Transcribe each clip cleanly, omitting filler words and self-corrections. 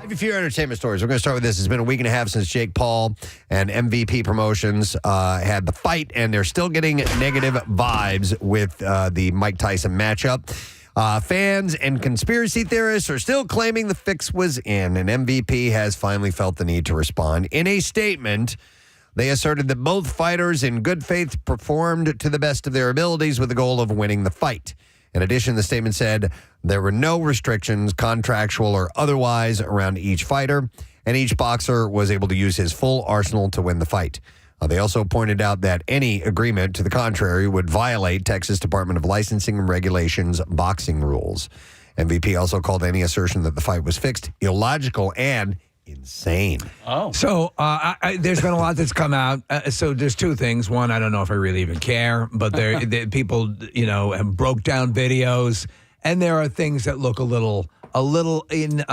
have a few entertainment stories. We're going to start with this. It's been a week and a half since Jake Paul and MVP Promotions had the fight, and they're still getting negative vibes with the Mike Tyson matchup. Fans and conspiracy theorists are still claiming the fix was in, and MVP has finally felt the need to respond. In a statement, they asserted that both fighters in good faith performed to the best of their abilities with the goal of winning the fight. In addition, the statement said there were no restrictions, contractual or otherwise, around each fighter, and each boxer was able to use his full arsenal to win the fight. They also pointed out that any agreement to the contrary would violate Texas Department of Licensing and Regulations boxing rules. MVP also called any assertion that the fight was fixed illogical and insane. Oh. So there's been a lot that's come out. So there's two things. One, I don't know if I really even care, but people, have broke down videos, and there are things that look a little in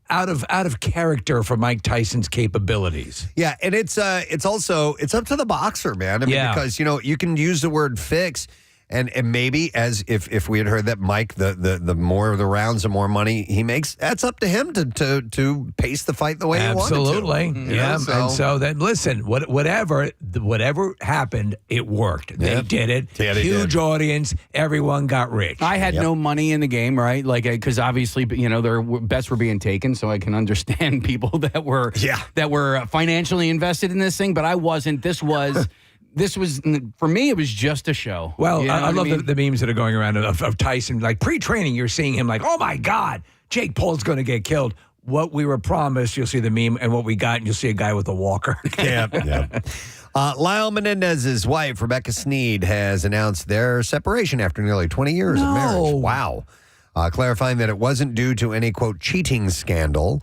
out of character for Mike Tyson's capabilities. Yeah, and it's up to the boxer, man. I mean, because you can use the word fix. And maybe as if we had heard that Mike, the more of the rounds, the more money he makes, that's up to him to pace the fight the way he wanted to. Absolutely. Yeah. And so then, listen, whatever happened, it worked. They did it. Yeah, Huge audience. Everyone got rich. I had no money in the game, right? Like, because obviously, their bets were being taken, so I can understand people that were financially invested in this thing, but I wasn't. This was, for me, it was just a show. Well, I love the memes that are going around of Tyson. Like pre-training, you're seeing him like, oh, my God, Jake Paul's going to get killed. What we were promised, you'll see the meme, and what we got, and you'll see a guy with a walker. Yeah. Lyle Menendez's wife, Rebecca Sneed, has announced their separation after nearly 20 years of marriage. Wow. Clarifying that it wasn't due to any, quote, cheating scandal.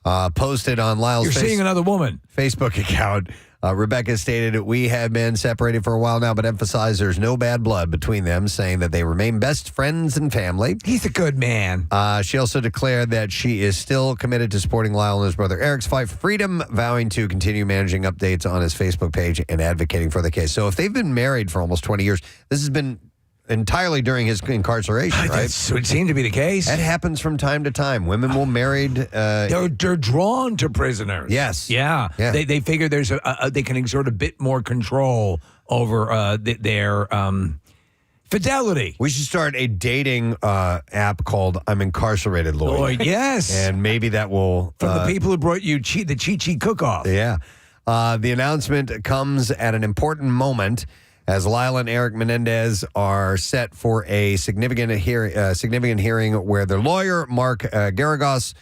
Posted on Lyle's seeing another woman Facebook account. Rebecca stated, we have been separated for a while now, but emphasized there's no bad blood between them, saying that they remain best friends and family. He's a good man. She also declared that she is still committed to supporting Lyle and his brother Eric's fight for freedom, vowing to continue managing updates on his Facebook page and advocating for the case. So if they've been married for almost 20 years, this has been entirely during his incarceration, right? That would seem to be the case. That happens from time to time. Women will married. They're drawn to prisoners. Yes. Yeah. They figure there's they can exert a bit more control over their fidelity. We should start a dating app called I'm Incarcerated, Lloyd. Yes. And maybe that will... From the people who brought you the Cheat Sheet Cook-Off. Yeah. The announcement comes at an important moment as Lyle and Eric Menendez are set for a significant hearing where their lawyer, Mark Garagos,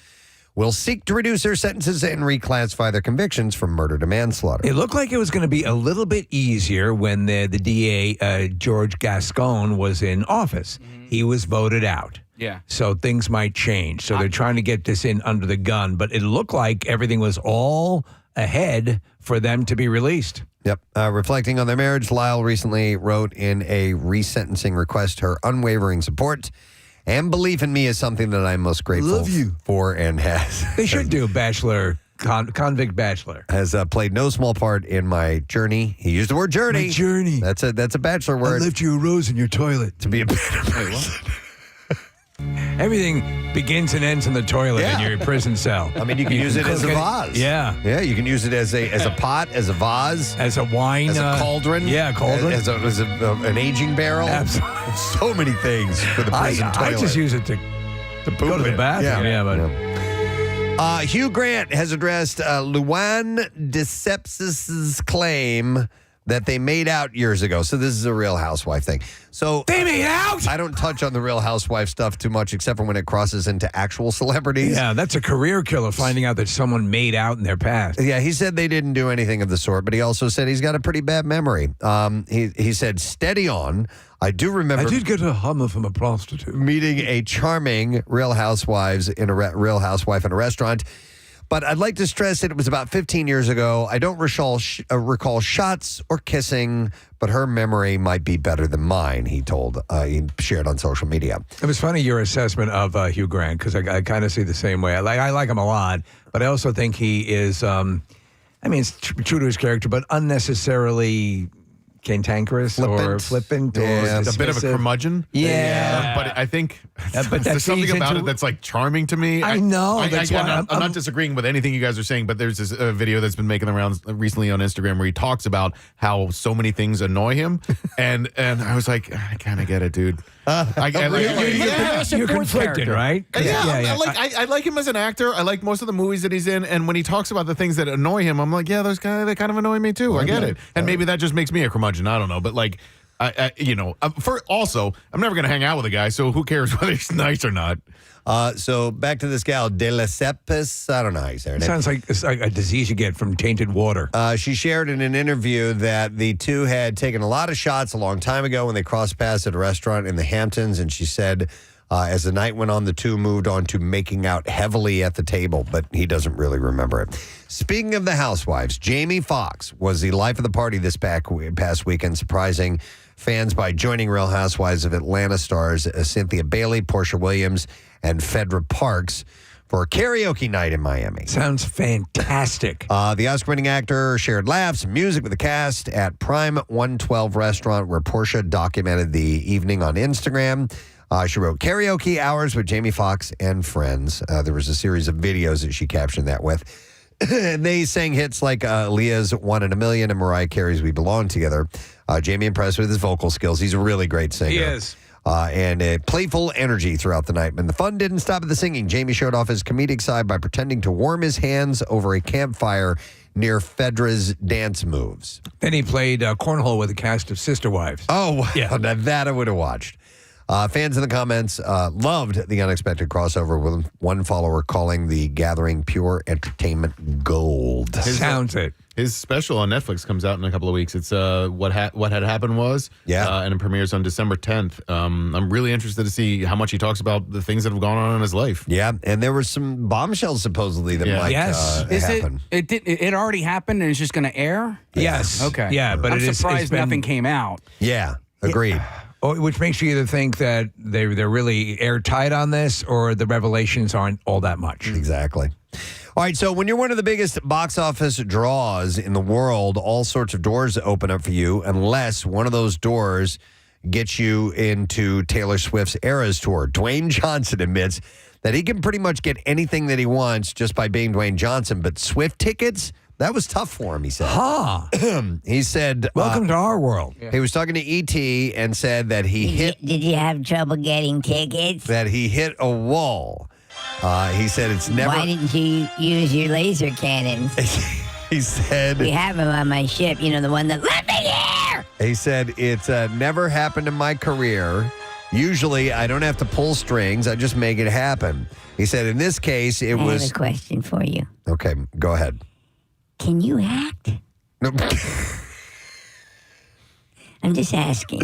will seek to reduce their sentences and reclassify their convictions from murder to manslaughter. It looked like it was going to be a little bit easier when the DA, George Gascon, was in office. Mm-hmm. He was voted out. Yeah. So things might change. So they're trying to get this in under the gun. But it looked like everything was all ahead for them to be released. Yep. Reflecting on their marriage, Lyle recently wrote in a resentencing request her unwavering support and belief in me is something that I'm most grateful for and has. They should do Bachelor, Convict Bachelor. Has played no small part in my journey. He used the word journey. My journey. That's a Bachelor word. I left you a rose in your toilet. To be a better person. Everything begins and ends in the toilet in your prison cell. I mean, you can use it as a vase. Yeah. Yeah, you can use it as a pot, as a vase. As a wine. As a cauldron. Yeah, cauldron. As an aging barrel. Absolutely. So many things for the prison toilet. I just use it to go to the bathroom. But Hugh Grant has addressed Luann DeSepsis' claim that they made out years ago. So this is a Real Housewife thing. So they made out? I don't touch on the Real Housewife stuff too much, except for when it crosses into actual celebrities. Yeah, that's a career killer, finding out that someone made out in their past. Yeah, he said they didn't do anything of the sort, but he also said he's got a pretty bad memory. He said, steady on. I do remember... I did get a Hummer from a prostitute. Meeting a charming Real Housewife in a restaurant. But I'd like to stress that it was about 15 years ago. I don't recall shots or kissing, but her memory might be better than mine, he shared on social media. It was funny, your assessment of Hugh Grant, because I kind of see the same way. I like him a lot, but I also think he is, it's true to his character, but unnecessarily cantankerous or flippant or Yeah. A bit of a curmudgeon. Yeah. But I think but there's something feeds about into- it that's like charming to me. I know, that's why I'm I'm- not disagreeing with anything you guys are saying, but there's this video that's been making the rounds recently on Instagram where he talks about how so many things annoy him, and I was like, I kind of get it, dude. You're conflicted, right? I like him as an actor. I like most of the movies that he's in, and when he talks about the things that annoy him, I'm like, yeah, they kind of annoy me too. I get it, and maybe that just makes me a curmudgeon. I don't know, but like, I'm never gonna hang out with a guy, so who cares whether he's nice or not? So back to this gal, De Lesseps. I don't know how you say her name. Sounds like it's like a disease you get from tainted water. She shared in an interview that the two had taken a lot of shots a long time ago when they crossed paths at a restaurant in the Hamptons, and she said as the night went on, the two moved on to making out heavily at the table, but he doesn't really remember it. Speaking of the housewives, Jamie Foxx was the life of the party this past weekend, surprising fans by joining Real Housewives of Atlanta stars Cynthia Bailey, Portia Williams, and Phaedra Parks for a karaoke night in Miami. Sounds fantastic. The Oscar-winning actor shared laughs and music with the cast at Prime 112 restaurant, where Portia documented the evening on Instagram. She wrote karaoke hours with Jamie Foxx and friends. There was a series of videos that she captioned that with. They sang hits like Leah's One in a Million and Mariah Carey's We Belong Together. Jamie impressed with his vocal skills. He's a really great singer. He is. And a playful energy throughout the night. And the fun didn't stop at the singing. Jamie showed off his comedic side by pretending to warm his hands over a campfire near Phaedra's dance moves. Then he played cornhole with a cast of Sister Wives. Oh, yeah. Now that I would have watched. Fans in the comments loved the unexpected crossover, with one follower calling the gathering pure entertainment gold. Sounds it. His special on Netflix comes out in a couple of weeks. It's what had happened was, and it premieres on December 10th. I'm really interested to see how much he talks about the things that have gone on in his life. Yeah, and there were some bombshells supposedly that might happen. It already happened and it's just going to air? Yes. Okay. Yeah, but I'm it's surprised been- nothing came out. Yeah, agreed. Which makes you either think that they're really airtight on this, or the revelations aren't all that much. Exactly. All right, so when you're one of the biggest box office draws in the world, all sorts of doors open up for you, unless one of those doors gets you into Taylor Swift's Eras Tour. Dwayne Johnson admits that he can pretty much get anything that he wants just by being Dwayne Johnson, but Swift tickets, that was tough for him, he said. He said... Welcome to our world. He was talking to E.T. and said that Did you have trouble getting tickets? that he hit a wall. He said it's never... Why didn't you use your laser cannons? He said... We have them on my ship, you know, the one that... Let me here! He said, it's never happened in my career. Usually, I don't have to pull strings. I just make it happen. He said, in this case, it I was... have a question for you. Okay, go ahead. Can you act? No. I'm just asking.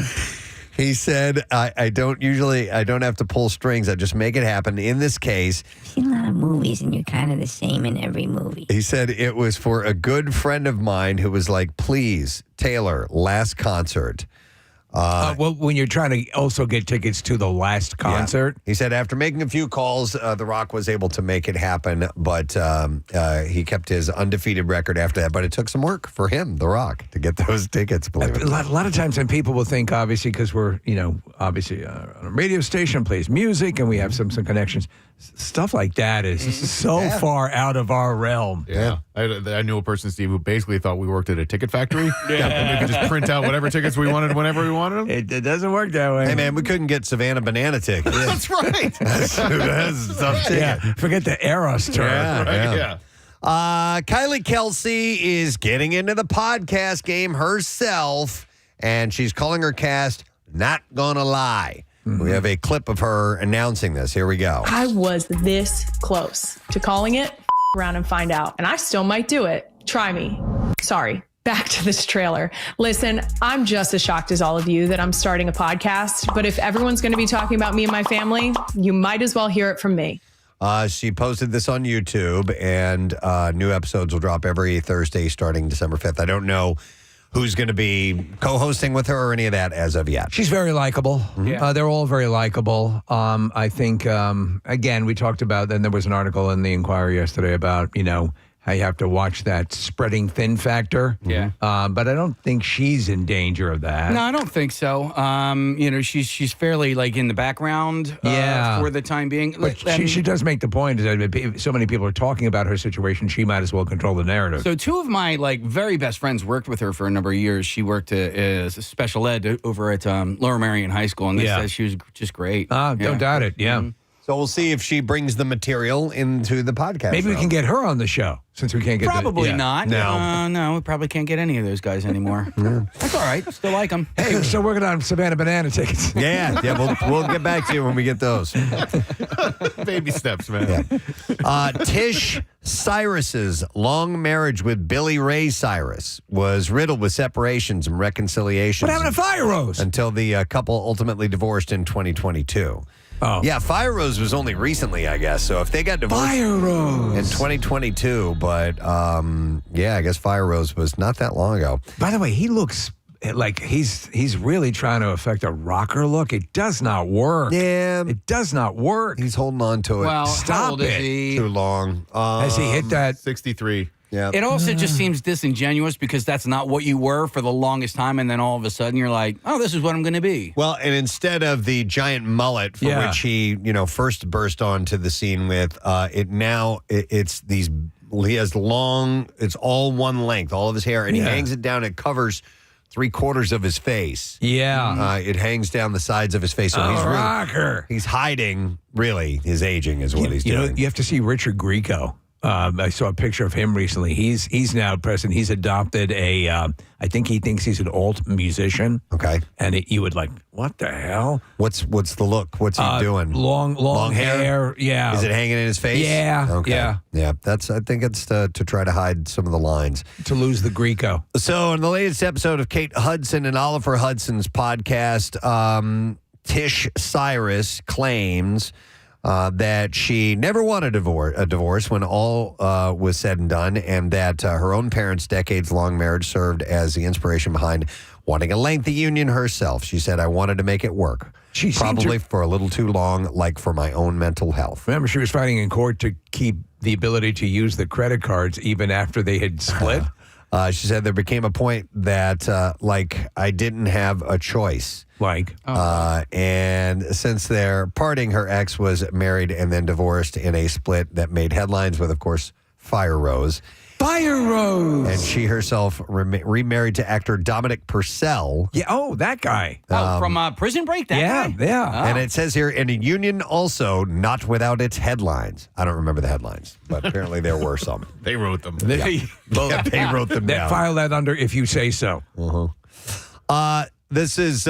He said, I don't have to pull strings. I just make it happen. In this case... I've seen a lot of movies, and you're kind of the same in every movie. He said it was for a good friend of mine who was like, please, Taylor, last concert. Well, when you're trying to also get tickets to the last concert. Yeah. He said after making a few calls, The Rock was able to make it happen, but he kept his undefeated record after that. But it took some work for him, The Rock, to get those tickets, believe it. A lot of times, and people will think, obviously, because we're, obviously on a radio station, plays music, and we have some connections. Stuff like that is so far out of our realm. Yeah. I knew a person, Steve, who basically thought we worked at a ticket factory. And we could just print out whatever tickets we wanted whenever we wanted them. It doesn't work that way. Hey, man, we couldn't get Savannah Banana tickets. That's right. That's a tough ticket. Yeah, forget the Eros tour. Yeah. Kylie Kelce is getting into the podcast game herself, and she's calling her cast Not Gonna Lie. We have a clip of her announcing this. Here we go. I was this close to calling it around and find out, and I still might do it. Try me. Sorry. Back to this trailer. Listen, I'm just as shocked as all of you that I'm starting a podcast, but if everyone's going to be talking about me and my family, you might as well hear it from me. She posted this on YouTube, and new episodes will drop every Thursday starting December 5th. I don't know who's going to be co-hosting with her or any of that as of yet. She's very likable. Yeah. They're all very likable. I think, again, we talked about, and there was an article in the Inquirer yesterday about, how you have to watch that spreading thin factor. Yeah. But I don't think she's in danger of that. No, I don't think so. She's fairly like in the background for the time being. But she does make the point that if so many people are talking about her situation, she might as well control the narrative. So two of my very best friends worked with her for a number of years. She worked as a special ed over at Lower Merion High School, and they said she was just great. Don't doubt it. Yeah. Mm-hmm. So we'll see if she brings the material into the podcast. Maybe we can get her on the show since we can't get Probably not. No. No, we probably can't get any of those guys anymore. That's all right. Still like them. Hey, we're still working on Savannah Banana tickets. Yeah, we'll get back to you when we get those. Baby steps, man. Yeah. Tish Cyrus's long marriage with Billy Ray Cyrus was riddled with separations and reconciliations. What happened to Fire Rose? Until the couple ultimately divorced in 2022. Oh. Yeah, Fire Rose was only recently, I guess. So if they got divorced Fire Rose in 2022, but I guess Fire Rose was not that long ago. By the way, he looks like he's really trying to affect a rocker look. It does not work. Yeah. It does not work. He's holding on to it. Well, Stop how old is it. he? Too long. Has he hit that? 63. Yeah. It also just seems disingenuous because that's not what you were for the longest time, and then all of a sudden you're like, oh, this is what I'm going to be. Well, and instead of the giant mullet for which he, first burst onto the scene with, it's these. He has long. It's all one length, all of his hair, and he hangs it down. It covers 3/4 of his face. Yeah. It hangs down the sides of his face. So he's hiding. Really, his aging is what he's doing. You have to see Richard Grieco. I saw a picture of him recently. He's now Preston. He's adopted I think he thinks he's an alt musician. Okay. And you would like, what the hell? What's the look? What's he doing? Long hair. Yeah. Is it hanging in his face? Yeah. Okay. Yeah. Yeah. I think it's to try to hide some of the lines. To lose the Grieco. So in the latest episode of Kate Hudson and Oliver Hudson's podcast, Tish Cyrus claims that she never wanted a divorce when all was said and done, and that her own parents' decades-long marriage served as the inspiration behind wanting a lengthy union herself. She said, I wanted to make it work. She probably for a little too long, like for my own mental health. Remember, she was fighting in court to keep the ability to use the credit cards even after they had split. She said there became a point that, I didn't have a choice. And since their parting, her ex was married and then divorced in a split that made headlines with, of course, Fire Rose. Fire Rose! And she herself remarried to actor Dominic Purcell. Yeah, that guy. From Prison Break? That guy? Yeah. Oh. And it says here, in a union also not without its headlines. I don't remember the headlines, but apparently there were some. They wrote them. They wrote them down. File that under if you say so. This is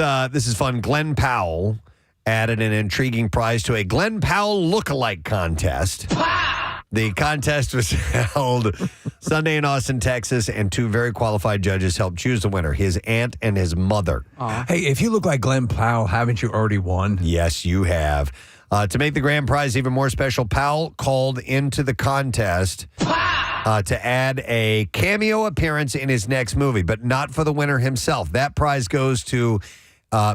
fun. Glenn Powell added an intriguing prize to a Glenn Powell lookalike contest. The contest was held Sunday in Austin, Texas, and two very qualified judges helped choose the winner, his aunt and his mother. Hey, if you look like Glenn Powell, haven't you already won? Yes, you have. To make the grand prize even more special, Powell called into the contest to add a cameo appearance in his next movie, but not for the winner himself. That prize goes to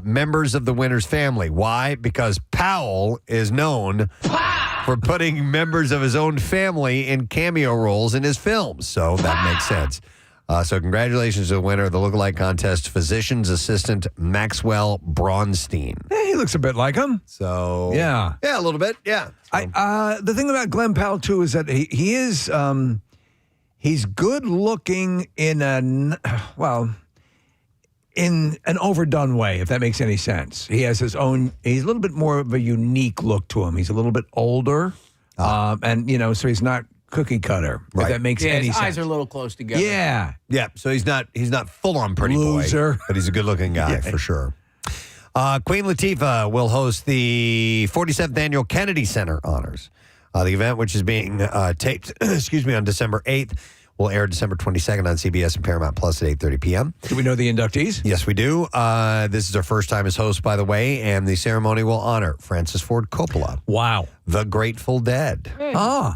members of the winner's family. Why? Because Powell is known for putting members of his own family in cameo roles in his films. So that makes sense. So congratulations to the winner of the lookalike contest, physician's assistant Maxwell Braunstein. Hey, he looks a bit like him. So Yeah, a little bit. Yeah. So. The thing about Glenn Powell too is that he is he's good looking in an overdone way, if that makes any sense. He has his own. He's a little bit more of a unique look to him. He's a little bit older, and so he's not cookie cutter. Right. If that makes any his sense. eyes are a little close together. Yeah. Yeah, so he's not full on pretty Loser. boy, but he's a good looking guy for sure. Queen Latifah will host the 47th annual Kennedy Center Honors. The event, which is being taped, on December 8th, will air December 22nd on CBS and Paramount Plus at 8:30 p.m. Do we know the inductees? Yes, we do. This is our first time as host, by the way, and the ceremony will honor Francis Ford Coppola, Wow. The Grateful Dead,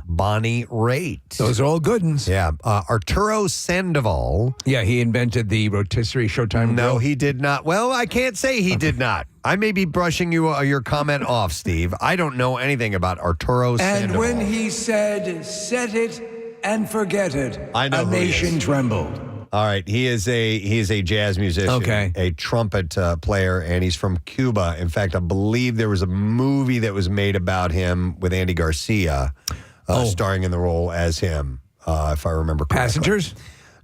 Bonnie Raitt. Those are all good ones. Yeah, Arturo Sandoval. Yeah, he invented the rotisserie Showtime No, grill. he did not. Well, I can't say he did not. I may be brushing your comment off, Steve. I don't know anything about Arturo Sandoval. And when he said, set it and forget it. I know a who he nation is. trembled. All right, he is a jazz musician, Okay. a trumpet player, and he's from Cuba. In fact, I believe there was a movie that was made about him with Andy Garcia, starring in the role as him, if I remember correctly. Passengers?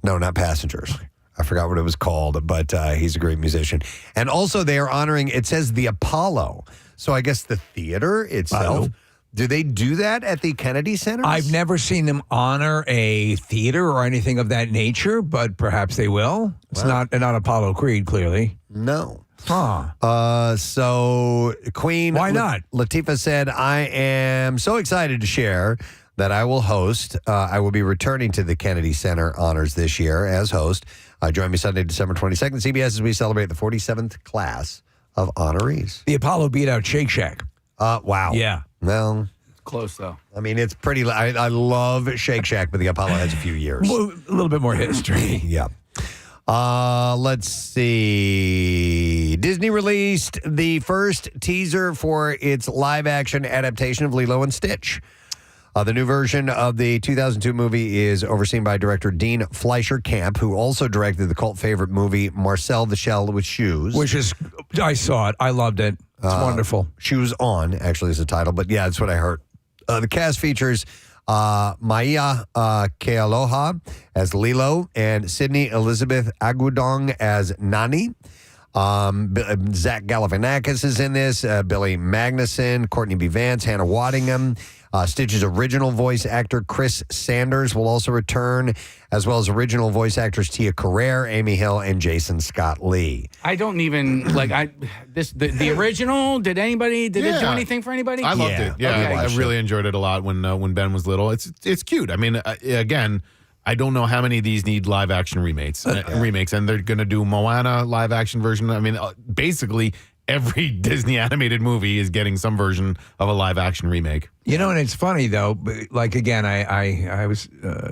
No, not Passengers. I forgot what it was called, but he's a great musician. And also, they are honoring, it says the Apollo. So I guess the theater itself. Do they do that at the Kennedy Center? I've never seen them honor a theater or anything of that nature, but perhaps they will. It's not Apollo Creed, clearly. No. Huh. So Queen. Why not? Latifah said, I am so excited to share that I will host. I will be returning to the Kennedy Center honors this year as host. Join me Sunday, December 22nd, CBS, as we celebrate the 47th class of honorees. The Apollo beat out Shake Shack. Wow. Yeah. Well, Close, though. I mean, it's pretty. I love Shake Shack, but the Apollo has a few years. Well, a little bit more history. Yeah. Let's see. Disney released the first teaser for its live-action adaptation of Lilo and Stitch. The new version of the 2002 movie is overseen by director Dean Fleischer-Camp, who also directed the cult favorite movie Marcel the Shell with Shoes. Which is, I saw it. I loved it. It's wonderful. Shoes On, actually, is the title. But yeah, that's what I heard. The cast features Maya Kealoha as Lilo and Sydney Elizabeth Agudong as Nani. Zach Galifianakis is in this. Billy Magnuson, Courtney B. Vance, Hannah Waddingham. Stitch's original voice actor Chris Sanders will also return, as well as original voice actors Tia Carrere, Amy Hill, and Jason Scott Lee. I don't even the original. Did it do anything for anybody? I loved it. Yeah, Okay. I really enjoyed it a lot when Ben was little. It's cute. I mean, again, I don't know how many of these need live action remakes, and they're going to do Moana live action version. I mean, basically every Disney animated movie is getting some version of a live action remake. You know, and it's funny though. Like again, I was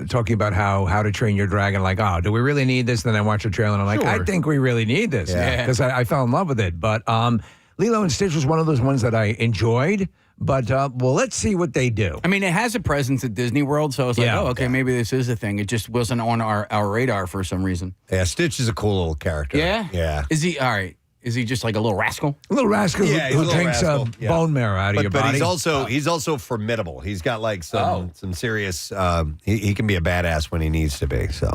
talking about how to Train Your Dragon. Like, do we really need this? Then I watched the trailer and I'm like, I think we really need this because I fell in love with it. But Lilo and Stitch was one of those ones that I enjoyed. But well, let's see what they do. I mean, it has a presence at Disney World, so I was like, maybe this is a thing. It just wasn't on our radar for some reason. Yeah, Stitch is a cool little character. Yeah? Yeah. Is he, all right, is he just like a little rascal? A little rascal Yeah, he's a who little drinks rascal. bone marrow out of your But body. he's also formidable. He's got like some serious. He can be a badass when he needs to be. So,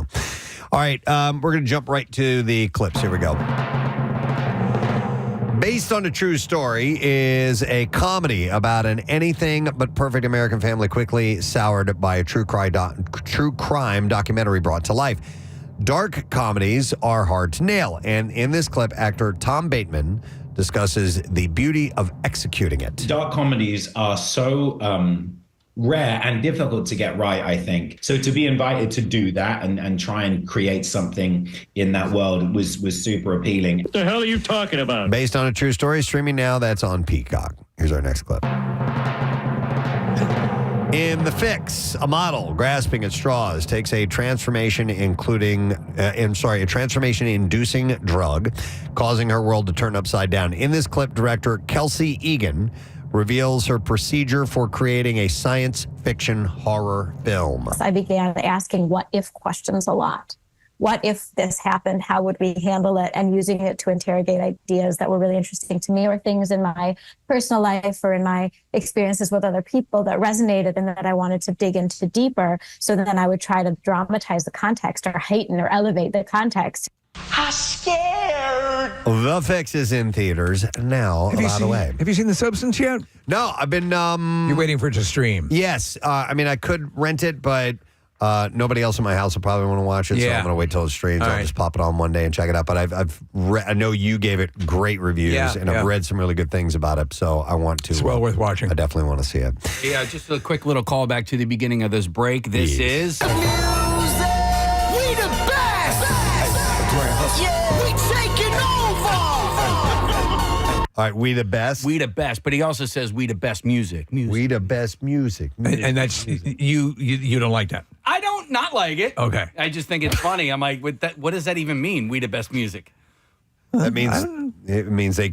all right, we're gonna jump right to the clips. Here we go. Based on a true story is a comedy about an anything but perfect American family quickly soured by a true crime documentary brought to life. Dark comedies are hard to nail, and in this clip, actor Tom Bateman discusses the beauty of executing it. Dark comedies are so rare and difficult to get right, I think. So to be invited to do that and try and create something in that world was super appealing. What the hell are you talking about? Based on a true story, streaming now, that's on Peacock. Here's our next clip. In The Fix, a model grasping at straws takes a transformation-inducing drug, causing her world to turn upside down. In this clip, director Kelsey Egan reveals her procedure for creating a science fiction horror film. I began asking what-if questions a lot. What if this happened? How would we handle it? And using it to interrogate ideas that were really interesting to me or things in my personal life or in my experiences with other people that resonated and that I wanted to dig into deeper. So then I would try to dramatize the context or heighten or elevate the context. I'm scared. The Fix is in theaters now, by the way. Have you seen The Substance yet? No, I've been... You're waiting for it to stream. Yes. I mean, I could rent it, but... nobody else in my house will probably want to watch it, so I'm going to wait till it streams. I'll just pop it on one day and check it out. But I know you gave it great reviews, and I've read some really good things about it, so I want to. It's well worth watching. I definitely want to see it. Yeah, just a quick little callback to the beginning of this break. This is... We the best. Yeah, we taking over. All right, we the best. We the best, but he also says we the best music. We the best music. And that's you don't like that. I don't not like it. Okay. I just think it's funny. I'm like, what does that even mean? We the best music. That means he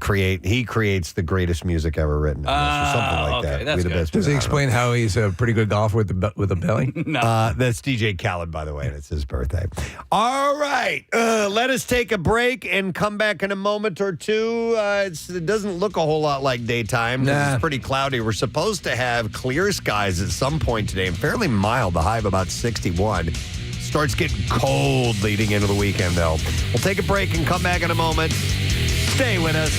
creates the greatest music ever written, or something like okay, that. that's We the good. best Does he I don't explain how he's a pretty good golfer with a belly? know. That's DJ Khaled, by the way, and it's his birthday. All right, let us take a break and come back in a moment or two. It doesn't look a whole lot like daytime. Nah. It's pretty cloudy. We're supposed to have clear skies at some point today, and fairly mild. The high of about 61. Starts getting cold leading into the weekend, though. We'll take a break and come back in a moment. Stay with us.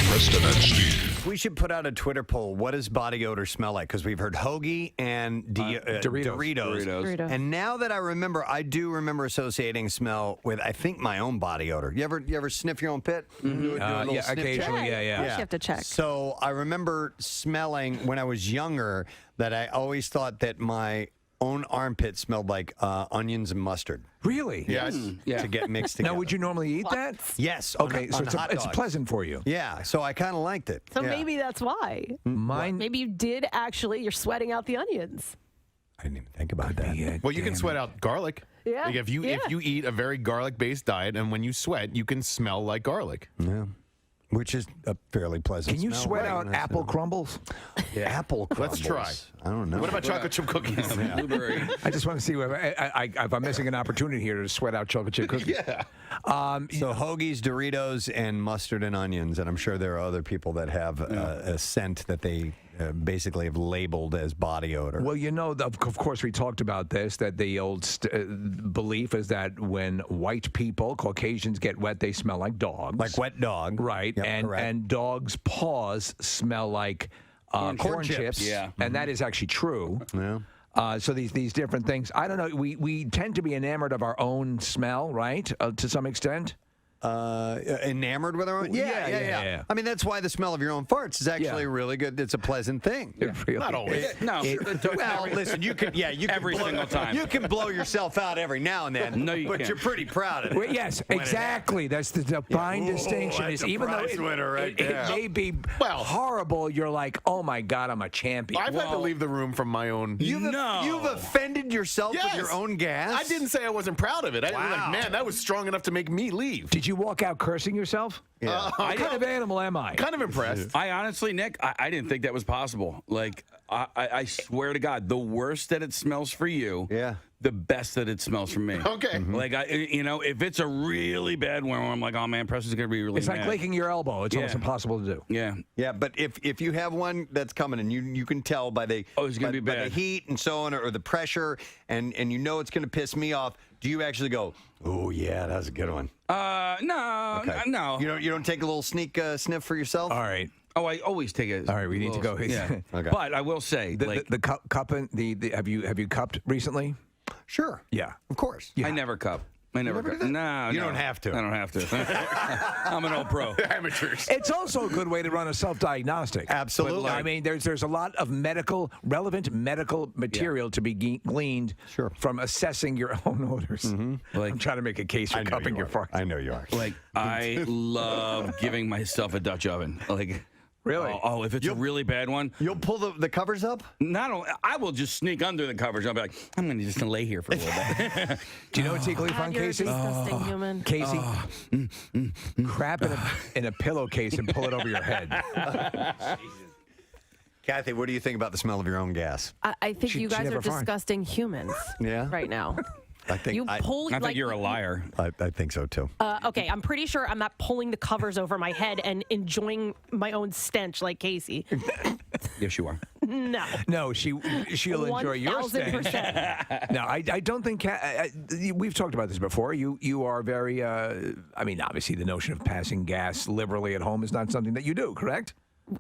Preston and Steve. We should put out a Twitter poll. What does body odor smell like? Because we've heard hoagie and Doritos. And now that I remember, I do remember associating smell with, I think, my own body odor. You ever sniff your own pit? Do a little sniff check? Occasionally, yeah. Of course you have to check. So I remember smelling when I was younger that I always thought that my own armpit smelled like onions and mustard. Really? Yes. To get mixed together. Now, would you normally eat that? Yes. Okay, so on hot it's dogs. pleasant for you. Yeah, so I kind of liked it. So Yeah. maybe that's why. Mine. Maybe you did actually, you're sweating out the onions. I didn't even think about that. Well, you can sweat out garlic. Yeah, Like if you eat a very garlic-based diet, and when you sweat, you can smell like garlic. Yeah. Which is a fairly pleasant Can you smell, sweat right? out apple crumbles? Yeah, apple crumbles. Let's try. I don't know. What about chocolate chip cookies? Blueberry. I just want to see if I'm missing an opportunity here to sweat out chocolate chip cookies. Yeah. So hoagies, Doritos, and mustard and onions, and I'm sure there are other people that have a scent that they basically have labeled as body odor. Well, of course, we talked about this, that the old belief is that when white people, Caucasians, get wet, they smell like dogs. Like wet dog. Right. Yep, correct. and dogs' paws smell like corn chips. Yeah. And that is actually true. Yeah. So these different things. I don't know. We tend to be enamored of our own smell, right? To some extent. Enamored with our own? Yeah. I mean, that's why the smell of your own farts is actually really good. It's a pleasant thing. Not always. No. Well, listen, you can Every single time. You can blow yourself out every now and then. No, you but can't. you're pretty proud of it. Well, yes, exactly. That's the fine distinction. That's Is a even though prize winner right it there. may be horrible, you're like, oh my God, I'm a champion. I've had to leave the room from my own. You've offended yourself with your own gas? I didn't say I wasn't proud of it. I was like, man, that was strong enough to make me leave. Did you walk out cursing yourself? Yeah. What kind of animal am I? Kind of impressed. I honestly, Nick, I didn't think that was possible. Like, I swear to God, the worse that it smells for you, the best that it smells for me. Okay. Like, if it's a really bad one, I'm like, oh man, Preston's gonna be really It's like mad. licking your elbow. It's almost impossible to do. Yeah. Yeah, but if you have one that's coming and you can tell by the it's gonna be by bad. the heat and so on or the pressure and you know it's going to piss me off, do you actually go, oh yeah, that's a good one? No, Okay. no. You don't take a little sneak sniff for yourself? All right. Oh, I always take it. All right, we need to go. Yeah. Okay. But I will say, The cup and the have you cupped recently? Sure. Yeah. Of course. I never cup. I never never cup. do that? No, You no. don't have to. I don't have to. I'm an old pro. Amateurs. It's also a good way to run a self-diagnostic. Absolutely. I mean, there's a lot of relevant medical material to be gleaned from assessing your own odors. Like, I'm trying to make a case for cupping your farts. I know you are. Like, I love giving myself a Dutch oven. Like, really? Oh, if it's a really bad one, You'll pull the covers up? not only I will just sneak under the covers. I'll be like, I'm going to just lay here for a little bit. Do you know what's equally fun, God, you're a Casey? disgusting human. Casey, crap in a pillowcase and pull it over your head. Kathy, what do you think about the smell of your own gas? I think you guys never are farted. disgusting humans Yeah? right now. I think You pull I think like you're a liar. I think so too. Okay, I'm pretty sure I'm not pulling the covers over my head and enjoying my own stench like Casey. Yes, you are. No. No, she'll enjoy your stench. 1000%. No, I don't think we've talked about this before. You are very. I mean, obviously, the notion of passing gas liberally at home is not something that you do, correct?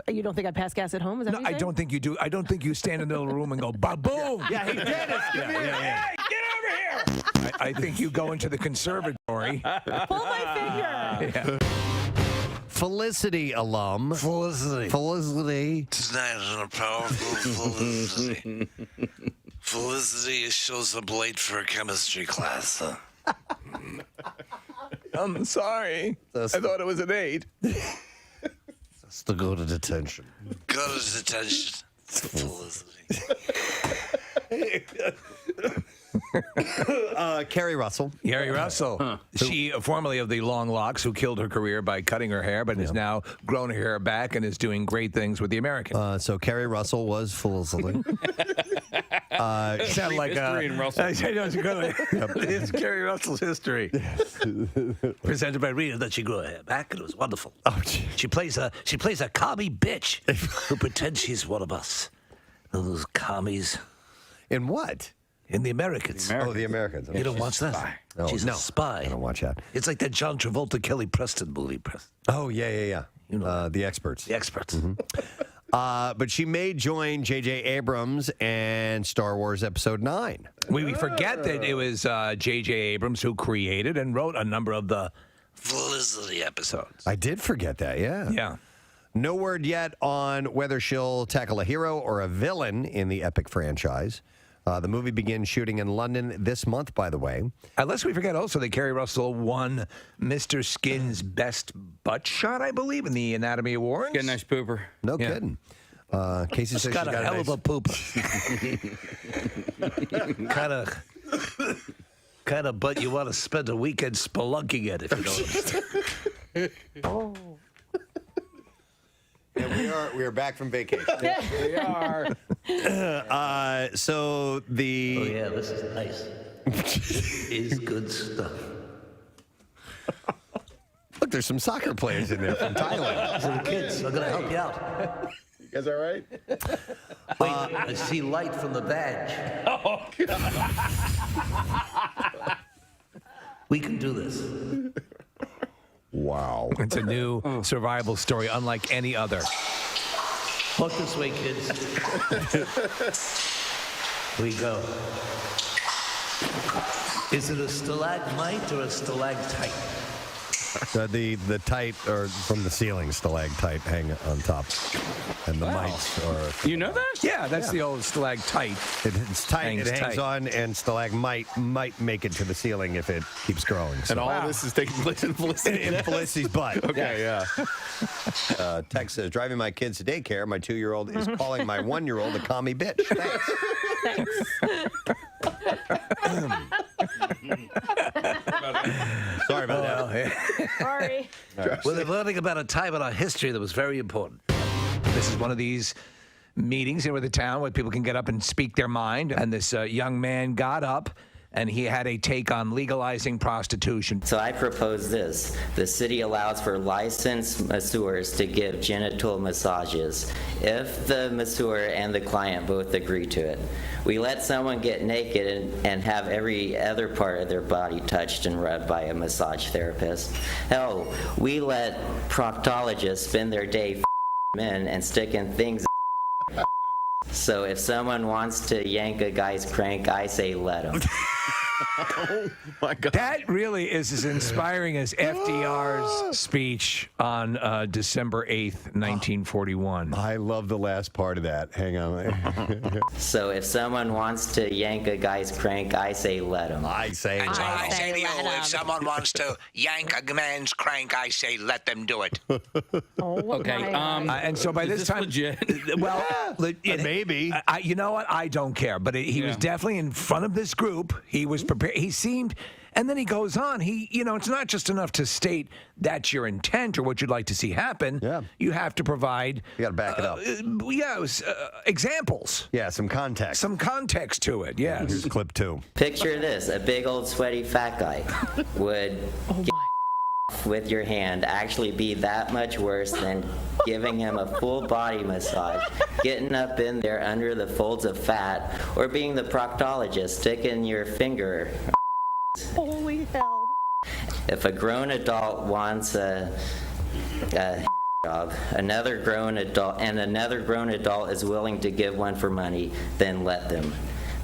You don't think I pass gas at home? Is that No, what you're I don't think you do. I don't think you stand in the middle of the room and go, ba-boom. Yeah, he did it. Hey, get over here! I think you go into the conservatory. saying? Pull my finger. Felicity alum. Felicity. Tonight on a powerful Felicity. Felicity shows up late for a chemistry class. I'm sorry. I thought it was an 8. That's to go to detention. Go to detention. Felicity. Keri Russell. Keri Russell. She, formerly of the long locks, who killed her career by cutting her hair, but has now grown her hair back and is doing great things with the American. So Keri Russell was Felicity. Sound like history in Russell. It's Keri Russell's history. Presented by Rita that she grew her hair back, and it was wonderful. Oh, gee. She plays a commie bitch who pretends she's one of us. Those commies. In what? In The Americans. Oh, The Americans. You don't watch that? No, She's no, a spy. I don't watch that. It's like that John Travolta, Kelly Preston movie. Oh, yeah. You know The Experts. The Experts. But she may join J.J. Abrams and Star Wars Episode 9. We forget that it was J.J. Abrams who created and wrote a number of the Felicity episodes. I did forget that, yeah. Yeah. No word yet on whether she'll tackle a hero or a villain in the epic franchise. The movie begins shooting in London this month, by the way. Unless we forget also that Keri Russell won Mr. Skin's Best Butt Shot, I believe, in the Anatomy Awards. Get a nice pooper. No kidding. Casey says Got she's a hell of a pooper. kind of butt you want to spend a weekend spelunking at, if you know what I'm saying. Yeah, we are back from vacation. We are. So the... Oh, yeah, this is nice. This is good stuff. Look, there's some soccer players in there from Thailand. So the kids are going to help you out. You guys all right? Wait, I see light from the badge. Oh, God. We can do this. Wow. It's a new survival story unlike any other. Look this way, kids. We go. Is it a stalagmite or a stalactite? The tight or from the ceiling stalactite hang on top, and the mites are. You know that? Yeah, that's the old stalactite. It's tight. Hangs it hangs tight. on, and stalagmite might make it to the ceiling if it keeps growing. So. And all of this is taking place in Felicity. in Felicity's butt. Okay, yeah. Text says, driving my kids to daycare, my 2-year-old is calling my 1-year-old a commie bitch. Thanks. Sorry about that. Sorry. Well, they're learning about a time in our history that was very important. This is one of these meetings here with the town where people can get up and speak their mind. And this young man got up and he had a take on legalizing prostitution. So I propose this. The city allows for licensed masseurs to give genital massages if the masseur and the client both agree to it. We let someone get naked and have every other part of their body touched and rubbed by a massage therapist. Hell, we let proctologists spend their day men and sticking things. So if someone wants to yank a guy's crank, I say let him. Oh my God. That really is as inspiring as FDR's speech on December 8th, 1941. I love the last part of that. Hang on. So if someone wants to yank a guy's crank, I say let him. I say And so I say to you, if someone wants to yank a man's crank, I say let them do it. Okay. And so by is this time, legit? well, maybe. You know what? I don't care. But he was definitely in front of this group. He was prepared. He seemed, and then he goes on. It's not just enough to state that's your intent or what you'd like to see happen. Yeah. You have to provide. You got to back it up. Examples. Yeah, some context. Some context to it. Yes. Here's clip 2. Picture this, a big old sweaty fat guy would get with your hand actually be that much worse than giving him a full body massage, getting up in there under the folds of fat, or being the proctologist sticking your finger. Holy hell. If a grown adult wants a job, another grown adult is willing to give one for money, then let them.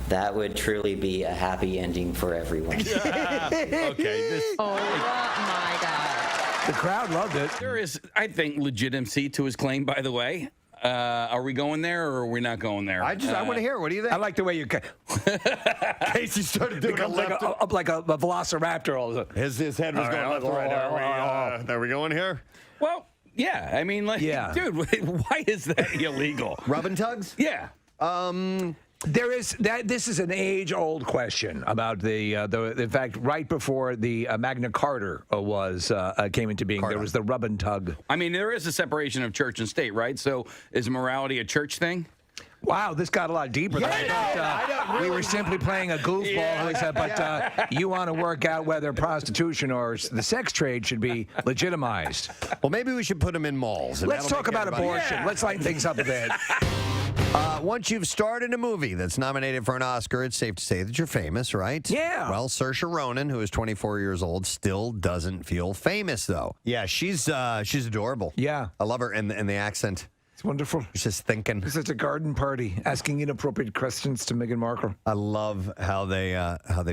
That would truly be a happy ending for everyone. Okay. Oh my God. The crowd loved it. There is, I think, legitimacy to his claim, by the way. Are we going there or are we not going there? I want to hear. What do you think? I like the way you. Casey started doing like a velociraptor all of a sudden. His head was going left and right. Are we going here? Well, yeah. I mean, dude, why is that illegal? Rub and tugs? Yeah. There is that. This is an age-old question about the. In fact, right before the Magna Carta came into being, there was the rub and tug. I mean, there is a separation of church and state, right? So is morality a church thing? Wow, this got a lot deeper than I thought. We were simply playing a goofball, but you want to work out whether prostitution or the sex trade should be legitimized. Well, maybe we should put them in malls. Let's talk about abortion. Let's lighten things up a bit. Once you've starred in a movie that's nominated for an Oscar, it's safe to say that you're famous, right? Yeah. Well, Saoirse Ronan, who is 24 years old, still doesn't feel famous, though. Yeah, she's adorable. Yeah. I love her and the accent. It's wonderful. She's just thinking. It's such a garden party, asking inappropriate questions to Meghan Markle. I love how they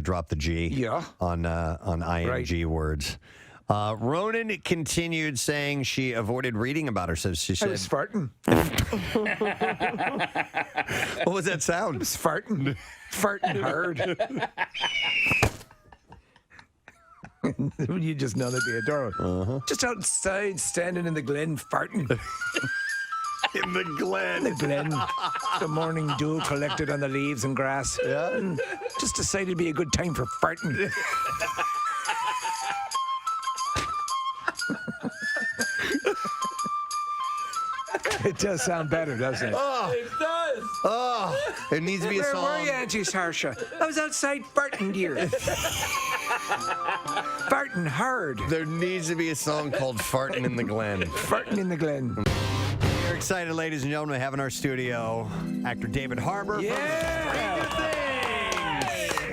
drop the G on ing words. Ronan continued saying she avoided reading about herself. She said, I was farting. What was that sound? I was farting. Farting hard. You just know that'd be adorable. Just outside, standing in the glen, farting. In the glen. The glen. The morning dew collected on the leaves and grass. Yeah. Just decided it'd be a good time for farting. It does sound better, doesn't it? Oh, it does. Oh, it needs to be a song. Where were you, Auntie Saoirse? I was outside farting, dear. Farting hard. There needs to be a song called Farting in the Glen. Farting in the Glen. We're excited, ladies and gentlemen, to have in our studio actor David Harbour.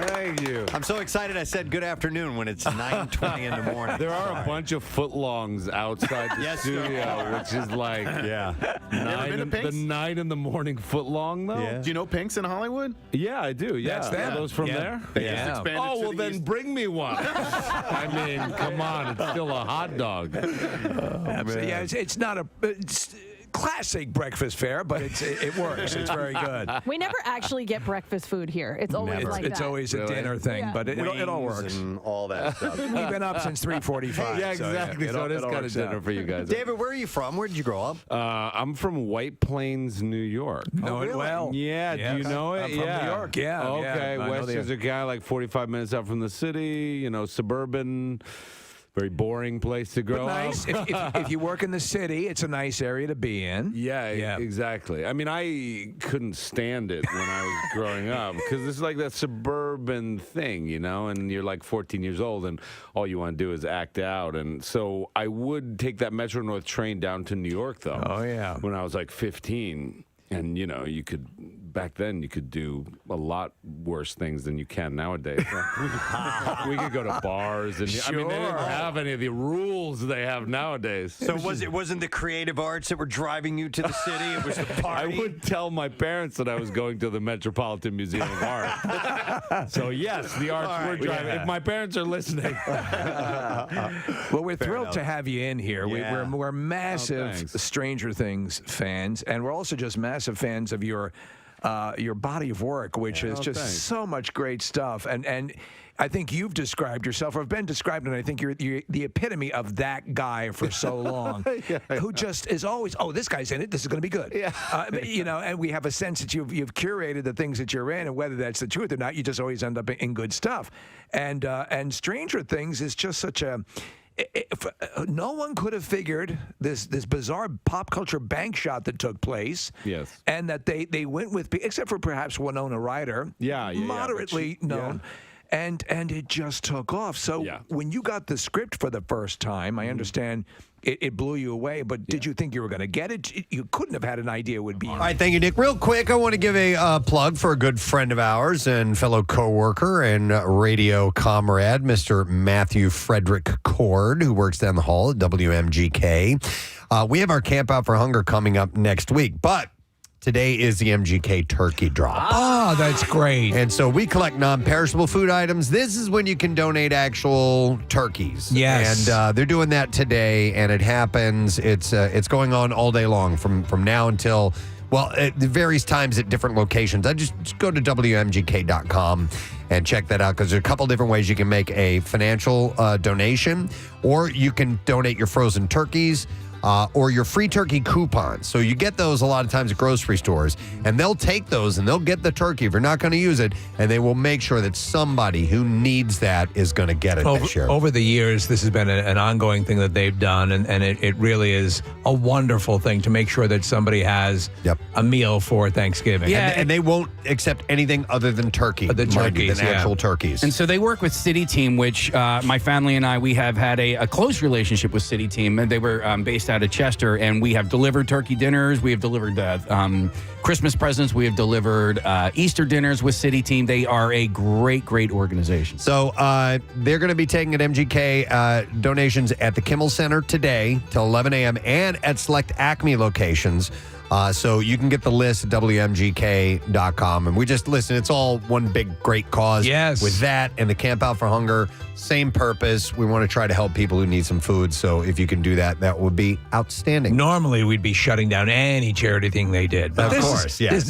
Thank you. I'm so excited I said good afternoon when it's 9:20 in the morning. There are a bunch of footlongs outside the studio, which is like the 9 in the morning footlong, though. Yeah. Do you know Pink's in Hollywood? Yeah, I do. Yeah. That's them. Are those from there? They just expanded Oh, to well, the then east. bring me one. I mean, come on. It's still a hot dog. Yeah, it's not a... It's classic breakfast fare, but it works. It's very good. We never actually get breakfast food here. It's always like It's that. always a dinner thing, but it all works. And all that stuff. We've been up since 3:45. Yeah, exactly. So it is kind of dinner for you guys. David, where are you from? Where did you grow up? I'm from White Plains, New York. Know it well. Yeah, do you know it? I'm from New York, yeah. Okay, I know Westchester guy, like 45 minutes out from the city, suburban, very boring place to grow nice. up. If you work in the city, it's a nice area to be in. Yeah, exactly. I mean, I couldn't stand it when I was growing up because it's like that suburban thing, and you're like 14 years old and all you want to do is act out. And so I would take that Metro North train down to New York, though. Oh, yeah. When I was like 15. And, back then you could do a lot worse things than you can nowadays. We could go to bars and I mean, they didn't have any of the rules they have nowadays. So it wasn't the creative arts that were driving you to the city? It was the party? I would tell my parents that I was going to the Metropolitan Museum of Art. So yes, the arts were driving. If my parents are listening. Well, we're thrilled to have you in here. Yeah. We're massive Stranger Things fans, and we're also just massive fans of your body of work, which is just so much great stuff. And I think you've described yourself, or have been described, and I think you're the epitome of that guy for so long, who just is always, this guy's in it, this is going to be good. Yeah. And we have a sense that you've curated the things that you're in, and whether that's the truth or not, you just always end up in good stuff. And Stranger Things is just such a... no one could have figured this bizarre pop culture bank shot that took place. Yes. And that they went with, except for perhaps Winona Ryder, moderately known. And it just took off. So when you got the script for the first time, I understand it blew you away, but did you think you were going to get it? You couldn't have had an idea it would be. All right, thank you, Nick. Real quick, I want to give a plug for a good friend of ours and fellow coworker and radio comrade, Mr. Matthew Frederick Cord, who works down the hall at WMGK. We have our Camp Out for Hunger coming up next week, but today is the MGK turkey drop. Oh, that's great. And so we collect non-perishable food items. This is when you can donate actual turkeys. Yes. And they're doing that today, and it happens. It's going on all day long from now until, it varies times at different locations. I just go to WMGK.com and check that out because there's a couple different ways you can make a financial donation, or you can donate your frozen turkeys. or your free turkey coupons. So you get those a lot of times at grocery stores, and they'll take those and they'll get the turkey if you're not going to use it, and they will make sure that somebody who needs that is going to get it this year. Over the years, this has been an ongoing thing that they've done, and it really is a wonderful thing to make sure that somebody has a meal for Thanksgiving. Yeah, and they won't accept anything other than turkey. The turkeys, than actual turkeys. And so they work with City Team, which my family and I, we have had a close relationship with City Team. They were based out of Chester, and we have delivered turkey dinners. We have delivered Christmas presents. We have delivered Easter dinners with City Team. They are a great, great organization. So they're going to be taking at MGK donations at the Kimmel Center today till 11 a.m. and at select Acme locations. So you can get the list at WMGK.com. And we just, listen, it's all one big great cause. Yes. With that and the Camp Out for Hunger, same purpose. We want to try to help people who need some food. So if you can do that, that would be outstanding. Normally, we'd be shutting down any charity thing they did. But of course, yes.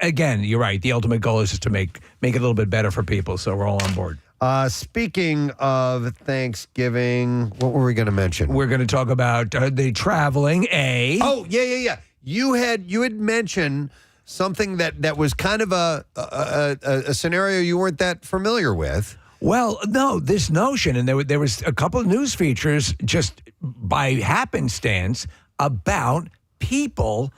Again, you're right. The ultimate goal is just to make it a little bit better for people. So we're all on board. Speaking of Thanksgiving, what were we going to mention? We're going to talk about the traveling. Oh, yeah. You had mentioned something that was kind of a scenario you weren't that familiar with. Well, no, this notion, and there was a couple of news features just by happenstance about people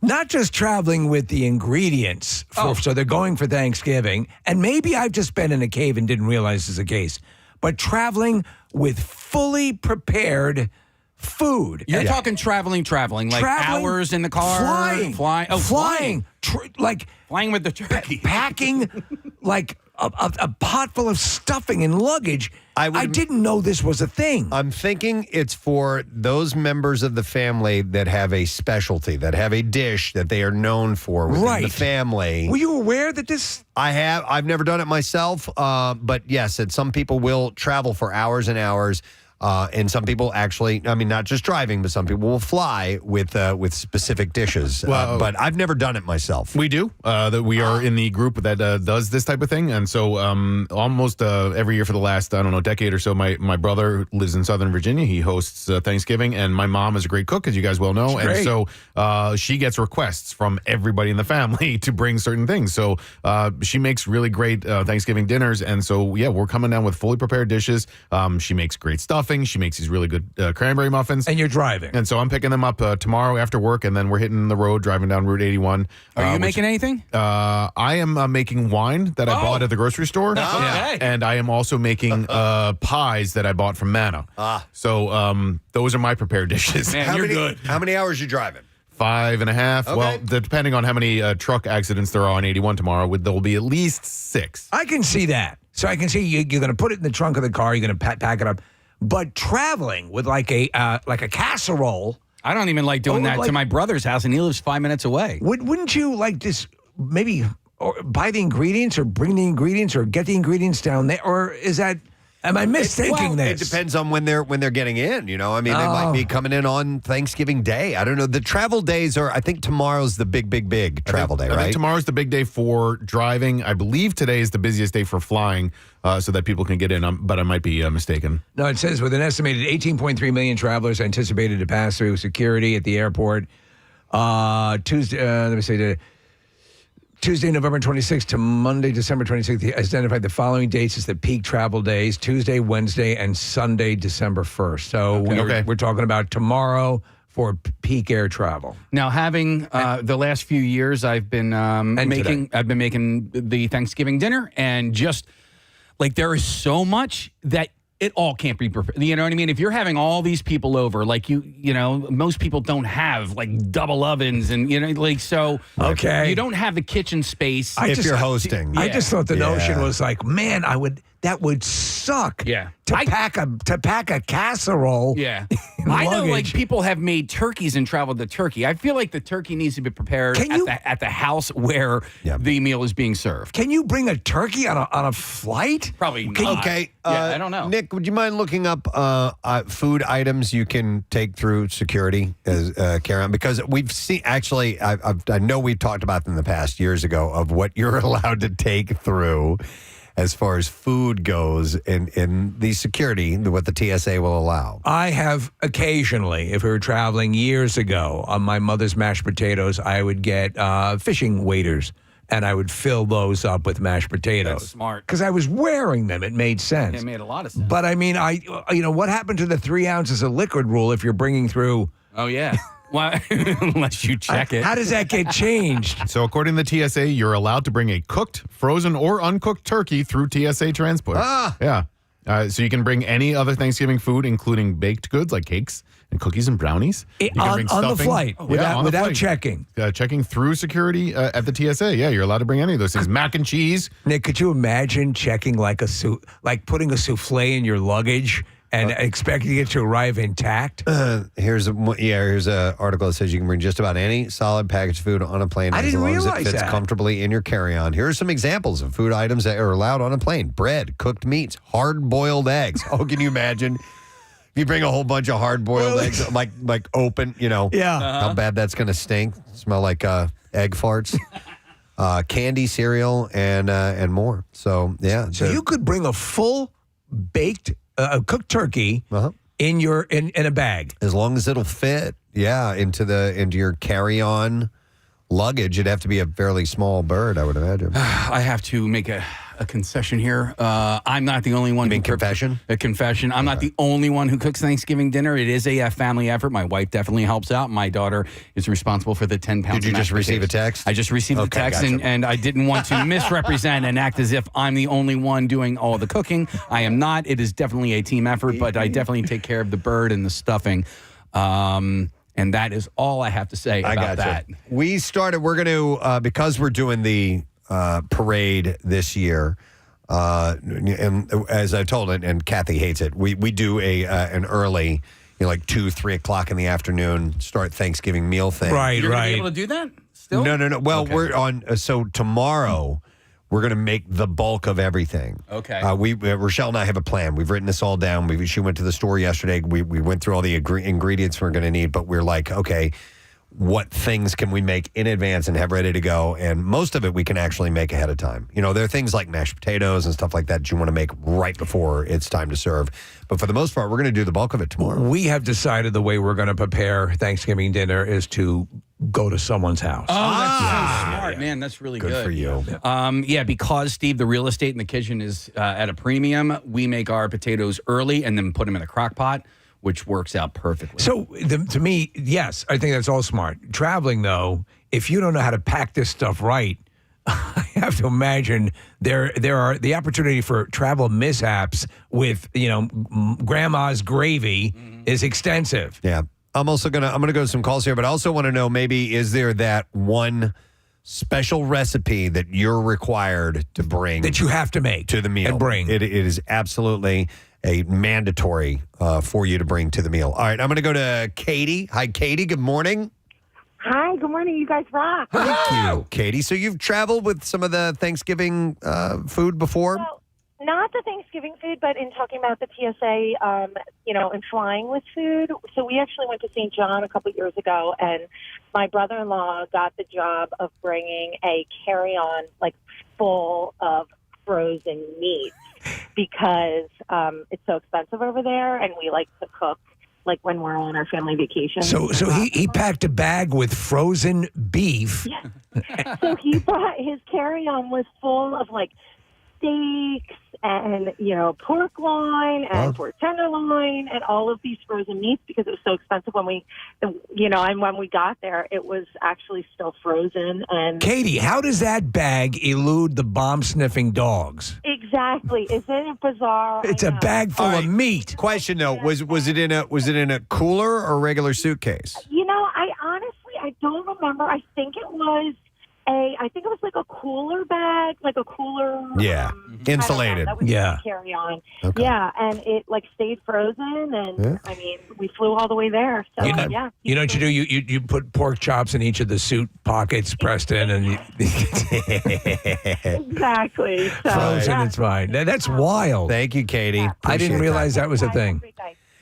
not just traveling with the ingredients, so they're going for Thanksgiving, and maybe I've just been in a cave and didn't realize this is the case, but traveling with fully prepared food. You're talking traveling, like hours in the car? Flying. Flying with the turkey. Packing like a pot full of stuffing and luggage. I didn't know this was a thing. I'm thinking it's for those members of the family that have a specialty, that have a dish that they are known for within the family. Were you aware that this? I have. I've never done it myself, but yes, some people will travel for hours and hours. And some people actually, I mean, not just driving, but some people will fly with specific dishes. Well, but I've never done it myself. We do. That we are in the group that does this type of thing. And so almost every year for the last, decade or so, my brother lives in Southern Virginia. He hosts Thanksgiving. And my mom is a great cook, as you guys well know. And so she gets requests from everybody in the family to bring certain things. So she makes really great Thanksgiving dinners. And so, yeah, we're coming down with fully prepared dishes. She makes great stuffing. She makes these really good cranberry muffins. And you're driving. And so I'm picking them up tomorrow after work, and then we're hitting the road, driving down Route 81. Are you making anything? I am making wine that I bought at the grocery store. Okay. And I am also making pies that I bought from Manna. So those are my prepared dishes. Man, you're good. How many hours you driving? 5.5. Okay. Well, depending on how many truck accidents there are on 81 tomorrow, there will be at least 6. I can see that. So I can see you're going to put it in the trunk of the car. You're going to pack it up. But traveling with like a casserole. I don't even like doing that to my brother's house, and he lives 5 minutes away. Wouldn't you like this maybe buy the ingredients or bring the ingredients or get the ingredients down there? Or is that, am I misthinking this? It depends on when they're getting in, I mean, they might be coming in on Thanksgiving Day. I don't know. The travel days I think tomorrow's the big travel day, right? I think tomorrow's the big day for driving. I believe today is the busiest day for flying. So that people can get in, but I might be mistaken. No, it says with an estimated 18.3 million travelers anticipated to pass through security at the airport Tuesday, November 26th to Monday, December 26th, identified the following dates as the peak travel days: Tuesday, Wednesday, and Sunday, December 1st. So we're talking about tomorrow for peak air travel. Now, having the last few years, I've been making the Thanksgiving dinner, and just like there is so much that it all can't be prepared. You know what I mean? If you're having all these people over, like most people don't have like double ovens and so you don't have the kitchen space if you're hosting. I just thought the notion was like, man, that would suck. Yeah. To pack a casserole. Yeah. I know like people have made turkeys and traveled the turkey. I feel like the turkey needs to be prepared at the house where the meal is being served. Can you bring a turkey on a flight? Probably not. Okay. I don't know. Nick, would you mind looking up food items you can take through security as carry-on? Because we've seen, actually, I know we've talked about them in the past years ago of what you're allowed to take through. as far as food goes in the security, what the TSA will allow. I have occasionally, if we were traveling years ago, on my mother's mashed potatoes, I would get fishing waders, and I would fill those up with mashed potatoes. That's smart. Because I was wearing them. It made sense. It made a lot of sense. But I mean, what happened to the 3 ounces of liquid rule if you're bringing through? Oh, yeah. Well, unless you check it. How does that get changed? So according to the TSA, you're allowed to bring a cooked, frozen, or uncooked turkey through TSA transport. Yeah. So you can bring any other Thanksgiving food, including baked goods like cakes and cookies and brownies. You can bring on the stuffing. flight, without checking. Checking through security at the TSA. Yeah, you're allowed to bring any of those things. Mac and cheese. Could you imagine checking like putting a souffle in your luggage and expecting it to arrive intact? Here's a article that says you can bring just about any solid packaged food on a plane as long as it fits comfortably in your carry-on. Here are some examples of food items that are allowed on a plane: bread, cooked meats, hard-boiled eggs. Oh, can you imagine? If you bring a whole bunch of hard-boiled eggs, like open, how bad that's going to stink. Smell like egg farts. Candy, cereal, and more. So yeah. So you could bring a full baked cooked turkey in a bag, as long as it'll fit. Yeah, into your carry-on luggage. It'd have to be a fairly small bird, I would imagine. I have to make a concession here. I'm not the only one. Confession? A confession. I'm not the only one who cooks Thanksgiving dinner. It is a family effort. My wife definitely helps out. My daughter is responsible for the 10 pounds. Did you just receive a text? I just received a text, gotcha. and I didn't want to misrepresent and act as if I'm the only one doing all the cooking. I am not. It is definitely a team effort, but I definitely take care of the bird and the stuffing. And that is all I have to say about that. We're going to, because we're doing the parade this year, and as I told it, and Kathy hates it, we do an early, like 2-3 o'clock in the afternoon, start Thanksgiving meal thing. Right. You're gonna be able to do that still? No. Well, we're on. So tomorrow, we're going to make the bulk of everything. Okay. Rochelle and I have a plan. We've written this all down. She went to the store yesterday. We went through all the ingredients we're going to need, but we're like, okay, what things can we make in advance and have ready to go? And most of it we can actually make ahead of time. There are things like mashed potatoes and stuff like that you want to make right before it's time to serve. But for the most part, we're going to do the bulk of it tomorrow. We have decided the way we're going to prepare Thanksgiving dinner is to go to someone's house. Oh, that's so smart, man. That's really good. Good for you. Because, Steve, the real estate in the kitchen is at a premium, we make our potatoes early and then put them in a crock pot, which works out perfectly. So, to me, yes, I think that's all smart. Traveling, though, if you don't know how to pack this stuff right, I have to imagine there are the opportunity for travel mishaps with, grandma's gravy is extensive. Yeah. I'm gonna go to some calls here, but I also want to know, maybe, is there that one special recipe that you're required to bring, that you have to make to the meal and bring? It is absolutely a mandatory for you to bring to the meal. All right, I'm going to go to Katie. Hi, Katie. Good morning. Hi, good morning. You guys rock. Thank you, Katie. So you've traveled with some of the Thanksgiving food before? Well, not the Thanksgiving food, but in talking about the TSA, and flying with food. So we actually went to St. John a couple years ago, and my brother-in-law got the job of bringing a carry-on, full of frozen meats because it's so expensive over there, and we like to cook when we're on our family vacation. So he packed a bag with frozen beef. Yeah. So he brought, his carry-on was full of steaks and pork loin and pork tenderloin and all of these frozen meats because it was so expensive when we and when we got there it was actually still frozen. And Katie, how does that bag elude the bomb sniffing dogs? Exactly. Isn't it bizarre? It's a bag full of meat. Question though, was it in a cooler or a regular suitcase? I don't remember. I think it was a cooler bag, a cooler. Yeah, insulated. That was carry on. Okay. Yeah, and it stayed frozen, and we flew all the way there. So You know what you do? You put pork chops in each of the suit pockets, Preston, and exactly. So, frozen. It's fine. That's wild. Thank you, Katie. Yeah. I didn't realize that was a thing.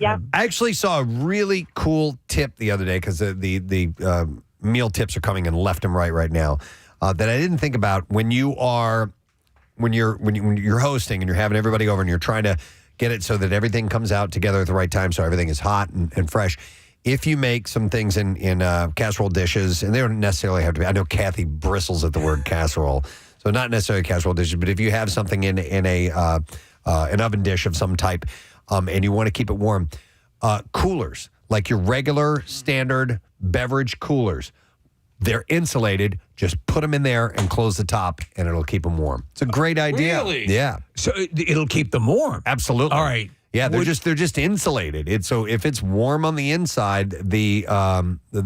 Yeah. I actually saw a really cool tip the other day because the meal tips are coming in left and right now that I didn't think about. When you are when you're hosting and you're having everybody over and you're trying to get it so that everything comes out together at the right time, so everything is hot and fresh. If you make some things in casserole dishes, and they don't necessarily have to be, I know Kathy bristles at the word casserole, so not necessarily casserole dishes, but if you have something in an oven dish of some type, and you want to keep it warm, coolers, like your regular standard beverage coolers, they're insulated. Just put them in there and close the top, and it'll keep them warm. It's a great idea. Really? Yeah. So it'll keep them warm. Absolutely. All right. Yeah, they're just insulated. So if it's warm on the inside, the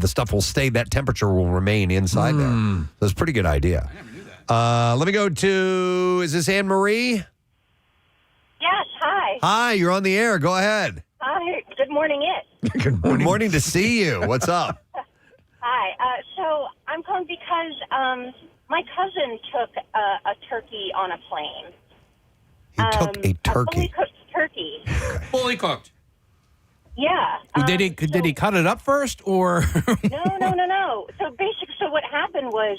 stuff will stay. That temperature will remain inside there. So it's a pretty good idea. I never knew that. Let me go to. Is this Anne Marie? Yes, hi. Hi, you're on the air. Go ahead. Hi, good morning, Good morning. Good morning to see you. What's up? Hi. So I'm calling because my cousin took a turkey on a plane. He took a turkey. Fully cooked turkey. Fully cooked. Yeah. Did he cut it up first, or? No. So what happened was,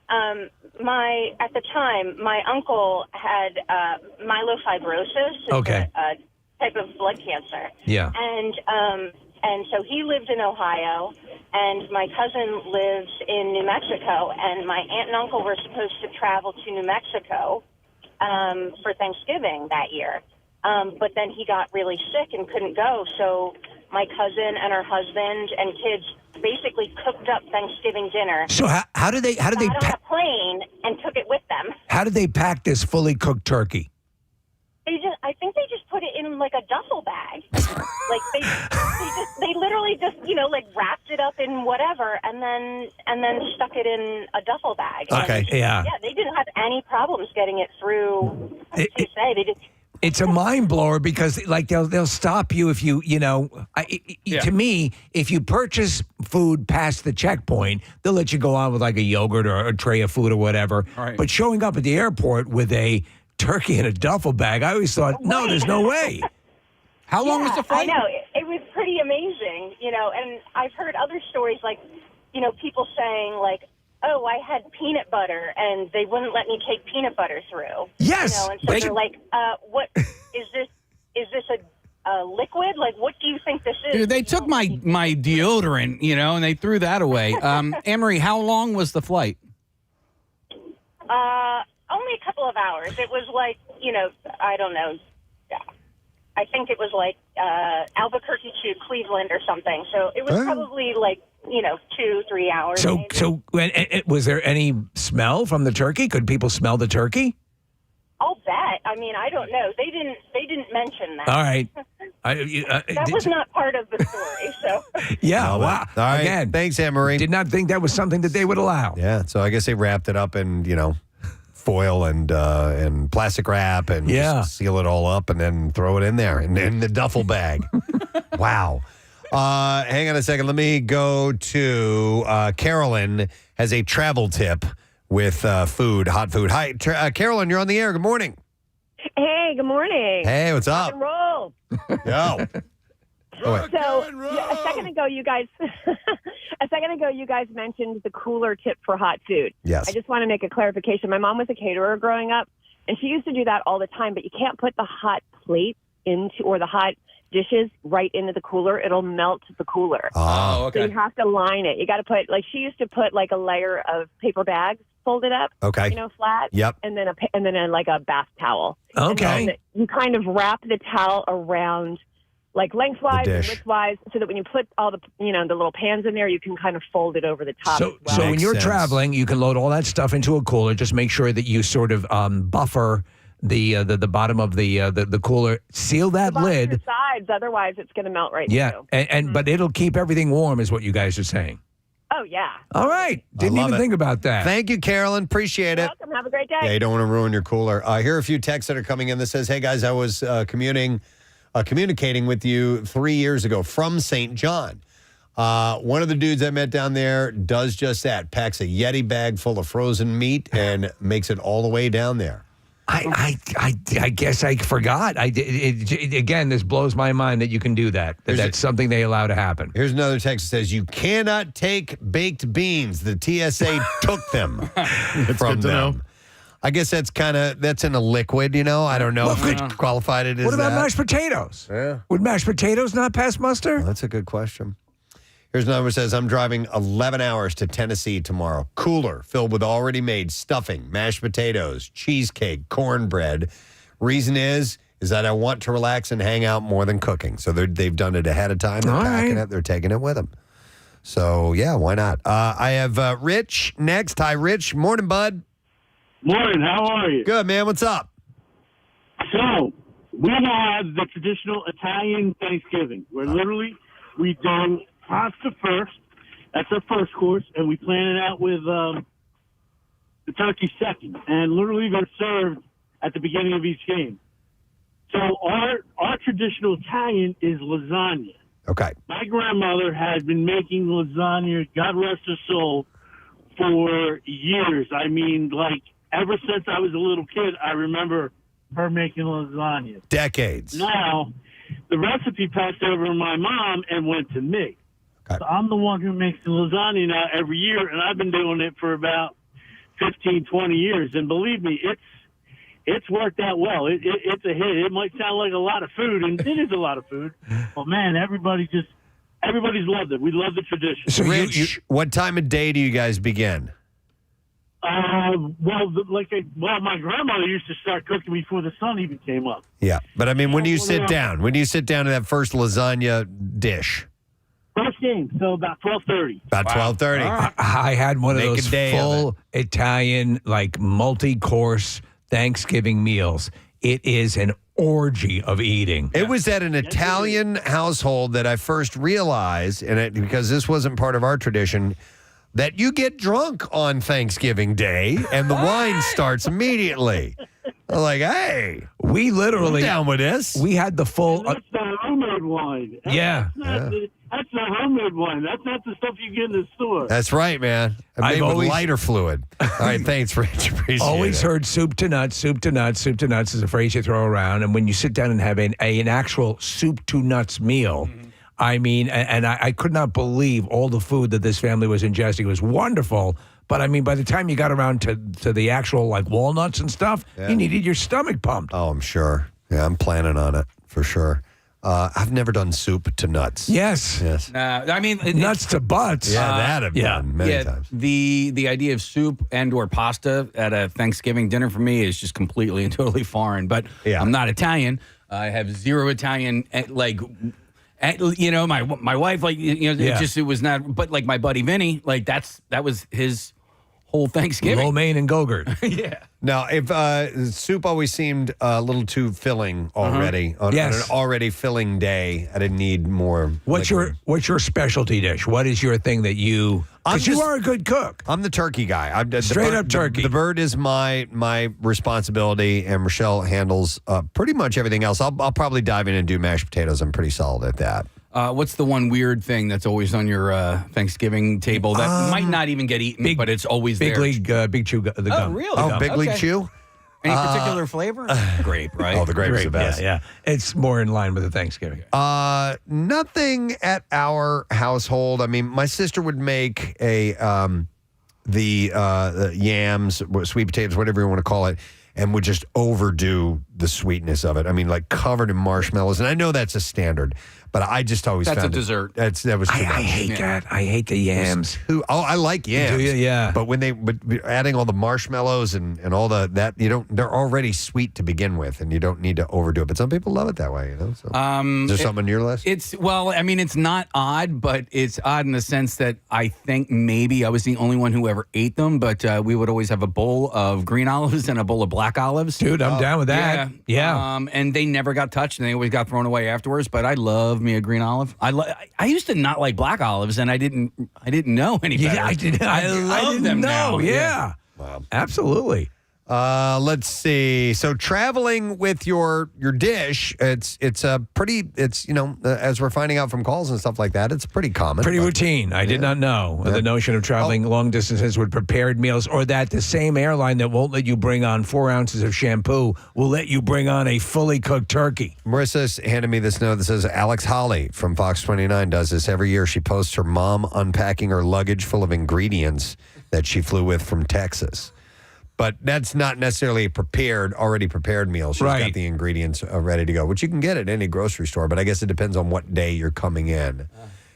at the time, my uncle had myelofibrosis. Okay. A type of blood cancer. Yeah. And so he lives in Ohio, and my cousin lives in New Mexico, and my aunt and uncle were supposed to travel to New Mexico for Thanksgiving that year. But then he got really sick and couldn't go, so my cousin and her husband and kids basically cooked up Thanksgiving dinner. So how did they got on a plane and took it with them. how did they pack this fully cooked turkey? I think they just put it in like a duffel bag. Like they literally just wrapped it up in whatever and then stuck it in a duffel bag. Okay, yeah. Yeah, they didn't have any problems getting it through TSA. They just. It's a mind blower because like they'll stop you if you to me, if you purchase food past the checkpoint, they'll let you go on with like a yogurt or a tray of food or whatever. Right. But showing up at the airport with a turkey in a duffel bag, I always thought, no, there's no way. How long was the flight? I know. It was pretty amazing, and I've heard other stories like, people saying like, oh, I had peanut butter and they wouldn't let me take peanut butter through. Yes. And so they're like, what is this? Is this a liquid? Like, what do you think this is? Dude, they took my deodorant, and they threw that away. Emery, how long was the flight? Only a couple of hours. It was like, I don't know. I think it was like Albuquerque to Cleveland or something. So it was probably like, 2-3 hours. So was there any smell from the turkey? Could people smell the turkey? I'll bet. I mean, I don't know. They didn't mention that. All right. That was not part of the story. So. Yeah. Oh, Wow. all right. Again, Thanks, Anne-Marie. Did not think that was something that they would allow. Yeah. So I guess they wrapped it up in, foil and plastic wrap and just seal it all up and then throw it in there and in the duffel bag. Wow. Hang on a second. Let me go to Carolyn has a travel tip with food, hot food. Hi, Carolyn, you're on the air. Good morning. Hey, good morning. Hey, what's up? Rock and roll. Yo. A second ago, you guys mentioned the cooler tip for hot food. Yes. I just want to make a clarification. My mom was a caterer growing up, and she used to do that all the time, but you can't put the hot plate or the hot dishes right into the cooler. It'll melt the cooler. Oh, okay. So you have to line it. You got to put, she used to put like a layer of paper bags folded up. Okay. Flat. Yep. And then a bath towel. Okay. And then you kind of wrap the towel around like lengthwise The and dish. widthwise, so that when you put all the the little pans in there, you can kind of fold it over the top. So, as well. so when Makes you're sense. traveling, you can load all that stuff into a cooler. Just make sure that you sort of buffer the bottom of the cooler. Seal that Bottom of lid. your sides, otherwise it's going to melt right Yeah, through. and but it'll keep everything warm, is what you guys are saying. Oh yeah. All right, didn't love even it. think about that. Thank you, Carolyn. Appreciate it. Welcome. Have a great day. Yeah, you don't want to ruin your cooler. Here are a few texts that are coming in that says, hey, guys, I was communicating with you 3 years ago from St. John. One of the dudes I met down there does just that, packs a Yeti bag full of frozen meat and makes it all the way down there. I guess I forgot. Again, this blows my mind that you can do that. That's something they allow to happen. Here's another text that says, you cannot take baked beans. The TSA took them from good to them. I guess that's in a liquid, I don't know if it qualified it as What about that. mashed potatoes? Yeah. Would mashed potatoes not pass muster? Well, that's a good question. Here's another one that says, I'm driving 11 hours to Tennessee tomorrow. Cooler filled with already made stuffing, mashed potatoes, cheesecake, cornbread. Reason is that I want to relax and hang out more than cooking. So they've done it ahead of time. They're packing it. They're taking it with them. So, yeah, why not? I have Rich next. Hi, Rich. Morning, bud. Morning. How are you? Good, man. What's up? So, we have the traditional Italian Thanksgiving, where literally we do pasta first. That's our first course, and we plan it out with the turkey second. And literally they're served at the beginning of each game. So our traditional Italian is lasagna. Okay. My grandmother had been making lasagna, God rest her soul, for years. I mean, like, ever since I was a little kid, I remember her making lasagna. Decades. Now, the recipe passed over to my mom and went to me. Okay. So I'm the one who makes the lasagna now every year, and I've been doing it for about 15, 20 years. And believe me, it's worked out well. It's a hit. It might sound like a lot of food, and it is a lot of food. But, man, everybody's loved it. We love the tradition. So, Rich, what time of day do you guys begin? My grandmother used to start cooking before the sun even came up. Yeah, but I mean, when do you sit down? When do you sit down to that first lasagna dish? First game, so about 12:30. About 12:30. I had one of Make a those day of full Italian, like multi-course Thanksgiving meals. It is an orgy of eating. It was at an Italian household that I first realized, because this wasn't part of our tradition, that you get drunk on Thanksgiving Day and the wine starts immediately. I'm like, hey, we literally I'm down with this. We had the full. That's the homemade wine. That's the homemade wine. That's not the stuff you get in the store. That's right, man. I've Made with always- lighter fluid. All right, thanks, Rich. Appreciate Always it. heard soup to nuts, soup to nuts, soup to nuts is a phrase you throw around. And when you sit down and have an actual soup to nuts meal, I mean, and I could not believe all the food that this family was ingesting. It was wonderful. But I mean, by the time you got around to the actual like walnuts and stuff, you needed your stomach pumped. Oh, I'm sure. Yeah, I'm planning on it for sure. I've never done soup to nuts. Yes. I mean, nuts to butts. Yeah, that I've done many times. The idea of soup and or pasta at a Thanksgiving dinner for me is just completely and totally foreign. But I'm not Italian. I have zero Italian my wife it was not. But like my buddy Vinny, like that was his whole Thanksgiving. Lo mein and Gogurt. Yeah. Now, if soup always seemed a little too filling already on an already filling day, I didn't need more. What's your specialty dish? What is your thing that you? Because you are a good cook. I'm the turkey guy. I'm Straight up turkey. The bird is my responsibility, and Rochelle handles pretty much everything else. I'll probably dive in and do mashed potatoes. I'm pretty solid at that. What's the one weird thing that's always on your Thanksgiving table that might not even get eaten, but it's always Big there? League, Big Chew, the gum. Oh, really? Oh, Big League Chew? Any particular flavor? Grape, right? Oh, the grape is the best. Yeah. It's more in line with the Thanksgiving. Nothing at our household. I mean, my sister would make the yams, sweet potatoes, whatever you want to call it, and would just overdo the sweetness of it. I mean, like covered in marshmallows. And I know that's a standard, but I just always That's found a dessert. That was too much. I hate that. I hate the yams. I like yams. Do you? Yeah. But when adding all the marshmallows and all that they're already sweet to begin with, and you don't need to overdo it. But some people love it that way, So. Is there something on your list? It's not odd, but it's odd in the sense that I think maybe I was the only one who ever ate them, but we would always have a bowl of green olives and a bowl of black olives. Dude, I'm down with that. Yeah. And they never got touched, and they always got thrown away afterwards. But I love me a green olive. I used to not like black olives, and I didn't know any better. Yeah, I didn't. I love them now. Yeah. Wow. Absolutely. Let's see. So traveling with your dish, it's as we're finding out from calls and stuff like that, it's pretty common. Pretty routine. I did not know the notion of traveling long distances with prepared meals, or that the same airline that won't let you bring on 4 ounces of shampoo will let you bring on a fully cooked turkey. Marissa handed me this note that says Alex Holly from Fox 29 does this every year. She posts her mom unpacking her luggage full of ingredients that she flew with from Texas. But that's not necessarily a already prepared meal. She's got the ingredients ready to go, which you can get at any grocery store. But I guess it depends on what day you're coming in.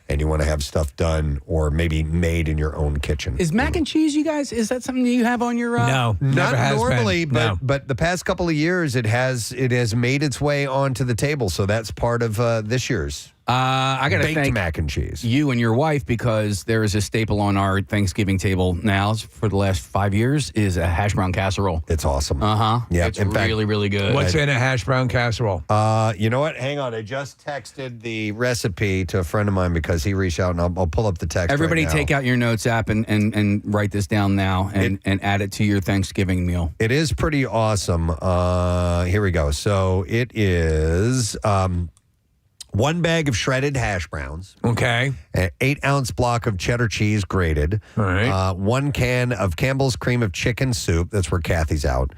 And you want to have stuff done or maybe made in your own kitchen. Is mac and cheese, you guys, is that something that you have on your... No, never has normally, been. but the past couple of years, it has made its way onto the table. So that's part of this year's I got to baked thank mac and cheese. You and your wife, because there is a staple on our Thanksgiving table now for the last 5 years, is a hash brown casserole. It's awesome. Yeah, It's really, really good. What's in a hash brown casserole? You know what? Hang on. I just texted the recipe to a friend of mine because he reached out, and I'll pull up the text. Everybody right now. take out your notes app and write this down now and add it to your Thanksgiving meal. It is pretty awesome. Here we go. So it is 1 bag of shredded hash browns. Okay. An 8-ounce block of cheddar cheese grated. All right. 1 can of Campbell's cream of chicken soup. That's where Kathy's out.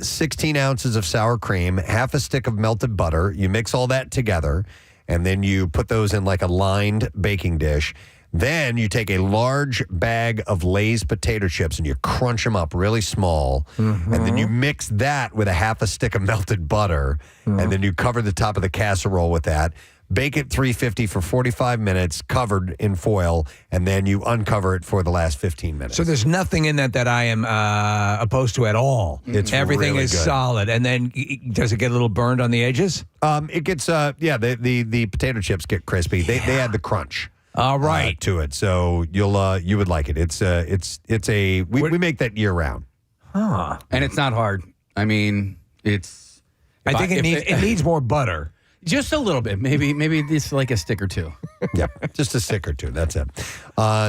16 ounces of sour cream. Half a stick of melted butter. You mix all that together, and then you put those in like a lined baking dish. Then you take a large bag of Lay's potato chips and you crunch them up really small. And then you mix that with a half a stick of melted butter. And then you cover the top of the casserole with that. Bake at 350 for 45 minutes, covered in foil. And then you uncover it for the last 15 minutes. So there's nothing in that I am opposed to at all. It's Everything really is good. solid. And then does it get a little burned on the edges? It gets, the potato chips get crispy. They add the crunch. All right. To it, so you would like it. We make that year round. Huh. And it's not hard. I mean, it's... I think it needs more butter. Just a little bit. Maybe it's like a stick or two. Yep, just a stick or two. That's it.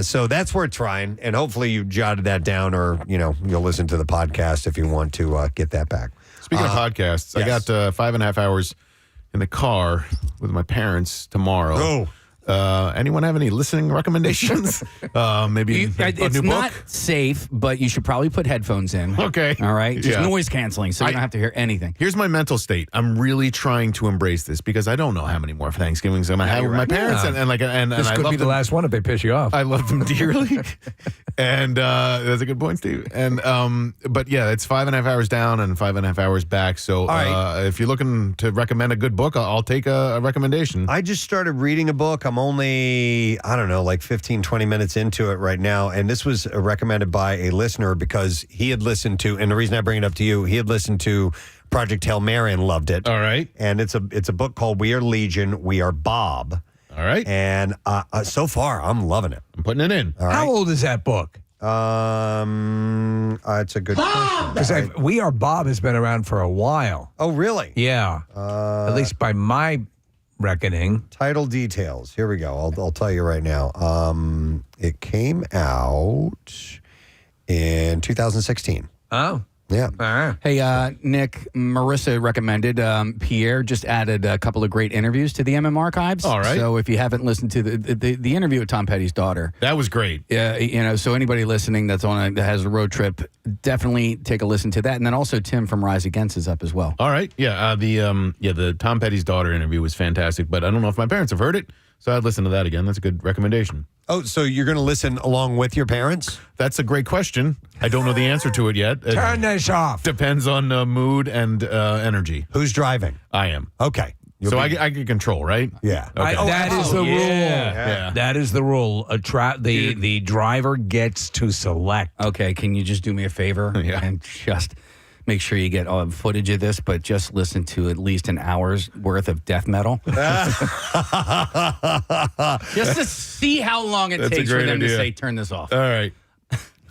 So that's worth trying, and hopefully you jotted that down, or you'll listen to the podcast if you want to get that back. Speaking of podcasts, I got 5.5 hours in the car with my parents tomorrow. Oh. Anyone have any listening recommendations? Maybe a it's new not book? safe, but you should probably put headphones in. Okay. All right? Just Yeah. noise canceling, so you don't have to hear anything. Here's my mental state. I'm really trying to embrace this because I don't know how many more Thanksgivings I'm going to have with my parents. Yeah. And This I could love be the them. last one if they piss you off. I love them dearly. And that's a good point, Steve. And but yeah, it's 5.5 hours down and 5.5 hours back. So if you're looking to recommend a good book, I'll take a recommendation. I just started reading a book. I'm only, I don't know, like 15, 20 minutes into it right now. And this was recommended by a listener because he had listened to, and the reason I bring it up to you, he had listened to Project Hail Mary and loved it. All right. And it's a book called We Are Legion, We Are Bob. All right. And so far, I'm loving it. I'm putting it in. All right. How old is that book? It's a good question. Because We Are Bob has been around for a while. Oh, really? Yeah. At least by my reckoning. Title details. Here we go. I'll tell you right now. It came out in 2016. Oh. Yeah. Hey, Nick, Marissa recommended Pierre just added a couple of great interviews to the MM archives. All right. So if you haven't listened to the interview with Tom Petty's daughter, that was great. Yeah, so anybody listening that has a road trip, definitely take a listen to that. And then also Tim from Rise Against is up as well. All right. Yeah. The Tom Petty's daughter interview was fantastic, but I don't know if my parents have heard it, so I'd listen to that again. That's a good recommendation. Oh, so you're going to listen along with your parents? That's a great question. I don't know the answer to it yet. Turn this off. Depends on mood and energy. Who's driving? I am. Okay. So I can control, right? Yeah. Okay. That is the rule. Yeah. That is the rule. The driver gets to select. Okay, can you just do me a favor and just make sure you get footage of this, but just listen to at least an hour's worth of death metal. Just to see how long it That's a takes for great them to idea. say, turn this off. All right.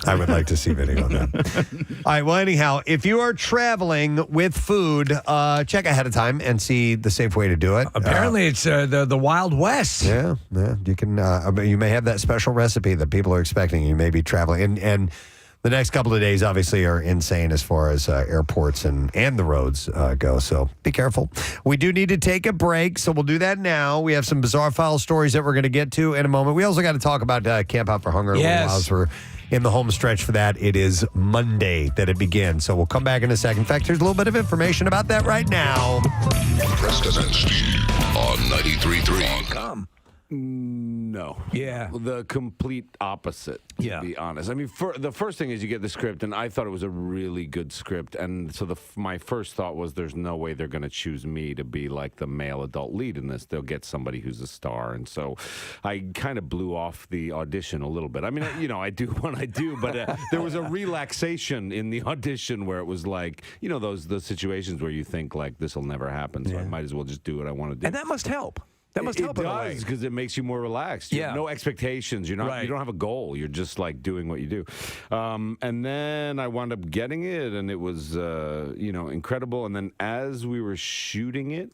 I would like to see video of that. All right. Well, anyhow, if you are traveling with food, check ahead of time and see the safe way to do it. Apparently, it's the Wild West. Yeah. You can. You may have that special recipe that people are expecting. You may be traveling, and the next couple of days obviously are insane as far as airports and the roads go. So be careful. We do need to take a break, so we'll do that now. We have some bizarre file stories that we're going to get to in a moment. We also got to talk about Camp Out for Hunger a little while as we're in the home stretch for that. It is Monday that it begins, so we'll come back in a second. In fact, there's a little bit of information about that right now. Preston and Steve on 93.3. Come. No. Yeah. The complete opposite, to be honest. I mean, the first thing is you get the script, and I thought it was a really good script. And so my first thought was there's no way they're going to choose me to be like the male adult lead in this. They'll get somebody who's a star. And so I kind of blew off the audition a little bit. I mean, I do what I do, but there was a relaxation in the audition where it was like, those situations where you think like this will never happen. So I might as well just do what I want to do. And that must help. That must help it in a way. does, because it makes you more relaxed. You have no expectations. You don't have a goal. You're just like doing what you do. And then I wound up getting it, and it was incredible. And then as we were shooting it,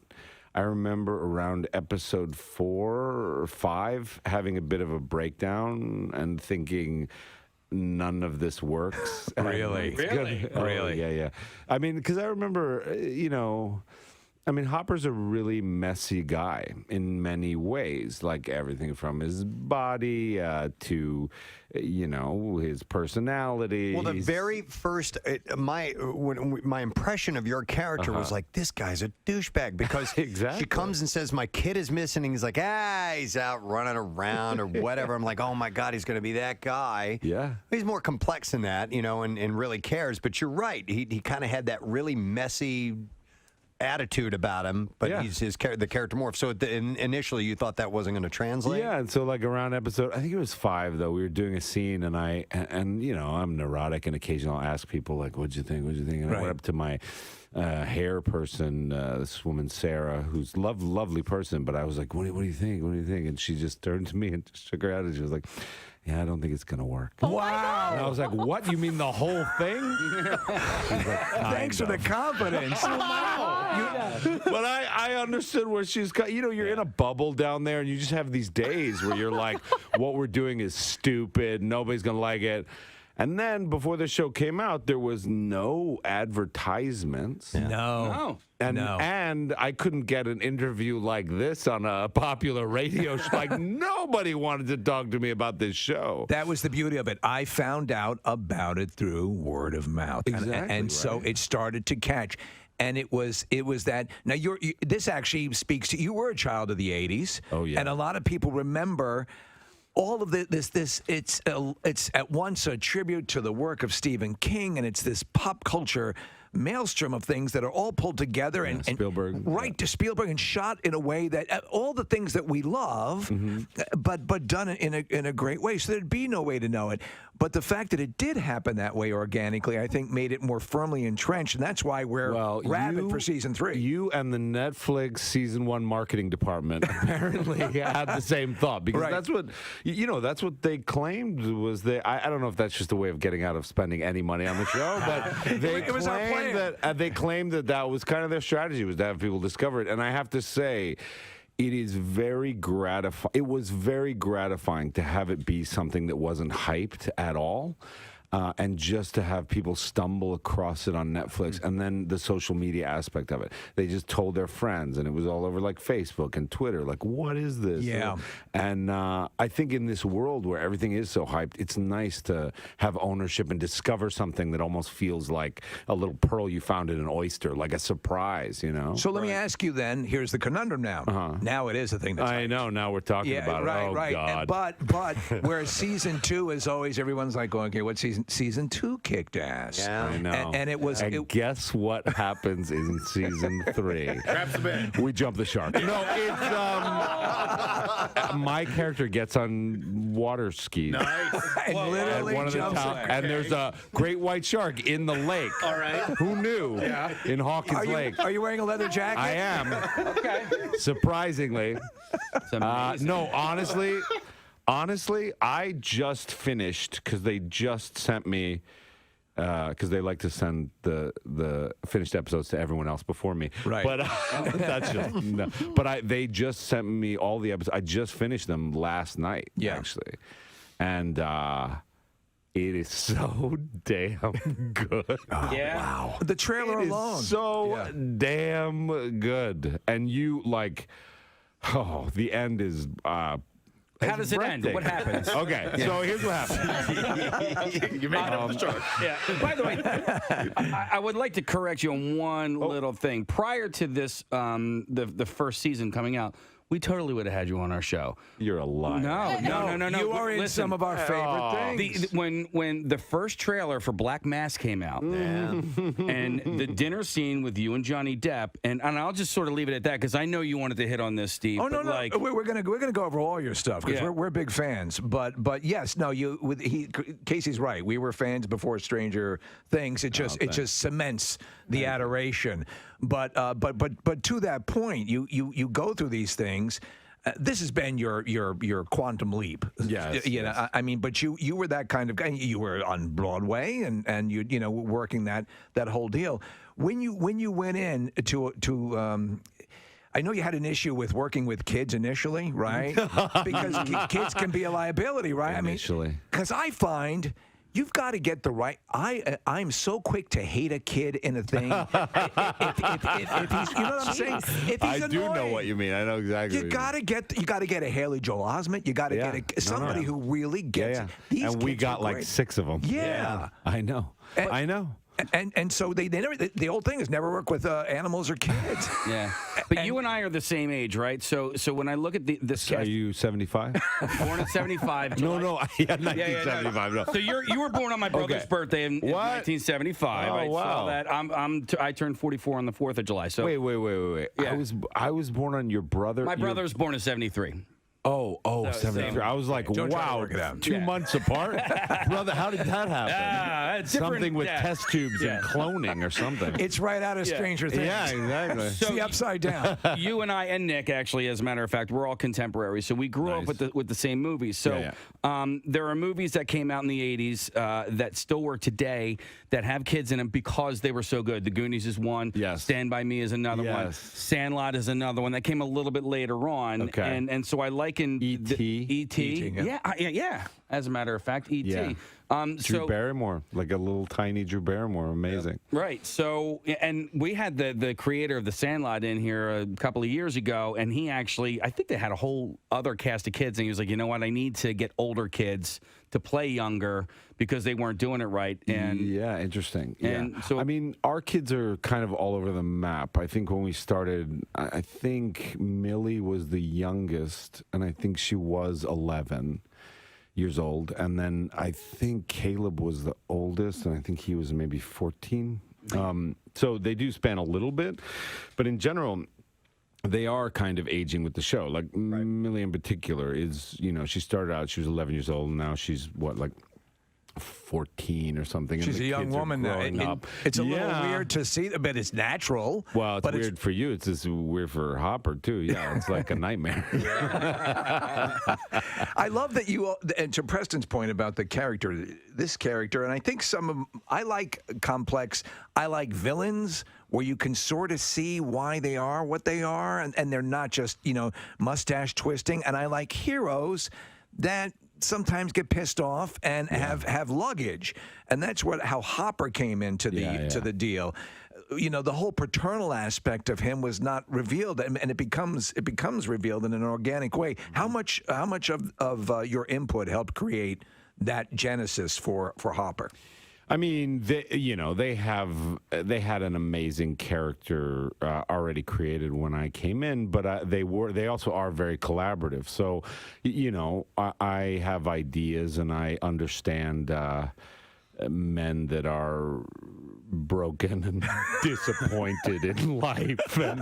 I remember around episode 4 or 5 having a bit of a breakdown and thinking, none of this works. Really? Really? Yeah. I mean, because I remember, Hopper's a really messy guy in many ways, like everything from his body to, his personality. Well, the very first, my impression of your character was like, this guy's a douchebag, because she comes and says, my kid is missing, and he's like, he's out running around or whatever. I'm like, oh my God, he's going to be that guy. Yeah. He's more complex than that, and really cares. But you're right. He kind of had that really messy attitude about him, but he's the character morph. So initially you thought that wasn't going to translate? Yeah, and so like around episode, I think it was 5 though, we were doing a scene, and I'm neurotic, and occasionally I'll ask people like, what'd you think? And I went up to my hair person, this woman Sarah, who's a lovely person, but I was like, what do you think? And she just turned to me and just shook her head, and she was like, yeah, I don't think it's going to work. Wow. And I was like, what? You mean the whole thing? Thanks for the confidence. But I understood where she's got, you're in a bubble down there, and you just have these days where you're like, what we're doing is stupid. Nobody's going to like it. And then before the show came out, there was no advertisements. No. And I couldn't get an interview like this on a popular radio show. Like, nobody wanted to talk to me about this show. That was the beauty of it. I found out about it through word of mouth. Exactly. So it started to catch. And it was that. Now this actually speaks to, you were a child of the 80s. Oh yeah. And a lot of people remember all of this. It's at once a tribute to the work of Stephen King, and it's this pop culture maelstrom of things that are all pulled together and Spielberg, to Spielberg, and shot in a way that all the things that we love, but done in a great way. So there'd be no way to know it. But the fact that it did happen that way organically, I think, made it more firmly entrenched, and that's why we're rabid for season 3. You and the Netflix season 1 marketing department apparently had the same thought, because that's what that's what they claimed was I don't know if that's just a way of getting out of spending any money on the show, but they claimed that was kind of their strategy, was to have people discover it. And I have to say, it is very gratifying. It was very gratifying to have it be something that wasn't hyped at all. And just to have people stumble across it on Netflix, and then the social media aspect of it. They just told their friends, and it was all over like Facebook and Twitter, like, what is this? Yeah. And I think in this world where everything is so hyped, it's nice to have ownership and discover something that almost feels like a little pearl you found in an oyster, like a surprise, So let me ask you then, here's the conundrum now. Now it is a thing that's I know, now we're talking about it. Oh, God. But whereas season 2 is always, everyone's like going, okay, what season 2 kicked ass. Yeah, I know. And it was. Guess what happens in season 3? Grabs the bed. We jump the shark. No, it's my character gets on water skis. Nice. And literally one of the jumps top, in. and there's a great white shark in the lake. All right. Who knew? Yeah. In Hawkins Lake. Are you wearing a leather jacket? I am. Okay. Surprisingly. No, honestly, I just finished, because they just sent me, because they like to send the finished episodes to everyone else before me. Right. But that's just no. But they just sent me all the episodes. I just finished them last night. Yeah. Actually, and it is so damn good. Wow. The trailer It is alone. so damn good, and you like, the end is. How does it end? What happens? Okay, so here's what happens. You make it up short. Yeah. By the way, I would like to correct you on one little thing. Prior to this, the first season coming out, we totally would have had you on our show. You're a liar. No. You are in some of our favorite things. When the first trailer for Black Mass came out, and the dinner scene with you and Johnny Depp, and I'll just sort of leave it at that because I know you wanted to hit on this, Steve. Oh no, no, like, we're gonna go over all your stuff because we're big fans. But yes, no, Casey's right. We were fans before Stranger Things. It just cements the adoration. But to that point, you go through these things. This has been your quantum leap. Yes. I mean, but you were that kind of guy. You were on Broadway and you know working that whole deal. When you went in to I know you had an issue with working with kids initially, right? Because kids can be a liability, right? Initially. I mean, because I find you've got to get the right. I'm so quick to hate a kid in a thing. if he's, you know what I'm saying? If he's I do know what you mean. I know exactly. You got to get a Haley Joel Osment. You got to get somebody who really gets it. These and we kids got are like great. 6 of them. Yeah. I know. I know. And so they never. The old thing is never work with animals or kids. Yeah, but you and I are the same age, right? So when I look at this, Are you 75? born in 75. No, 1975. No. So you were born on my brother's birthday in 1975. Oh, right? wow. So that I turned 44 on the 4th of July. So wait. Yeah. I was born on your brother. My brother was born in 73. Oh, 73. I was like, Don't try to wow, work it out. 2 months apart? Brother, how did that happen? Something with test tubes and cloning or something. It's right out of Stranger Things. Yeah, exactly. So the upside down. You and I and Nick, actually, as a matter of fact, we're all contemporaries. So we grew up with the same movies. So there are movies that came out in the 80s that still work today that have kids in them because they were so good. The Goonies is one. Yes. Stand By Me is another one. Sandlot is another one that came a little bit later on. Okay. And so I liken E.T. Yeah. As a matter of fact, E.T. Yeah. Drew Barrymore, like a little tiny Drew Barrymore, amazing. Right. So, and we had the creator of The Sandlot in here a couple of years ago, and he actually, I think they had a whole other cast of kids, and he was like, you know what, I need to get older kids to play younger because they weren't doing it right. And yeah, interesting. And so, I mean, our kids are kind of all over the map. I think when we started, I think Millie was the youngest, and I think she was 11 years old. And then I think Caleb was the oldest, and I think he was maybe 14. So they do span a little bit. But in general, they are kind of aging with the show. Like Millie in particular is, you know, she started out, she was 11 years old, and now she's, what, like 14 or something. She's and a young woman now. It's a little weird to see, but it's natural. Well, it's weird for you. It's just weird for Hopper, too. Yeah, it's like a nightmare. I love that you, and to Preston's point about the character, this character, and I think I like complex, I like villains where you can sort of see why they are what they are, and they're not just, you know, mustache twisting. And I like heroes that sometimes get pissed off and have luggage, and that's how Hopper came into the to the deal. You know, the whole paternal aspect of him was not revealed, and it becomes revealed in an organic way. How much of your input helped create that genesis for Hopper? I mean, they had an amazing character already created when I came in, but they also are very collaborative. So, you know, I have ideas and I understand men that are broken and disappointed in life, and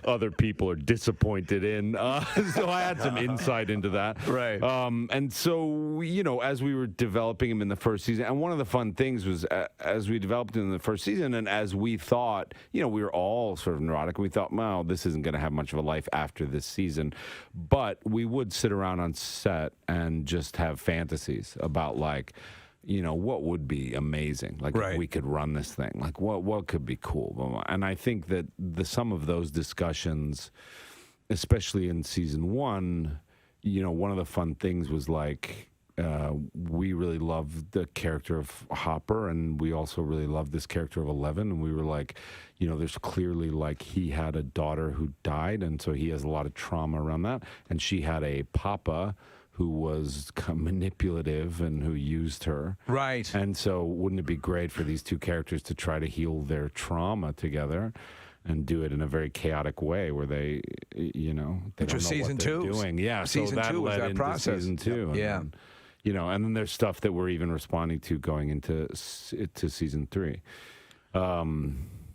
other people are disappointed in. So I had some insight into that. Right. And so, you know, as we were developing him in the first season, and one of the fun things was as we developed him in the first season, and as we thought, you know, we were all sort of neurotic, and we thought, well, this isn't going to have much of a life after this season. But we would sit around on set and just have fantasies about, like, you know, what would be amazing? Like, if we could run this thing. Like, what could be cool? And I think that some of those discussions, especially in season 1, you know, one of the fun things was, like, we really loved the character of Hopper, and we also really loved this character of 11. And we were like, you know, there's clearly, like, he had a daughter who died, and so he has a lot of trauma around that. And she had a papa who was manipulative and who used her. Right. And so wouldn't it be great for these two characters to try to heal their trauma together? and do it in a very chaotic way where they, they Which don't was know season what they're 2. doing. Yeah, Season so that 2 was led that into process. season 2. Yeah. And then, and then there's stuff that we're even responding to going into to season 3.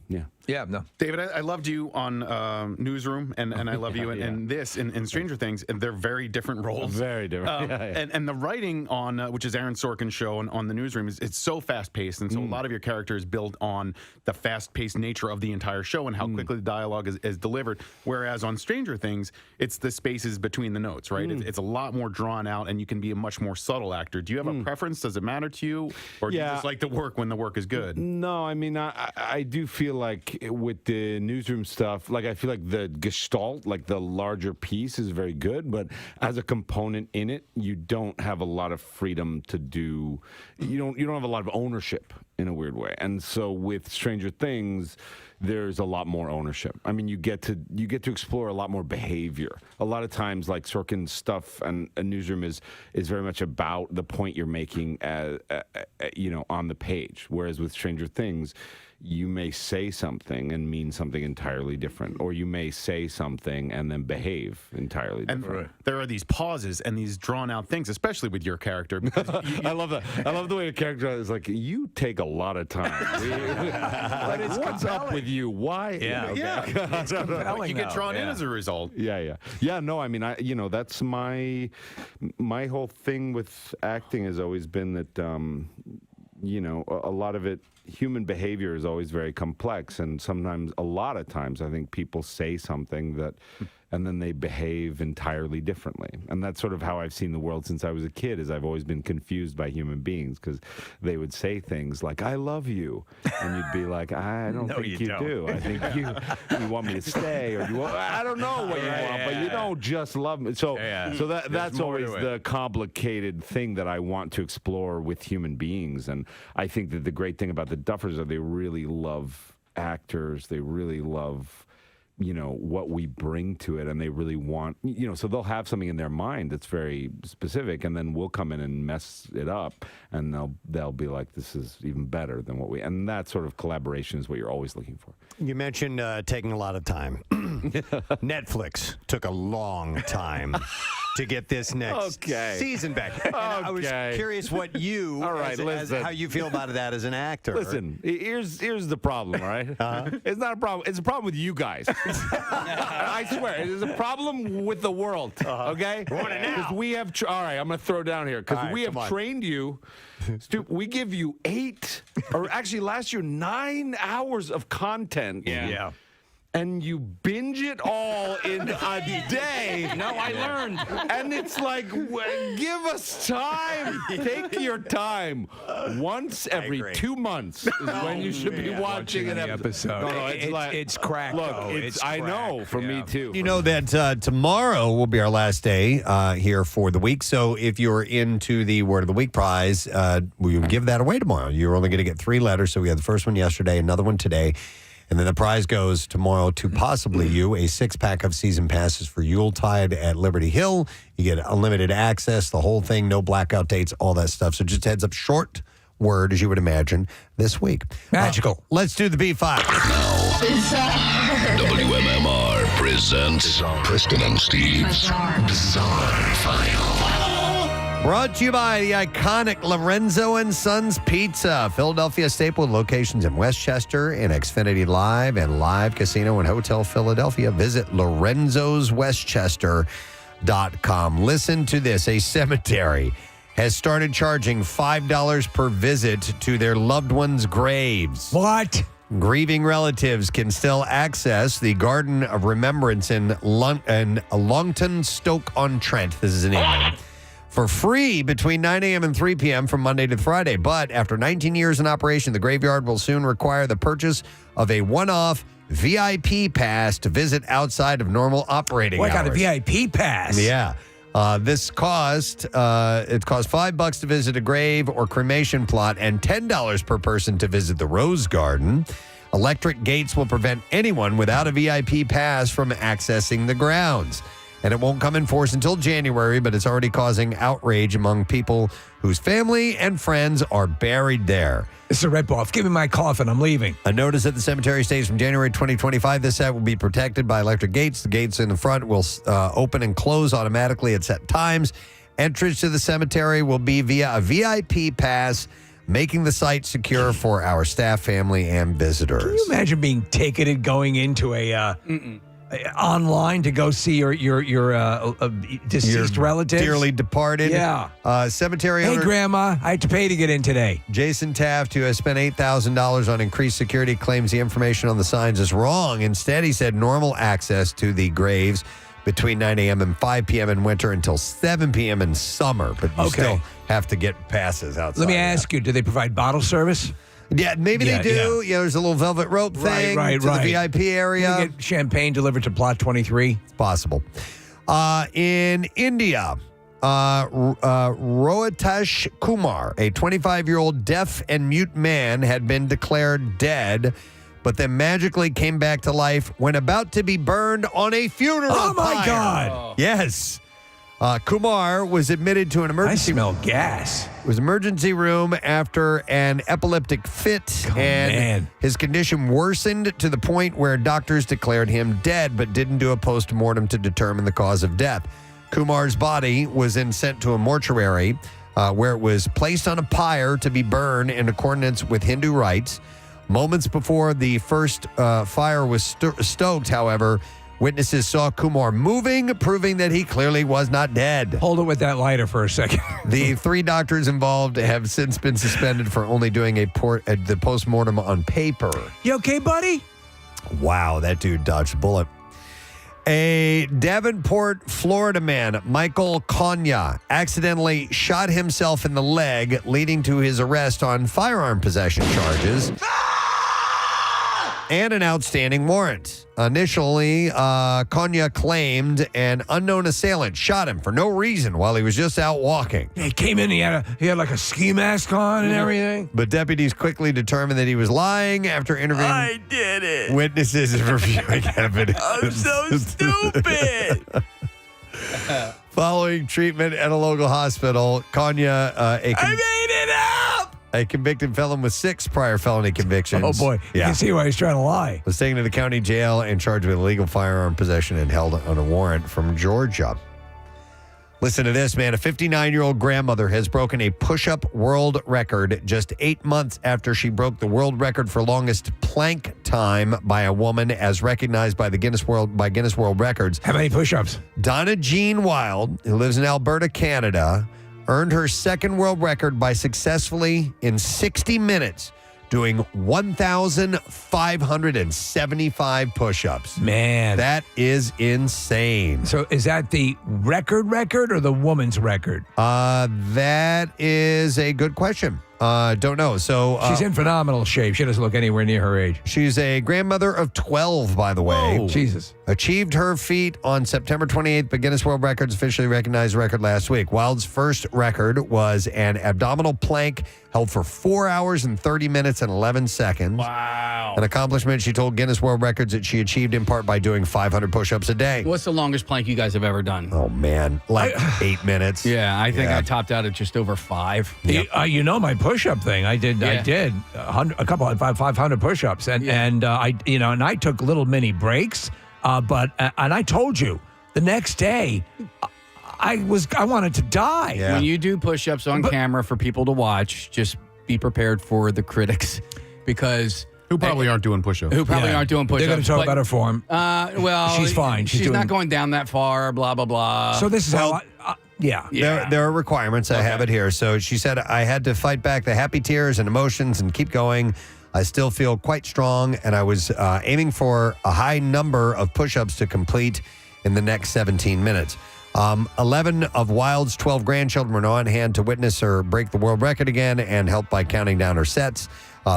Yeah. Yeah, no. David, I loved you on Newsroom, and I love you in this, in Stranger Things, and they're very different roles. Very different. And the writing on, which is Aaron Sorkin's show, and on the Newsroom, it's so fast-paced, and so a lot of your character is built on the fast-paced nature of the entire show and how quickly the dialogue is delivered, whereas on Stranger Things, it's the spaces between the notes, right? It's a lot more drawn out, and you can be a much more subtle actor. Do you have a preference? Does it matter to you? Or do you just like to work when the work is good? No, I mean, I do feel like with the Newsroom stuff, like I feel like the gestalt, like the larger piece is very good, but as a component in it, you don't have a lot of freedom to do, you don't have a lot of ownership in a weird way. And so with Stranger Things, there's a lot more ownership. I mean, you get to explore a lot more behavior. A lot of times, like Sorkin's stuff and a Newsroom is very much about the point you're making, on the page. Whereas with Stranger Things, you may say something and mean something entirely different, or you may say something and then behave entirely different. And there are these pauses and these drawn out things, especially with your character. I love that. I love the way a character is like, you take a lot a time. Like, what's up with you? Why? It's compelling, you get drawn in as a result. Yeah. No, I mean, that's my whole thing with acting has always been that, a lot of it, human behavior is always very complex, and sometimes, a lot of times, I think people say something that, and then they behave entirely differently. And that's sort of how I've seen the world since I was a kid, is I've always been confused by human beings, because they would say things like, I love you. And you'd be like, I don't think you do. I think you want me to stay, or I don't know what you want, but you don't just love me. So that's always the complicated thing that I want to explore with human beings. And I think that the great thing about the Duffers are they really love actors. They really love what we bring to it, and they really want, so they'll have something in their mind that's very specific, and then we'll come in and mess it up, and they'll be like, this is even better than and that sort of collaboration is what you're always looking for. You mentioned taking a lot of time. Netflix took a long time to get this next season back. And I was curious what you, how you feel about that as an actor. Listen, here's the problem, all right? It's not a problem. It's a problem with you guys. I swear, it is a problem with the world, okay? Because we have, all right, I'm going to throw down here, because we have trained you. We give you 8, or actually last year, 9 hours of content. Yeah. And you binge it all in a day. No, I learned. And it's like, give us time. Take your time. Once every 2 months is when you should be watching an episode. No, it's crack. Look, I know, for me too. You know that tomorrow will be our last day here for the week. So if you're into the Word of the Week prize, we will give that away tomorrow. You're only going to get 3 letters. So we had the first one yesterday, another one today. And then the prize goes tomorrow to possibly you, a 6-pack of season passes for Yuletide at Liberty Hill. You get unlimited access, the whole thing, no blackout dates, all that stuff. So just heads up, short word, as you would imagine, this week. Magical. Let's do the B5. WMMR presents Preston and Steve's Bizarre File. Brought to you by the iconic Lorenzo & Sons Pizza, Philadelphia staple with locations in Westchester and Xfinity Live and Live Casino and Hotel Philadelphia. Visit lorenzoswestchester.com. Listen to this. A cemetery has started charging $5 per visit to their loved ones' graves. What? Grieving relatives can still access the Garden of Remembrance in Longton-Stoke-on-Trent. This is in England. For free between 9 a.m. and 3 p.m. from Monday to Friday. But after 19 years in operation, the graveyard will soon require the purchase of a one-off VIP pass to visit outside of normal operating hours. I got a VIP pass. Yeah. This cost, it costs $5 to visit a grave or cremation plot and $10 per person to visit the Rose Garden. Electric gates will prevent anyone without a VIP pass from accessing the grounds. and it won't come in force until January, but it's already causing outrage among people whose family and friends are buried there. It's a rip-off. Give me my coffin. I'm leaving. A notice at the cemetery states from January 2025, this site will be protected by electric gates. The gates in the front will open and close automatically at set times. Entrance to the cemetery will be via a VIP pass, making the site secure for our staff, family, and visitors. Can you imagine being ticketed going into a online to go see your deceased relatives? Dearly departed. Yeah. Cemetery Hey, owner Grandma, I had to pay to get in today. Jason Taft, who has spent $8,000 on increased security, claims the information on the signs is wrong. Instead, he said normal access to the graves between 9 a.m. and 5 p.m. in winter until 7 p.m. in summer. But you still have to get passes outside. Let me ask you, do they provide bottle service? Yeah, maybe they do. Yeah, there's a little velvet rope thing to the VIP area. You get champagne delivered to Plot 23. It's possible. In India, Rohitesh Kumar, a 25-year-old deaf and mute man, had been declared dead, but then magically came back to life when about to be burned on a funeral Oh, my pyre. God. Yes. Kumar was admitted to an emergency. I smell gas. It was emergency room after an epileptic fit, his condition worsened to the point where doctors declared him dead, but didn't do a post-mortem to determine the cause of death. Kumar's body was then sent to a mortuary, where it was placed on a pyre to be burned in accordance with Hindu rites. Moments before the first fire was stoked, however, witnesses saw Kumar moving, proving that he clearly was not dead. Hold it with that lighter for a second. The 3 doctors involved have since been suspended for only doing the postmortem on paper. You okay, buddy? Wow, that dude dodged a bullet. A Davenport, Florida man, Michael Konya, accidentally shot himself in the leg, leading to his arrest on firearm possession charges and an outstanding warrant. Initially, Konya claimed an unknown assailant shot him for no reason while he was just out walking. Yeah, he came in, he had like a ski mask on and everything. But deputies quickly determined that he was lying after interviewing I did it. witnesses and reviewing evidence. I'm so stupid. Following treatment at a local hospital, Konya, I made it up. a convicted felon with 6 prior felony convictions. Oh, boy. You can see why he's trying to lie. Was taken to the county jail and charged with illegal firearm possession and held on a warrant from Georgia. Listen to this, man. A 59-year-old grandmother has broken a push-up world record just 8 months after she broke the world record for longest plank time by a woman, as recognized by the Guinness World Records. How many push-ups? Donna Jean Wild, who lives in Alberta, Canada, earned her second world record by successfully, in 60 minutes, doing 1,575 push-ups. Man. That is insane. So is that the record or the woman's record? That is a good question. Don't know. So She's in phenomenal shape. She doesn't look anywhere near her age. She's a grandmother of 12, by the way. Whoa. Jesus. Achieved her feat on September 28th, but Guinness World Records officially recognized the record last week. Wild's first record was an abdominal plank held for 4 hours and 30 minutes and 11 seconds. Wow. An accomplishment she told Guinness World Records that she achieved in part by doing 500 push-ups a day. What's the longest plank you guys have ever done? Oh, man. Like 8 minutes. Yeah, I think I topped out at just over 5. You know my push-up thing. I did a couple of 500 push-ups, and I took little mini breaks. But I told you the next day, I wanted to die. Yeah. When you do push-ups on camera for people to watch, just be prepared for the critics, because who probably aren't doing push-ups. They're going to talk about her form. Well, she's fine. She's not going down that far. Blah blah blah. So this is how. There are requirements. I have it here. So she said, I had to fight back the happy tears and emotions and keep going. I still feel quite strong, and I was aiming for a high number of push-ups to complete in the next 17 minutes. 11 of Wild's 12 grandchildren were on hand to witness her break the world record again and help by counting down her sets.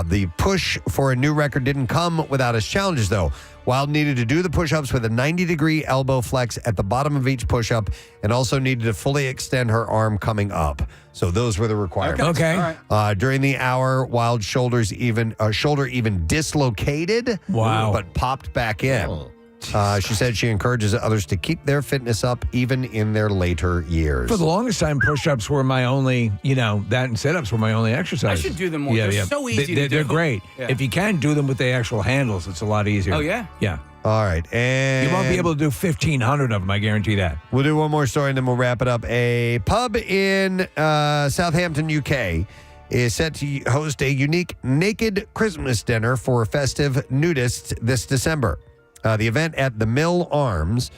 The push for a new record didn't come without its challenges, though. Wild needed to do the push-ups with a 90-degree elbow flex at the bottom of each push-up, and also needed to fully extend her arm coming up. So those were the requirements. Okay. All right. During the hour, Wild's shoulder even dislocated. Wow. But popped back in. She said she encourages others to keep their fitness up even in their later years. For the longest time, push-ups were my only, that and sit-ups were my only exercise. I should do them more. They're so easy to do. They're great. Yeah. If you can do them with the actual handles, it's a lot easier. Oh, yeah? Yeah. All right. And you won't be able to do 1,500 of them, I guarantee that. We'll do one more story and then we'll wrap it up. A pub in Southampton, UK is set to host a unique naked Christmas dinner for festive nudists this December. The event at the Mill Arms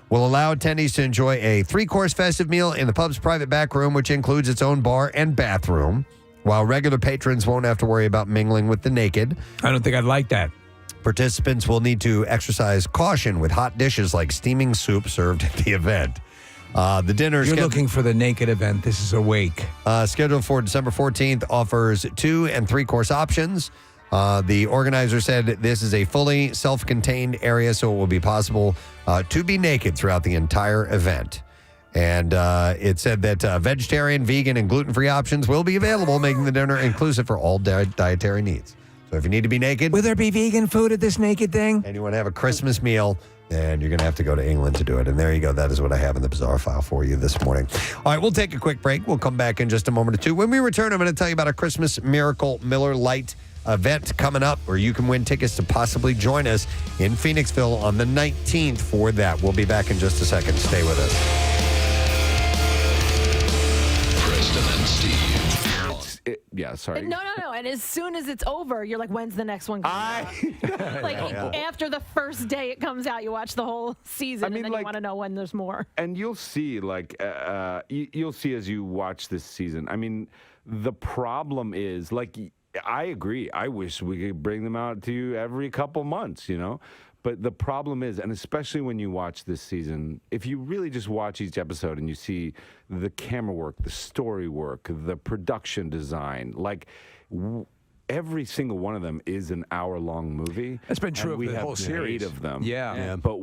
will allow attendees to enjoy a 3-course festive meal in the pub's private back room, which includes its own bar and bathroom, while regular patrons won't have to worry about mingling with the naked. I don't think I'd like that. Participants will need to exercise caution with hot dishes like steaming soup served at the event. The dinner You're looking for the naked event. This is a wake. Scheduled for December 14th offers 2- and 3-course options. The organizer said this is a fully self-contained area, so it will be possible to be naked throughout the entire event. And it said that vegetarian, vegan, and gluten-free options will be available, making the dinner inclusive for all dietary needs. So if you need to be naked... Will there be vegan food at this naked thing? And you want to have a Christmas meal, then you're going to have to go to England to do it. And there you go. That is what I have in the bizarre file for you this morning. All right, we'll take a quick break. We'll come back in just a moment or two. When we return, I'm going to tell you about a Christmas Miracle Miller Lite event coming up where you can win tickets to possibly join us in Phoenixville on the 19th for that. We'll be back in just a second. Stay with us. Preston and Steve. Yeah, sorry. No. And as soon as it's over, you're like, when's the next one coming out? Like, after the first day it comes out, you watch the whole season, and then you want to know when there's more. And you'll see, you'll see as you watch this season. I mean, the problem is, I agree. I wish we could bring them out to you every couple months, But the problem is, and especially when you watch this season, if you really just watch each episode and you see the camera work, the story work, the production design, every single one of them is an hour-long movie. That's been true of the whole series. 8 of them. Yeah. But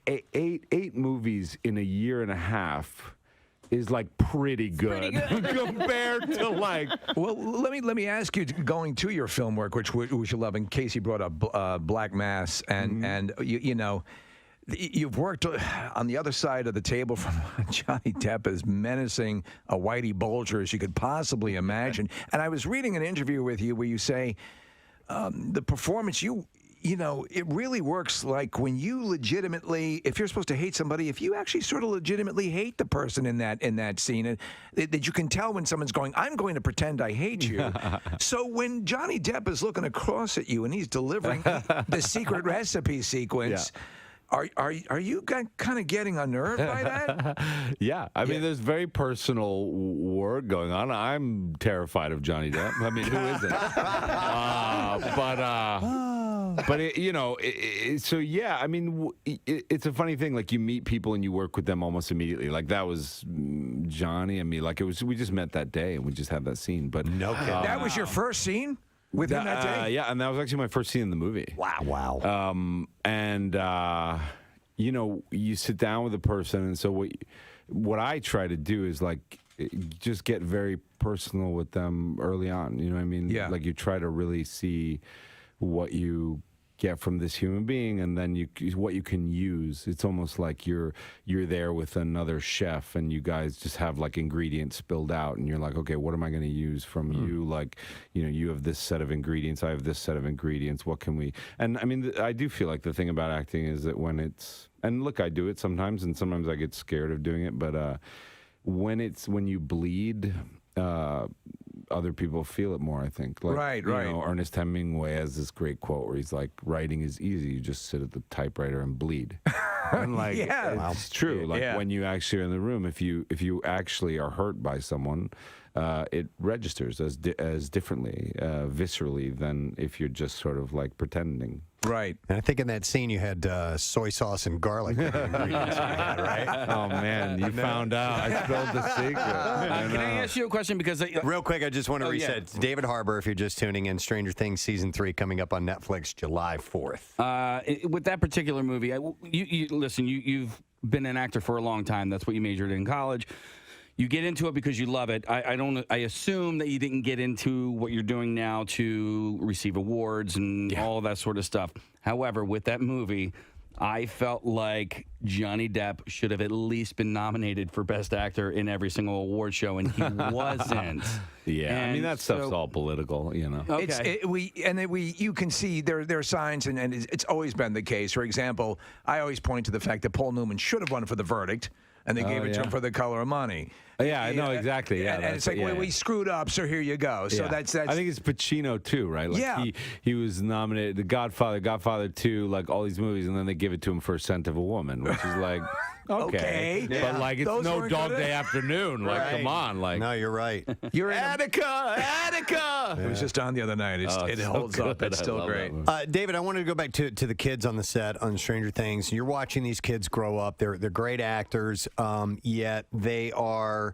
eight movies in a year and a half is pretty good, compared to Well, let me ask you, going to your film work, which you love, and Casey brought up Black Mass, and you've worked on the other side of the table from Johnny Depp, as menacing a Whitey Bulger as you could possibly imagine. And I was reading an interview with you where you say the performance it really works like when you legitimately, if you're supposed to hate somebody, if you actually sort of legitimately hate the person in that scene, that you can tell when someone's going, I'm going to pretend I hate you. So when Johnny Depp is looking across at you and he's delivering the secret recipe sequence, are you kind of getting unnerved by that? Yeah. I mean, there's very personal work going on. I'm terrified of Johnny Depp. I mean, who isn't? So yeah, I mean, it's a funny thing. You meet people and you work with them almost immediately. That was Johnny and me. We just met that day and we just had that scene. But no kidding. That was your first scene with him that day? Yeah, and that was actually my first scene in the movie. Wow. You sit down with a person, and so what I try to do is just get very personal with them early on. You know what I mean? Yeah. You try to really see what you get from this human being, and then what you can use. It's almost like you're there with another chef, and you guys just have ingredients spilled out, and you're like, okay, what am I going to use from you? You have this set of ingredients, I have this set of ingredients. What can we? And I mean, I do feel like the thing about acting is that when it's, and look, I do it sometimes, and sometimes I get scared of doing it, but when you bleed, other people feel it more, I think. Right. Ernest Hemingway has this great quote where he's like, writing is easy. You just sit at the typewriter and bleed. And it's true. When you actually are in the room, if you actually are hurt by someone, it registers as differently, viscerally, than if you're just sort of pretending. Right. And I think in that scene you had soy sauce and garlic ingredients you had, right? Oh, man, you found out. I spilled the secret. Can I ask you a question? Because real quick, I just want to reset. It's David Harbour, if you're just tuning in. Stranger Things Season 3 coming up on Netflix July 4th. With that particular movie, listen, you've been an actor for a long time. That's what you majored in college. You get into it because you love it. I assume that you didn't get into what you're doing now to receive awards and all that sort of stuff. However, with that movie, I felt like Johnny Depp should have at least been nominated for Best Actor in every single award show, and he wasn't. Yeah, I mean, that stuff's all political, you know. Okay. You can see there are signs, and it's always been the case. For example, I always point to the fact that Paul Newman should have won for The Verdict, and they gave it to him for The Color of Money. Yeah, I know exactly. Yeah, and it's like, well, we screwed up, so here you go. So that's. I think it's Pacino too, right? Like he was nominated, The Godfather, Godfather 2, like all these movies, and then they give it to him for A Scent of a Woman, which is like, okay. But like, it's no Dog Day Afternoon. Like, come on, like. No, you're right. You're Attica. It was just on the other night. It holds up. It's still great. David, I wanted to go back to the kids on the set on Stranger Things. You're watching these kids grow up. They're great actors, yet they are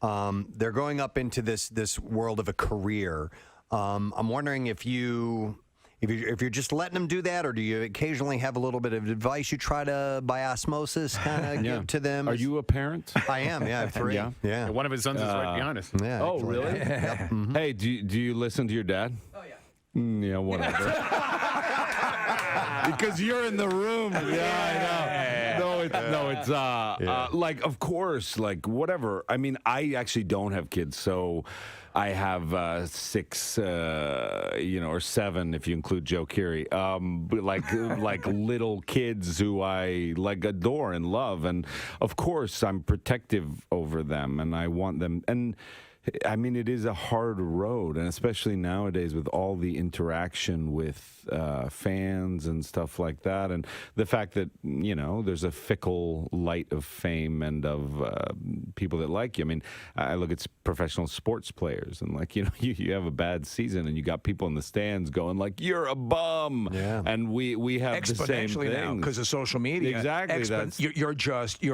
they're going up into this world of a career. I'm wondering if you're just letting them do that, or do you occasionally have a little bit of advice you try to, by osmosis, kind of give to them? Are you a parent? I am. Yeah, I have 3. Yeah. One of his sons is right behind us. Yeah. Oh, really? Yep. Mm-hmm. Hey, do you listen to your dad? Oh, yeah. Yeah, whatever. Because you're in the room. Yeah, I know. No, it's like, of course, like, whatever. I mean, I actually don't have kids, so I have 6, or 7 if you include Joe Keery. But like little kids who I like adore and love, and of course I'm protective over them, and I want them. And I mean, it is a hard road, and especially nowadays with all the interaction with fans and stuff like that, and the fact that, there's a fickle light of fame and of people that like you. I mean, I look at professional sports players, and like, you have a bad season, and you got people in the stands going like, "You're a bum," and we have the same thing now because of social media. Exactly, you're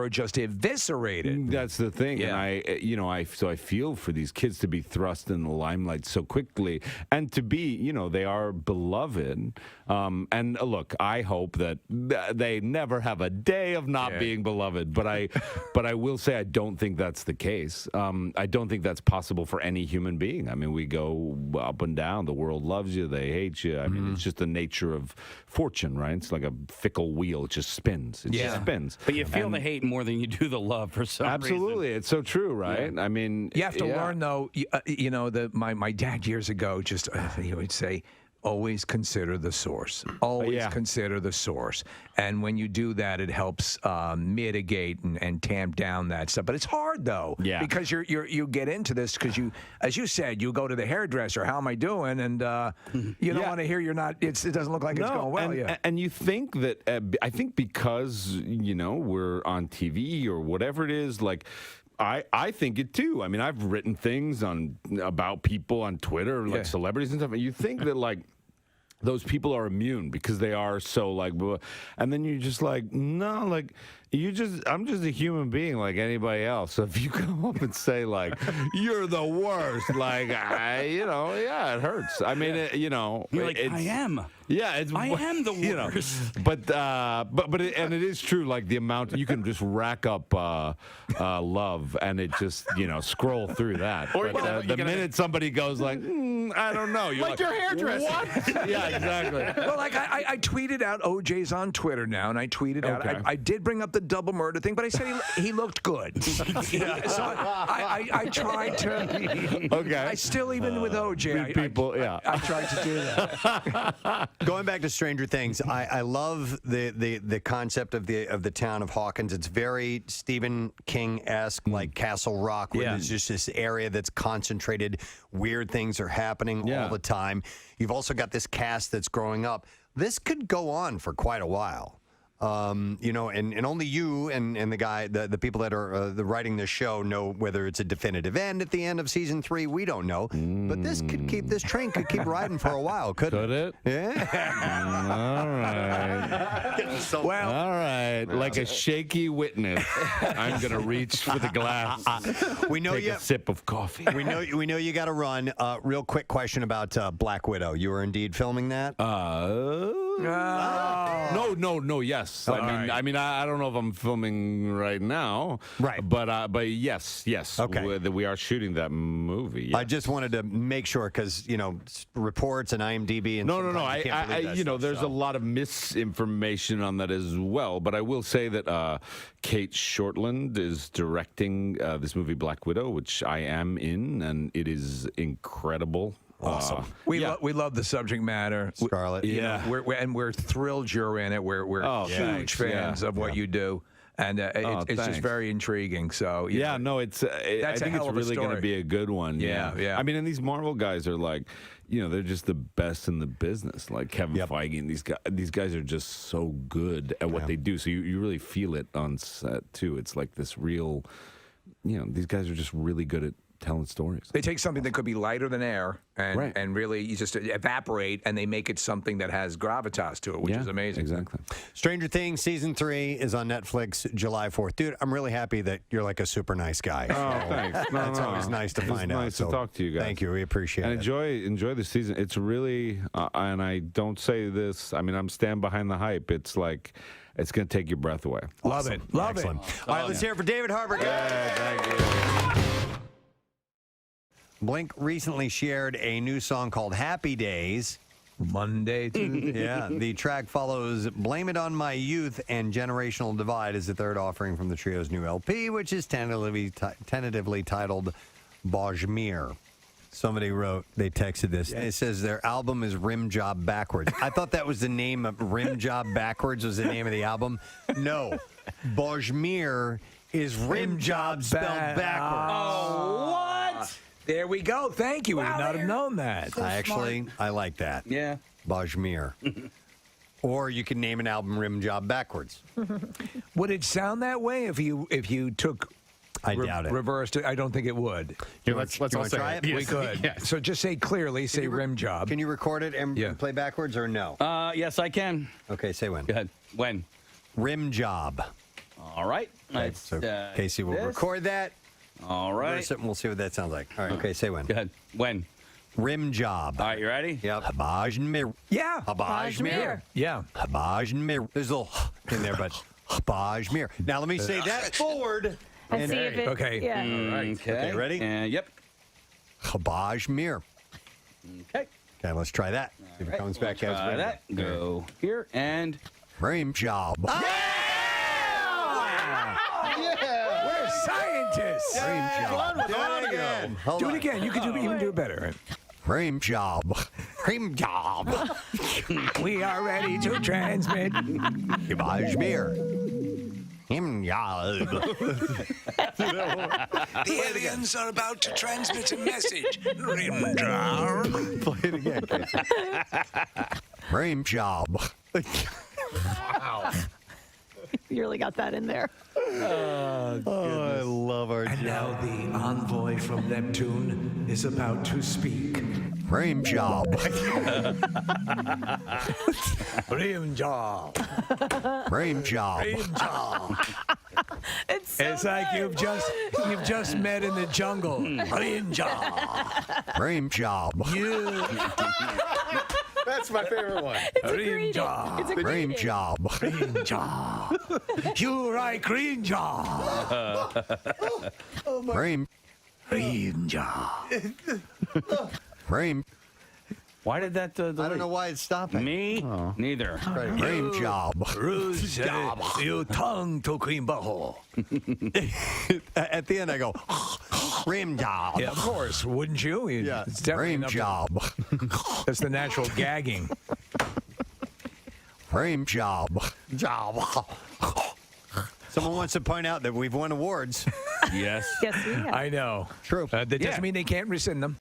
just eviscerated. That's the thing, and I feel for these kids to be thrust in the limelight so quickly, and to be, they are beloved. And look, I hope that they never have a day of not being beloved. But I will say I don't think that's the case. I don't think that's possible for any human being. I mean, we go up and down. The world loves you. They hate you. I mean, it's just the nature of fortune, right? It's like a fickle wheel. It just spins. It just spins. But you feel the hate more than you do the love for some reason. Absolutely. It's so true, right? Yeah. I mean, you have to learn, though, my dad years ago he would say, always consider the source. Always consider the source. And when you do that, it helps mitigate and tamp down that stuff. But it's hard, though, because you get into this because as you said, you go to the hairdresser. How am I doing? And you don't want to hear you're not. It doesn't look like it's going well. And you think that I think because we're on TV or whatever it is, like. I think it too. I mean, I've written things about people on Twitter, like celebrities and stuff. And you think that like those people are immune because they are so like, and then you're just like, no, like I'm just a human being like anybody else. So if you come up and say like, you're the worst, like, it hurts. I mean, you're like, I am. Yeah, I am the worst. But it is true. Like the amount you can just rack up love, and it just scroll through that. Or but the minute somebody goes like, I don't know, you're like your hairdresser. What? Yeah, exactly. Well, like I tweeted out, OJ's on Twitter now, and I tweeted out. I did bring up the double murder thing, but I said he looked good. So I tried to. Okay. I still, even with OJ, I tried to do that. Going back to Stranger Things, I love the concept of the town of Hawkins. It's very Stephen King-esque, like Castle Rock, where there's just this area that's concentrated. Weird things are happening all the time. You've also got this cast that's growing up. This could go on for quite a while. And only you and the guy, the people that are writing this show know whether it's a definitive end at the end of season 3. We don't know, but this train could keep riding for a while, couldn't it? Yeah. All right. All right. Like a shaky witness, I'm gonna reach for the glass. We know take a sip of coffee. We know you got to run. Real quick question about Black Widow. You were indeed filming that. No. Yes. I mean, I don't know if I'm filming right now. Right. But yes. Okay. We are shooting that movie. Yes. I just wanted to make sure because reports and IMDb and No. sometimes you can't believe that stuff, There's a lot of misinformation on that as well. But I will say that Kate Shortland is directing this movie Black Widow, which I am in, and it is incredible. Awesome. We love the subject matter, Scarlett. Yeah, we're thrilled you're in it. We're huge fans of what you do, and it's just very intriguing. So I think it's really going to be a good one. Yeah. I mean, and these Marvel guys are like, they're just the best in the business. Like Kevin Feige and these guys are just so good at what they do. So you really feel it on set too. It's like this real, these guys are just really good at telling stories. They take something that could be lighter than air and really you just evaporate, and they make it something that has gravitas to it, which is amazing. Exactly. Stranger Things Season 3 is on Netflix July 4th. Dude, I'm really happy that you're like a super nice guy. Oh, thanks. It's always nice to find out. Nice to talk to you guys. Thank you. We appreciate and it. Enjoy the season. It's really, and I don't say this, I mean, I'm stand behind the hype. It's like, it's going to take your breath away. Love it. Excellent. All right, let's hear it for David Harbour, guys. Thank you. Blink recently shared a new song called Happy Days. Monday, Tuesday. Yeah, the track follows Blame It On My Youth and Generational Divide as the third offering from the trio's new LP, which is tentatively titled Bajmir. Somebody they texted this. And it says their album is Rim Job Backwards. I thought that was the name of Rim Job Backwards was the name of the album. No, Bajmir is Rim Job spelled backwards. Oh, what? There we go. Thank you. We would not have known that. I like that. Yeah. Bajmir. Or you can name an album Rim Job Backwards. Would it sound that way if you took... I doubt it. Reversed it? I don't think it would. Let's all try it. We could. Yes. So just say clearly, say rim job. Can you record it and play backwards or no? Yes, I can. Okay, say when. Go ahead. When? Rim job. All right. Okay, so Casey will record that. All right. Reverse it, and we'll see what that sounds like. All right. Okay, say when. Go ahead. When? Rim job. All right, you ready? Yep. Bajmir. Yeah. Bajmir. Yeah. Bajmir. There's a little in there, but Bajmir. Now let me say that forward. And see if it... Okay. Yeah. All right. Okay, ready? Yep. Bajmir. Okay. Okay, let's try that. See if it comes back as Try that. Go here and... Rim job. We're scientists. Rim job. Do it again. You can even do it better. Rim job. Rim job. We are ready to transmit. Bajmir. Rim job. The aliens are about to transmit a message. Rim job. Play it again, Casey. Rim job. Wow. You really got that in there. I love our And now the envoy from Neptune is about to speak. Rim job. Rim job. Rim job. Rim job. It's like you've just met in the jungle. Rim job. Rim job. That's my favorite one. Rim job. It's a Rim greeting. job. Rim job. You like rim job. Rim. Rim job. Rim. Why did that... I don't know why it's stopping. Me? Neither. Rim job. Rouge job. You tongue to cream butthole. At the end, I go, rim job. Yeah, of course. Wouldn't you? Yeah. It's definitely Rim enough job. That's the natural gagging. Rim job. Job. Someone wants to point out that we've won awards. Yes. Yes, we have. I know. True. That doesn't mean they can't rescind them.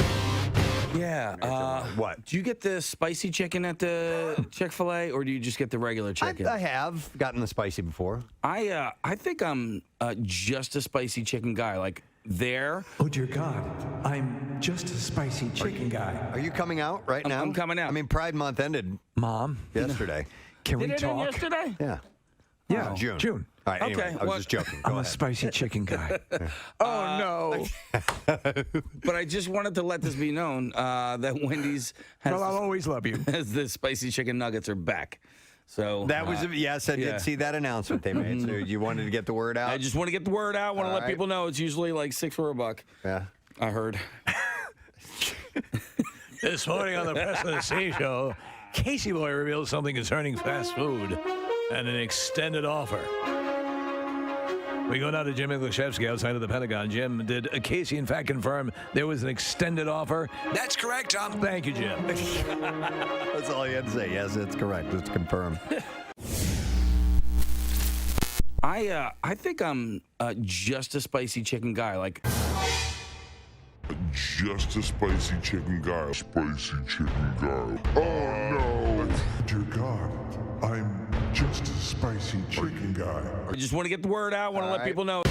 Yeah. What? Do you get the spicy chicken at the Chick-fil-A, or do you just get the regular chicken? I have gotten the spicy before. I think I'm just a spicy chicken guy. Like there. Oh dear God, I'm just a spicy chicken guy. Are you coming out right now? I'm coming out. I mean, Pride Month ended Mom, yesterday. can we Did it end talk? yesterday? Yeah. Yeah, June. June. All right, anyway, I was just joking. Go I'm a ahead. spicy chicken guy. Oh, no. But I just wanted to let this be known that Wendy's has, Well, I'll always love you. has the spicy chicken nuggets are back. So That was, yes, I did see that announcement they made. So you wanted to get the word out? I just want to get the word out. Want to let people know it's usually like $6 for $1. Yeah. I heard. This morning on the Preston and Steve show, Casey Boy reveals something concerning fast food and an extended offer. We go now to Jim Iglesiewski outside of the Pentagon. Jim, did Casey in fact confirm there was an extended offer? That's correct, Tom. Thank you, Jim. That's all you had to say. Yes, it's correct. It's confirmed. I think I'm just a spicy chicken guy. Like, Just a spicy chicken guy. Spicy chicken guy. Oh no! Dear God, I'm just a spicy chicken guy. I just want to get the word out. Want to let people know.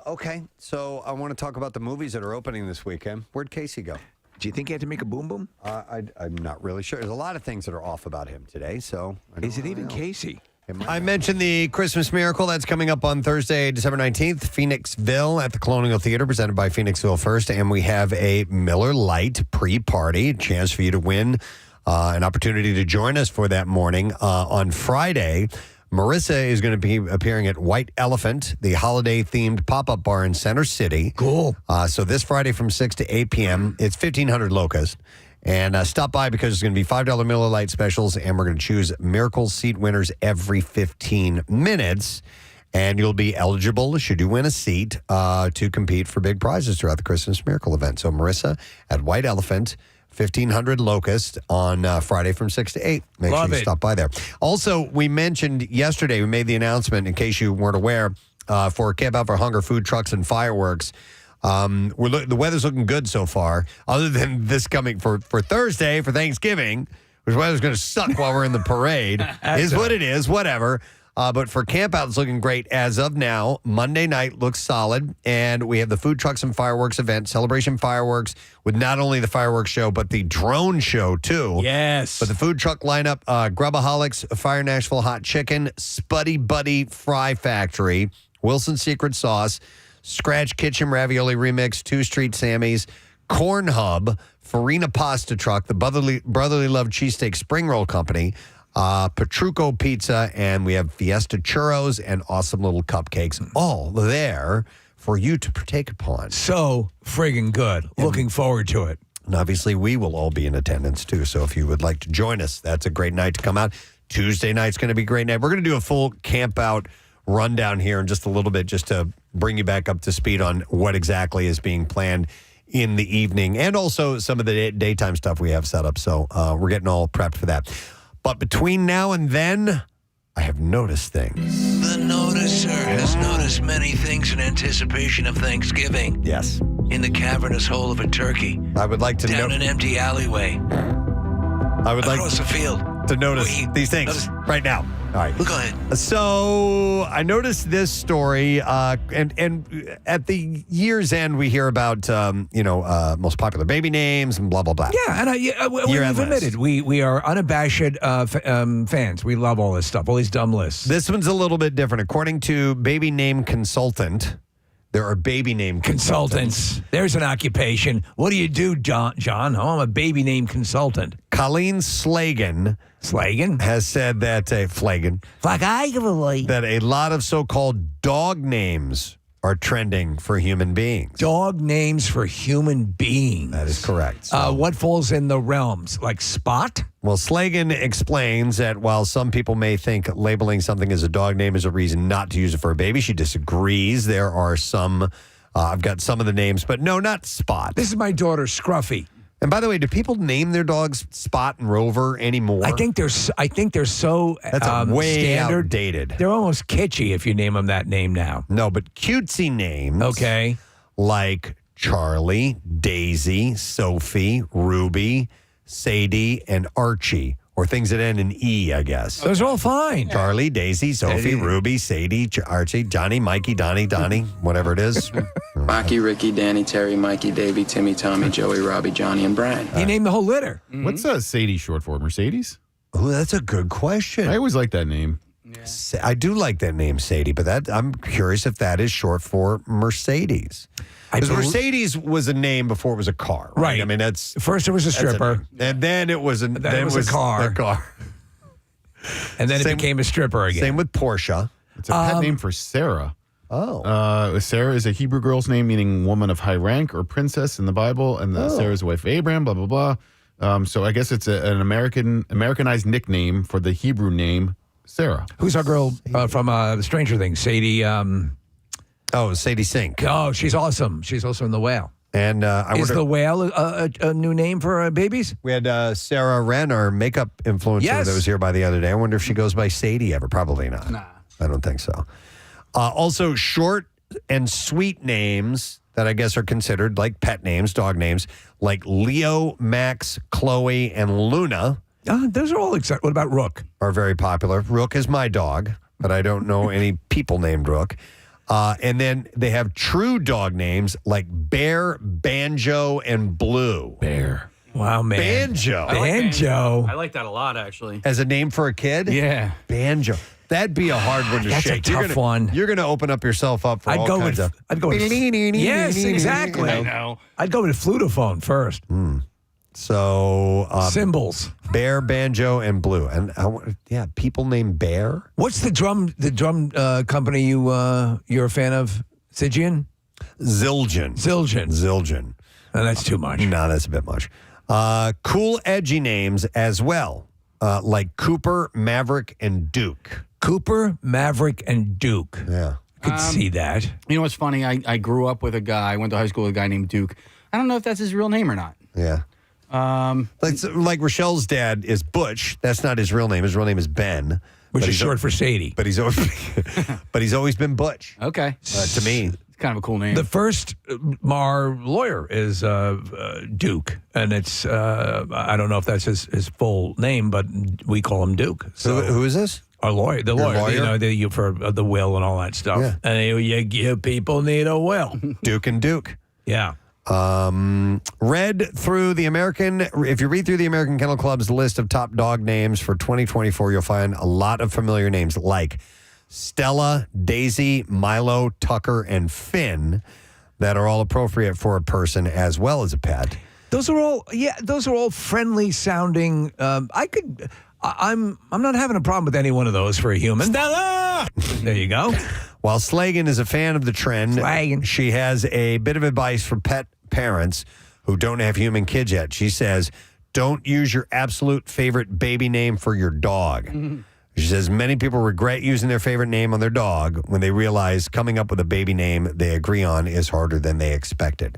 Okay, so I want to talk about the movies that are opening this weekend. Where'd Casey go? Do you think he had to make a boom boom? I'm not really sure. There's a lot of things that are off about him today. So Is it even Casey? I mentioned the Christmas Miracle that's coming up on Thursday, December 19th, Phoenixville at the Colonial Theater, presented by Phoenixville First. And we have a Miller Lite pre-party, a chance for you to win an opportunity to join us for that morning. On Friday, Marissa is going to be appearing at White Elephant, the holiday-themed pop-up bar in Center City. Cool. So this Friday from 6 to 8 p.m., it's 1,500 Locust. And stop by because it's going to be $5 Miller Lite specials, and we're going to choose Miracle Seat winners every 15 minutes. And you'll be eligible, should you win a seat, to compete for big prizes throughout the Christmas Miracle event. So Marissa at White Elephant, 1,500 Locust on Friday from 6 to 8. Make sure you stop by there. Also, we mentioned yesterday, we made the announcement, in case you weren't aware, for Camp Out for Hunger food trucks and fireworks. The weather's looking good so far, other than this coming for Thursday, for Thanksgiving, which weather's going to suck while we're in the parade. Is what it is, whatever. But for Camp Out, it's looking great as of now. Monday night looks solid, and we have the food trucks and fireworks event, Celebration Fireworks, with not only the fireworks show, but the drone show, too. Yes. But the food truck lineup, Grubaholics, Fire Nashville Hot Chicken, Spuddy Buddy Fry Factory, Wilson's Secret Sauce, Scratch Kitchen Ravioli Remix, 2 Street Sammy's, Corn Hub, Farina Pasta Truck, the Brotherly Love Cheesesteak Spring Roll Company, Petrucco Pizza, and we have Fiesta Churros and awesome little cupcakes, all there for you to partake upon. So friggin' good. Looking forward to it. And obviously, we will all be in attendance, too. So if you would like to join us, that's a great night to come out. Tuesday night's going to be a great night. We're going to do a full Camp Out rundown here in just a little bit, just to bring you back up to speed on what exactly is being planned in the evening, and also some of the daytime stuff we have set up. So we're getting all prepped for that. But between now and then, I have noticed things. The noticer has noticed many things in anticipation of Thanksgiving. Yes. In the cavernous hole of a turkey. I would like to down an empty alleyway. I would across the field. To notice these things right now. All right. Go ahead. So I noticed this story, and at the year's end, we hear about most popular baby names and blah blah blah. Yeah, and we've admitted we are unabashed fans. We love all this stuff, all these dumb lists. This one's a little bit different. According to Baby Name Consultant, there are baby name consultants. There's an occupation. What do you do, John? Oh, I'm a baby name consultant. Colleen Slagan has said that that a lot of so-called dog names are trending for human beings. Dog names for human beings. That is correct. What falls in the realms? Like Spot? Well, Slagan explains that while some people may think labeling something as a dog name is a reason not to use it for a baby, she disagrees. There are some, I've got some of the names, but no, not Spot. This is my daughter, Scruffy. And by the way, do people name their dogs Spot and Rover anymore? I think they're so that's way standard. Outdated. They're almost kitschy if you name them that name now. No, but cutesy names. Okay. Like Charlie, Daisy, Sophie, Ruby, Sadie, and Archie. Or things that end in E, I guess. Those are all fine. Charlie, Daisy, Sophie, Ruby, Sadie, Archie, Johnny, Mikey, Donnie, whatever it is. Rocky, Ricky, Danny, Terry, Mikey, Davey, Timmy, Tommy, Joey, Robbie, Johnny, and Brian. He named the whole litter. What's Sadie short for? Mercedes? Oh, that's a good question. I always like that name. I do like that name, Sadie, but I'm curious if that is short for Mercedes. Because Mercedes was a name before it was a car, right? I mean, that's first it was a stripper, and then it was a car. A car. And then it became a stripper again. Same with Porsche. It's a pet name for Sarah. Oh. Sarah is a Hebrew girl's name meaning woman of high rank or princess in the Bible, and Sarah is the wife of Abraham, blah, blah, blah. So I guess it's an Americanized nickname for the Hebrew name Sarah. Who's our girl from Stranger Things? Sadie. Sadie Sink. Oh, she's awesome. She's also in The Whale. And is The Whale a new name for babies? We had Sarah Wren, our makeup influencer that was here by the other day. I wonder if she goes by Sadie ever. Probably not. Nah. I don't think so. Also, short and sweet names that I guess are considered like pet names, dog names, like Leo, Max, Chloe, and Luna. Those are all exciting. What about Rook? Are very popular. Rook is my dog, but I don't know any people named Rook. And then they have true dog names like Bear, Banjo, and Blue. Bear. Wow, man. Banjo. Banjo. I like that a lot, actually. As a name for a kid? Yeah. Banjo. That'd be a hard one to That's shake. a tough one. You're going to open up yourself up for I'd all go kinds with, of... I'd go with... Yes, exactly. You know. I'd go with flutophone first. So... Cymbals. Bear, Banjo, and Blue. And people named Bear. What's the drum company you're a fan of? Stygian? Zildjian. No, that's too much. No, that's a bit much. Cool, edgy names as well, like Cooper, Maverick, and Duke. Cooper, Maverick, and Duke. Yeah. I could see that. You know what's funny? I grew up with a guy, I went to high school with a guy named Duke. I don't know if that's his real name or not. Yeah. Like Rochelle's dad is Butch. That's not his real name. His real name is Ben. Which is short for Sadie. But he's always been Butch. Okay. To me. It's kind of a cool name. The first Mar lawyer is Duke. And it's, I don't know if that's his full name, but we call him Duke. So who is this? Our lawyer. The lawyer. You know, for the will and all that stuff. Yeah. And you people need a will. Duke and Duke. Yeah. Read through the American, if you read through the American Kennel Club's list of top dog names for 2024, you'll find a lot of familiar names like Stella, Daisy, Milo, Tucker, and Finn that are all appropriate for a person as well as a pet. Those are all friendly sounding. I'm not having a problem with any one of those for a human. Stella! There you go. While Slagan is a fan of the trend, she has a bit of advice for pet parents who don't have human kids yet. She says, don't use your absolute favorite baby name for your dog. Mm-hmm. She says, many people regret using their favorite name on their dog when they realize coming up with a baby name they agree on is harder than they expected.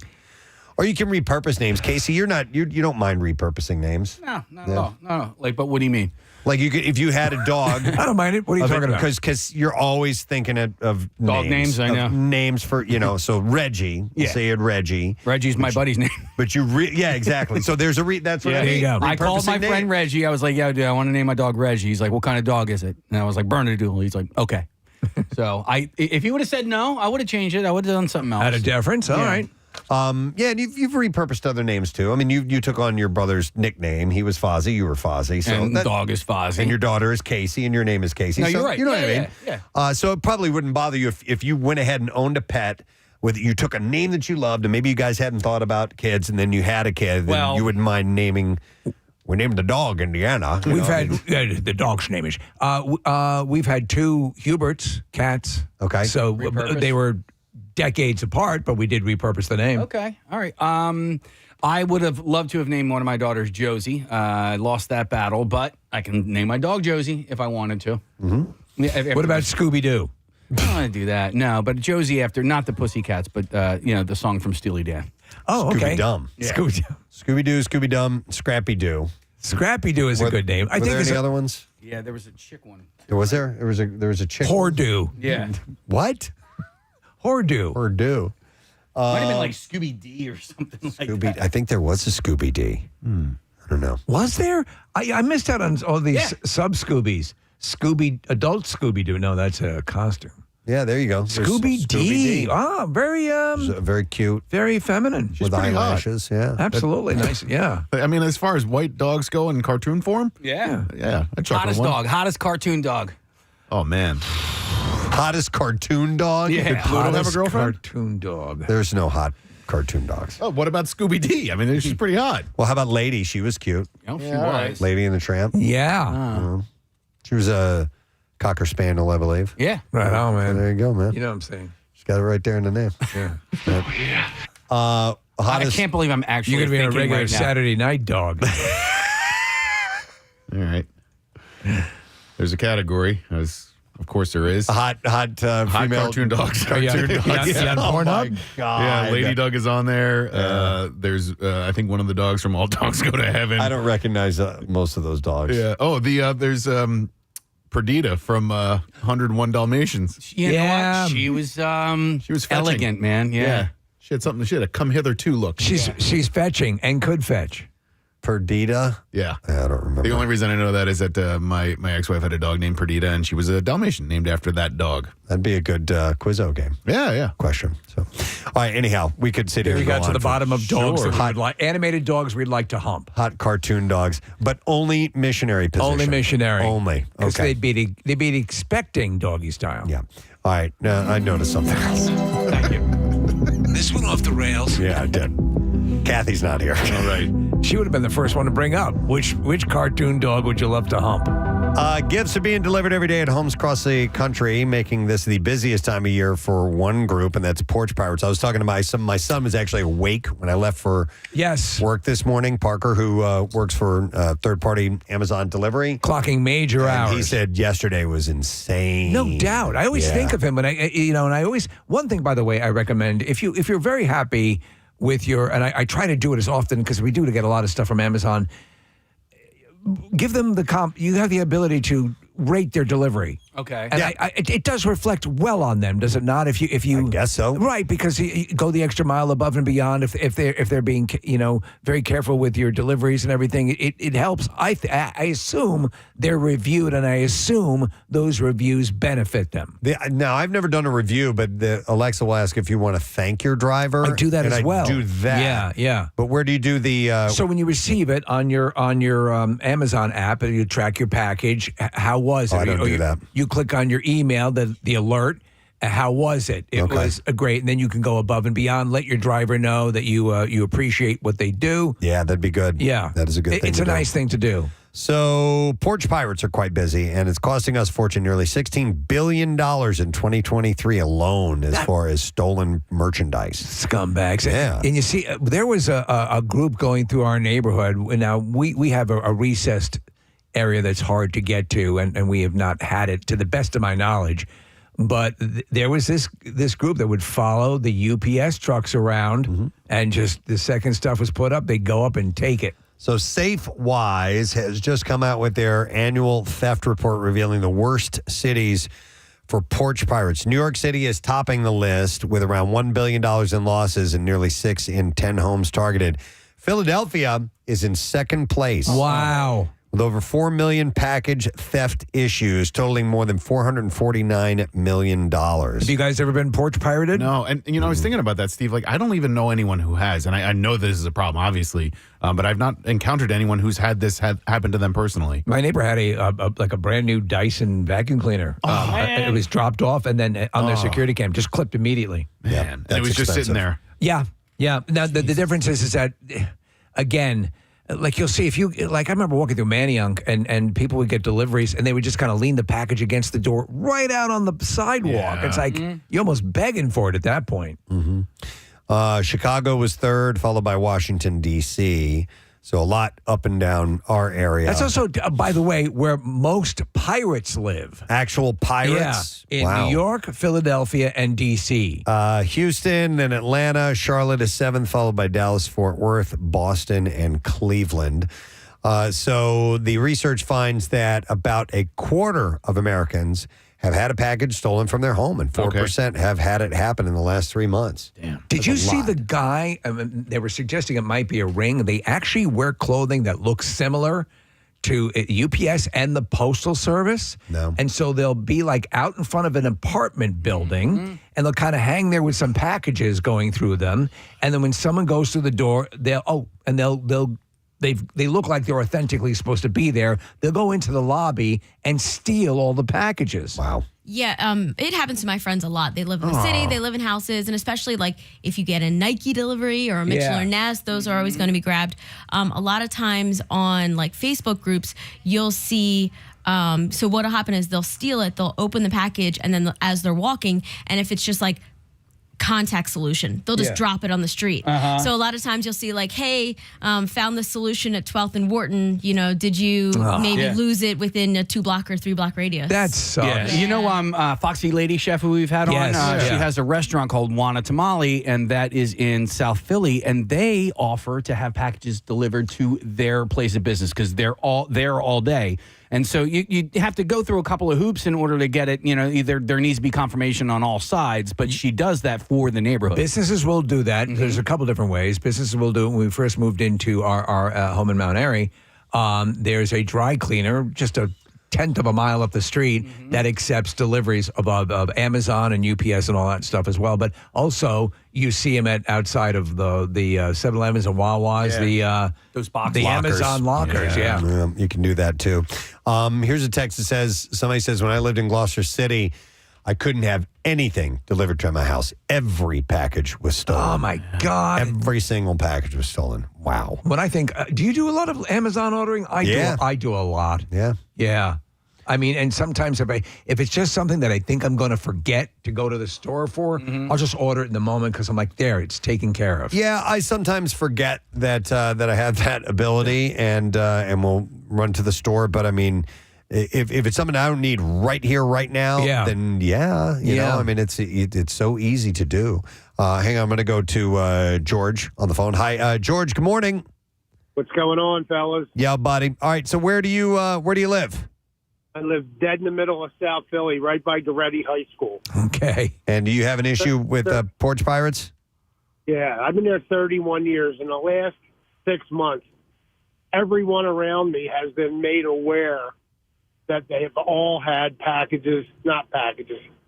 Or you can repurpose names. Casey, you don't mind repurposing names. No, not at all. No. Like, but what do you mean? Like you could, if you had a dog. I don't mind it. What are you talking about? Because you're always thinking of dog names. I know names for so Reggie. Yeah. Say it Reggie. Reggie's my buddy's name. But exactly. So there's that's what I mean. There you go. I called my friend Reggie. I was like, yeah, dude, I want to name my dog Reggie. He's like, what kind of dog is it? And I was like, Bernedoodle. He's like, okay. So if you would have said no, I would have changed it. I would have done something else. Out of deference. All right. And you've repurposed other names too. I mean, you took on your brother's nickname. He was Fozzie, you were Fozzie. So and the dog is Fozzie. And your daughter is Casey, and your name is Casey. No, so you're right. You know what I mean? Yeah. So it probably wouldn't bother you if you went ahead and owned a pet you took a name that you loved, and maybe you guys hadn't thought about kids, and then you had a kid, then you wouldn't mind naming. We named the dog Indiana. We've had the dog's name is. We've had two Huberts cats. Okay. So they were decades apart, but we did repurpose the name. Okay. All right. I would have loved to have named one of my daughters Josie. I lost that battle, but I can name my dog Josie if I wanted to. Mm-hmm. What about Scooby-Doo? I don't want to do that. No, but Josie after, not the Pussycats, but, the song from Steely Dan. Oh, okay. Scooby-Dum. Yeah. Scooby-Doo. Scooby-Doo, Scooby-Dum, Scrappy-Doo. Scrappy-Doo is a good name. Were there any other ones? Yeah, there was a chick one. Was there? There was a chick. Hordew. Yeah. What? Hordew. Hordew. Might have been like Scooby D or something like that. I think there was a Scooby D. I don't know. Was there? I missed out on all these sub Scoobies. Adult Scooby Doo. No, that's a costume. Yeah, there you go. Scooby D. Ah, very very cute, very feminine. With eyelashes. Yeah, absolutely nice. Yeah. I mean, as far as white dogs go in cartoon form, yeah. I'd chuckle Hottest one. dog, hottest cartoon dog. Oh, man. Hottest cartoon dog? Yeah. Did Pluto have a girlfriend? Cartoon dog. There's no hot cartoon dogs. Oh, what about Scooby-D? I mean, she's pretty hot. Well, how about Lady? She was cute. Oh, she Yeah, was. Lady and the Tramp. Yeah. She was a Cocker Spaniel, I believe. Yeah. Right on, man. There you go, man. You know what I'm saying? She's got it right there in the name. Yeah. I Hottest. can't believe I'm actually You're going to be a thinking regular right now. Saturday night dog. All right. There's a category, as of course there is. Hot Hot female cartoon dogs. Oh, yeah. Cartoon dogs. Yeah, Oh, Pornhub? my God. Yeah, Lady Doug is on there. There's, I think, one of the dogs from All Dogs Go to Heaven. I don't recognize most of those dogs. Yeah. Oh, there's Perdita from 101 Dalmatians. You know Yeah. what? She was fetching. elegant, man. Yeah. She had something. She had a come hitherto look. She's fetching and could fetch. Perdita? Yeah. I don't remember. The only reason I know that is that my ex-wife had a dog named Perdita, and she was a Dalmatian named after that dog. That'd be a good Quizzo game Yeah. question. So, all right, anyhow, we could sit here We and go got to on the for bottom of dogs sure. that we would like. Animated dogs we'd like to hump. Hot cartoon dogs, but only missionary position. Only missionary. Only. Because Okay. they'd be expecting doggy style. Yeah. All right. I noticed something else. Thank you. This went off the rails. Yeah, I did. Kathy's not here. All right. She would have been the first one to bring up. Which cartoon dog would you love to hump? Gifts are being delivered every day at homes across the country, making this the busiest time of year for one group, and that's Porch Pirates. I was talking to my son. My son was actually awake when I left for work this morning. Parker, who works for third-party Amazon delivery. Clocking major hours. He said yesterday was insane. No doubt. I always think of him when and I always, one thing, by the way, I recommend, if you're very happy with your, and I try to do it as often because we do to get a lot of stuff from Amazon, give them you have the ability to rate their delivery. Okay. And it does reflect well on them, does it not? If you I guess so. Right, because you go the extra mile above and beyond. If they're being very careful with your deliveries and everything, it helps. I assume they're reviewed, and I assume those reviews benefit them. Now, I've never done a review, but Alexa will ask if you want to thank your driver. I do that and as well. I do that. Yeah. But where do you do the? So when you receive it on your Amazon app, and you track your package, how was it? I don't do that. You click on your email, the alert. How was it? It was great, and then you can go above and beyond. Let your driver know that you appreciate what they do. Yeah, that'd be good. Yeah, that is a good thing. It's to a do. nice thing to do. So, Porch Pirates are quite busy, and it's costing us a fortune, nearly $16 billion in 2023 alone, as far as stolen merchandise. Scumbags. Yeah. And you see, there was a group going through our neighborhood. Now, we have a recessed area that's hard to get to, and we have not had it to the best of my knowledge. But there was this group that would follow the UPS trucks around, and just the second stuff was put up, they'd go up and take it. So SafeWise has just come out with their annual theft report revealing the worst cities for Porch Pirates. New York City is topping the list with around $1 billion in losses and nearly 6 in 10 homes targeted. Philadelphia is in second place. Wow. With over 4 million package theft issues, totaling more than $449 million. Have you guys ever been porch pirated? No, and I was thinking about that, Steve. Like, I don't even know anyone who has, and I know this is a problem, obviously, but I've not encountered anyone who's had this happen to them personally. My neighbor had a brand new Dyson vacuum cleaner. It was dropped off, and then on their security cam, just clipped immediately. Man, and it was just sitting there. Yeah. Now the difference is that, again, like you'll see if you like, I remember walking through Manayunk and people would get deliveries and they would just kind of lean the package against the door right out on the sidewalk. Yeah. It's like you're almost begging for it at that point. Chicago was third, followed by Washington, D.C., so a lot up and down our area. That's also, by the way, where most pirates live. Actual pirates? Yeah, in Wow. New York, Philadelphia, and D.C. Houston, then Atlanta. Charlotte is seventh, followed by Dallas, Fort Worth, Boston, and Cleveland. So the research finds that about a quarter of Americans have had a package stolen from their home, and 4% have had it happen in the last 3 months. Damn. Did you see the guy? They were suggesting it might be a ring. They actually wear clothing that looks similar to UPS and the Postal Service. No. And so they'll be like out in front of an apartment building and they'll kind of hang there with some packages going through them. And then when someone goes through the door, they'll they look like they're authentically supposed to be there. They'll go into the lobby and steal all the packages. Wow. Yeah, it happens to my friends a lot. They live in the city, they live in houses, and especially like if you get a Nike delivery or a Mitchell or Ness, those are always going to be grabbed. A lot of times on like Facebook groups, you'll see. So what'll happen is they'll steal it, they'll open the package, and then as they're walking, and if it's just like contact solution, they'll just drop it on the street. So a lot of times you'll see like, hey, found the solution at 12th and Wharton. You know, did you maybe lose it within a 2-block or 3-block radius? That sucks. Yeah. You know, Foxy Lady Chef, who we've had on, she has a restaurant called Wana Tamale, and that is in South Philly, and they offer to have packages delivered to their place of business because they're all there all day. And so you have to go through a couple of hoops in order to get it. You know, either there needs to be confirmation on all sides, but she does that for the neighborhood. Businesses will do that. There's a couple different ways. Businesses will do it. When we first moved into our home in Mount Airy, there's a dry cleaner just a 1/10 of a mile up the street that accepts deliveries of Amazon and UPS and all that stuff as well. But also you see them outside of the 7-Elevens and Wawas, those box the lockers. Amazon lockers. Yeah. You can do that too. Here's a text that says, somebody says, when I lived in Gloucester City, I couldn't have anything delivered to my house. Every package was stolen. Oh, my God. Every single package was stolen. Wow. When I think, do you do a lot of Amazon ordering? I do a lot. Yeah. Yeah. I mean, and sometimes if it's just something that I think I'm going to forget to go to the store for, I'll just order it in the moment because I'm like, there, it's taken care of. Yeah, I sometimes forget that I have that ability and will run to the store. But I mean, if it's something I don't need right here, right now, then you know, I mean, it's so easy to do. Hang on, I'm going to go to George on the phone. Hi, George. Good morning. What's going on, fellas? Yeah, buddy. All right. So where do you live? I live dead in the middle of South Philly, right by Goretti High School. Okay. And do you have an issue with Porch Pirates? Yeah, I've been there 31 years. In the last 6 months, everyone around me has been made aware that they have all had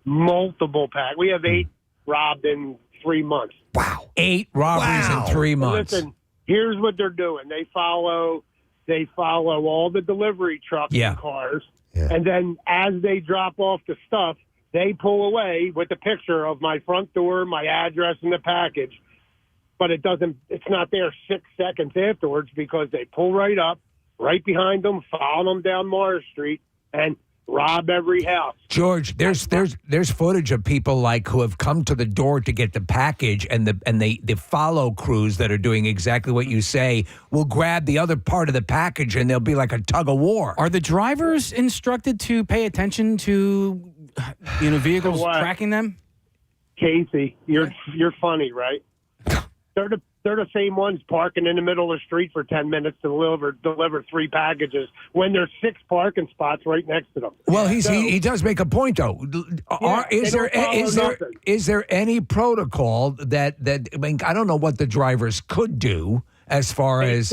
multiple packages. We have 8 robbed in 3 months. Wow. 8 robberies in 3 months. Listen, here's what they're doing. They follow all the delivery trucks and cars. Yeah. And then as they drop off the stuff, they pull away with a picture of my front door, my address, and the package. But it's not there 6 seconds afterwards because they pull right up, right behind them, follow them down Morris Street, and rob every house. George, there's footage of people like who have come to the door to get the package, and the follow crews that are doing exactly what you say will grab the other part of the package, and they'll be like a tug of war. Are the drivers instructed to pay attention to vehicles tracking them? Casey, you're funny, right? They're the same ones parking in the middle of the street for 10 minutes to deliver 3 packages when there's 6 parking spots right next to them. Well, he does make a point though. Is there any protocol that I mean, I don't know what the drivers could do as far as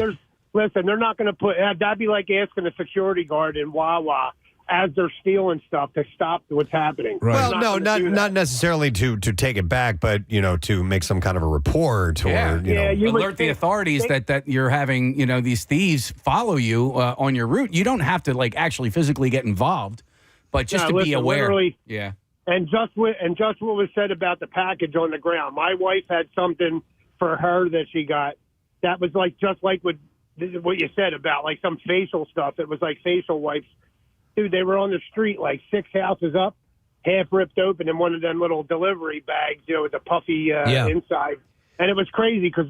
listen, they're not going to that'd be like asking a security guard in Wawa as they're stealing stuff to stop what's happening. Right. Well, no, not necessarily to take it back, but to make some kind of a report or alert the authorities that you're having these thieves follow you on your route. You don't have to actually physically get involved, but just to be aware. Yeah. And just what was said about the package on the ground. My wife had something for her that she got that was just like what you said about some facial stuff. It was like facial wipes. Dude, they were on the street 6 houses up, half ripped open in one of them little delivery bags, with a puffy inside. And it was crazy because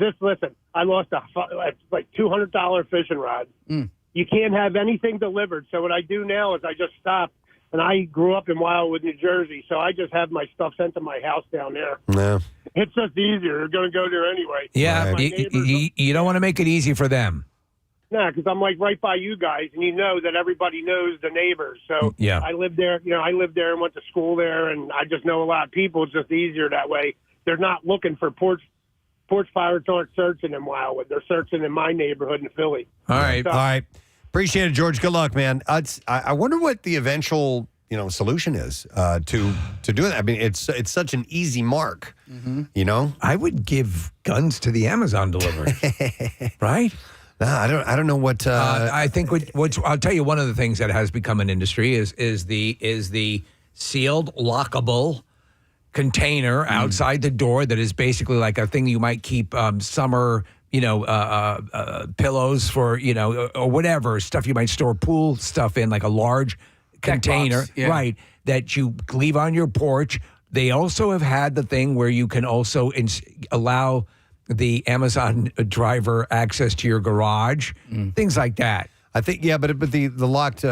I lost a $200 fishing rod. You can't have anything delivered. So what I do now is I just stop. And I grew up in Wildwood, New Jersey, so I just have my stuff sent to my house down there. No. It's just easier. They're going to go there anyway. Yeah, you don't want to make it easy for them. No, because I'm right by you guys, and you know that everybody knows the neighbors. So I lived there. I lived there and went to school there, and I just know a lot of people. It's just easier that way. They're not looking for Porch Pirates aren't searching in Wildwood. They're searching in my neighborhood in Philly. All right. Appreciate it, George. Good luck, man. I wonder what the eventual solution is to do it. I mean, it's such an easy mark. I would give guns to the Amazon delivery, right? I don't know what. I think what I'll tell you. One of the things that has become an industry is the sealed, lockable container outside the door that is basically like a thing you might keep summer, pillows for, or whatever stuff you might store pool stuff in, like a large container, right? That you leave on your porch. They also have had the thing where you can also allow the Amazon driver access to your garage, things like that. I think, but the locked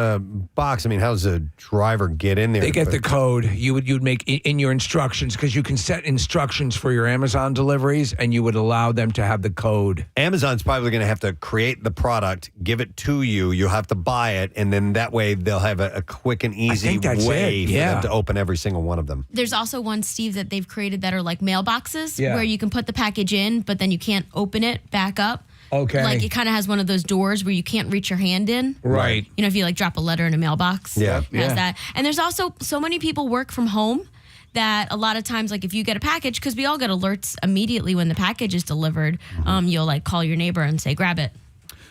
box, I mean, how does a driver get in there? They get the code. You'd make in your instructions, because you can set instructions for your Amazon deliveries, and you would allow them to have the code. Amazon's probably going to have to create the product, give it to you. You'll have to buy it, and then that way they'll have a quick and easy way for them to open every single one of them. There's also one, Steve, that they've created that are like mailboxes where you can put the package in, but then you can't open it back up. Okay. Like it kind of has one of those doors where you can't reach your hand in. Right. If you like drop a letter in a mailbox. Yeah. It has that. And there's also so many people work from home that a lot of times, like if you get a package, because we all get alerts immediately when the package is delivered, you'll like call your neighbor and say, grab it.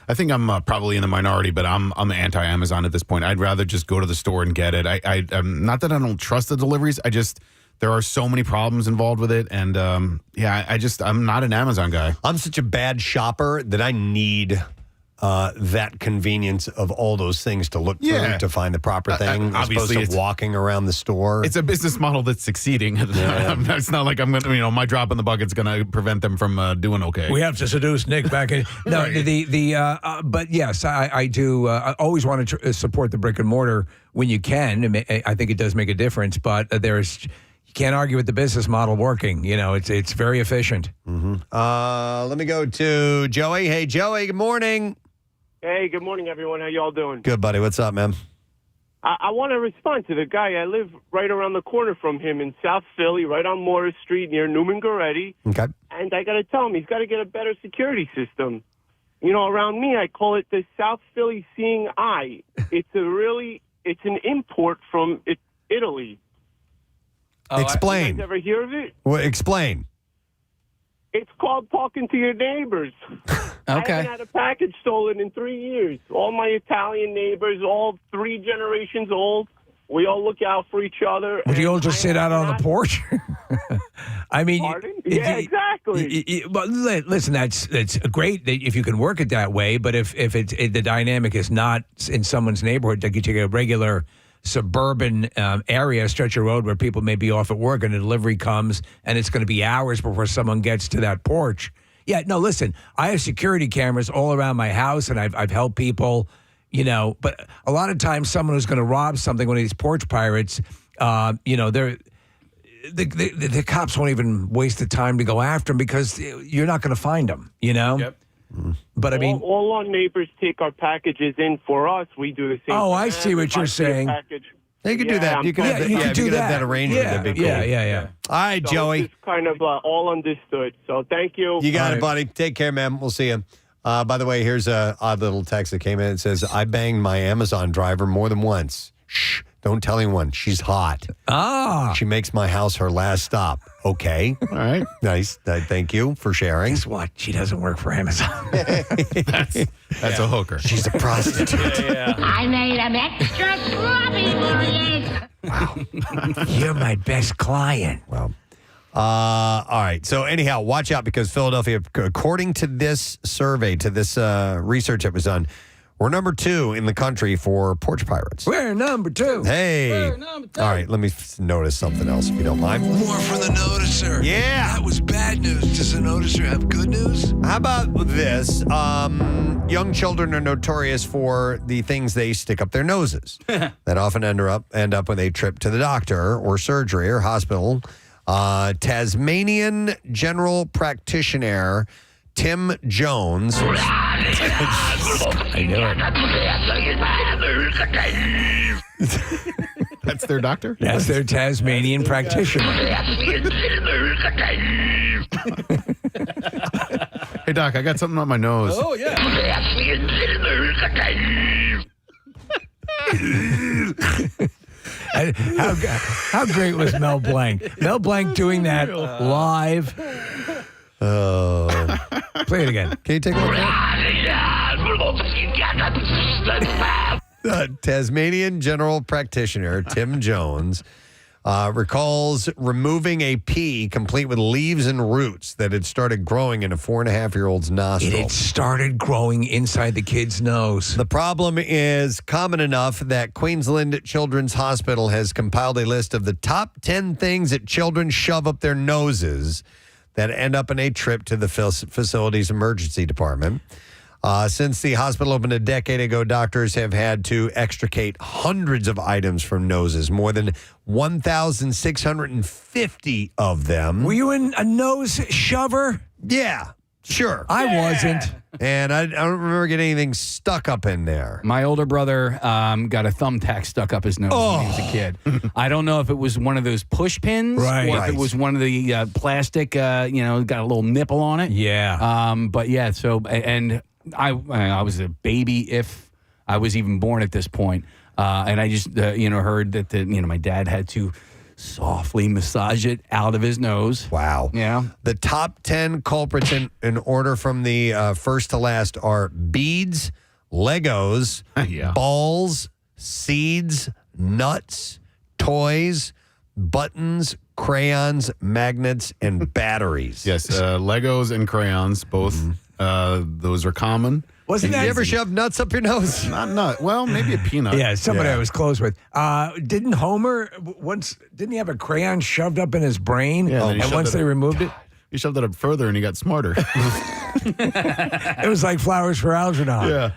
I think I'm probably in the minority, but I'm anti-Amazon at this point. I'd rather just go to the store and get it. Not that I don't trust the deliveries. There are so many problems involved with it, and I'm not an Amazon guy. I'm such a bad shopper that I need that convenience of all those things to look through to find the proper thing, as opposed to walking around the store. It's a business model that's succeeding. It's not like I'm going to, my drop in the bucket's going to prevent them from doing okay. We have to seduce Nick back in. No, right. But yes, I do. I always want to support the brick and mortar when you can. I think it does make a difference, but you can't argue with the business model working. It's very efficient. Let me go to Joey. Hey, Joey, good morning. Hey, good morning, everyone. How y'all doing? Good, buddy. What's up, man? I want to respond to the guy. I live right around the corner from him in South Philly, right on Morris Street near Neumann. Okay. And I got to tell him he's got to get a better security system. Around me, I call it the South Philly Seeing Eye. It's an import from Italy. Explain. You guys ever hear of it? Well, explain. It's called talking to your neighbors. I haven't had a package stolen in 3 years. All my Italian neighbors, all 3 generations old, we all look out for each other. Would you all just sit out on the porch? I mean, pardon? Yeah, exactly. But listen, that's great if you can work it that way. But if the dynamic is not in someone's neighborhood, like you take a regular suburban area, stretch of road where people may be off at work and a delivery comes and it's going to be hours before someone gets to that porch. Yeah, no, listen, I have security cameras all around my house and I've helped people, but a lot of times someone who's going to rob something, one of these porch pirates, the cops won't even waste the time to go after them because you're not going to find them, Yep. But I mean, all our neighbors take our packages in for us. We do the same. Oh, I see what you're saying. You can do that. You can have that arrangement. Yeah, That'd be cool. yeah. All right, So Joey. it's kind of all understood. So thank you. You got it, buddy. Take care, man. We'll see you. By the way, here's a odd little text that came in. It says, I banged my Amazon driver more than once. Shh, don't tell anyone. She's hot. She makes my house her last stop. Okay. All right. Nice. Thank you for sharing. Guess what? She doesn't work for Amazon. That's a hooker. She's a prostitute. I made them extra sloppy for you. Wow. You're my best client. Wow. All right. So anyhow, watch out because Philadelphia, according to this survey, to this research that was done, we're number 2 in the country for porch pirates. We're number 2. Hey. We're number 2. All right. Let me notice something else if you don't mind. More for the noticer. Yeah. That was bad news. Does the noticer have good news? How about this? Young children are notorious for the things they stick up their noses that often end up when they trip to the doctor or surgery or hospital. Tasmanian general practitioner Tim Jones. I knew it. That's their doctor? That's their Tasmanian practitioner. Hey, Doc, I got something on my nose. Oh, yeah. How great was Mel Blanc? Mel Blanc doing that live. Oh. Play it again. Can you take a look at Tasmanian general practitioner Tim Jones recalls removing a pea complete with leaves and roots that had started growing in a 4.5-year-old's nostril. It started growing inside the kid's nose. The problem is common enough that Queensland Children's Hospital has compiled a list of the top 10 things that children shove up their noses that end up in a trip to the facility's emergency department. Since the hospital opened a decade ago, doctors have had to extricate hundreds of items from noses, more than 1,650 of them. Were you a nose shover? Yeah, sure. I wasn't. And I don't remember getting anything stuck up in there. My older brother got a thumbtack stuck up his nose when he was a kid. I don't know if it was one of those push pins or if it was one of the plastic, got a little nipple on it. Yeah. But yeah, so, and I was a baby if I was even born at this point. And I just, heard that, my dad had to softly massage it out of his nose. Wow. Yeah. The top 10 culprits in order from the first to last are beads, Legos, balls, seeds, nuts, toys, buttons, crayons, magnets, and batteries. Yes, Legos and crayons, both. Those are common. Did you ever shove nuts up your nose? Not nut. Well, maybe a peanut. Yeah, somebody I was close with. Didn't Homer didn't he have a crayon shoved up in his brain? Yeah, and once they removed it, he shoved it up further and he got smarter. it was like flowers for Algernon.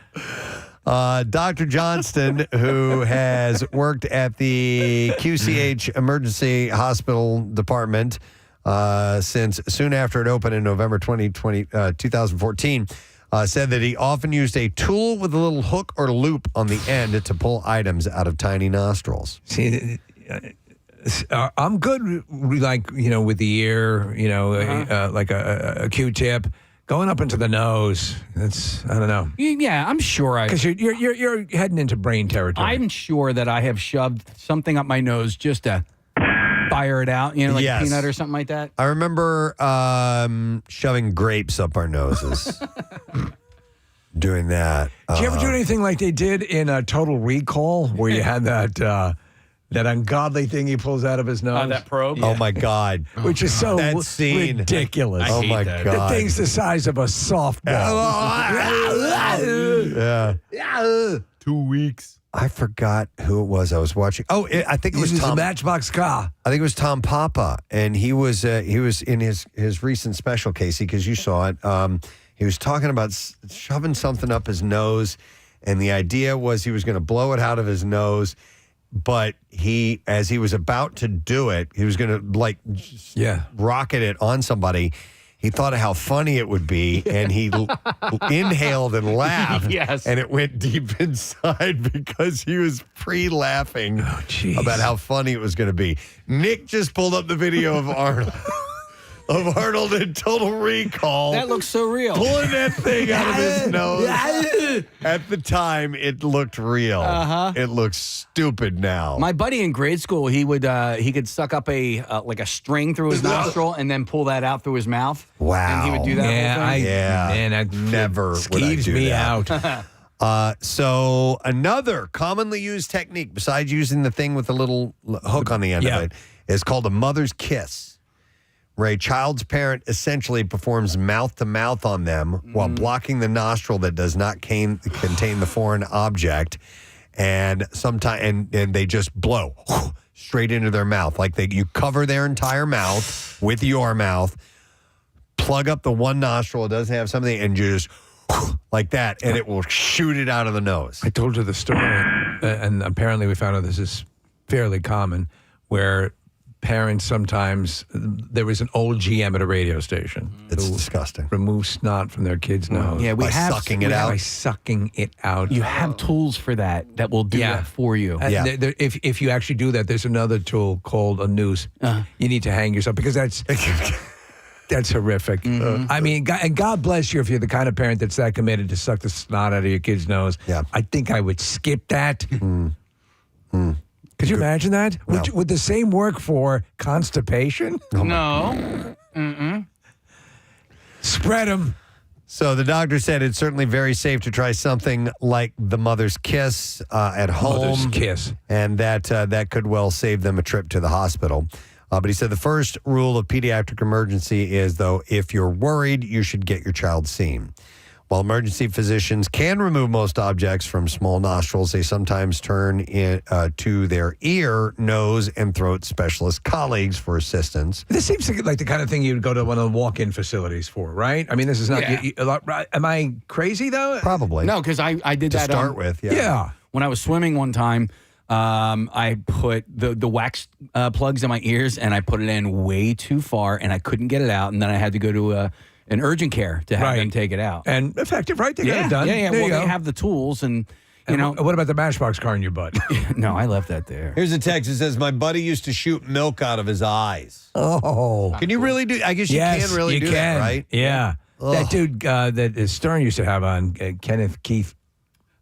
Yeah. Dr. Johnston, who has worked at the QCH Emergency Hospital Department since soon after it opened in November 2014, said that he often used a tool with a little hook or loop on the end to pull items out of tiny nostrils. See, I'm good, with the ear, like a Q-tip. Going up into the nose, that's, I don't know. Yeah, I'm sure because you're heading into brain territory. I'm sure that I have shoved something up my nose just to fire it out, like a peanut or something like that. I remember shoving grapes up our noses. Doing that. Did you ever do anything like they did in Total Recall, where you had that ungodly thing he pulls out of his nose? That probe? Oh, my God. Which is so that scene. ridiculous. Oh, my God. The thing's the size of a softball. Yeah. 2 weeks. I forgot who it was I was watching. Oh, I think it was Tom. A Matchbox car. I think it was Tom Papa, and he was in his recent special, Casey, because you saw it. He was talking about shoving something up his nose, and the idea was he was going to blow it out of his nose, but as he was about to do it, he was going to rocket it on somebody. He thought of how funny it would be, and he inhaled and laughed. Yes. And it went deep inside because he was pre-laughing about how funny it was going to be. Nick just pulled up the video of Arnold. Of Arnold in Total Recall. That looks so real. Pulling that thing out of his nose. At the time, it looked real. It looks stupid now. My buddy in grade school, he could suck up a string through his nostril and then pull that out through his mouth. Wow. And he would do that whole thing. That never would I skeeves do me that. out. So another commonly used technique, besides using the thing with the little hook on the end of it, is called a mother's kiss, where a child's parent essentially performs mouth-to-mouth on them while blocking the nostril that does not contain the foreign object, and sometimes and they just blow straight into their mouth. Like you cover their entire mouth with your mouth, plug up the one nostril, it doesn't have something, and you just like that, and it will shoot it out of the nose. I told you the story, and apparently we found out this is fairly common, where parents sometimes, there was an old GM at a radio station. It's disgusting. Remove snot from their kid's nose. Yeah, By sucking it out. By sucking it out. You have tools for that will do that for you. If you actually do that, there's another tool called a noose. You need to hang yourself because that's horrific. I mean, and God bless you if you're the kind of parent that's that committed to suck the snot out of your kid's nose. Yeah. I think I would skip that. Could you imagine that? No. Would the same work for constipation? No. Spread them. So the doctor said it's certainly very safe to try something like the mother's kiss at home. Mother's kiss. And that could well save them a trip to the hospital. But he said the first rule of pediatric emergency is, though, if you're worried, you should get your child seen. While emergency physicians can remove most objects from small nostrils, they sometimes turn to their ear, nose, and throat specialist colleagues for assistance. This seems like the kind of thing you'd go to one of the walk-in facilities for, right? I mean, this is not a lot. Am I crazy, though? Probably. No, because I did to that start with. Yeah. When I was swimming one time, I put the wax plugs in my ears, and I put it in way too far, and I couldn't get it out, and then I had to go to an urgent care to have them take it out. And effective, right? They got it done. Yeah. There Well, you go. they have the tools, and you know. What about the Matchbox car in your butt? No, I left that there. Here's a text that says, my buddy used to shoot milk out of his eyes. Oh. Can you really do, I guess you Yes, can really you do can. that, right? Yeah. Ugh. That dude that Stern used to have on, Kenneth Keith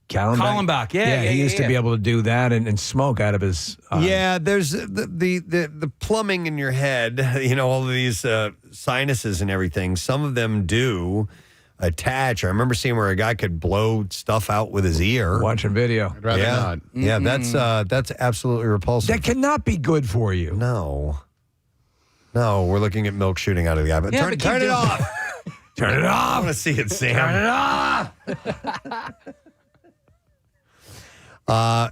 Kallenbach. Yeah, he used to be able to do that and smoke out of his. Yeah, there's the plumbing in your head, all of these sinuses and everything. Some of them do attach. I remember seeing where a guy could blow stuff out with his ear. Watching video. I'd rather not. Yeah, that's absolutely repulsive. That cannot be good for you. No, we're looking at milk shooting out of the eye. But turn it off. Turn it off. I want to see it, Sam. Turn it off.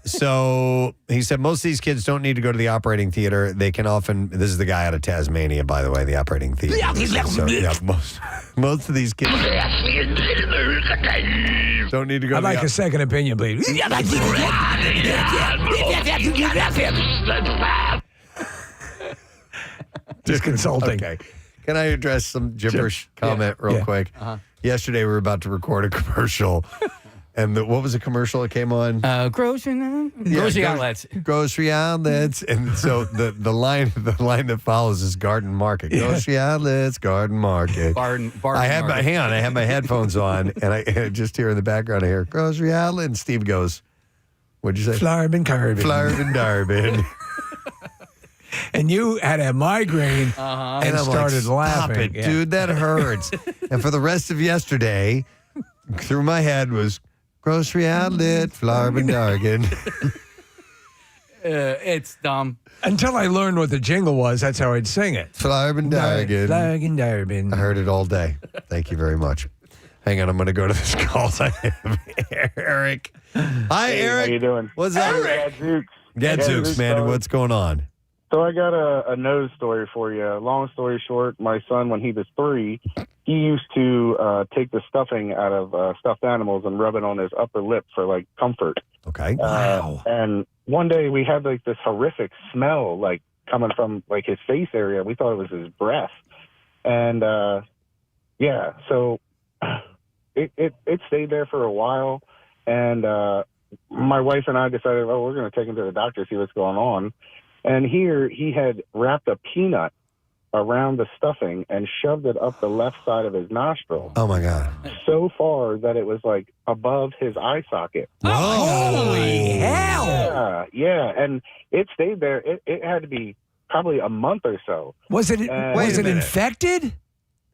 So he said most of these kids don't need to go to the operating theater. They can often, this is the guy out of Tasmania, by the way, the operating theater. So, yeah, most of these kids don't need to go I'd to like a second opinion, please. Just consulting. Okay. Can I address some gibberish comment real quick? Yesterday we were about to record a commercial. And what was the commercial that came on? Grocery outlets. Grocery outlets. And so the line that follows is garden market. Grocery outlets, garden market. I had my headphones on, and I just hear in the background, I hear grocery outlet, and Steve goes, what'd you say? Flarbin Carbon. Flarbin Darbin. And you had a migraine and I'm started like, Stop laughing. it, dude, that hurts. And for the rest of yesterday, through my head was grocery outlet, Flarbin Dargan. It's dumb. Until I learned what the jingle was, that's how I'd sing it. Flarbin Dargan. Flarbin Dargan. I heard it all day. Thank you very much. Hang on, I'm going to go to this call. I have Eric. Hi, Eric. How you doing? What's up? Gadzooks, man. What's going on? So I got a nose story for you. Long story short, my son, when he was 3, he used to take the stuffing out of stuffed animals and rub it on his upper lip for, like, comfort. Okay. Wow. And one day we had, like, this horrific smell, like, coming from, like, his face area. We thought it was his breath. And, so it stayed there for a while. And my wife and I decided, well, we're going to take him to the doctor, see what's going on. And here he had wrapped a peanut around the stuffing and shoved it up the left side of his nostril. Oh, my God. So far that it was, like, above his eye socket. Holy hell. Yeah. And it stayed there. It had to be probably a month or so. Was it infected?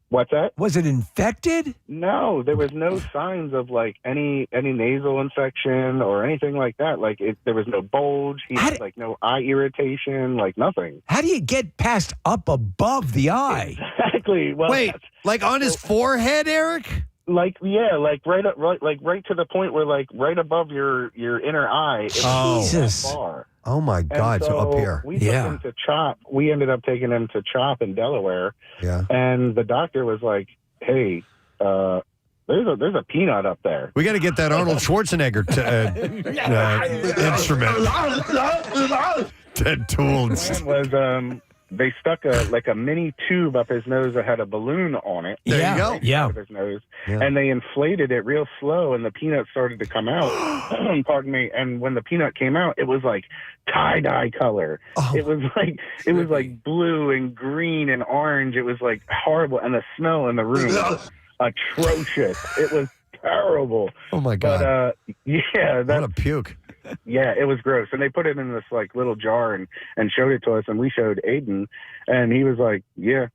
What's that? Was it infected? No, there was no signs of, like, any nasal infection or anything like that. Like, there was no bulge. He had, like, no eye irritation, like, nothing. How do you get past up above the eye? Exactly. Well, wait, like on his forehead, Eric? Like, yeah, like right to the point where, like, right above your inner eye. It was Jesus. that far. Oh, my God. So up here. We took him to CHOP. We ended up taking him to CHOP in Delaware. Yeah. And the doctor was like, hey, there's a peanut up there. We got to get that Arnold Schwarzenegger instrument. That tool. Was they stuck a mini tube up his nose that had a balloon on it. There you go. Yeah. His nose. Yeah. And they inflated it real slow, and the peanut started to come out. Pardon me. And when the peanut came out, it was like tie-dye color. Oh. It was like blue and green and orange. It was like horrible, and the smell in the room was atrocious. It was terrible. Oh my God. But what a puke. Yeah, it was gross. And they put it in this, like, little jar and showed it to us, and we showed Aiden, and he was like, yeah,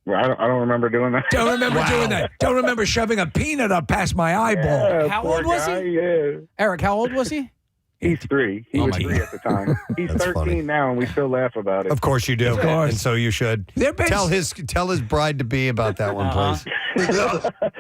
I don't remember doing that. Don't remember doing that. Don't remember shoving a peanut up past my eyeball. Yeah, How poor old was guy, he? Yeah. Eric, how old was he? He's 3. He Oh was my 3 God. at the time. He's That's 13 funny. now, and we still laugh about it. Of course you do. Of course. And so you should. There been- Tell his bride to be about that one, please.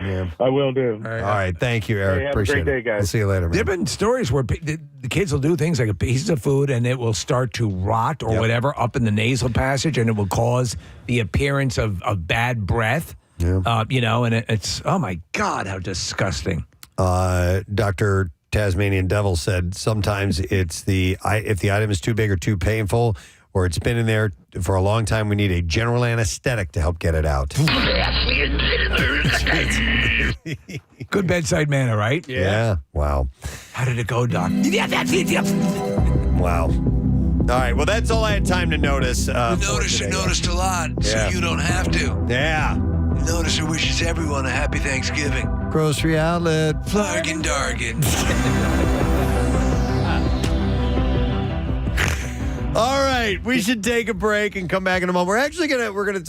Yeah. I will do. All right. Thank you, Eric. Hey, have a Appreciate great it. day, guys. We'll see you later, There man. have been stories where the kids will do things like a piece of food and it will start to rot or whatever up in the nasal passage and it will cause the appearance of bad breath. Yeah. And it's, oh my God, how disgusting. Dr. Tasmanian Devil said sometimes it's if the item is too big or too painful or it's been in there for a long time, we need a general anesthetic to help get it out. Good bedside manner, right? Yeah. Wow. How did it go, Doc? Wow. All right. Well, that's all I had time to notice. The noticer noticed a lot, Yeah. so you don't have to. Yeah. The noticer wishes everyone a happy Thanksgiving. Grocery outlet. Flarkin' Dargan. All right, we should take a break and come back in a moment. We're actually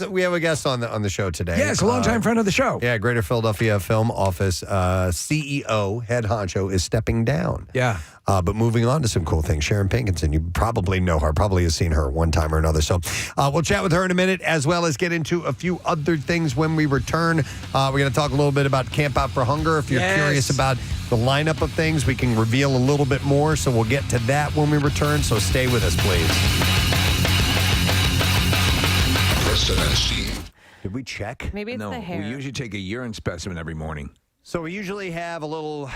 we have a guest on the show today. Yes, a longtime friend of the show. Yeah, Greater Philadelphia Film Office CEO, head honcho, is stepping down. Yeah. But moving on to some cool things. Sharon Pinson, you probably know her, probably has seen her one time or another. So we'll chat with her in a minute, as well as get into a few other things when we return. We're going to talk a little bit about Camp Out for Hunger. If you're curious about the lineup of things, we can reveal a little bit more. So we'll get to that when we return. So stay with us, please. Preston and Steve. Did we check? Maybe it's No, the hair. we usually take a urine specimen every morning. So we usually have a little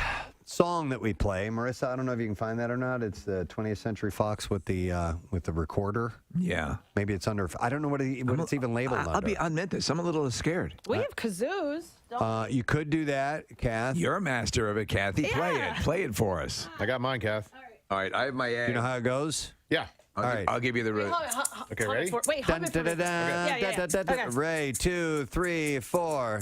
song that we play. Marissa, I don't know if you can find that or not. It's the 20th Century Fox with the recorder. Yeah. Maybe it's under. I don't know what it's even labeled under. I'll admit this. I'm a little scared. We have kazoos. You could do that, Kath. You're a master of it, Kathy. Yeah. Play it for us. I got mine, Kath. All right, I have my A. You know how it goes? Yeah. All right, I'll give you the. Okay, ready? Wait, hum it for me. Yeah. Okay. Ray, 2, 3, 4.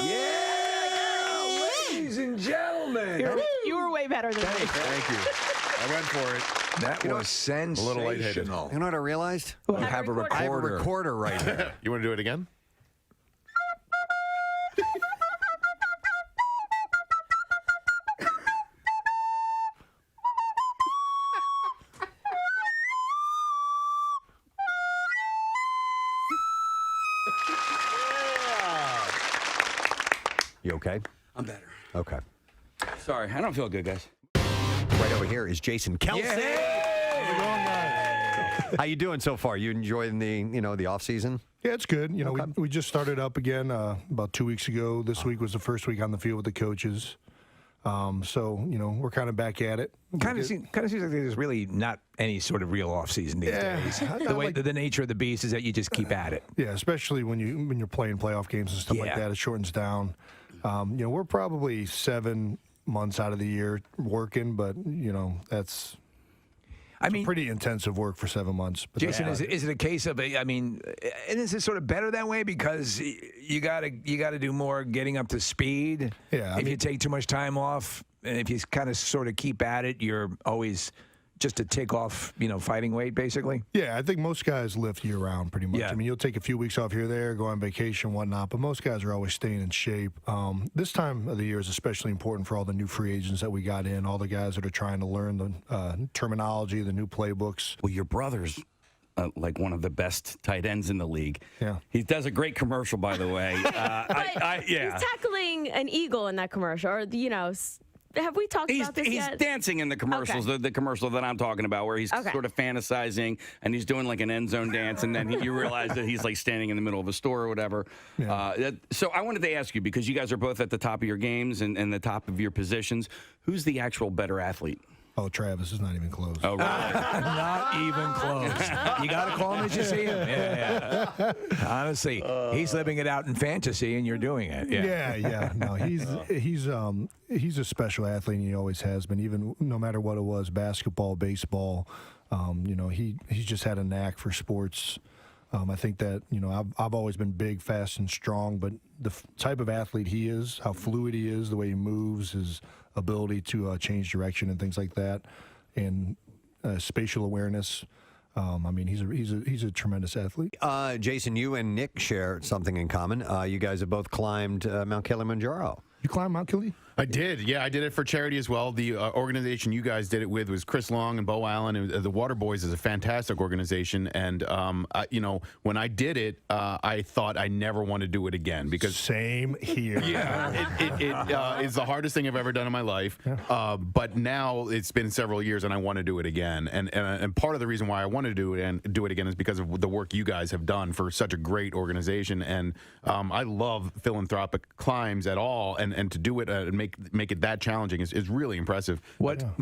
Yeah, ladies and gentlemen. You were way better than me. Thank you. I went for it. That was sensational. A little lightheaded. You know what I realized? You have a recorder. I have a recorder right here. You want to do it again? You okay? I'm better. Okay. Sorry, I don't feel good, guys. Right over here is Jason Kelce. How you doing so far? You enjoying the off season? Yeah, it's good. We just started up again about 2 weeks ago. This week was the first week on the field with the coaches. So we're kind of back at it. Kind of seems like there's really not any sort of real off season these days. The way the nature of the beast is that you just keep at it. Yeah, especially when you're playing playoff games and stuff like that. It shortens down. We're probably 7 months out of the year working, but that's. Pretty intensive work for 7 months. But Jason, is it a case of and is it sort of better that way because you got to do more getting up to speed? Yeah. If you take too much time off, and if you kind of sort of keep at it, you're always just a tick off, fighting weight, basically. Yeah, I think most guys lift year round pretty much. Yeah. You'll take a few weeks off here or there, go on vacation, whatnot, but most guys are always staying in shape. This time of the year is especially important for all the new free agents that we got in, all the guys that are trying to learn the terminology, the new playbooks. Well, your brother's like one of the best tight ends in the league. Yeah. He does a great commercial, by the way. He's tackling an eagle in that commercial, or have we talked about this yet? He's dancing in the commercials, the commercial that I'm talking about, where he's sort of fantasizing and he's doing like an end zone dance, and then you realize that he's like standing in the middle of a store or whatever. Yeah. So I wanted to ask you, because you guys are both at the top of your games and the top of your positions, who's the actual better athlete? Oh, Travis is not even close. Oh, really? Not even close. You got to call him as you see him. Yeah. Honestly, he's living it out in fantasy, and you're doing it. Yeah. No, he's a special athlete, and he always has been. Even no matter what it was, basketball, baseball. He just had a knack for sports. I think that, I've always been big, fast, and strong, but the type of athlete he is, how fluid he is, the way he moves, his ability to change direction and things like that, and spatial awareness. He's a tremendous athlete. Jason, you and Nick share something in common. You guys have both climbed Mount Kilimanjaro. You climbed Mount Kili? I did. Yeah, I did it for charity as well. The organization you guys did it with was Chris Long and Bo Allen. And the Water Boys is a fantastic organization. And, when I did it, I thought I never want to do it again. Because same here. Yeah, it is the hardest thing I've ever done in my life. Yeah. But now it's been several years and I want to do it again. And part of the reason why I want to do it again is because of the work you guys have done for such a great organization. And I love philanthropic climbs at all. And to do it and make it that challenging is really impressive.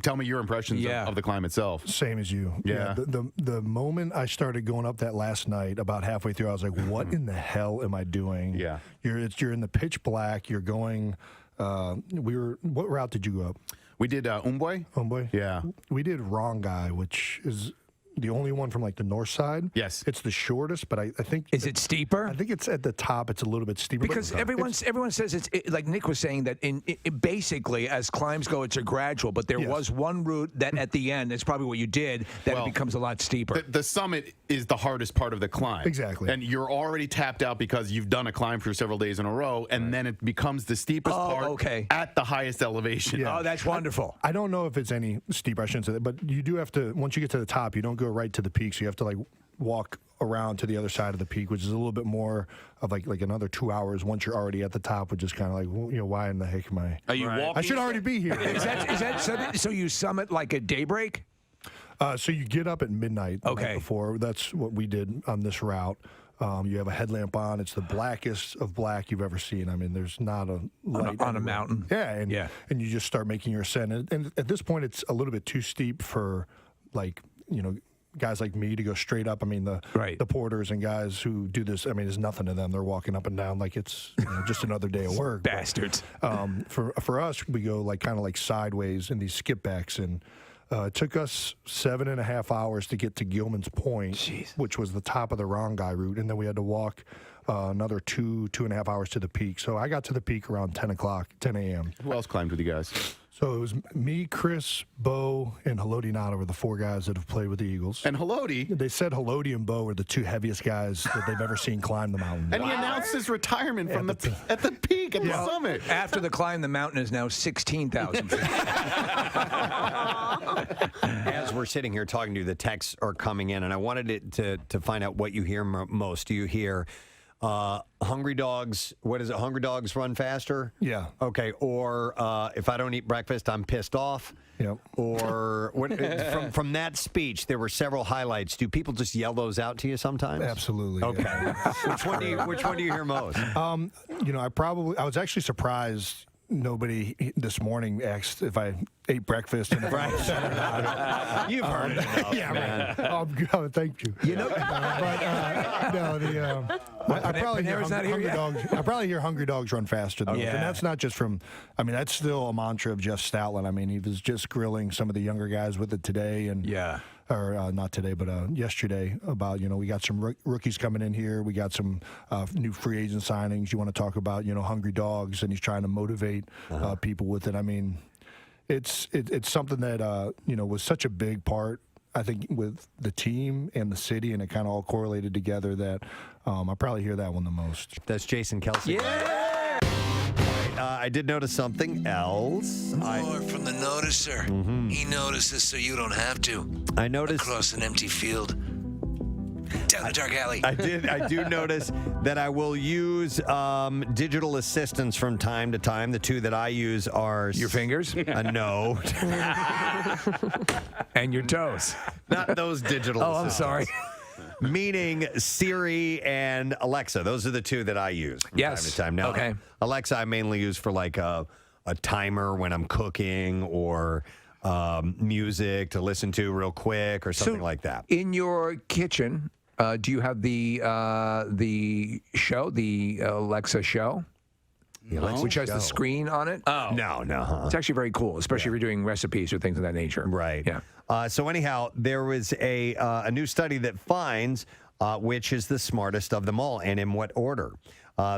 Tell me your impressions of the climb itself. Same as you. Yeah. The moment I started going up that last night, about halfway through, I was like, what in the hell am I doing? Yeah. You're in the pitch black. You're going. What route did you go up? We did Umboy. Umboy? Yeah. We did Rongai, which is the only one from like the north side. Yes. It's the shortest, but I think... Is it steeper? I think it's at the top. It's a little bit steeper. Because everyone says it's like Nick was saying that basically as climbs go, it's a gradual, but there was one route that at the end, it's probably what you did, that it becomes a lot steeper. The summit is the hardest part of the climb. Exactly. And you're already tapped out because you've done a climb for several days in a row, and then it becomes the steepest part at the highest elevation. Yeah. Oh, that's wonderful. I don't know if it's any steeper, I shouldn't say that, but you do have to, once you get to the top, you don't go right to the peak, so you have to like walk around to the other side of the peak, which is a little bit more of like another 2 hours once you're already at the top, which is kind of like, well, why in the heck am I? Are you walking? I should already be here. Is that so you summit like at daybreak? So you get up at midnight. The night before. That's what we did on this route. You have a headlamp on. It's the blackest of black you've ever seen. I mean, there's not a light on a mountain. Yeah, and you just start making your ascent. And at this point, it's a little bit too steep for guys like me to go straight up. I mean, the porters and guys who do this, I mean, there's nothing to them. They're walking up and down like it's just another day of work. Bastards. But, for us, we go kind of sideways in these skipbacks, and it took us 7.5 hours to get to Gilman's Point, which was the top of the Rongai route, and then we had to walk another 2.5 hours to the peak. So I got to the peak around 10 a.m. Who else climbed with you guys? So it was me, Chris, Bo, and Haloti Nada were the four guys that have played with the Eagles. And Haloti? They said Haloti and Bo were the two heaviest guys that they've ever seen climb the mountain. And he announced his retirement from at the peak, at the summit. After the climb, the mountain is now 16,000 feet. As we're sitting here talking to you, the texts are coming in, and I wanted to find out what you hear most. Do you hear... hungry dogs, what is it? Hungry dogs run faster? Yeah. Okay. Or if I don't eat breakfast, I'm pissed off. Yep. Or from that speech, there were several highlights. Do people just yell those out to you sometimes? Absolutely. Okay. Yeah. Which one do you hear most? I was actually surprised nobody this morning asked if I ate breakfast and if I was upset or not. You've heard enough, yeah, man. Oh, thank you. You know, I probably hear hungry dogs. I probably hear hungry dogs run faster though, and that's not just from. I mean, that's still a mantra of Jeff Stoutland. I mean, he was just grilling some of the younger guys with it today, and or not today, but yesterday about we got some rookies coming in here. We got some new free agent signings. You want to talk about hungry dogs, and he's trying to motivate people with it. I mean, it's something that was such a big part, I think, with the team and the city, and it kind of all correlated together that I probably hear that one the most. That's Jason Kelce. Yeah. I did notice something else. More from the noticer. Mm-hmm. He notices so you don't have to. I noticed across an empty field. Down the dark alley. I do notice that I will use digital assistants from time to time. The two that I use are your fingers. No. And your toes. Not those digital. Oh, I'm sorry. Meaning Siri and Alexa. Those are the two that I use from time to time. Now, okay. Alexa I mainly use for like a timer when I'm cooking or music to listen to real quick or something like that. In your kitchen, do you have the show, the Alexa show? Which has the screen on it? Oh. No. It's actually very cool, especially if you're doing recipes or things of that nature. Right. Yeah. So anyhow, there was a new study that finds which is the smartest of them all and in what order.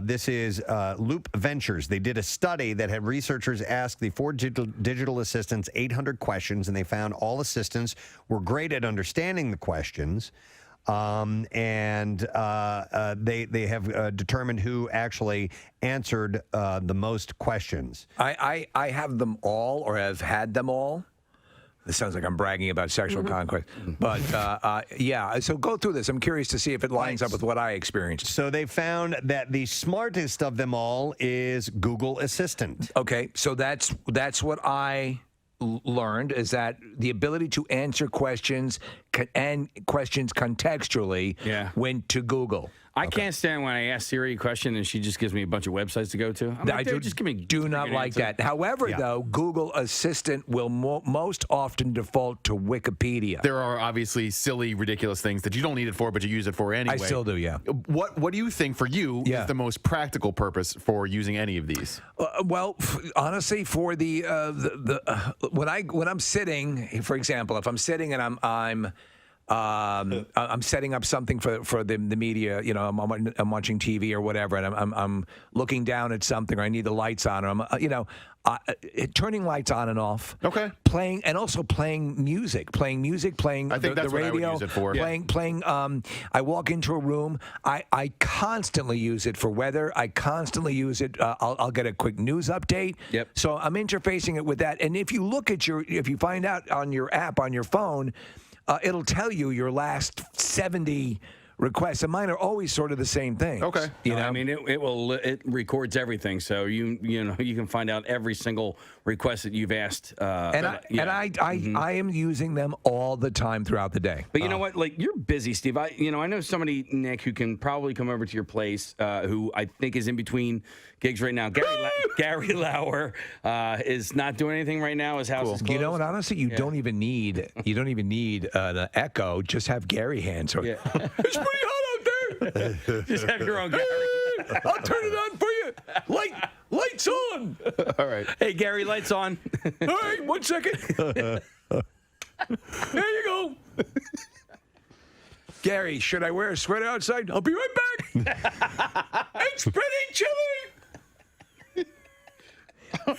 This is Loop Ventures. They did a study that had researchers ask the 4 digital assistants 800 questions, and they found all assistants were great at understanding the questions. They have determined who actually answered the most questions. I have them all, or have had them all. This sounds like I'm bragging about sexual conquest. But, yeah, so go through this. I'm curious to see if it lines up with what I experienced. So they found that the smartest of them all is Google Assistant. Okay, so that's what I learned, is that the ability to answer questions and questions contextually went to Google. I can't stand when I ask Siri a question and she just gives me a bunch of websites to go to. I'm like, dude, just give me do not like answer. that. However, though, Google Assistant will most often default to Wikipedia. There are obviously silly, ridiculous things that you don't need it for, but you use it for anyway. I still do, yeah. What do you think for you is the most practical purpose for using any of these? Well, honestly, for when I'm sitting, for example, if I'm sitting and I'm setting up something for the media. You know, I'm watching TV or whatever, and I'm looking down at something, or I need the lights on, or turning lights on and off. Okay. Playing music, playing I think that's the radio. What I would use it for. Playing. I walk into a room. I constantly use it for weather. I constantly use it. I'll get a quick news update. Yep. So I'm interfacing it with that. And if you look at if you find out on your app on your phone. It'll tell you your last 70 requests, and mine are always sort of the same thing. Okay, you know, I mean, it records everything, so you can find out every single request that you've asked. I am using them all the time throughout the day. But you know what? Like, you're busy, Steve. I know somebody, Nick, who can probably come over to your place, who I think is in between gigs right now. Gary Lauer is not doing anything right now. His house is closed. You know what? Honestly, you don't even need an echo. Just have Gary answer. Yeah. It's pretty hot out there. Just have your own Gary. I'll turn it on for you. Lights on. All right. Hey, Gary, lights on. All right, 1 second. There you go. Gary, should I wear a sweater outside? I'll be right back. It's pretty chilly.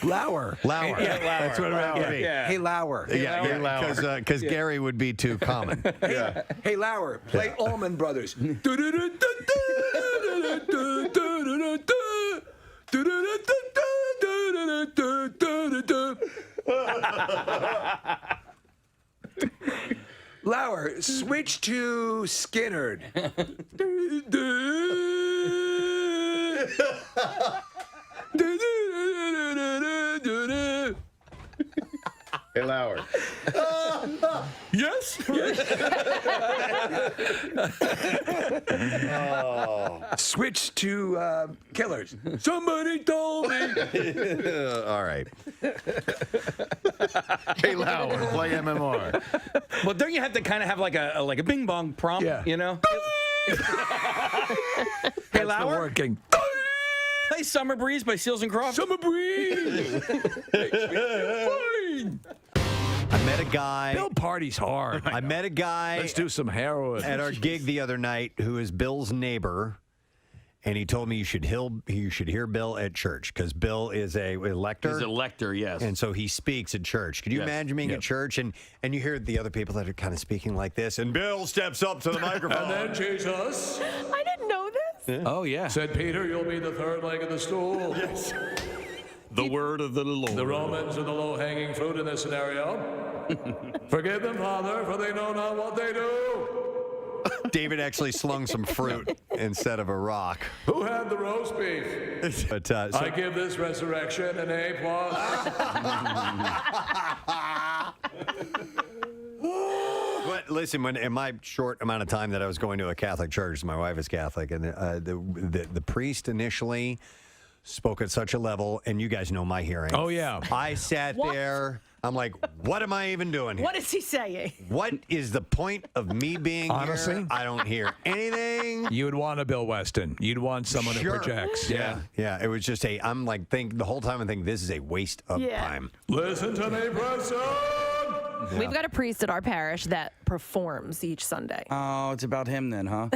Lauer. Yeah, Lauer. that's what it would be. Yeah. Hey, Lauer. Because Gary would be too common. Hey, Lauer, play Allman Brothers. Lauer, switch to Skinnerd. Hey, Lauer. Yes. Switch to Killers. Somebody told me. All right. Hey, Lauer, play MMR. Well, don't you have to kind of have like a bing bong prompt? Yeah. You know. Hey, Lauer. Working. Play Summer Breeze by Seals and Crofts. Summer Breeze. I met a guy. Bill parties hard. I met a guy. Let's do some heroin at our gig the other night who is Bill's neighbor, and he told me you should hear Bill at church because Bill is a lector. He's a lector, yes. And so he speaks at church. Could you imagine being at church and you hear the other people that are kind of speaking like this, and Bill steps up to the microphone. And then Jesus. I didn't know this. Yeah. Oh, yeah. Said, Peter, you'll be the third leg of the stool. Yes. The word of the Lord. The Romans are the low-hanging fruit in this scenario. Forgive them, Father, for they know not what they do. David actually slung some fruit instead of a rock. Who had the roast beef? But, I give this resurrection an A+. But listen, in my short amount of time that I was going to a Catholic church, my wife is Catholic, and the priest initially spoke at such a level, and you guys know my hearing. Oh, yeah. I sat there. I'm like, what am I even doing here? What is he saying? What is the point of me being Honestly? here? I don't hear anything. You would want a Bill Weston. You'd want someone who projects. Yeah. It was just I'm like, the whole time I'm thinking this is a waste of time. Listen to me, Preston. We've got a priest at our parish that performs each Sunday. Oh, it's about him then, huh?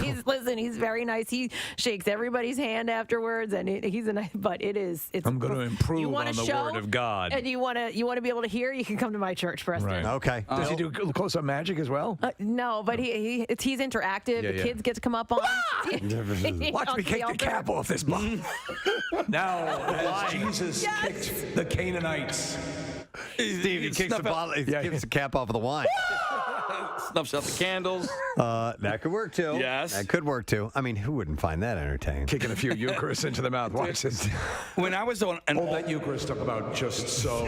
He's very nice. He shakes everybody's hand afterwards, and he's a nice. But it's. I'm going to improve on the word of God. And you want to be able to hear. You can come to my church, Preston. Right. Okay. Does he do close-up magic as well? No, but he's interactive. Yeah, the kids get to come up on. Watch me kick the cap off this block. Now, as Jesus kicked the Canaanites. Steve, he kicks the bottle. He gives the cap off of the wine. Snuffs out the candles. That could work too. Yes. That could work too. I mean, who wouldn't find that entertaining? Kicking a few Eucharists into the mouth. Watch this. When I was on Hold that Eucharist up about just so.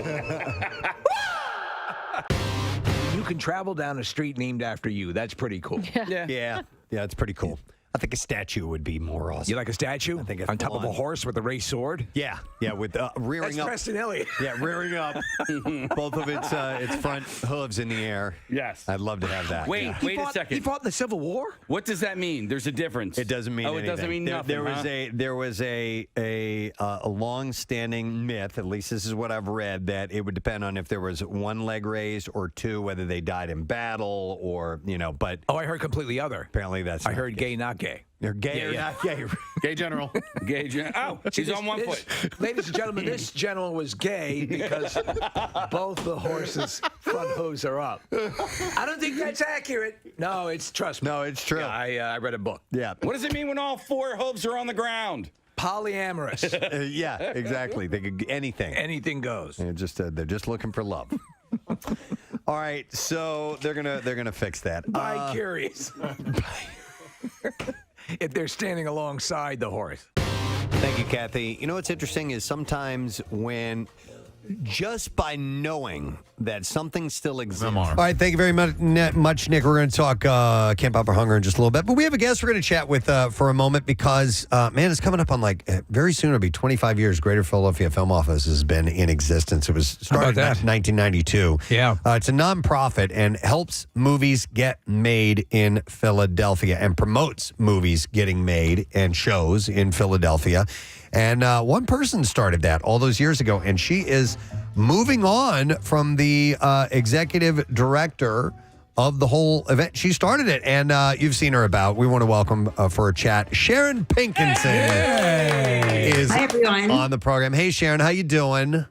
You can travel down a street named after you. That's pretty cool. Yeah, it's pretty cool. I think a statue would be more awesome. You like a statue? I think on top of a horse with a raised sword? Yeah, with rearing That's up. Preston Elliott. Yeah, rearing up both of its front hooves in the air. Yes. I'd love to have that. Wait a second. He fought in the Civil War? What does that mean? There's a difference. It doesn't mean anything. It doesn't mean nothing. There was a long-standing myth, at least this is what I've read, that it would depend on if there was one leg raised or two, whether they died in battle or, but... Oh, I heard completely other. Apparently that's I heard gay, not gay. They're gay or not gay. Gay general. Gay general. Oh, she's on one foot. Ladies and gentlemen, this general was gay because both the horses' front hooves are up. I don't think that's accurate. No, trust me. No, it's true. Yeah, I read a book. Yeah. What does it mean when all four hooves are on the ground? Polyamorous. Yeah, exactly. They could anything. Anything goes. They're just looking for love. All right, so they're gonna fix that. By curious. If they're standing alongside the horse. Thank you, Kathy. You know what's interesting is sometimes when just by knowing that something still exists. All right, thank you very much, Nick. We're going to talk Camp Out for Hunger in just a little bit. But we have a guest we're going to chat with for a moment because, man, it's coming up on very soon. It'll be 25 years. Greater Philadelphia Film Office has been in existence. It was started in 1992. Yeah. It's a nonprofit and helps movies get made in Philadelphia and promotes movies getting made and shows in Philadelphia. And one person started that all those years ago, and she is moving on from the executive director of the whole event. She started it, and you've seen her about. We want to welcome for a chat Sharon Pinson is Hi, everyone. on the program. Hey, Sharon, how you doing?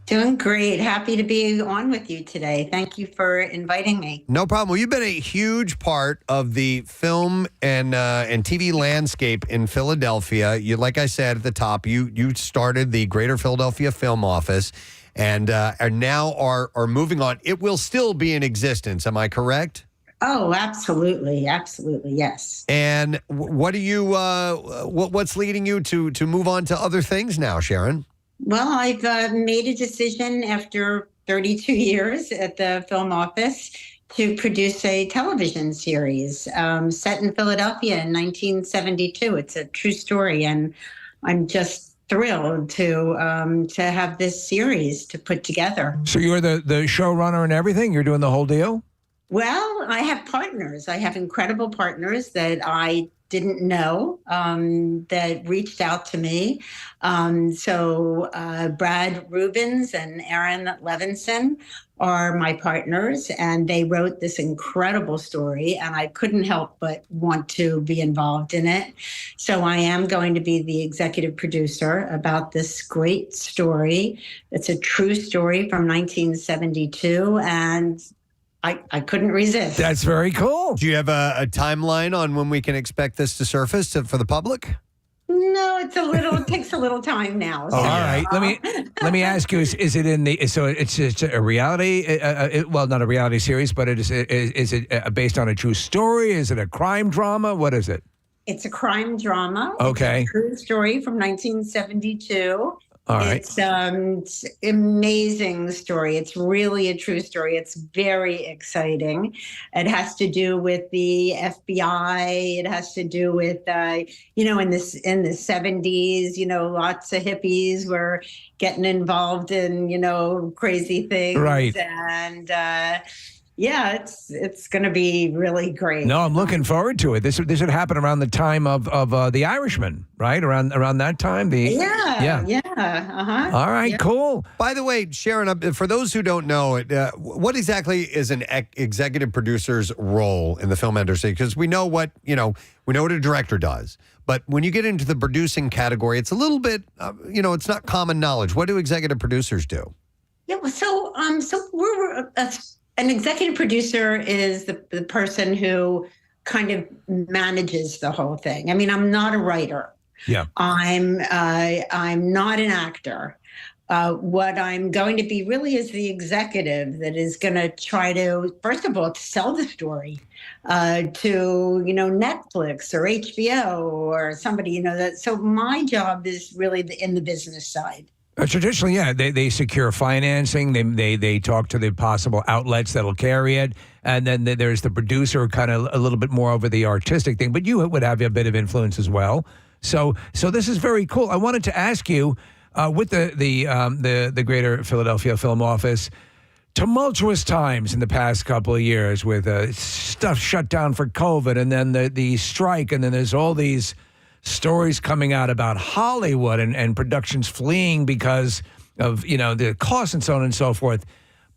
Doing great. Happy to be on with you today. Thank you for inviting me. No problem. Well, you've been a huge part of the film and TV landscape in Philadelphia. You, like I said at the top, you started the Greater Philadelphia Film Office, and are now are moving on. It will still be in existence. Am I correct? Oh, absolutely, absolutely, yes. And what are you? What's leading you to move on to other things now, Sharon? Well, I've made a decision after 32 years at the film office to produce a television series set in Philadelphia in 1972. It's a true story, and I'm just thrilled to have this series to put together. So you're the showrunner and everything? You're doing the whole deal? Well, I have partners. I have incredible partners that I didn't know that reached out to me. So Brad Rubens and Aaron Levinson are my partners, and they wrote this incredible story, and I couldn't help but want to be involved in it. So I am going to be the executive producer about this great story. It's a true story from 1972, and I couldn't resist. That's very cool. Do you have a timeline on when we can expect this to surface for the public? No, it takes a little time now. All right. Let me ask you: Is it in the? So it's a reality? Well, not a reality series, but is it based on a true story? Is it a crime drama? What is it? It's a crime drama. Okay. It's a true story from 1972. All right. It's amazing story. It's really a true story. It's very exciting. It has to do with the FBI. It has to do with, in the 70s, lots of hippies were getting involved in, crazy things. Right. And Yeah, it's going to be really great. No, I'm looking forward to it. This would happen around the time of The Irishman, right? Around that time. Yeah. All right, cool. By the way, Sharon, for those who don't know it, what exactly is an executive producer's role in the film industry? Because we know what a director does, but when you get into the producing category, it's a little bit, it's not common knowledge. What do executive producers do? Yeah, so we're an executive producer is the person who kind of manages the whole thing. I mean, I'm not a writer. Yeah. I'm not an actor. What I'm going to be really is the executive that is going to try to, first of all, sell the story to Netflix or HBO or somebody that. So my job is really in the business side. Traditionally, yeah, they secure financing. They talk to the possible outlets that'll carry it, and then there's the producer, kind of a little bit more over the artistic thing. But you would have a bit of influence as well. So this is very cool. I wanted to ask you, with the Greater Philadelphia Film Office, tumultuous times in the past couple of years with stuff shut down for COVID, and then the strike, and then there's all these stories coming out about Hollywood and productions fleeing because of the costs and so on and so forth.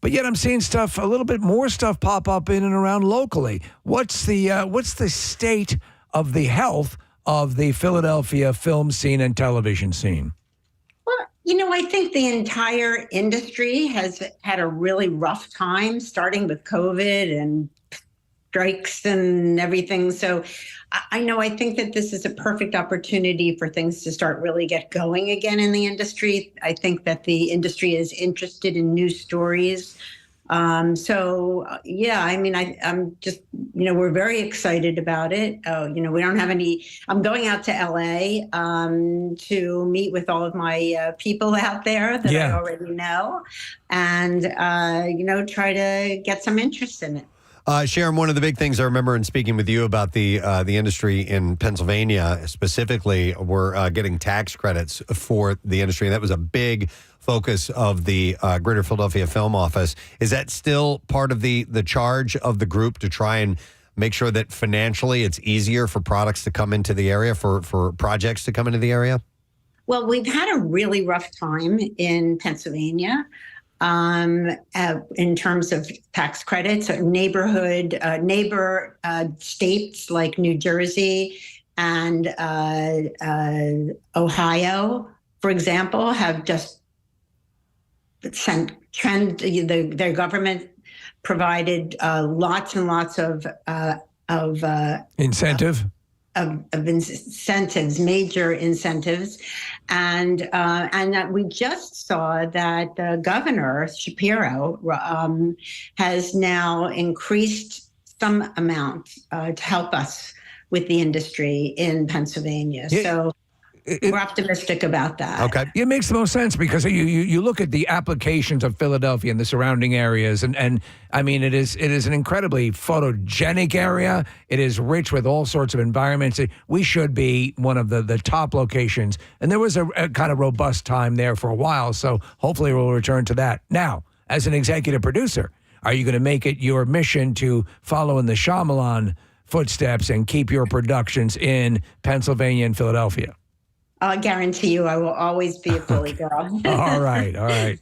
But yet I'm seeing a little bit more stuff pop up in and around locally. What's the state of the health of the Philadelphia film scene and television scene? Well, I think the entire industry has had a really rough time, starting with COVID and strikes and everything. So I think that this is a perfect opportunity for things to start really get going again in the industry. I think that the industry is interested in new stories. I'm just, we're very excited about it. We don't have any, I'm going out to LA to meet with all of my people out there that I already know and, try to get some interest in it. Sharon, one of the big things I remember in speaking with you about the industry in Pennsylvania specifically were getting tax credits for the industry. That was a big focus of the Greater Philadelphia Film Office. Is that still part of the charge of the group to try and make sure that financially it's easier for products to come into the area, for projects to come into the area? Well, we've had a really rough time in Pennsylvania. In terms of tax credits, neighbor states like New Jersey and Ohio, for example, have just sent their government provided lots and lots of incentive. Of incentives, major incentives, and that we just saw that Governor Shapiro has now increased some amount to help us with the industry in Pennsylvania. So we're optimistic about that. Okay. It makes the most sense because you look at the applications of Philadelphia and the surrounding areas, and I mean, it is an incredibly photogenic area. It is rich with all sorts of environments. We should be one of the top locations. And there was a kind of robust time there for a while, so hopefully we'll return to that. Now, as an executive producer, are you going to make it your mission to follow in the Shyamalan footsteps and keep your productions in Pennsylvania and Philadelphia? I guarantee you I will always be a Philly girl. All right.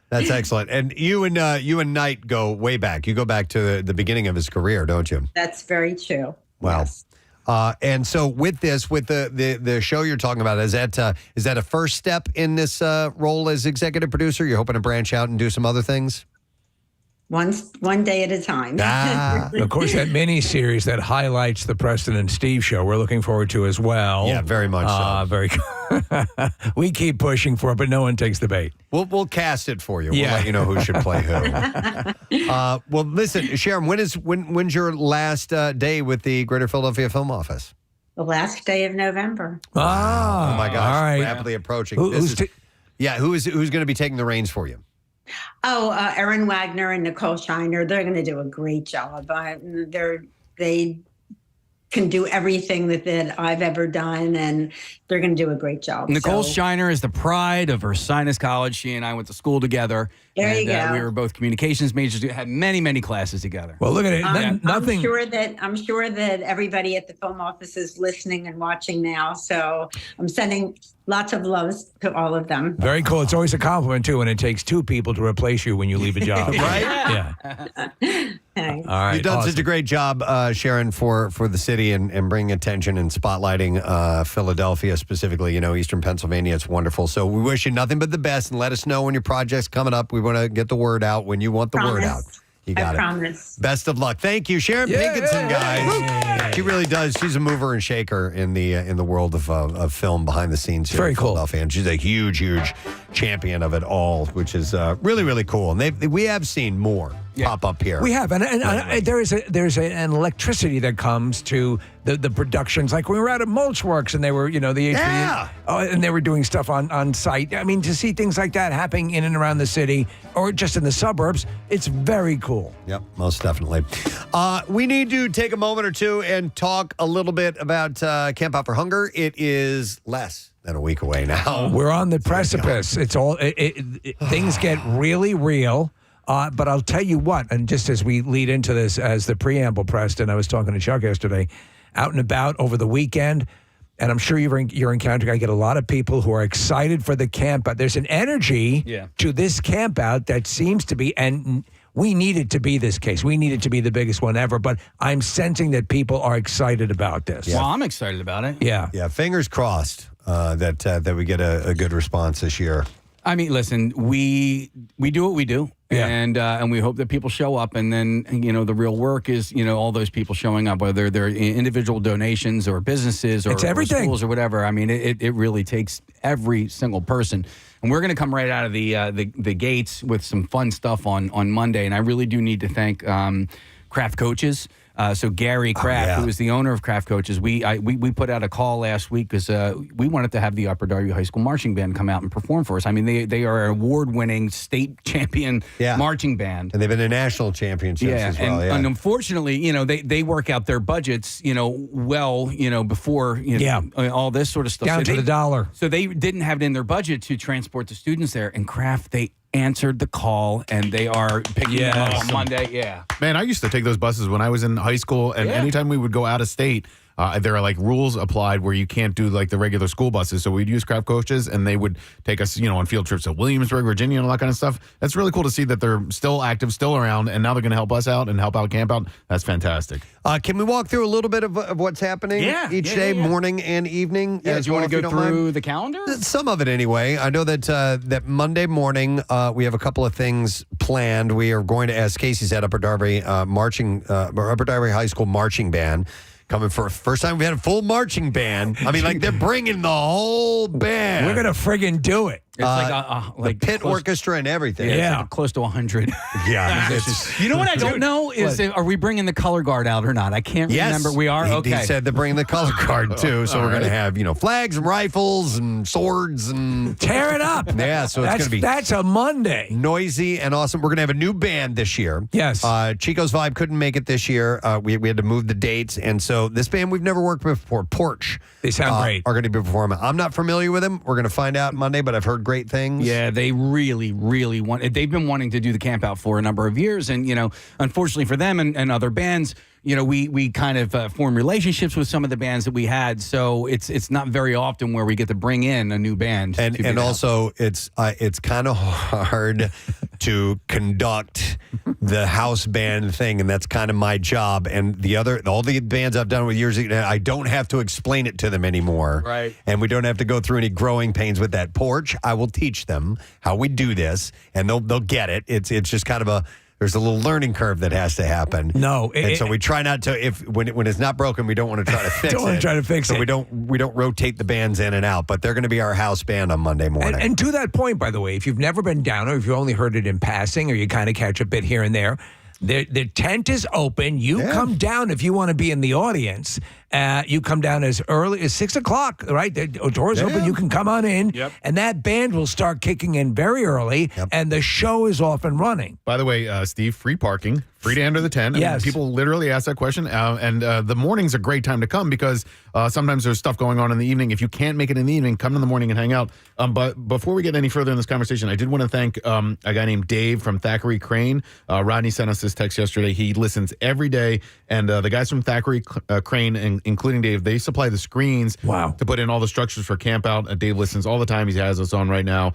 That's excellent. And you and Knight go way back. You go back to the beginning of his career, don't you? That's very true. Wow. Yes. And so with the show you're talking about, is that a first step in this role as executive producer? You're hoping to branch out and do some other things? One day at a time. Of course, that mini series that highlights the Preston and Steve show, we're looking forward to as well. Yeah, very much so. Very. We keep pushing for it, but no one takes the bait. We'll cast it for you. We'll let you know who should play who. Well, listen, Sharon, when's your last day with the Greater Philadelphia Film Office? The last day of November. Oh my gosh! All right. Rapidly approaching. Who's going to be taking the reins for you? Oh, Erin Wagner and Nicole Shiner. They're going to do a great job. can do everything that I've ever done, and they're going to do a great job. Nicole So, Shiner is the pride of Ursinus College. She and I went to school together. There you and, go. We were both communications majors. We had many, many classes together. Well, look at it. I'm sure that everybody at the film office is listening and watching now. So I'm sending lots of loves to all of them. Very cool. It's always a compliment, too, when it takes two people to replace you when you leave a job. Right? Yeah. All right. You've done awesome. such a great job, Sharon, for the city and bringing attention and spotlighting Philadelphia specifically, Eastern Pennsylvania. It's wonderful. So we wish you nothing but the best, and let us know when your project's coming up. We want to get the word out when you want the word out. You got it. Promise. Best of luck. Thank you, Sharon Pinson, guys. She really does. She's a mover and shaker in the world of film behind the scenes here in Philadelphia. And she's a huge, huge champion of it all, which is really, really cool. And we have seen more pop up here. We have, and there's an electricity that comes to the productions. Like we were out at Mulch Works, and they were, the HB, and they were doing stuff on site. I mean, to see things like that happening in and around the city, or just in the suburbs, it's very cool. Yep, most definitely. We need to take a moment or two and talk a little bit about Camp Out for Hunger. It is less than a week away now. We're on the precipice. It's all things get really real. But I'll tell you what, and just as we lead into this, as the preamble, Preston, I was talking to Chuck yesterday, out and about over the weekend, and I'm sure you're encountering, I get a lot of people who are excited for the camp out. There's an energy to this camp out that seems to be, and we need it to be this case. We need it to be the biggest one ever, but I'm sensing that people are excited about this. Well, I'm excited about it. Yeah. Yeah, fingers crossed that we get a good response this year. I mean, listen, we do what we do, and we hope that people show up, and then the real work is all those people showing up, whether they're individual donations or businesses or schools or whatever. I mean, it really takes every single person, and we're going to come right out of the gates with some fun stuff on Monday, and I really do need to thank Craft Coaches. So Gary Kraft, who is the owner of Craft Coaches, we put out a call last week because we wanted to have the Upper Darby High School Marching Band come out and perform for us. I mean, they are an award-winning state champion marching band. And they've been in national championships as well. And unfortunately, they work out their budgets, before all this sort of stuff. Down to the dollar. So they didn't have it in their budget to transport the students there. And Craft, they answered the call, and they are picking them up on Monday. Yeah. Man, I used to take those buses when I was in high school, and anytime we would go out of state, there are rules applied where you can't do the regular school buses. So we'd use Craft Coaches, and they would take us, on field trips to Williamsburg, Virginia, and all that kind of stuff. That's really cool to see that they're still active, still around, and now they're going to help us out and help out Camp Out. That's fantastic. Can we walk through a little bit of what's happening each day, morning and evening? Yeah, do you want to go through the calendar? Some of it anyway. I know that Monday morning we have a couple of things planned. We are going to, as Casey said, Upper Darby Upper Darby High School Marching Band. Coming for first time we had a full marching band. I mean, they're bringing the whole band. We're gonna friggin' do it. It's the pit orchestra and everything. Yeah, close to 100. Yeah. You know what I don't know is are we bringing the color guard out or not? I can't remember. We are? Okay. He said they're bringing the color guard too. So we're going to have, flags and rifles and swords and tear it up. Yeah, so it's going to be that's a Monday. Noisy and awesome. We're going to have a new band this year. Yes. Chico's Vibe couldn't make it this year. We had to move the dates. And so this band we've never worked with before, Porch. They sound great. Are going to be performing. I'm not familiar with them. We're going to find out Monday, but I've heard great things. Yeah, they really, really want it. They've been wanting to do the camp out for a number of years. And, unfortunately for them and other bands, we kind of form relationships with some of the bands that we had. So it's not very often where we get to bring in a new band. And also it's kind of hard to conduct the house band thing. And that's kind of my job. And all the bands I've done with years, I don't have to explain it to them anymore. Right. And we don't have to go through any growing pains with that. Porch, I will teach them how we do this and they'll get it. It's just kind of there's a little learning curve that has to happen. No, so we try not to. When it's not broken, we don't want to try to fix it. Don't want to try to fix it. So we don't rotate the bands in and out. But they're going to be our house band on Monday morning. And to that point, by the way, if you've never been down, or if you only heard it in passing, or you kind of catch a bit here and there, the tent is open. You come down if you want to be in the audience. You come down as early as 6 o'clock, right? The doors open. You can come on in, and that band will start kicking in very early, and the show is off and running. By the way, Steve, free parking, free to enter the tent. I mean, people literally ask that question, and the morning's a great time to come because sometimes there's stuff going on in the evening. If you can't make it in the evening, come in the morning and hang out. But before we get any further in this conversation, I did want to thank a guy named Dave from Thackeray Crane. Rodney sent us this text yesterday. He listens every day, and the guys from Thackeray Crane, including Dave, they supply the screens to put in all the structures for camp out. Dave listens all the time. He has us on right now.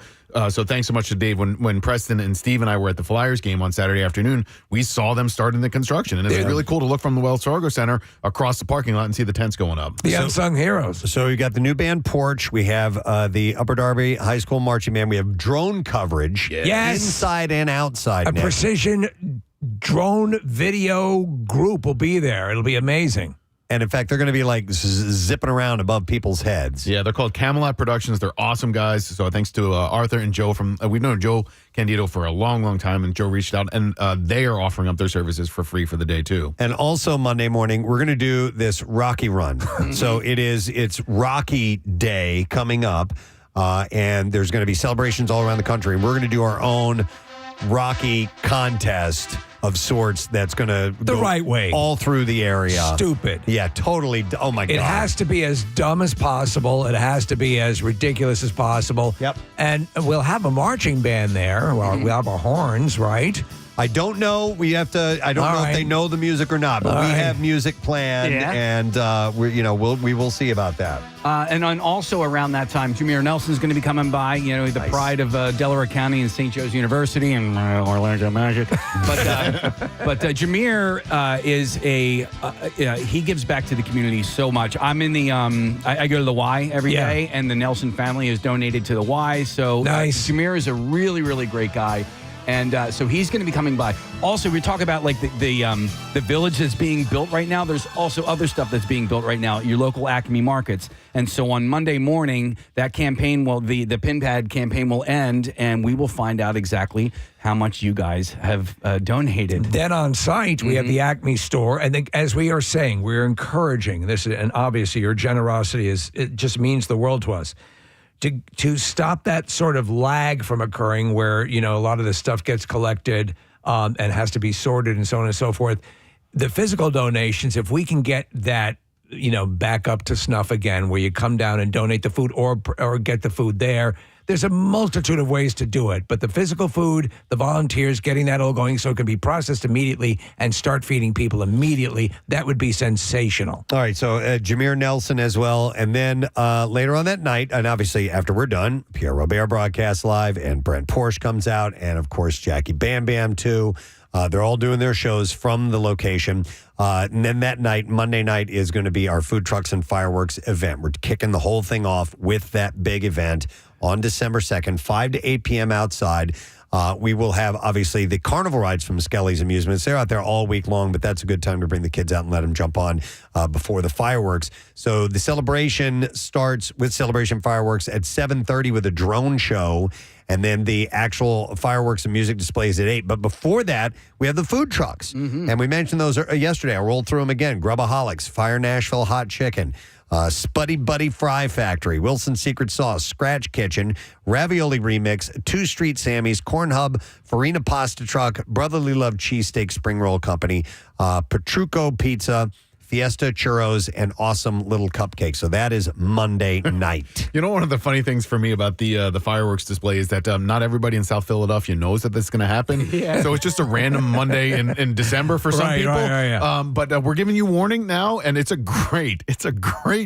So thanks so much to Dave. When Preston and Steve and I were at the Flyers game on Saturday afternoon, we saw them starting the construction. And it's really cool to look from the Wells Fargo Center across the parking lot and see the tents going up. The unsung heroes. So you got the new band Porch. We have the Upper Darby High School Marching Band. We have drone coverage inside and outside. A precision drone video group will be there. It'll be amazing. And in fact, they're going to be like zipping around above people's heads. Yeah, they're called Camelot Productions. They're awesome guys. So thanks to Arthur and Joe from, we've known Joe Candido for a long, long time, and Joe reached out, and they are offering up their services for free for the day too. And also Monday morning, we're going to do this Rocky run. So it's Rocky Day coming up, and there's going to be celebrations all around the country. And we're going to do our own Rocky contest of sorts that's going to the right way all through the area. Stupid. Yeah, totally. Oh, my God. It has to be as dumb as possible. It has to be as ridiculous as possible. Yep. And we'll have a marching band there. Well, we'll have our horns, right? I don't know. We have to. I don't know if they know the music or not, but we have music planned, and we will see about that. And also around that time, Jameer Nelson's going to be coming by. You know, the pride of Delaware County and St. Joe's University and Orlando Magic. But Jameer is he gives back to the community so much. I'm in the I go to the Y every day, and the Nelson family is donated to the Y. So nice. Jameer is a really, really great guy. And so he's going to be coming by. Also, we talk about like the village that's being built right now. There's also other stuff that's being built right now at your local Acme markets. And so on Monday morning, that campaign the pin pad campaign will end, and we will find out exactly how much you guys have donated. Then on site, we have the Acme store. And as we are saying, we're encouraging this, and obviously your generosity it just means the world to us. To stop that sort of lag from occurring where, a lot of this stuff gets collected and has to be sorted and so on and so forth. The physical donations, if we can get that, back up to snuff again, where you come down and donate the food or get the food there. There's a multitude of ways to do it, but the physical food, the volunteers, getting that all going so it can be processed immediately and start feeding people immediately, that would be sensational. All right, so Jameer Nelson as well, and then later on that night, and obviously after we're done, Pierre Robert broadcasts live, and Brent Porsche comes out, and of course Jackie Bam Bam too. They're all doing their shows from the location. And then that night, Monday night, is going to be our food trucks and fireworks event. We're kicking the whole thing off with that big event on December 2nd, 5 to 8 p.m. outside. We will have, obviously, the carnival rides from Skelly's Amusements. They're out there all week long, but that's a good time to bring the kids out and let them jump on before the fireworks. So the celebration starts with celebration fireworks at 7:30 with a drone show, and then the actual fireworks and music displays at 8. But before that, we have the food trucks. And we mentioned those yesterday. I rolled through them again. Grubaholics, Fire Nashville Hot Chicken, Spuddy Buddy Fry Factory, Wilson's Secret Sauce, Scratch Kitchen, Ravioli Remix, 2 Street Sammy's, Corn Hub, Farina Pasta Truck, Brotherly Love Cheesesteak Spring Roll Company, Petrucco Pizza, Fiesta Churros, and Awesome Little Cupcakes. So that is Monday night. One of the funny things for me about the fireworks display is that not everybody in South Philadelphia knows that this is going to happen. So it's just a random Monday in December for some people. But we're giving you warning now, and it's a great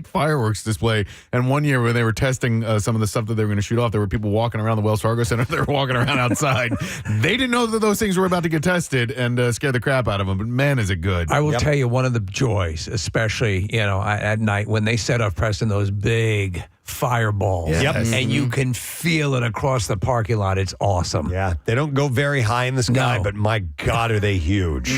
fireworks display. And one year when they were testing some of the stuff that they were going to shoot off, there were people walking around the Wells Fargo Center. They were walking around outside. They didn't know that those things were about to get tested and scare the crap out of them. But man, is it good. I will tell you one of the joys, especially, at night when they set up, Preston, those big fireballs. Yes. And you can feel it across the parking lot. It's awesome. Yeah, they don't go very high in the sky, but my God, are they huge.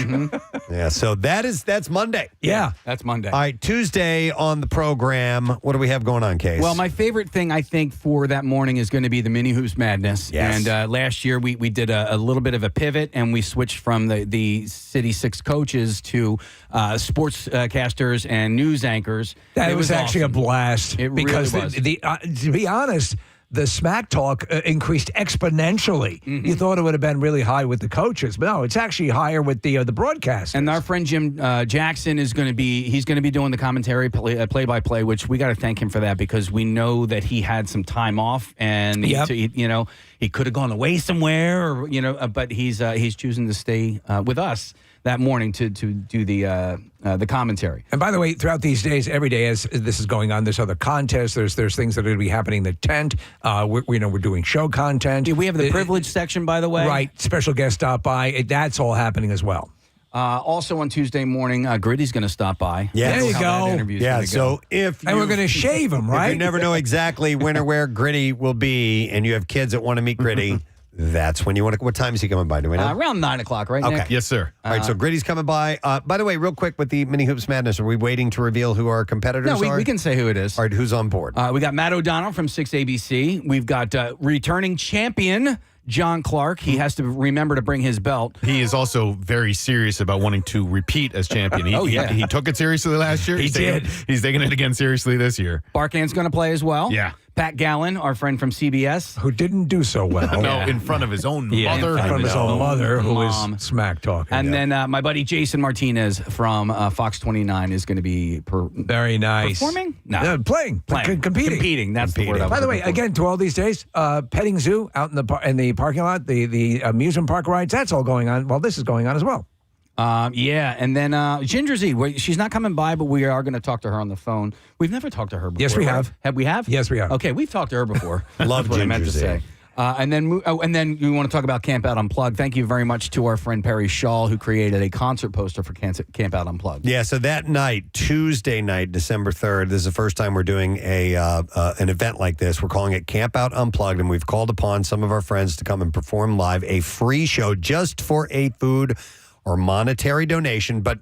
Yeah, so that's Monday. Yeah. That's Monday. All right, Tuesday on the program, what do we have going on, Case? Well, my favorite thing, I think, for that morning is going to be the Mini Hoops Madness. Yes. And last year, we did a little bit of a pivot, and we switched from the City 6 coaches to sportscasters and news anchors. That was actually awesome. a blast. It because really was. To be honest, the smack talk increased exponentially. You thought it would have been really high with the coaches, but no, it's actually higher with the broadcast. And our friend Jim Jackson is going to be doing the commentary play-by-play, which we got to thank him for that because we know that he had some time off and he could have gone away somewhere or but he's choosing to stay with us that morning to do the commentary. And by the way, throughout these days, every day as this is going on, there's other contests. There's things that are going to be happening in the tent. We're doing show content. Yeah, we have the privilege section, by the way. Right. Special guest stop by. That's all happening as well. Also on Tuesday morning, Gritty's going to stop by. Yeah, there you go. Yeah, so and we're going to shave him, right? If you never know exactly when or where Gritty will be, and you have kids that want to meet Gritty, that's when you want to. What time is he coming by? Do we know? Around 9 o'clock, right? Okay. Nick? Yes, sir. All right, so Gritty's coming by. By the way, real quick with the Mini Hoops Madness, are we waiting to reveal who our competitors No, are? we can say who it is. All right, who's on board? We got Matt O'Donnell from 6ABC. We've got returning champion John Clark. He has to remember to bring his belt. He is also very serious about wanting to repeat as champion. He took it seriously last year. He's taking it again seriously this year. Barkan's going to play as well. Yeah. Pat Gallen, our friend from CBS. Who didn't do so well. No, in front of his own mother. In front of his own mother, who Mom. was smack talking. And then my buddy Jason Martinez from Fox 29 is going to be very nice. Performing? No. Playing. Competing. That's the word I was By the way, looking for. again, to all these days, petting zoo out in the parking lot, the amusement park rides, that's all going on. Well, this is going on as well. Yeah, and then Ginger Z, she's not coming by, but we are going to talk to her on the phone. We've never talked to her before. Yes, we right? have. Have we have? Yes, we have. Okay, we've talked to her before. Love That's what I Ginger meant to Z. say. And then you want to talk about Camp Out Unplugged. Thank you very much to our friend Perry Shaw, who created a concert poster for Camp Out Unplugged. Yeah, so that night, Tuesday night, December 3rd, this is the first time we're doing an event like this. We're calling it Camp Out Unplugged, and we've called upon some of our friends to come and perform live a free show just for a food or monetary donation, but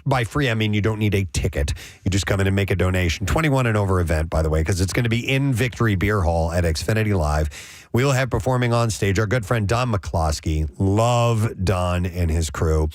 by free, I mean you don't need a ticket. You just come in and make a donation. 21 and over event, by the way, because it's going to be in Victory Beer Hall at Xfinity Live. We will have performing on stage our good friend Don McCloskey. Love Don and his crew.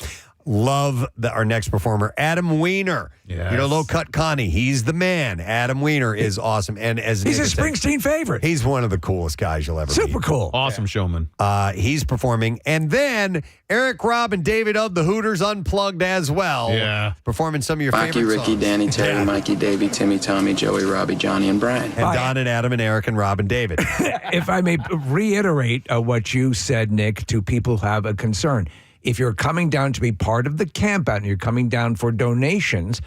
Love our next performer, Adam Weiner. Yes. You know, Low Cut Connie. He's the man. Adam Weiner is awesome. And as He's Nick a said, Springsteen favorite. he's one of the coolest guys you'll ever meet. Super cool. Awesome showman. He's performing. And then Eric, Rob, and David of the Hooters Unplugged as well. Yeah. Performing some of your Rocky, favorite Ricky, songs. Danny, Terry, Mikey, Davey, Timmy, Tommy, Joey, Robbie, Johnny, and Brian. And Don and Adam and Eric and Rob and David. If I may reiterate what you said, Nick, to people who have a concern. If you're coming down to be part of the camp out and you're coming down for donations,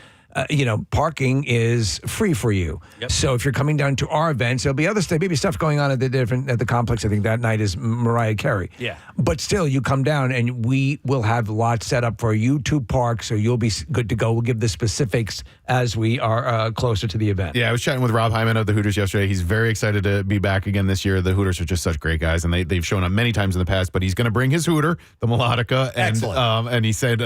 parking is free for you. Yep. So if you're coming down to our events, there'll be other stuff, maybe stuff going on at the complex. I think that night is Mariah Carey. Yeah. But still, you come down and we will have lots set up for you to park, so you'll be good to go. We'll give the specifics as we are closer to the event. Yeah, I was chatting with Rob Hyman of the Hooters yesterday. He's very excited to be back again this year. The Hooters are just such great guys, and they've shown up many times in the past, but he's going to bring his Hooter, the melodica, and he said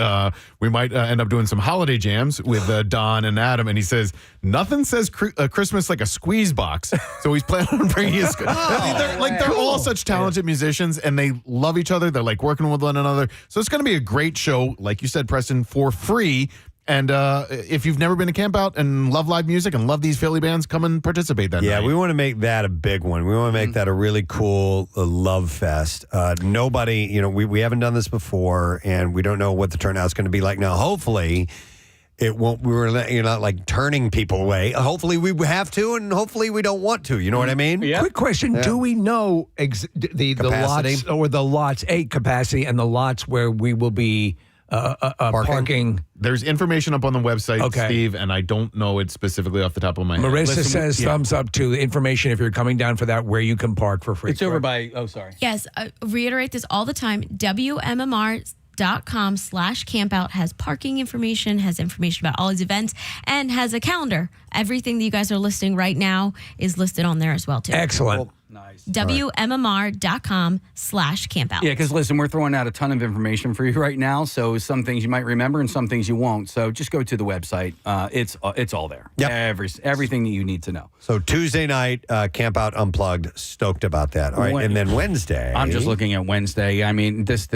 we might end up doing some holiday jams with Don and Adam, and he says nothing says Christmas like a squeeze box, so he's planning on bringing his they're all such talented musicians, and they love each other. They're like working with one another, so it's going to be a great show, like you said, Preston, for free. And if you've never been to Camp Out and love live music and love these Philly bands, come and participate that night. Yeah, we want to make that a big one. We want to make that a really cool love fest. Nobody, we haven't done this before, and we don't know what the turnout's going to be like. Now, hopefully, it won't. You're not like turning people away. Hopefully, we have to, and hopefully, we don't want to. You know what I mean? Yeah. Quick question: do we know the lots or the lots capacity and the lots where we will be parking? There's information up on the website, Steve, and I don't know it specifically off the top of my head. Marissa says thumbs up to the information if you're coming down for that, where you can park for free. It's over by, sorry. Yes, reiterate this all the time. WMMR campout has parking information, has information about all these events, and has a calendar. Everything that you guys are listing right now is listed on there as well, too. Excellent. Nice. WMMR.com/campout. Yeah, because listen, we're throwing out a ton of information for you right now. So some things you might remember and some things you won't. So just go to the website. It's all there. Yep. Everything that you need to know. So Tuesday night, Camp Out Unplugged. Stoked about that. All right, and then Wednesday. I'm just looking at Wednesday. I mean, this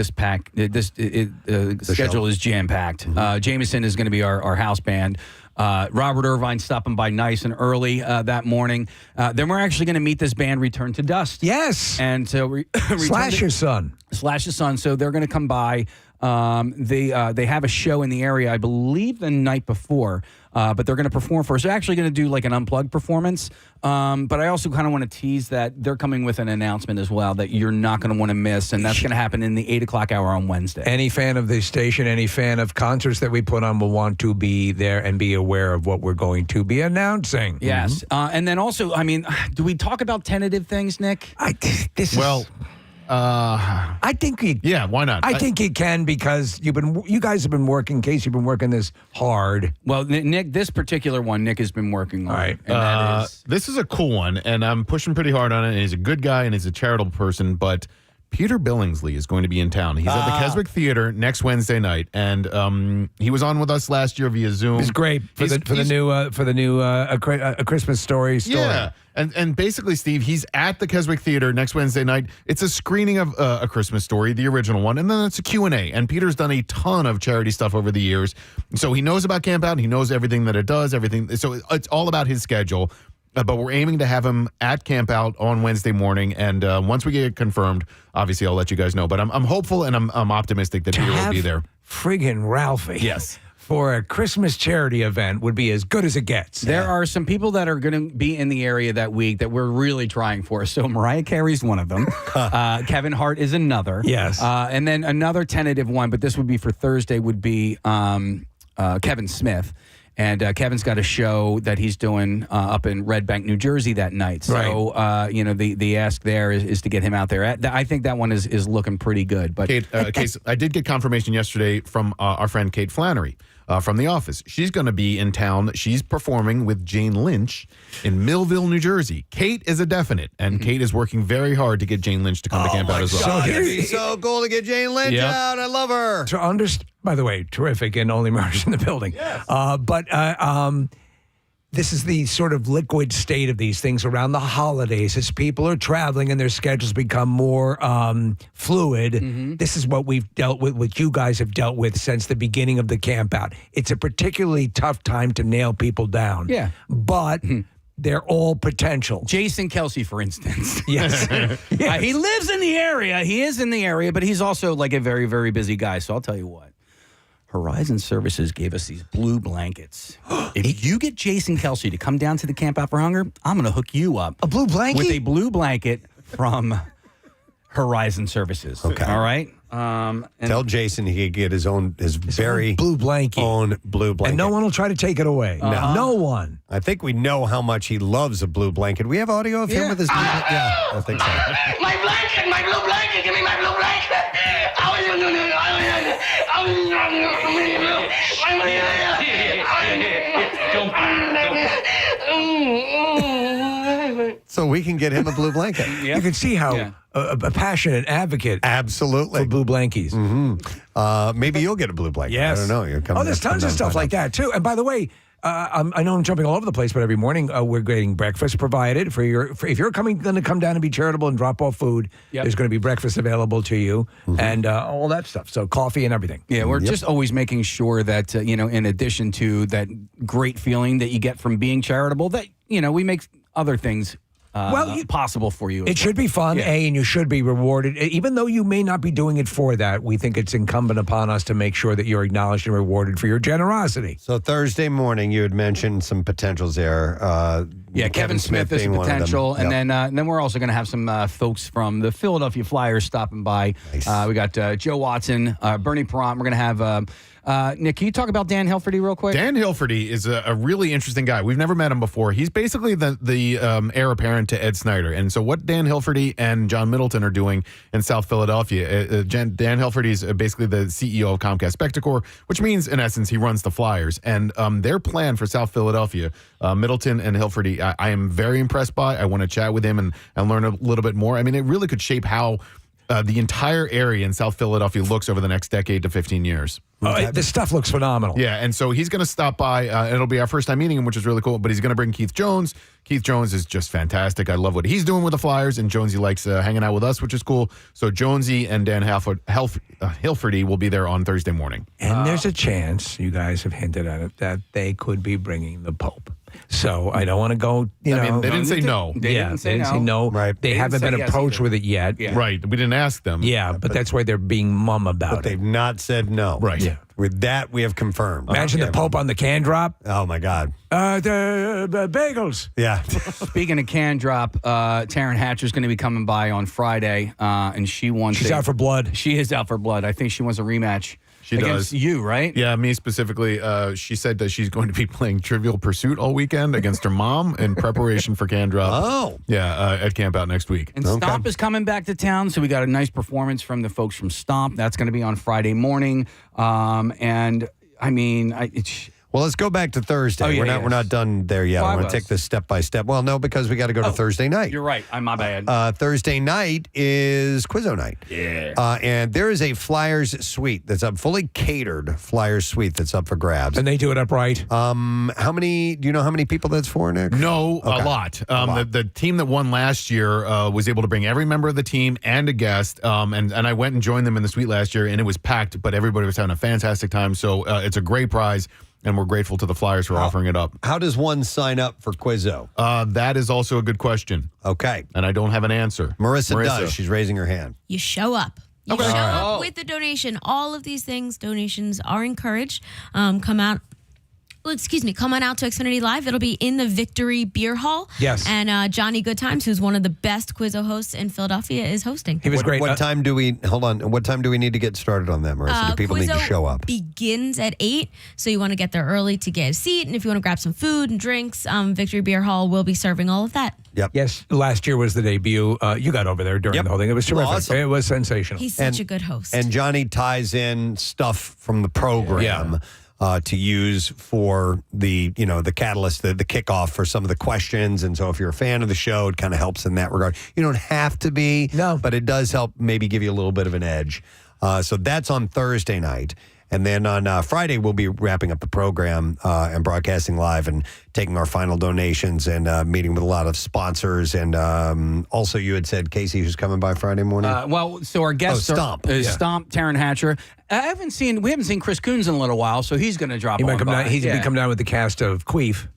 schedule is jam packed. Jameson is going to be our house band. Robert Irvine stopping by nice and early that morning. Then we're actually going to meet this band, Return to Dust. Yes. And so Slash's son. Slash's son. So they're going to come by. They have a show in the area, I believe, the night before. But they're going to perform first. They're actually going to do like an unplugged performance. But I also kind of want to tease that they're coming with an announcement as well that you're not going to want to miss. And that's going to happen in the 8 o'clock hour on Wednesday. Any fan of the station, any fan of concerts that we put on will want to be there and be aware of what we're going to be announcing. Yes. And then also, I mean, do we talk about tentative things, Nick? I think why not? I think you can because you guys have been working. Casey, you've been working this hard. Well, Nick, this particular one, Nick has been working on. All right. And that is, this is a cool one, and I'm pushing pretty hard on it. And he's a good guy, and he's a charitable person, but Peter Billingsley is going to be in town. He's at the Keswick Theater next Wednesday night, and he was on with us last year via Zoom. It's great for the new A Christmas Story. Yeah. And basically, Steve, he's at the Keswick Theater next Wednesday night. It's a screening of A Christmas Story, the original one, and then it's a Q&A. And Peter's done a ton of charity stuff over the years. So he knows about Camp Out. He knows everything that it does, everything. So it's all about his schedule. But we're aiming to have him at Camp Out on Wednesday morning. And once we get it confirmed, obviously, I'll let you guys know. But I'm hopeful and I'm optimistic that Peter will be there. Friggin' Ralphie. Yes. For a Christmas charity event would be as good as it gets. There are some people that are going to be in the area that week that we're really trying for. So Mariah Carey's one of them. Kevin Hart is another. Yes. And then another tentative one, but this would be for Thursday, would be Kevin Smith. And Kevin's got a show that he's doing up in Red Bank, New Jersey that night. So, the ask there is to get him out there. I think that one is looking pretty good. But Kate, I did get confirmation yesterday from our friend Kate Flannery from The Office. She's going to be in town. She's performing with Jane Lynch in Millville, New Jersey. Kate is a definite, and Kate is working very hard to get Jane Lynch to come to Camp Out as well. It'd be so cool to get Jane Lynch out. I love her. So by the way, terrific and only murders in the building. Yes. But this is the sort of liquid state of these things around the holidays as people are traveling and their schedules become more fluid. Mm-hmm. This is what we've dealt with, what you guys have dealt with since the beginning of the Camp Out. It's a particularly tough time to nail people down. Yeah. But they're all potential. Jason Kelce, for instance. Yes. He lives in the area. He is in the area, but he's also like a very, very busy guy. So I'll tell you what. Horizon Services gave us these blue blankets. If you get Jason Kelce to come down to the Camp Out for Hunger, I'm going to hook you up. A blue blanket? With a blue blanket from Horizon Services. Okay. All right? Tell Jason he could get his very blue blanket. Own blue blanket. And no one will try to take it away. No one. I think we know how much he loves a blue blanket. We have audio of him with his blue blanket? Yeah, I think so. My blanket, my blue blanket. Give me my blue blanket. So we can get him a blue blanket. You can see how a passionate advocate. Absolutely. For blue blankies. Mm-hmm. Maybe you'll get a blue blanket. Yes. I don't know. There's tons of stuff like that, too. And by the way, I know I'm jumping all over the place, but every morning we're getting breakfast provided if you're going to come down and be charitable and drop off food. There's going to be breakfast available to you and all that stuff. So coffee and everything. Yeah, we're just always making sure that in addition to that great feeling that you get from being charitable, that we make other things possible for you. It should be fun, and you should be rewarded. Even though you may not be doing it for that, we think it's incumbent upon us to make sure that you're acknowledged and rewarded for your generosity. So Thursday morning, you had mentioned some potentials there. Kevin Smith is a potential. And then we're also going to have some folks from the Philadelphia Flyers stopping by. Nice. We got Joe Watson, Bernie Perrant. We're going to have Nick, can you talk about Dan Hilferty real quick? Dan Hilferty is a really interesting guy. We've never met him before. He's basically the heir apparent to Ed Snyder. And so what Dan Hilferty and John Middleton are doing in South Philadelphia, Dan Hilferty is basically the CEO of Comcast Spectacor, which means, in essence, he runs the Flyers. And their plan for South Philadelphia, Middleton and Hilferty, I am very impressed by. I want to chat with him and learn a little bit more. I mean, it really could shape how the entire area in South Philadelphia looks over the next decade to 15 years. This stuff looks phenomenal. Yeah, and so he's going to stop by. It'll be our first time meeting him, which is really cool. But he's going to bring Keith Jones. Keith Jones is just fantastic. I love what he's doing with the Flyers, and Jonesy likes hanging out with us, which is cool. So Jonesy and Dan Hilferty will be there on Thursday morning. And there's a chance, you guys have hinted at it, that they could be bringing the Pope. So I don't want to go, I mean, they didn't say no. They didn't say no. Right. They haven't been approached with it yet. Yeah. Right. We didn't ask them. Yeah, but that's why they're being mum about But it. they've not said no. Right. Yeah. With that, we have confirmed. Imagine the Pope on the can drop. Oh, my God. The bagels. Yeah. Speaking of can drop, Taryn Hatcher's going to be coming by on Friday, and she wants. She's out for blood. She is out for blood. I think she wants a rematch. She against does. you, right? Yeah, me specifically. She said that she's going to be playing Trivial Pursuit all weekend against her mom in preparation for Can Drop. Oh. Yeah, at Camp Out next week. And Stomp is coming back to town, so we got a nice performance from the folks from Stomp. That's going to be on Friday morning. And, I mean, Well, let's go back to Thursday. Oh, yeah, We're not done there yet. I want Five to take this step by step. Well, no, because we got to go to Thursday night. You're right. My bad. Thursday night is Quizzo night. Yeah. And there is a Flyers suite that's up, fully catered Flyers suite that's up for grabs. And they do it upright. Do you know how many people that's for, Nick? No, Okay. a lot. The team that won last year was able to bring every member of the team and a guest. And I went and joined them in the suite last year, and it was packed, but everybody was having a fantastic time. So it's a great prize. And we're grateful to the Flyers for offering it up. How does one sign up for Quizzo? That is also a good question. Okay. And I don't have an answer. Marissa does. She's raising her hand. You show up. You Okay. show All right. up with the donation. All of these things, donations are encouraged. Come out. Well, excuse me, come on out to Xfinity Live. It'll be in the Victory Beer Hall. Yes. And Johnny Goodtimes, who's one of the best Quizzo hosts in Philadelphia, is hosting. He was great. What time do we need to get started on that, Marissa? Do people need to Quizzo show up? begins at 8, so you want to get there early to get a seat. And if you want to grab some food and drinks, Victory Beer Hall will be serving all of that. Yep. Yes, last year was the debut. You got over there during the whole thing. It was terrific. Awesome. It was sensational. He's such a good host. And Johnny ties in stuff from the program to use for the catalyst, the kickoff for some of the questions. And so if you're a fan of the show, it kind of helps in that regard. You don't have to be, but it does help maybe give you a little bit of an edge. So that's on Thursday night. And then on Friday, we'll be wrapping up the program and broadcasting live and taking our final donations and meeting with a lot of sponsors. And also, you had said, Casey, who's coming by Friday morning? So our guests Stomp. are Stomp, Taryn Hatcher. We haven't seen Chris Coons in a little while, so he's going to drop He might on come by. down. He's going to come down with the cast of Queef.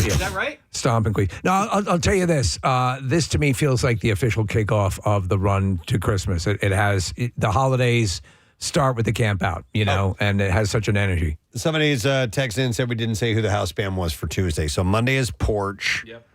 Is that right? Stomp and Queef. No, I'll tell you this. This to me feels like the official kickoff of the run to Christmas. The holidays start with the camp out, and it has such an energy. Somebody's texted in and said we didn't say who the house band was for Tuesday. So Monday is Porch. Yep.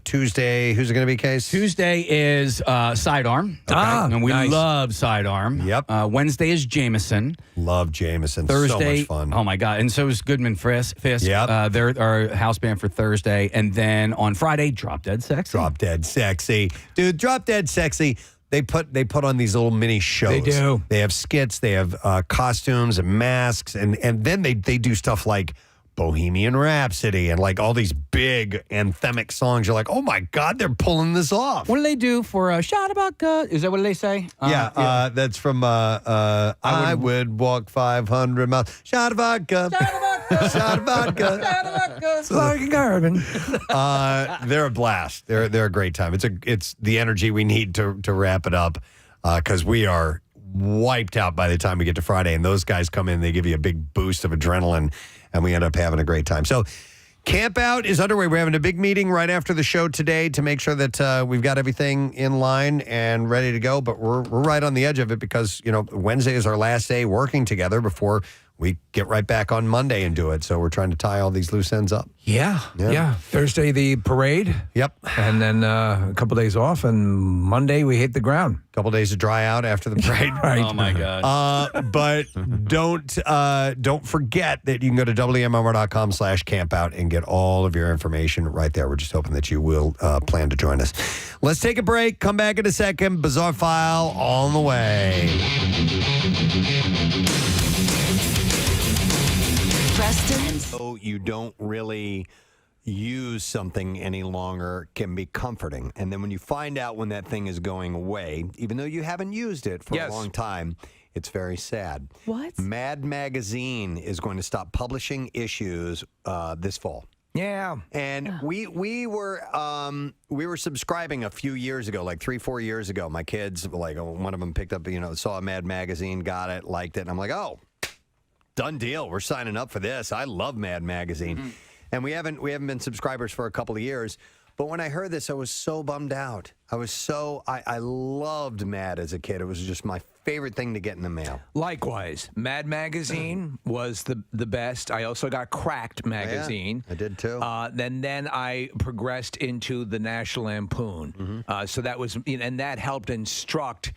Tuesday, who's it going to be, Case? Tuesday is Sidearm. Okay. And we love Sidearm. Yep. Wednesday is Jameson. Love Jameson. Thursday, so much fun. Oh my God. And so is Goodman Fisk. Yep. They're our house band for Thursday. And then on Friday, Drop Dead Sexy. Drop Dead Sexy. Dude, Drop Dead Sexy. They put on these little mini shows. They do. They have skits. They have costumes and masks. And then they do stuff like Bohemian Rhapsody and like all these big anthemic songs. You're like, oh my God, they're pulling this off. What do they do for Shot About God? Is that what they say? That's from I would walk 500 miles. Shot of vodka. Shot of vodka. Like a carbon. They're a blast. They're a great time. It's the energy we need to wrap it up because we are wiped out by the time we get to Friday. And those guys come in, they give you a big boost of adrenaline, and we end up having a great time. So Camp Out is underway. We're having a big meeting right after the show today to make sure that we've got everything in line and ready to go. But we're right on the edge of it because, Wednesday is our last day working together before we get right back on Monday and do it. So we're trying to tie all these loose ends up. Yeah. Thursday, the parade. Yep. And then a couple days off, and Monday we hit the ground. A couple days to dry out after the parade. Right. Oh my God. But don't forget that you can go to WMMR.com/campout and get all of your information right there. We're just hoping that you will plan to join us. Let's take a break. Come back in a second. Bizarre File on the way. Preston. So you don't really use something any longer can be comforting. And then when you find out when that thing is going away, even though you haven't used it for a long time, it's very sad. What? Mad Magazine is going to stop publishing issues this fall. Yeah. And we were subscribing a few years ago, like 3-4 years ago. My kids, like one of them picked up, saw a Mad Magazine, got it, liked it. And I'm like, oh, done deal. We're signing up for this. I love Mad Magazine. Mm-hmm. And we haven't been subscribers for a couple of years. But when I heard this, I was so bummed out. I loved Mad as a kid. It was just my favorite thing to get in the mail. Likewise, Mad Magazine was the best. I also got Cracked Magazine. Yeah, I did too. Then I progressed into the National Lampoon. Mm-hmm. So that was, and that helped instruct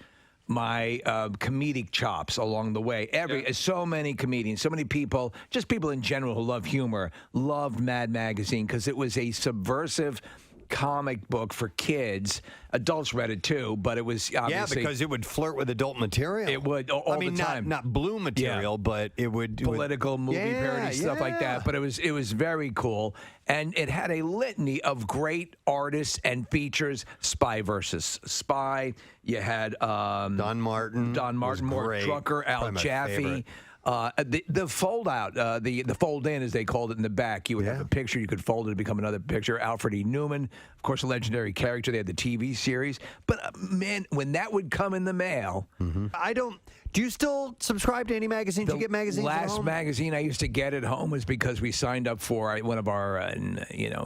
my comedic chops along the way. So many comedians, so many people, just people in general who love humor, loved Mad Magazine because it was a subversive comic book for kids. Adults read it too, but it was obviously... Yeah, because it would flirt with adult material. It would, all the time. Not blue material, but it would... Political movie parody, stuff like that. But it was very cool. And it had a litany of great artists and features. Spy versus Spy. You had... Don Martin, Mort Trucker, Al Jaffe. The fold out, the fold in, as they called it in the back, you would have a picture, you could fold it to become another picture. Alfred E. Neumann, of course, a legendary character. They had the TV series. But man, when that would come in the mail, do you still subscribe to any magazines? You get magazines at last home? magazine I used to get at home was because we signed up for one of our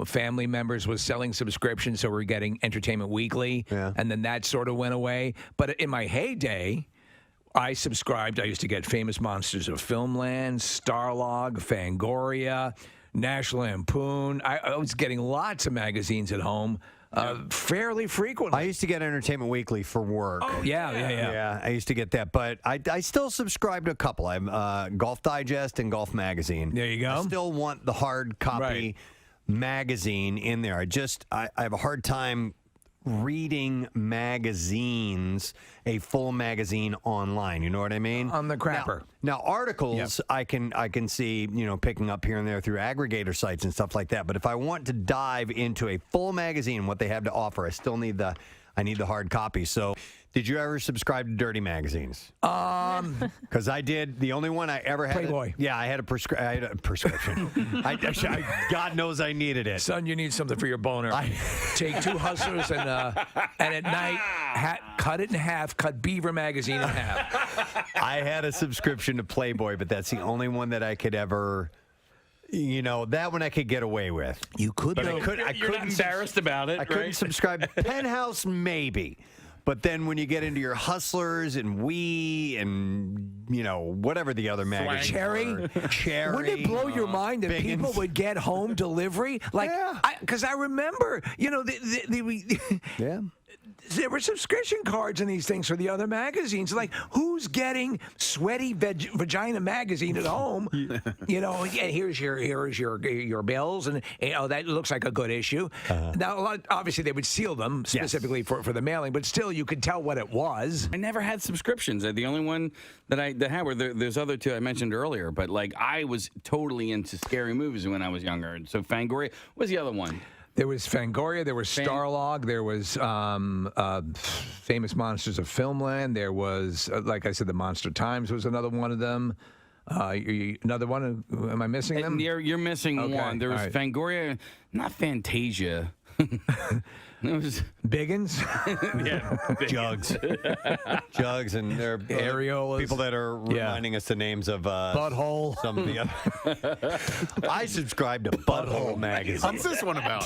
family members was selling subscriptions, so we're getting Entertainment Weekly, and then that sort of went away. But in my heyday, I subscribed. I used to get Famous Monsters of Filmland, Starlog, Fangoria, National Lampoon. I was getting lots of magazines at home fairly frequently. I used to get Entertainment Weekly for work. Oh, yeah. I used to get that, but I still subscribe to a couple. I'm Golf Digest and Golf Magazine. There you go. I still want the hard copy magazine in there. I have a hard time reading magazines, a full magazine online. You know what I mean? On the crapper. Now articles, I can see, picking up here and there through aggregator sites and stuff like that. But if I want to dive into a full magazine, what they have to offer, I still need the hard copy. So, did you ever subscribe to dirty magazines? Because I did. The only one I ever had. Playboy. I had a prescription. God knows I needed it. Son, you need something for your boner. Take 2 Hustlers and at night cut it in half. Cut Beaver magazine in half. I had a subscription to Playboy, but that's the only one that I could ever. That one I could get away with. You could, but you're not embarrassed about it. I couldn't subscribe. Penthouse, maybe. But then when you get into your Hustlers and We and, whatever the other magazines Cherry. Cherry. Wouldn't it blow your mind that people would get home delivery? Because I remember, there were subscription cards in these things for the other magazines. Like, who's getting Sweaty Vagina magazine at home? Here's your bills, and that looks like a good issue. Now, obviously, they would seal them specifically for the mailing, but still, you could tell what it was. I never had subscriptions. The only one that I had were there's other two I mentioned earlier, but I was totally into scary movies when I was younger. So Fangoria was the other one. There was Fangoria, there was Starlog, there was Famous Monsters of Filmland, there was, like I said, the Monster Times was another one of them. Another one? Am I missing them? You're missing one. There was Fangoria, not Fantasia. It was Biggins? Jugs, and they're areolas. People that are reminding us the names of Butthole. Some of the other. I subscribe to Butthole magazine. What's this one about?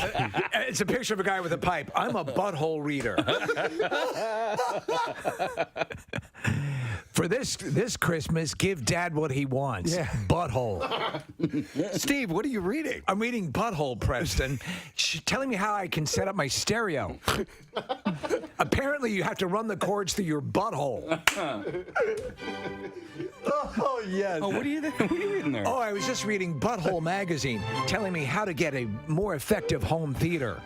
It's a picture of a guy with a pipe. I'm a butthole reader. For this Christmas, give Dad what he wants. Yeah. Butthole. Steve, what are you reading? I'm reading Butthole, Preston. Telling me how I can set up my stereo. Apparently, you have to run the cords through your butthole. Oh, yes. Oh, what are you reading there? Oh, I was just reading Butthole magazine, telling me how to get a more effective home theater.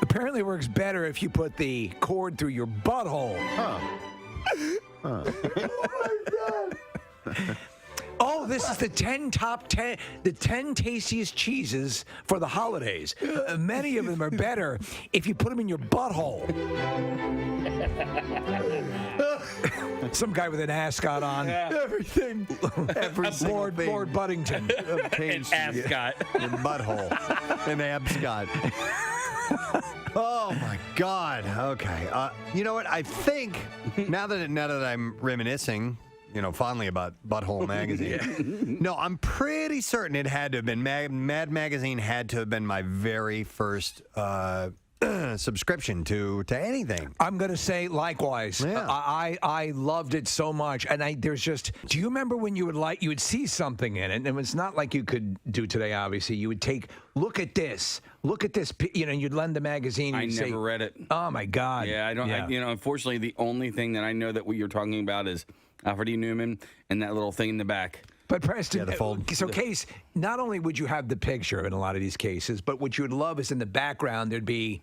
Apparently, it works better if you put the cord through your butthole. Oh, my God. Oh, this is the 10 tastiest cheeses for the holidays. Many of them are better if you put them in your butthole. Some guy with an ascot on. Everything. Every single thing. Lord Buddington. An ascot. Your butthole. An abscot. Oh my God. Okay. You know what? I think now that I'm reminiscing, fondly about Butthole magazine. No, I'm pretty certain it had to have been Mad Magazine. Had to have been my very first subscription to anything. I'm gonna say likewise. Yeah. I loved it so much, and there's just. Do you remember when you would see something in it, and it's not like you could do today. Obviously, you would look at this. You'd lend the magazine. I And never read it. Oh my God. Yeah, I don't. Yeah. Unfortunately, the only thing that I know that what you're talking about is Alfred E. Neumann and that little thing in the back. But Preston, the fold. So Case, not only would you have the picture in a lot of these cases, but what you would love is in the background there'd be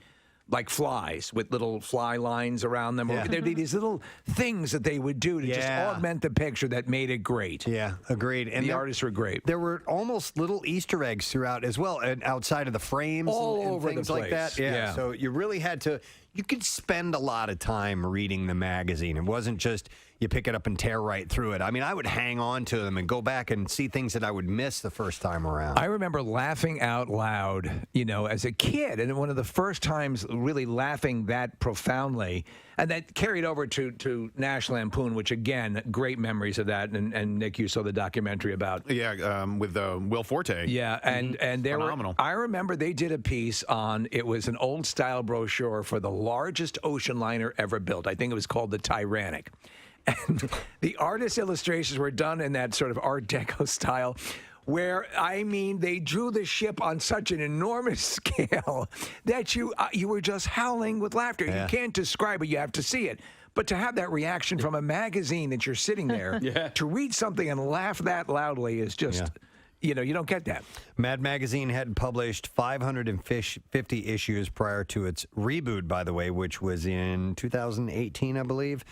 like flies with little fly lines around them. Yeah. Or there'd be these little things that they would do to just augment the picture that made it great. Yeah, agreed. And the artists were great. There were almost little Easter eggs throughout as well, and outside of the frames All and over things the like place. that. Yeah. So you really had to. You could spend a lot of time reading the magazine. It wasn't just you pick it up and tear right through it. I mean, I would hang on to them and go back and see things that I would miss the first time around. I remember laughing out loud, as a kid, and one of the first times really laughing that profoundly, and that carried over to National Lampoon, which again, great memories of that. And Nick, you saw the documentary about with Will Forte. Yeah, and there phenomenal. I remember they did a piece on. It was an old style brochure for the largest ocean liner ever built. I think it was called the Tyrannic. And the artist illustrations were done in that sort of Art Deco style, where, they drew the ship on such an enormous scale that you were just howling with laughter. Yeah. You can't describe it, you have to see it. But to have that reaction from a magazine that you're sitting there, to read something and laugh that loudly is just... you don't get that. Mad Magazine had published 550 issues prior to its reboot, by the way, which was in 2018, I believe.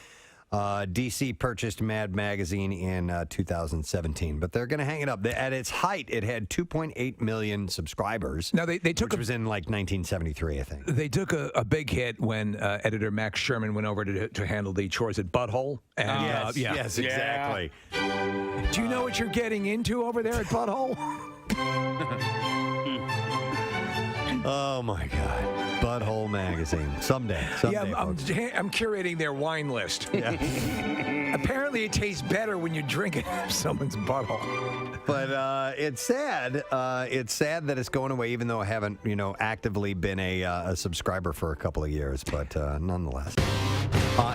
DC purchased Mad Magazine in 2017, but they're going to hang it up. At its height, it had 2.8 million subscribers. Now they took which was in like 1973, I think. They took a big hit when editor Max Sherman went over to handle the chores at Butthole. And, yes, exactly. Do you know what you're getting into over there at Butthole? Oh my God. Butthole Magazine. Someday. I'm curating their wine list. Yeah. Apparently, it tastes better when you drink it out of someone's butthole. But it's sad. It's sad that it's going away, even though I haven't, actively been a subscriber for a couple of years. But nonetheless.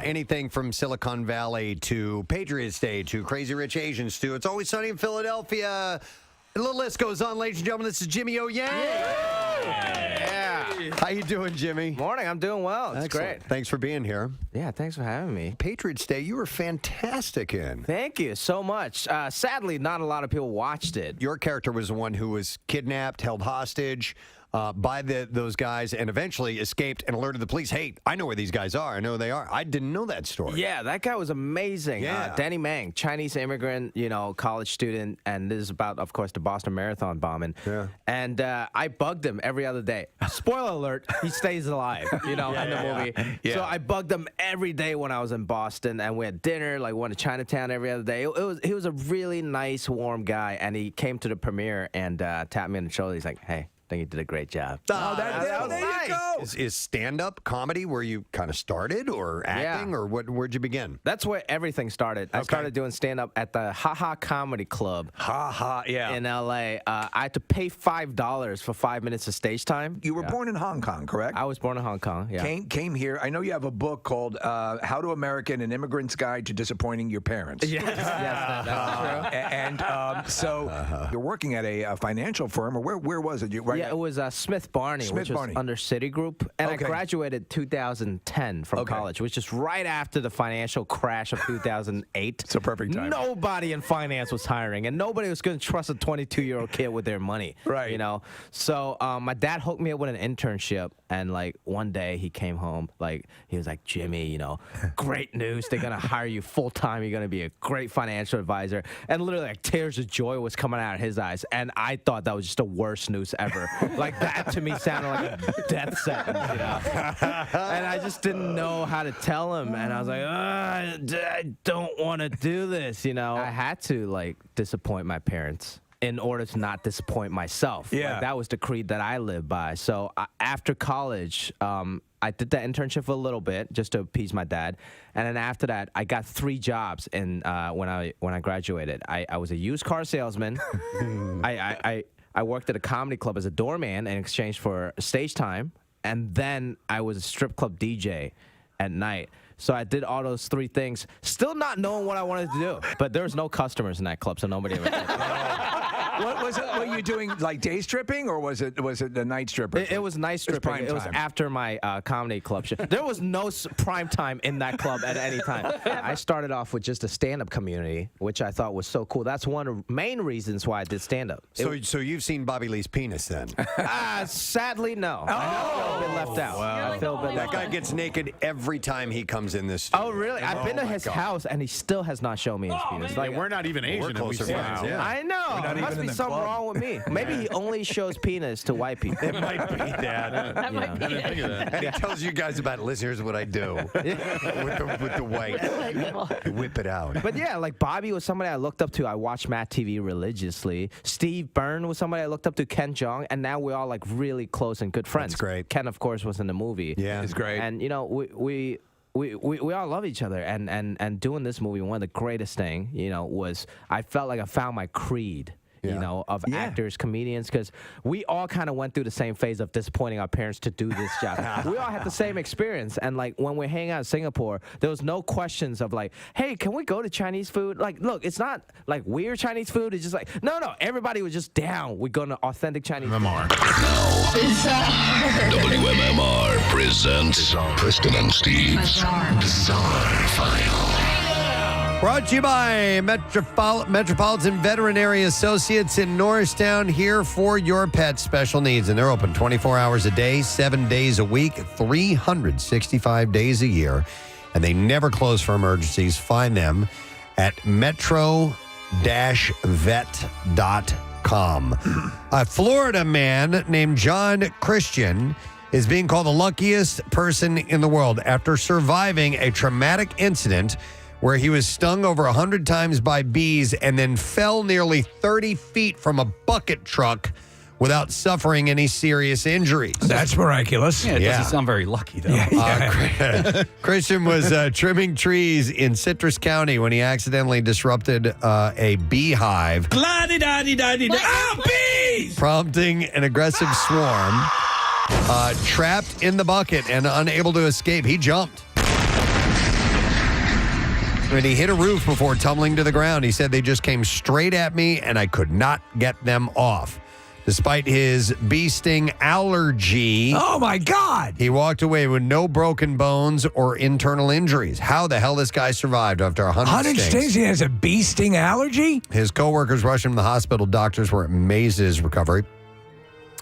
Anything from Silicon Valley to Patriots Day to Crazy Rich Asians to It's Always Sunny in Philadelphia. The little list goes on, ladies and gentlemen. This is Jimmy O. Yang. Yeah. How you doing, Jimmy? Morning. I'm doing well. It's Excellent. great. Thanks for being here. Yeah, thanks for having me. Patriots Day, you were fantastic in. Thank you so much. Sadly, not a lot of people watched it. Your character was the one who was kidnapped, held hostage by those guys, and eventually escaped and alerted the police. Hey, I know where these guys are. I know who they are. I didn't know that story. Yeah, that guy was amazing. Yeah. Danny Mang, Chinese immigrant, college student, and this is about, of course, the Boston Marathon bombing. Yeah. And I bugged him every other day. Spoiler alert, he stays alive, in the movie. Yeah. So I bugged him every day when I was in Boston, and we had dinner, went to Chinatown every other day. He was a really nice, warm guy, and he came to the premiere and tapped me on the shoulder. He's like, hey, think he did a great job. There you go. Is stand-up comedy where you kind of started, or acting, or where'd you begin? That's where everything started. I started doing stand-up at the Ha Ha Comedy Club. In L.A. I had to pay $5 for 5 minutes of stage time. You were born in Hong Kong, correct? I was born in Hong Kong, yeah. Came here. I know you have a book called How to American: An Immigrant's Guide to Disappointing Your Parents. Yes, that's true. And so you're working at a financial firm, or where was it? It was Smith Barney, which was under Citigroup. And I graduated 2010 from college, which is right after the financial crash of 2008. It's a perfect time. Nobody in finance was hiring, and nobody was going to trust a 22-year-old kid with their money. Right. You know? So my dad hooked me up with an internship, and like one day he came home, like he was like, Jimmy, you know, great news. They're going to hire you full-time. You're going to be a great financial advisor. And literally like tears of joy was coming out of his eyes. And I thought that was just the worst news ever. Like that to me sounded like a death sentence, you know? And I just didn't know how to tell him. And I was like, I don't want to do this, you know? I had to like disappoint my parents in order to not disappoint myself. Yeah. Like, that was the creed that I lived by. So after college, I did that internship for a little bit just to appease my dad, and then after that, I got 3 jobs. And when I graduated, I was a used car salesman. I worked at a comedy club as a doorman in exchange for stage time, and then I was a strip club DJ at night. So I did all those 3 things, still not knowing what I wanted to do. But there was no customers in that club, so nobody ever did. What was it? Were you doing like day stripping, or was it the night stripper? It was night stripping. It was after my comedy club show. There was no prime time in that club at any time. I started off with just a stand-up community, which I thought was so cool. That's one of the main reasons why I did stand-up. So you've seen Bobby Lee's penis then? Sadly, no. I feel a bit left out. Wow. I feel a bit That left guy out. gets naked every time he comes in this studio. Oh, really? I've been to his house, and he still has not shown me his penis. Like, we're not even Asian. We're closer friends. Yeah. I know. There must be something wrong with me. Maybe he only shows penis to white people. It might be that. That might be And he tells you guys about, listen, here's what I do with the white. You whip it out. But yeah, like Bobby was somebody I looked up to. I watched Matt TV religiously. Steve Byrne was somebody I looked up to. Ken Jeong, and now we're all like really close and good friends. That's great. Ken, of course, was in the movie. Yeah, it's great. And you know, we all love each other, and doing this movie, one of the greatest thing, you know, was I felt like I found my creed. You know, of actors, comedians, because we all kind of went through the same phase of disappointing our parents to do this job. We all had the same experience. And, like, when we're hanging out in Singapore, there was no questions of, like, hey, can we go to Chinese food? Like, look, it's not, like, weird Chinese food. It's just like, no, everybody was just down. We're going to authentic Chinese food. WMMR presents Preston and Steve's Bizarre File. Brought to you by Metropolitan Veterinary Associates in Norristown, here for your pet special needs. And they're open 24 hours a day, 7 days a week, 365 days a year. And they never close for emergencies. Find them at metro-vet.com. A Florida man named John Christian is being called the luckiest person in the world after surviving a traumatic incident where he was stung over 100 times by bees and then fell nearly 30 feet from a bucket truck without suffering any serious injuries. That's miraculous. Yeah, it doesn't sound very lucky, though. Christian was trimming trees in Citrus County when he accidentally disrupted a beehive, prompting an aggressive swarm. Trapped in the bucket and unable to escape, he jumped. When he hit a roof before tumbling to the ground, he said they just came straight at me and I could not get them off. Despite his bee sting allergy. Oh, my God. He walked away with no broken bones or internal injuries. How the hell this guy survived after 100 stings? He has a bee sting allergy? His coworkers rushed him to the hospital. Doctors were amazed at his recovery.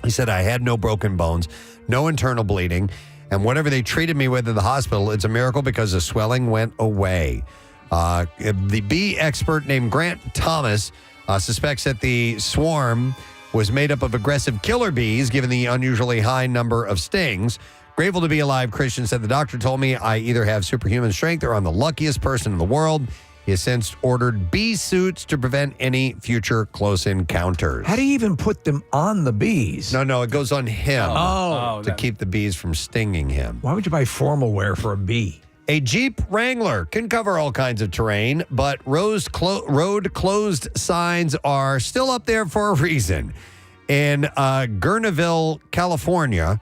He said, I had no broken bones, no internal bleeding, and whatever they treated me with at the hospital, it's a miracle because the swelling went away. The bee expert named Grant Thomas suspects that the swarm was made up of aggressive killer bees, given the unusually high number of stings. Grateful to be alive, Christian said, the doctor told me I either have superhuman strength or I'm the luckiest person in the world. He has since ordered bee suits to prevent any future close encounters. How do you even put them on the bees? No, it goes on him Oh. to keep the bees from stinging him. Why would you buy formal wear for a bee? A Jeep Wrangler can cover all kinds of terrain, but road closed signs are still up there for a reason. In Guerneville, California,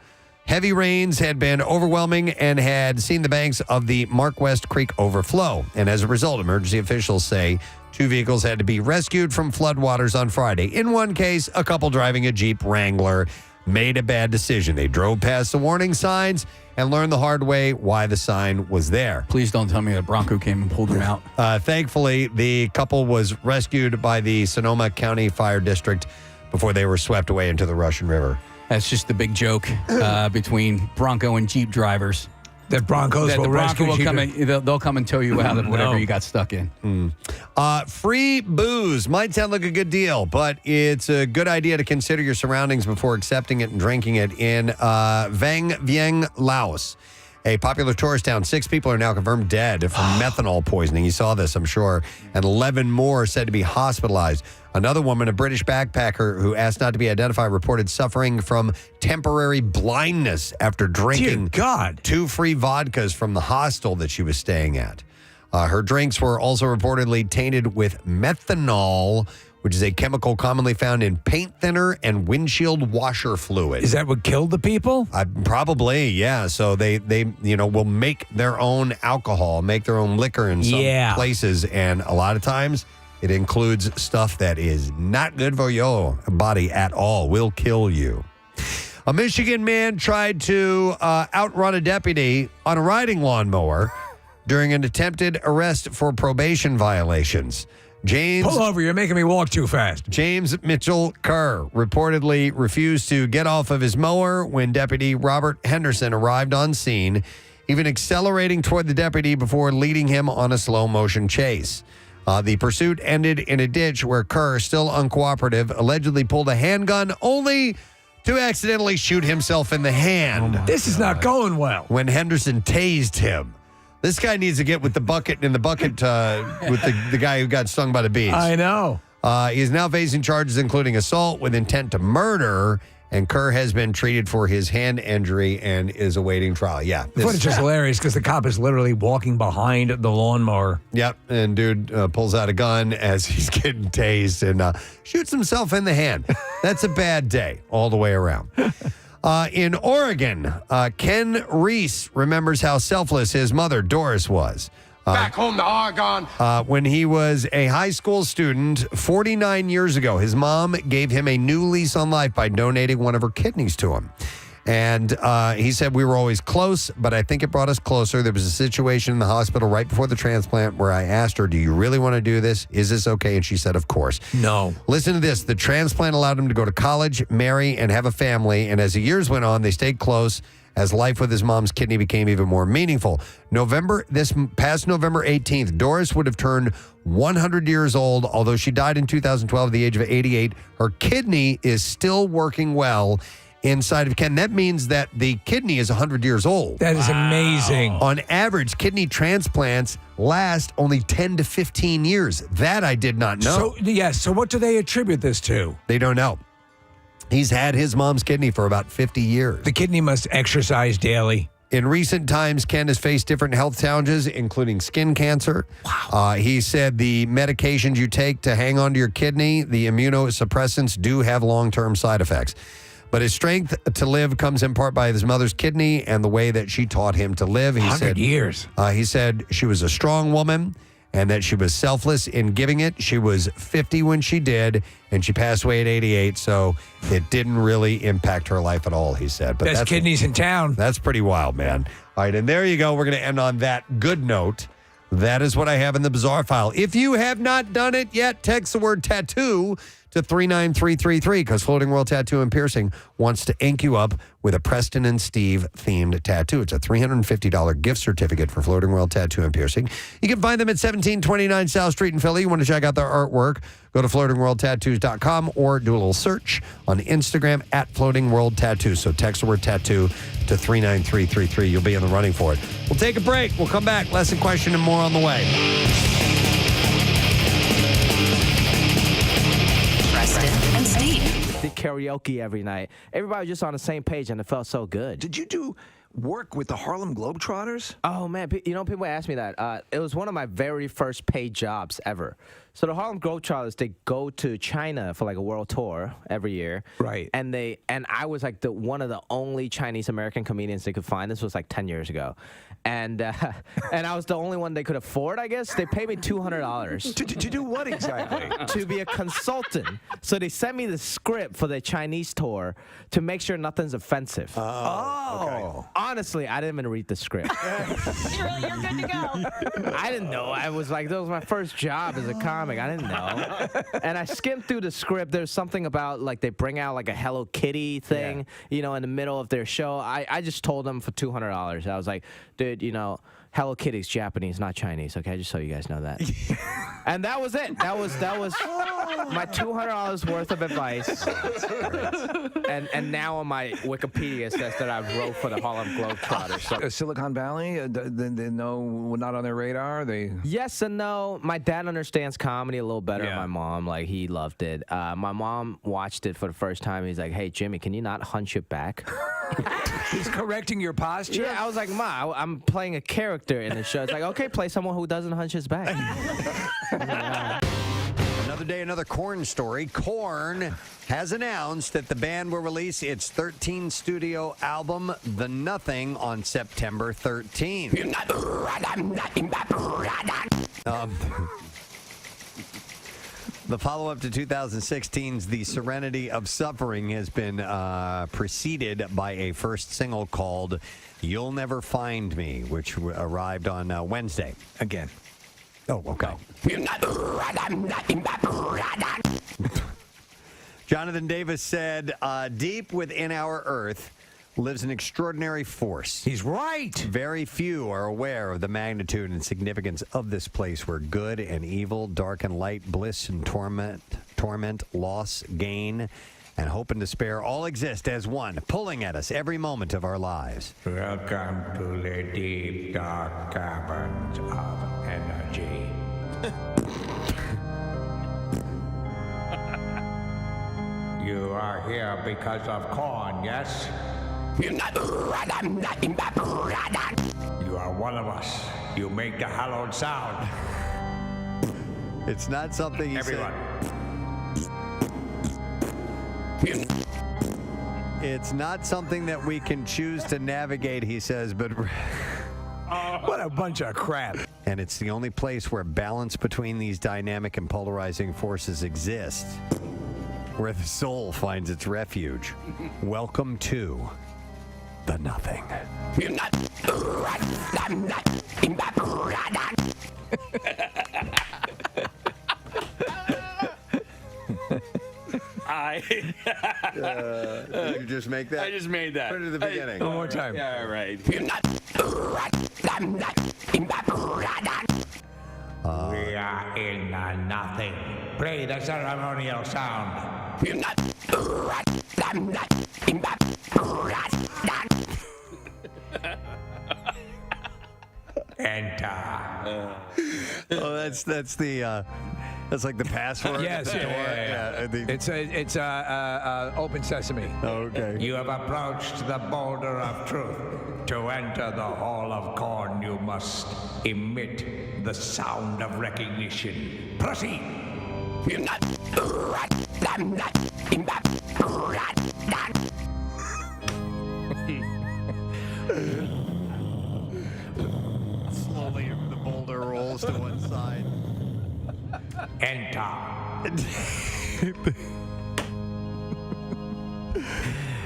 heavy rains had been overwhelming and had seen the banks of the Mark West Creek overflow. And as a result, emergency officials say 2 vehicles had to be rescued from floodwaters on Friday. In one case, a couple driving a Jeep Wrangler made a bad decision. They drove past the warning signs and learned the hard way why the sign was there. Please don't tell me that Bronco came and pulled them out. Thankfully, the couple was rescued by the Sonoma County Fire District before they were swept away into the Russian River. That's just the big joke between Bronco and Jeep drivers. That Broncos that will the Bronco rescue will Jeep. come and they'll come and tow you out of whatever you got stuck in. Free booze might sound like a good deal, but it's a good idea to consider your surroundings before accepting it and drinking it. In Vang Vieng, Laos, a popular tourist town, 6 people are now confirmed dead from methanol poisoning. You saw this, I'm sure. And 11 more said to be hospitalized. Another woman, a British backpacker who asked not to be identified, reported suffering from temporary blindness after drinking 2 free vodkas from the hostel that she was staying at. Her drinks were also reportedly tainted with methanol, which is a chemical commonly found in paint thinner and windshield washer fluid. Is that what killed the people? Probably, yeah. So they will make their own alcohol, make their own liquor in some places, and a lot of times it includes stuff that is not good for your body at all, will kill you. A Michigan man tried to outrun a deputy on a riding lawnmower during an attempted arrest for probation violations. Pull over, you're making me walk too fast. James Mitchell Kerr reportedly refused to get off of his mower when Deputy Robert Henderson arrived on scene, even accelerating toward the deputy before leading him on a slow-motion chase. The pursuit ended in a ditch where Kerr, still uncooperative, allegedly pulled a handgun only to accidentally shoot himself in the hand. This is not going well. When Henderson tased him. This guy needs to get with the bucket with the guy who got stung by the bees. I know. He is now facing charges including assault with intent to murder, and Kerr has been treated for his hand injury and is awaiting trial. Yeah. The footage is hilarious because the cop is literally walking behind the lawnmower. Yep, and dude pulls out a gun as he's getting tased and shoots himself in the hand. That's a bad day all the way around. In Oregon, Ken Reese remembers how selfless his mother, Doris, was. Back home to Oregon. When he was a high school student 49 years ago, his mom gave him a new lease on life by donating one of her kidneys to him. And he said, we were always close, but I think it brought us closer. There was a situation in the hospital right before the transplant where I asked her, do you really want to do this? Is this okay? And she said, of course. No. Listen to this. The transplant allowed him to go to college, marry, and have a family. And as the years went on, they stayed close as life with his mom's kidney became even more meaningful. This past November 18th, Doris would have turned 100 years old. Although she died in 2012 at the age of 88, her kidney is still working well inside of Ken. That means that the kidney is 100 years old. That is amazing. On average, kidney transplants last only 10 to 15 years. That I did not know. So what do they attribute this to? They don't know. He's had his mom's kidney for about 50 years. The kidney must exercise daily. In recent times, Ken has faced different health challenges, including skin cancer. Wow. He said the medications you take to hang on to your kidney, the immunosuppressants, do have long-term side effects. But his strength to live comes in part by his mother's kidney and the way that she taught him to live. 100 years. He said she was a strong woman and that she was selfless in giving it. She was 50 when she did, and she passed away at 88, so it didn't really impact her life at all, he said. But Best kidneys in town. That's pretty wild, man. All right, and there you go. We're going to end on that good note. That is what I have in the bizarre file. If you have not done it yet, text the word tattoo to 39333 because Floating World Tattoo and Piercing wants to ink you up with a Preston and Steve themed tattoo. It's a $350 gift certificate for Floating World Tattoo and Piercing. You can find them at 1729 South Street in Philly. You want to check out their artwork, go to floatingworldtattoos.com or do a little search on Instagram at Floating World Tattoo. So text the word tattoo to 39333. You'll be in the running for it. We'll take a break. We'll come back. Lesson question and more on the way. did karaoke every night. Everybody was just on the same page, and it felt so good. Did you do work with the Harlem Globetrotters? Oh, man. People ask me that. It was one of my very first paid jobs ever. So the Harlem Globetrotters, they go to China for like a world tour every year. Right. And I was like one of the only Chinese American comedians they could find. This was like 10 years ago. And I was the only one they could afford, I guess. They paid me $200. To do what exactly? To be a consultant. So they sent me the script for the Chinese tour to make sure nothing's offensive. Oh. Honestly, I didn't even read the script. You're good to go. I didn't know. I was like, that was my first job as a comic. I didn't know. And I skimmed through the script. There's something about like they bring out like a Hello Kitty thing, in the middle of their show. I just told them for $200. I was like, dude, Hello Kitty's Japanese, not Chinese. Okay, just so you guys know that. And that was it. That was my $200 worth of advice. And now on my Wikipedia says that I wrote for the Harlem Globetrotters. So. Silicon Valley, they know we're not on their radar. Yes and no. My dad understands comedy a little better than my mom. Like he loved it. My mom watched it for the first time. He's like, "Hey Jimmy, can you not hunch your back?" He's correcting your posture. Yeah, I was like, Ma, I'm playing a character in the show. It's like, okay, play someone who doesn't hunch his back. Another day, another Korn story. Korn has announced that the band will release its 13th studio album, The Nothing, on September 13th. The follow-up to 2016's The Serenity of Suffering has been preceded by a first single called You'll Never Find Me, which arrived on Wednesday. Again. Oh, okay. Jonathan Davis said, deep within our Earth lives an extraordinary force. He's right. Very few are aware of the magnitude and significance of this place where good and evil, dark and light, bliss and torment, loss, gain, and hope and despair all exist as one, pulling at us every moment of our lives. Welcome to the deep, dark caverns of energy. You are here because of corn, yes? You are one of us. You make the hallowed sound. It's not something he Everyone. said. It's not something that we can choose to navigate, he says, but what a bunch of crap. And it's the only place where balance between these dynamic and polarizing forces exists, where the soul finds its refuge. Welcome to The Nothing. Did you just make that? I just made that. Put it at the beginning. One more time. Yeah, all right. We are in the nothing. Play the ceremonial sound. Enter. That's like the password. Yes, yeah. It's open sesame. Okay. You have approached the boulder of truth. To enter the hall of corn, you must emit the sound of recognition. Proceed. Slowly, the boulder rolls to one side. Enter.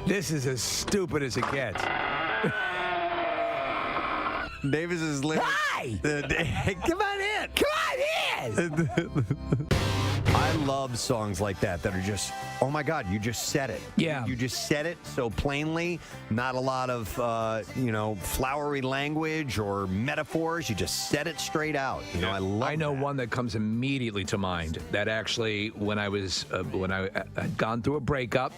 This is as stupid as it gets. Davis is living. Why? Come on in. I love songs like that are just, oh my God, you just said it. Yeah. You just said it so plainly, not a lot of, flowery language or metaphors. You just said it straight out. I know one that comes immediately to mind that actually, when I had gone through a breakup,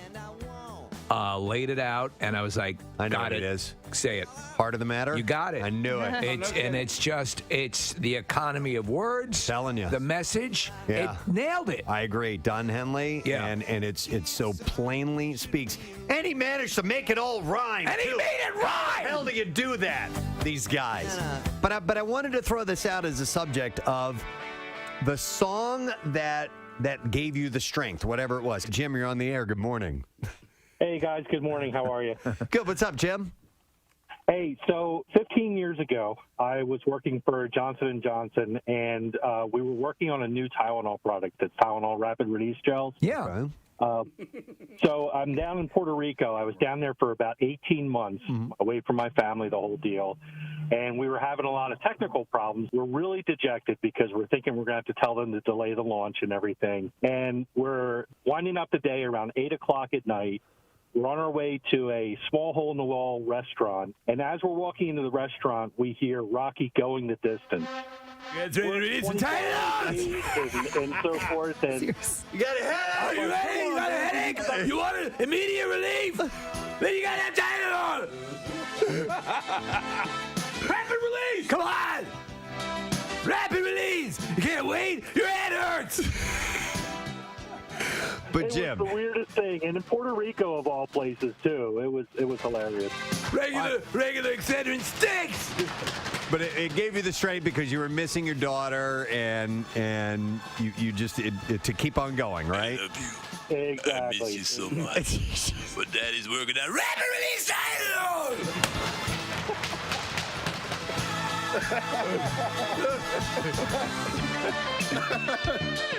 laid it out, and I was like, I know got what it is. Say it. Heart of the matter? You got it. I knew it. It's the economy of words. Telling you. The message. Yeah. It nailed it. I agree. Don Henley. Yeah. And it's so plainly speaks. And he managed to make it all rhyme. And he too. made it rhyme. How the hell do you do that? These guys. But I wanted to throw this out as a subject of the song that gave you the strength, whatever it was. Jim, you're on the air. Good morning. Hey, guys. Good morning. How are you? Good. What's up, Jim? Hey, so 15 years ago, I was working for Johnson & Johnson, and we were working on a new Tylenol product, that's Tylenol Rapid Release Gels. Yeah. So I'm down in Puerto Rico. I was down there for about 18 months, away from my family, the whole deal. And we were having a lot of technical problems. We're really dejected because we're thinking we're going to have to tell them to delay the launch and everything. And we're winding up the day around 8 o'clock at night. We're on our way to a small hole-in-the-wall restaurant. And as we're walking into the restaurant, we hear Rocky Going the Distance. It's ready to release the title and so forth. And you got a headache? Are you ready? You got a headache? You want an immediate relief? Then you got that title on. Rapid release! Come on! Rapid release! You can't wait? Your head hurts! But it Jim, was the weirdest thing, and in Puerto Rico of all places too. It was hilarious. Regular Excedrin stinks. but it gave you the strength because you were missing your daughter, and you just to keep on going, right? I love you. Exactly. I miss you so much. But Daddy's working on rapid release title.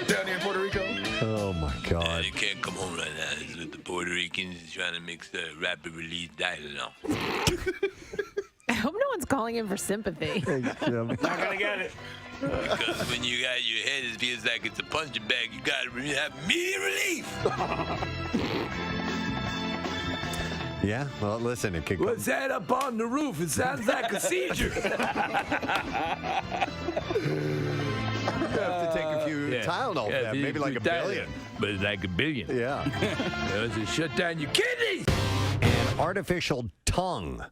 Down here in Puerto Rico. Oh my God! You can't come home right now. It's with the Puerto Ricans trying to mix the rapid release Tylenol. I hope no one's calling in for sympathy. Not gonna get it. Because when you got your head, it feels like it's a punching bag. You gotta have immediate relief. Yeah, well, listen, it could come. What's that up on the roof? It sounds like a seizure. You have to take a few Tylenol, maybe like a billion. But it's like a billion. Yeah. Does it shut down your kidneys? An artificial tongue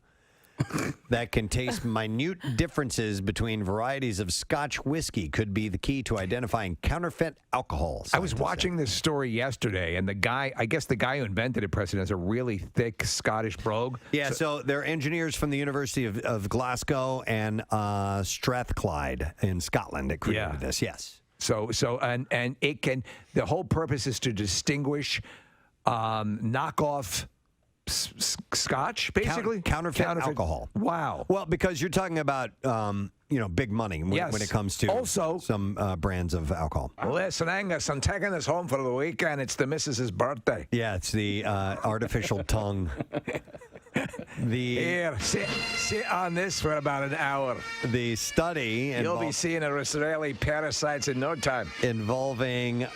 that can taste minute differences between varieties of Scotch whiskey could be the key to identifying counterfeit alcohol. I was watching this story yesterday, and the guy who invented it, Preston, has a really thick Scottish brogue. Yeah, so they're engineers from the University of Glasgow and Strathclyde in Scotland that created this. Yes. So and it can. The whole purpose is to distinguish knockoff Scotch, basically counterfeit alcohol. Wow. Well, because you're talking about big money when it comes to also some brands of alcohol. Listen, Angus, I'm taking this home for the weekend. It's the missus's birthday. Yeah, it's the artificial tongue. Here, sit on this for about an hour. The study you'll be seeing Israeli parasites in no time. Involving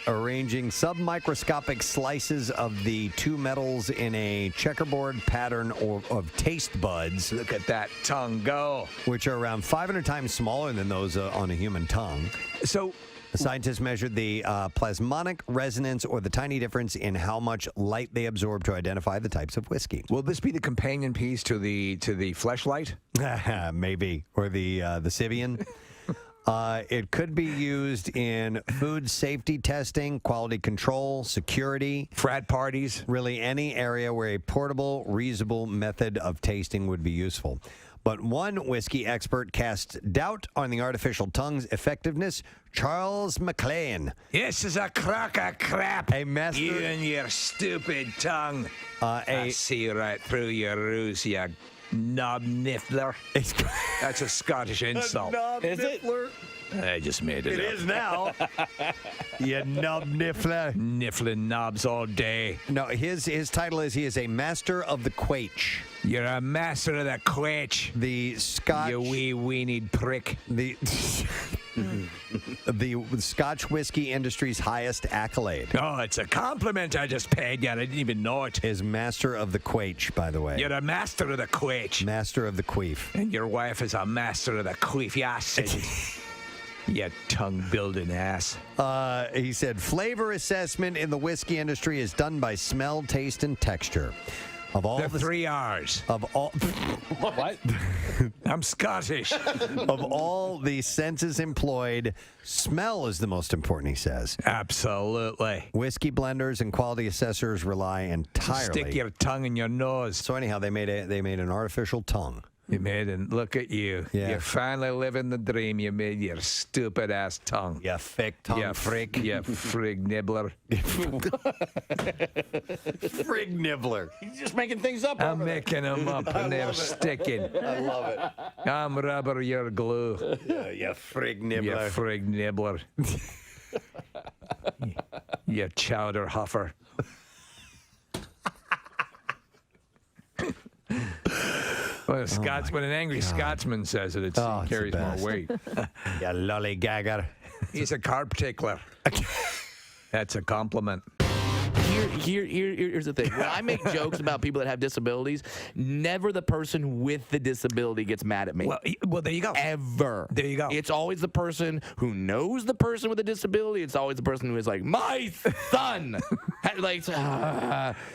arranging submicroscopic slices of the two metals in a checkerboard pattern of taste buds. Look at that tongue go. Which are around 500 times smaller than those on a human tongue. So scientists measured the plasmonic resonance, or the tiny difference in how much light they absorb, to identify the types of whiskey. Will this be the companion piece to the fleshlight? Maybe, or the Sibian. It could be used in food safety testing, quality control, security, frat parties, really any area where a portable, reusable method of tasting would be useful. But one whiskey expert casts doubt on the artificial tongue's effectiveness. Charles McLean. This is a crock of crap. A master. You and your stupid tongue. I see right through your ruse, you knob niffler. That's a Scottish insult. Is it? I just made it up. It is now. You knob niffler. Niffling knobs all day. No, his title is he is a master of the quaich. You're a master of the quaich. The Scotch. You wee weenied prick. The Scotch whiskey industry's highest accolade. Oh, it's a compliment I just paid you. I didn't even know it. Is master of the quaich, by the way. You're a master of the quaich. Master of the queef. And your wife is a master of the queef. Yeah, You tongue-building ass. He said, flavor assessment in the whiskey industry is done by smell, taste, and texture. Of all the 3 R's. Of all... What? I'm Scottish. Of all the senses employed, smell is the most important, he says. Absolutely. Whiskey blenders and quality assessors rely entirely... Stick your tongue in your nose. So anyhow, they made an artificial tongue. You made and look at you. Yeah. You're finally living the dream. You made your stupid ass tongue. You fake tongue freak. You frig nibbler. Frig nibbler. He's just making things up. I'm making them up and they're sticking. I love it. I'm rubber, you're glue. You frig nibbler. You frig nibbler. You chowder huffer. Well, when an angry Scotsman says it, it carries more weight. You lollygagger. He's a carb tickler. That's a compliment. Here's the thing. When I make jokes about people that have disabilities, never the person with the disability gets mad at me. Well, there you go. Ever. There you go. It's always the person who knows the person with a disability. It's always the person who is like, my son.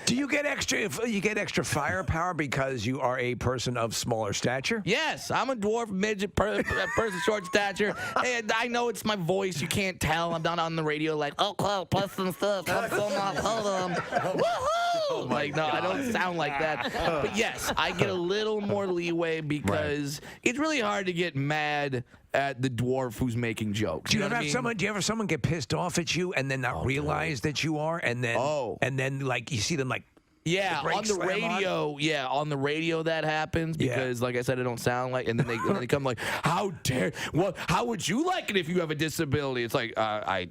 Do you get extra firepower because you are a person of smaller stature? Yes, I'm a dwarf, midget, person short stature, and I know it's my voice. You can't tell. I'm not on the radio like, Preston stuff. I'm so not woohoo! I don't sound like that. But yes, I get a little more leeway because it's really hard to get mad at the dwarf who's making jokes. Do you ever have someone get pissed off at you and then not realize that you are, and then like you see them like. Yeah, on the radio. Yeah, on the radio that happens because, like I said, I don't sound like. And then they come like, "How dare? Well, how would you like it if you have a disability?" It's like, I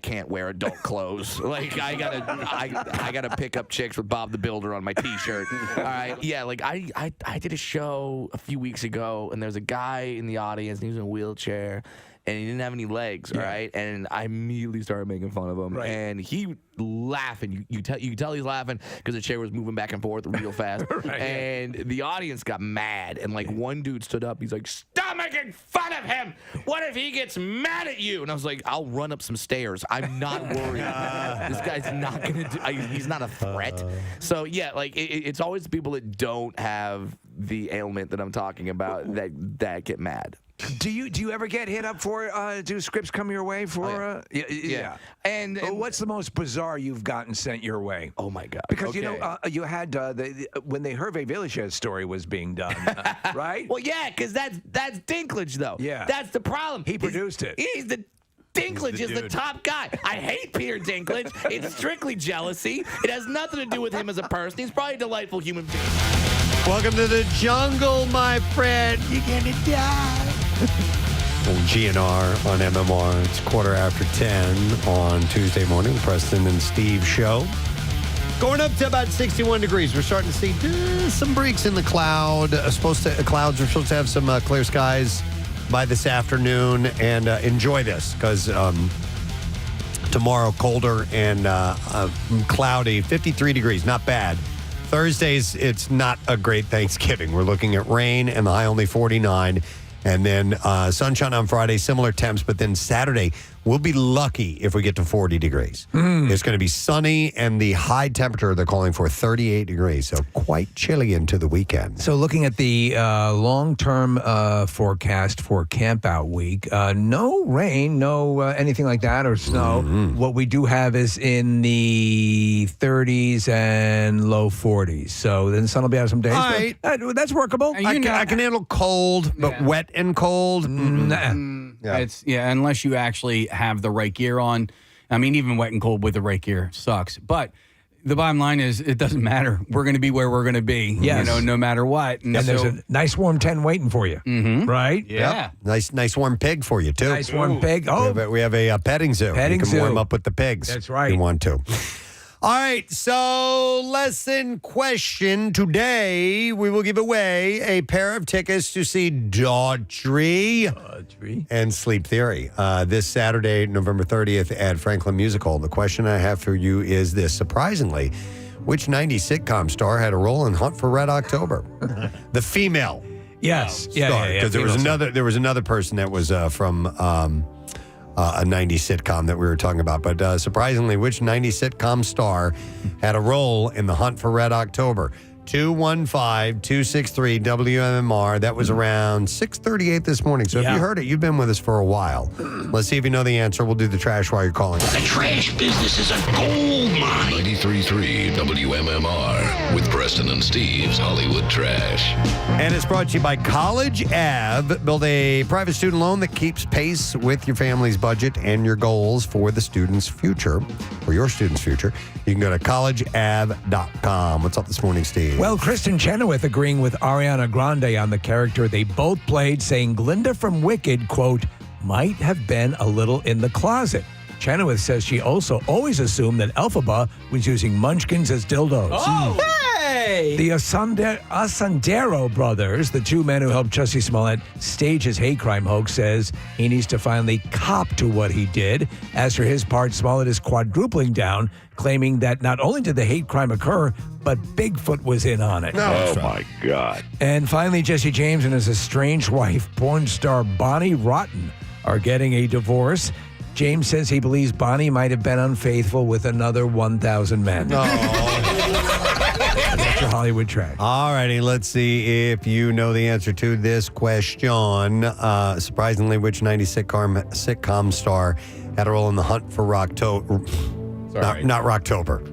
can't wear adult clothes. Like I gotta pick up chicks with Bob the Builder on my T-shirt. All right, yeah. Like I did a show a few weeks ago, and there's a guy in the audience, and he was in a wheelchair. And he didn't have any legs, right? And I immediately started making fun of him. Right. And he laughing. You can tell he's laughing because the chair was moving back and forth real fast. And the audience got mad. And like one dude stood up. He's like, "Stop making fun of him. What if he gets mad at you?" And I was like, "I'll run up some stairs. I'm not worried. This guy's not gonna do. He's not a threat." So yeah, like it's always the people that don't have the ailment that I'm talking about that get mad. Do you ever get hit up for do scripts come your way for yeah. And what's the most bizarre you've gotten sent your way? Oh my god. Because you know you had when the Hervé Villechaize story was being done, right? Well, yeah, because that's Dinklage though. Yeah, that's the problem. He produced it. He's the Dinklage is the top guy. I hate Peter Dinklage. It's strictly jealousy. It has nothing to do with him as a person. He's probably a delightful human being. Welcome to the jungle, my friend. You're gonna die. GNR on MMR. It's 10:15 on Tuesday morning. Preston and Steve show. Going up to about 61 degrees. We're starting to see some breaks in the cloud. Clouds are supposed to have some clear skies by this afternoon. And enjoy this because tomorrow colder and cloudy. 53 degrees. Not bad. Thursdays, it's not a great Thanksgiving. We're looking at rain and the high only 49. And then sunshine on Friday, similar temps. But then Saturday, we'll be lucky if we get to 40 degrees. It's going to be sunny, and the high temperature they're calling for 38 degrees. So quite chilly into the weekend. So looking at the long-term forecast for Camp Out Week, no rain, no anything like that or snow. What we do have is in the 30s and low 40s. So then the sun will be out some days. All right. That's workable. I can handle cold, but wet and cold. Unless you actually have the right gear on. I mean, even wet and cold with the right gear sucks. But the bottom line is, it doesn't matter. We're going to be where we're going to be. Yes. No matter what. And there's a nice warm 10 waiting for you. Right? Yeah. Yep. Nice warm pig for you too. Nice warm pig. Oh, we have a petting zoo. Petting you can zoo. warm up with the pigs. That's right. If you want to. All right, so lesson question today. We will give away a pair of tickets to see Daughtry and Sleep Theory this Saturday, November 30th at Franklin Music Hall. The question I have for you is this. Surprisingly, which 90s sitcom star had a role in Hunt for Red October? The female. Yes. Because there was another person that was from a 90s sitcom that we were talking about. But surprisingly, which 90s sitcom star had a role in The Hunt for Red October? 215-263 WMMR. That was around 6:38 this morning. So if you heard it, you've been with us for a while. Let's see if you know the answer. We'll do the trash while you're calling. The trash business is a gold mine. 93.3 WMMR with Preston and Steve's Hollywood Trash. And it's brought to you by College Ave. Build a private student loan that keeps pace with your family's budget and your goals for the student's future, for your student's future. You can go to collegeave.com. What's up this morning, Steve? Well, Kristen Chenoweth agreeing with Ariana Grande on the character they both played, saying Glinda from Wicked, quote, might have been a little in the closet. Chenoweth says she also always assumed that Elphaba was using munchkins as dildos. Oh, hey! The Asandero brothers, the two men who helped Jussie Smollett stage his hate crime hoax, says he needs to finally cop to what he did. As for his part, Smollett is quadrupling down, claiming that not only did the hate crime occur, but Bigfoot was in on it. Oh, my God. And finally, Jesse James and his estranged wife, porn star Bonnie Rotten, are getting a divorce. James says he believes Bonnie might have been unfaithful with another 1,000 men. That's your Hollywood Trash. All righty, let's see if you know the answer to this question. Surprisingly, which 90s sitcom star had a role in The Hunt for Rocktober? Not Rocktober.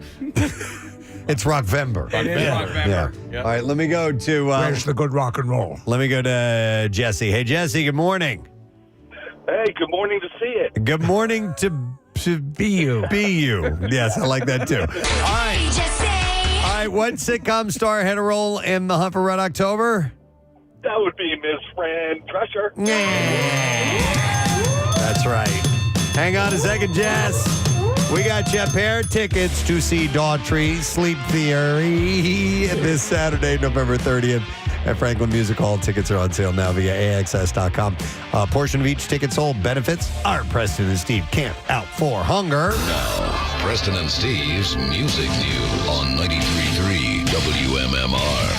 It's Rockvember. Yeah. All right, let me go to... Where's the good rock and roll? Let me go to Jesse. Hey, Jesse, good morning. Hey, good morning to see it. Good morning to be you. Be you. Yes, I like that too. All right, what sitcom star had a role in The Hunt for Red October? That would be Miss Fran Drescher. That's right. Hang on a second, Jess. We got you a pair of tickets to see Daughtry Sleep Theory this Saturday, November 30th at Franklin Music Hall. Tickets are on sale now via AXS.com. A portion of each ticket sold benefits our Preston and Steve Camp Out for Hunger. Now, Preston and Steve's Music News on 93.3 WMMR.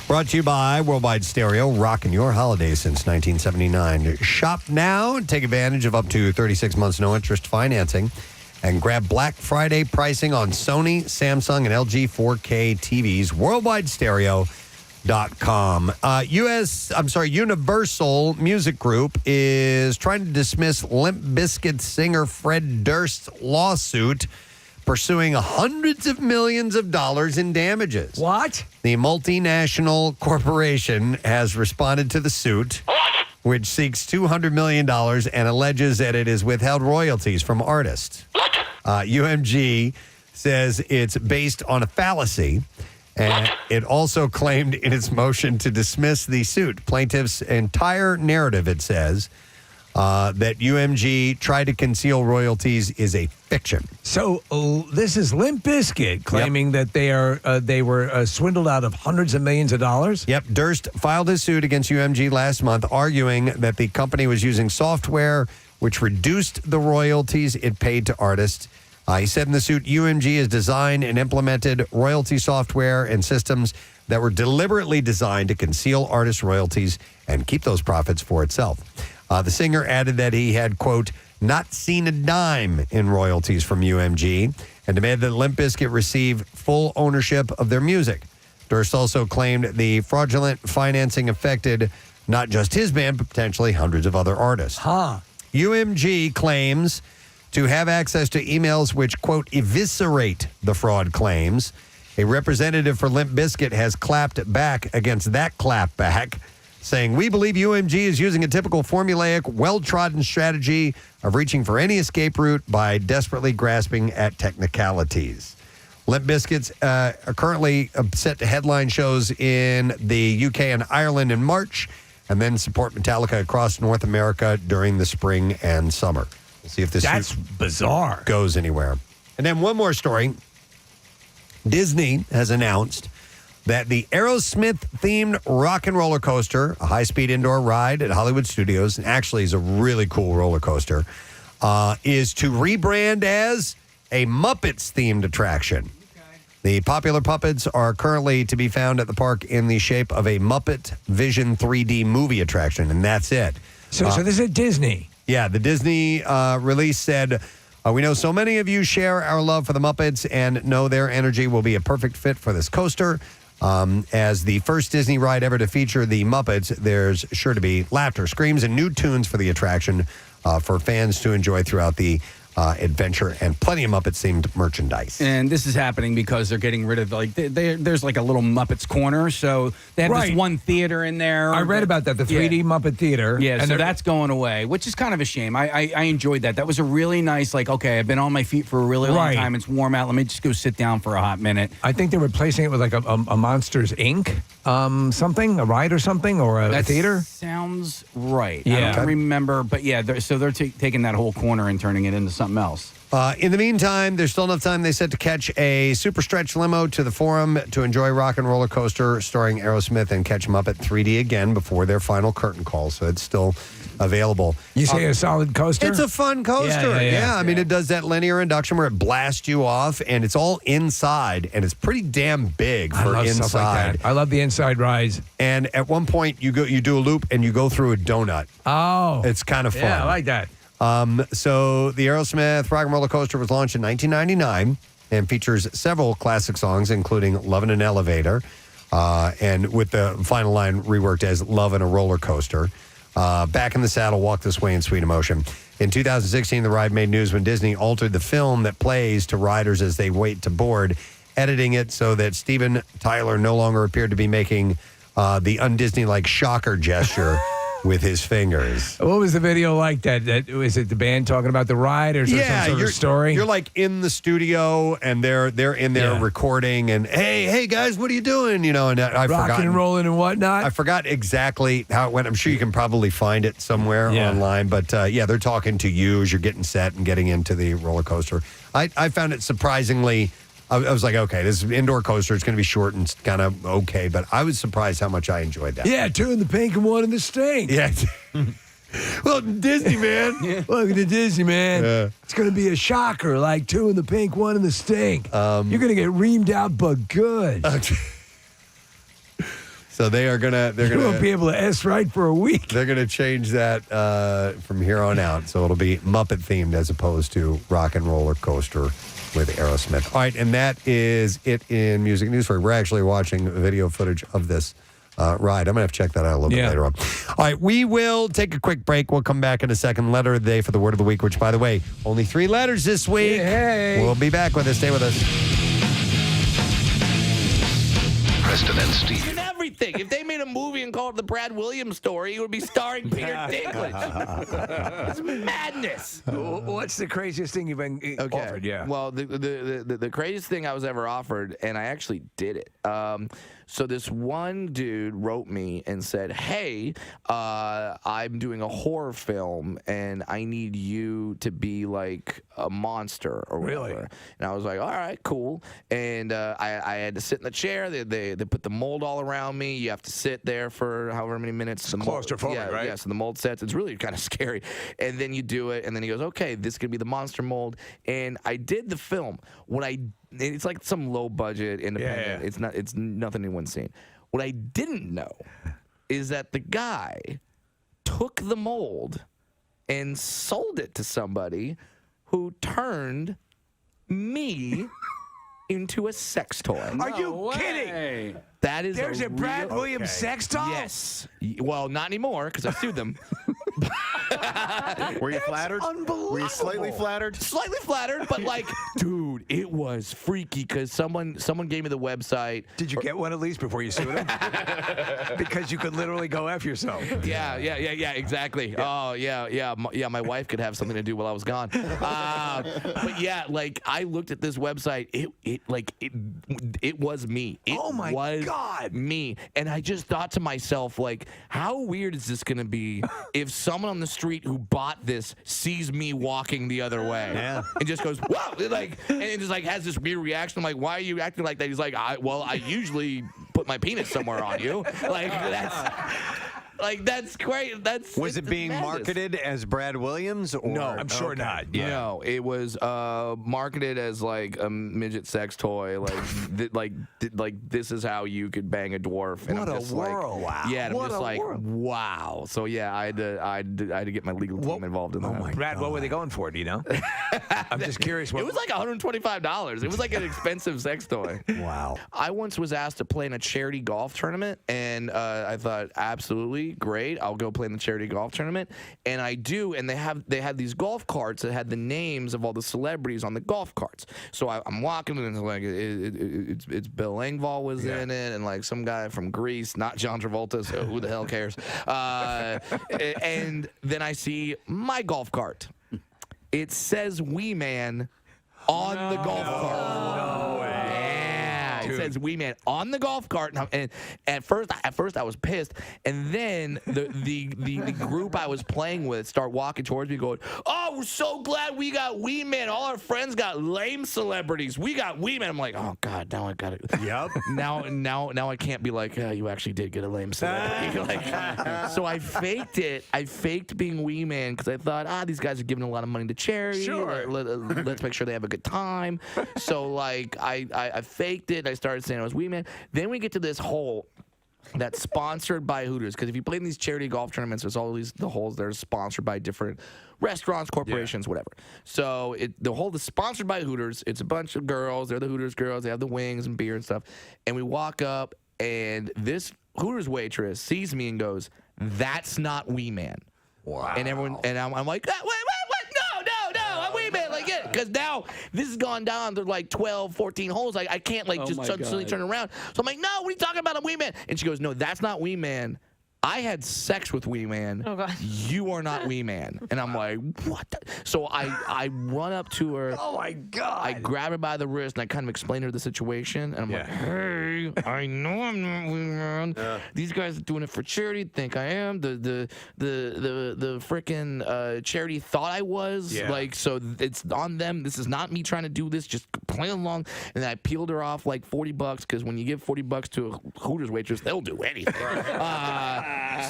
Brought to you by Worldwide Stereo, rocking your holidays since 1979. Shop now and take advantage of up to 36 months no-interest financing and grab Black Friday pricing on Sony, Samsung, and LG 4K TVs. WorldwideStereo.com. Universal Music Group is trying to dismiss Limp Bizkit singer Fred Durst's lawsuit, pursuing hundreds of millions of dollars in damages. What? The multinational corporation has responded to the suit, which seeks $200 million and alleges that it has withheld royalties from artists. UMG says it's based on a fallacy, and it also claimed in its motion to dismiss the suit. Plaintiff's entire narrative, it says, that UMG tried to conceal royalties is a fiction. So this is Limp Bizkit claiming that they were swindled out of hundreds of millions of dollars? Yep. Durst filed his suit against UMG last month, arguing that the company was using software which reduced the royalties it paid to artists. He said in the suit, UMG has designed and implemented royalty software and systems that were deliberately designed to conceal artists' royalties and keep those profits for itself. The singer added that he had, quote, not seen a dime in royalties from UMG and demanded that Limp Bizkit receive full ownership of their music. Durst also claimed the fraudulent financing affected not just his band, but potentially hundreds of other artists. UMG claims to have access to emails which, quote, eviscerate the fraud claims. A representative for Limp Bizkit has clapped back against that clapback, saying, we believe UMG is using a typical formulaic, well-trodden strategy of reaching for any escape route by desperately grasping at technicalities. Limp Bizkit's are currently set to headline shows in the UK and Ireland in March, and then support Metallica across North America during the spring and summer. We'll see if this bizarre goes anywhere. And then one more story. Disney has announced that the Aerosmith-themed rock and roller coaster, a high-speed indoor ride at Hollywood Studios, and actually is a really cool roller coaster, is to rebrand as a Muppets-themed attraction. The popular puppets are currently to be found at the park in the shape of a Muppet Vision 3D movie attraction, and that's it. So this is Disney. Yeah, the Disney release said, we know so many of you share our love for the Muppets and know their energy will be a perfect fit for this coaster. As the first Disney ride ever to feature the Muppets, there's sure to be laughter, screams, and new tunes for the attraction for fans to enjoy throughout the adventure, and plenty of Muppets-themed merchandise. And this is happening because they're getting rid of, like, there's like a little Muppets corner, so they have this one theater in there. I read about that, the 3D Muppet Theater. Yeah, so that's going away, which is kind of a shame. I enjoyed that. That was a really nice, like, okay, I've been on my feet for a really long time. It's warm out. Let me just go sit down for a hot minute. I think they're replacing it with like a Monsters, Inc. Something, a ride or something, or a theater? Sounds right. Yeah. I don't remember, but yeah, they're taking that whole corner and turning it into something else. In the meantime, there's still enough time, they said, to catch a super stretch limo to the Forum to enjoy Rock and Roller Coaster starring Aerosmith and catch Muppet 3D again before their final curtain call, so it's still available. You say a solid coaster? It's a fun coaster. Yeah. I mean, it does that linear induction where it blasts you off, and it's all inside, and it's pretty damn big for inside. Stuff like that. I love the inside rides. And at one point, you do a loop, and you go through a donut. Oh. It's kind of fun. Yeah, I like that. So the Aerosmith Rock and Roller Coaster was launched in 1999 and features several classic songs, including Love in an Elevator, and with the final line reworked as Love in a Roller Coaster. Back in the Saddle, Walk This Way, and Sweet Emotion. In 2016, the ride made news when Disney altered the film that plays to riders as they wait to board, editing it so that Steven Tyler no longer appeared to be making the un-Disney-like shocker gesture with his fingers. What was the video like? That was it the band talking about the ride, or is there some sort of story? You're like in the studio, and they're in there recording, and hey guys, what are you doing? You know, and I've forgotten. Rocking and rolling and whatnot. I forgot exactly how it went. I'm sure you can probably find it somewhere online, but they're talking to you as you're getting set and getting into the roller coaster. I found it surprisingly. I was like, okay, this is an indoor coaster. It's going to be short and kind of okay, but I was surprised how much I enjoyed that. Yeah, 2 in the pink and 1 in the stink. Yeah. Well, Disney, man. Welcome to Disney, man. Yeah. It's going to be a shocker, like 2 in the pink, 1 in the stink. You're going to get reamed out, but good. So they're You won't be able to S right for a week. They're gonna change that from here on out. So it'll be Muppet themed as opposed to Rock and Roller Coaster with Aerosmith. All right, and that is it in music news. We're actually watching video footage of this ride. I'm gonna have to check that out a little bit later on. All right, we will take a quick break. We'll come back in a second. Letter of the day for the word of the week, which, by the way, only 3 letters this week. Hey. We'll be back with us. Stay with us. Preston and Steve. In everything. If they made a movie and called it the Brad Williams story, it would be starring Peter Dinklage. It's madness. What's the craziest thing you've been offered? Yeah. Well, the craziest thing I was ever offered, and I actually did it. So this one dude wrote me and said, hey, I'm doing a horror film, and I need you to be like a monster or whatever. Really? And I was like, all right, cool. And I had to sit in the chair. They put the mold all around me. You have to sit there for however many minutes. It's claustrophobic, right? Yeah, so the mold sets. It's really kind of scary. And then you do it, and then he goes, okay, this could be the monster mold. And I did the film. It's like some low budget independent. Yeah. It's nothing anyone's seen. What I didn't know is that the guy took the mold and sold it to somebody who turned me into a sex toy. Are you kidding? That is There's a Brad Williams sex doll? Yes. Well, not anymore because I sued them. Were you flattered? Unbelievable. Were you slightly flattered? Slightly flattered, but like, dude, it was freaky because someone gave me the website. Did you get one at least before you sued him? Because you could literally go F yourself. Yeah, exactly. Oh, yeah. My wife could have something to do while I was gone. But yeah, like I looked at this website. It was me. It was God. me. And I just thought to myself, like, how weird is this going to be if someone on the street who bought this sees me walking the other way and just goes, whoa, like, and it just like has this weird reaction. I'm like, why are you acting like that? He's like, I usually put my penis somewhere on you. Like, that's... Like, that's great. Was it being madness. marketed as Brad Williams? Or? No, I'm sure not. Yeah. No, it was marketed as like a midget sex toy. Like, this is how you could bang a dwarf. And What I'm a just world! Like, yeah, and I'm just like, wow. So yeah, I had to get my legal team involved in that. Brad, what were they going for? Do you know? I'm just curious. It was like $125. It was like an expensive sex toy. Wow. I once was asked to play in a charity golf tournament, and I thought, absolutely great. I'll go play in the charity golf tournament, and I do. And they had these golf carts that had the names of all the celebrities on the golf carts. So I'm walking, and it's like it's Bill Engvall was in it, and like some guy from Greece, not John Travolta. So who the hell cares? And then I see my golf cart. It says "Wee Man" on the golf cart. No way. Yeah, it says "Wee Man" on the golf cart, and at first I was pissed, and then the group I was playing with start walking towards me, going, "Oh, we're so glad we got Wee Man. All our friends got lame celebrities. We got Wee Man." I'm like, "Oh God, now I got it." Yep. Now I can't be like, "You actually did get a lame celebrity." So I faked it. I faked being Wee Man because I thought, these guys are giving a lot of money to charity. Sure. Let's make sure they have a good time. So like I faked it. I started saying I was Wee Man. Then we get to this hole that's sponsored by Hooters, because if you play in these charity golf tournaments, there's always the holes that are sponsored by different restaurants, corporations, whatever. So the hole is sponsored by Hooters. It's a bunch of girls. They're the Hooters girls. They have the wings and beer and stuff. And we walk up, and this Hooters waitress sees me and goes, "That's not Wee Man." Wow. And I'm like, wait, what? No, I'm Wee Man. Like, yeah, because now this has gone down to like 12, 14 holes. I can't just suddenly turn around. So I'm like, no, what are you talking about? I'm Wee Man. And she goes, "No, that's not Wee Man. I had sex with Wee Man. Oh, God. You are not Wee Man." And I'm like, what? So I run up to her. Oh, my God. I grab her by the wrist, and I kind of explain to her the situation. And I'm like, "Hey, I know I'm not Wee Man. These guys are doing it for charity. Think I am. The freaking charity thought I was. Yeah. Like, so it's on them. This is not me trying to do this. Just play along." And I peeled her off like $40, because when you give $40 to a Hooters waitress, they'll do anything.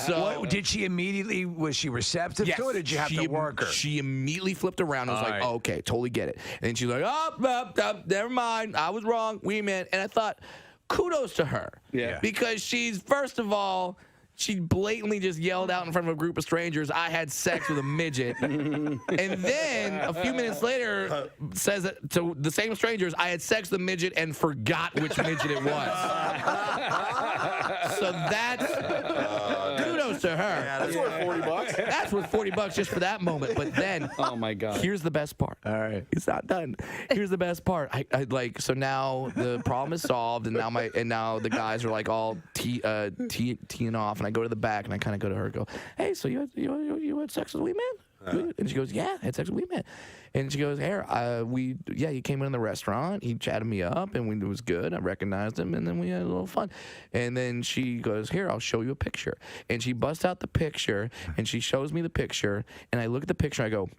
So did she immediately? Was she receptive to it? Or did you have to work her? She immediately flipped around and was like, "Oh, okay, totally get it." And she's like, "Oh, never mind. I was wrong. Wee Man." And I thought, kudos to her. Yeah. Because first of all, she blatantly just yelled out in front of a group of strangers, "I had sex with a midget." And then a few minutes later says to the same strangers, "I had sex with a midget and forgot which midget it was." So that's kudos to her. Yeah, that's worth $40. That's worth $40 just for that moment. But then, Oh my God. here's the best part. All right. It's not done. Here's the best part. So now the problem is solved, and now the guys are like all teeing off, and I go to the back, and I kind of go to her and go, "Hey, so you had sex with Wee Man?" And she goes, "Yeah, I had sex with Wee Man." And she goes, "Here, he came in the restaurant. He chatted me up, and it was good. I recognized him, and then we had a little fun." And then she goes, "Here, I'll show you a picture." And she busts out the picture, and she shows me the picture, and I look at the picture, and I go,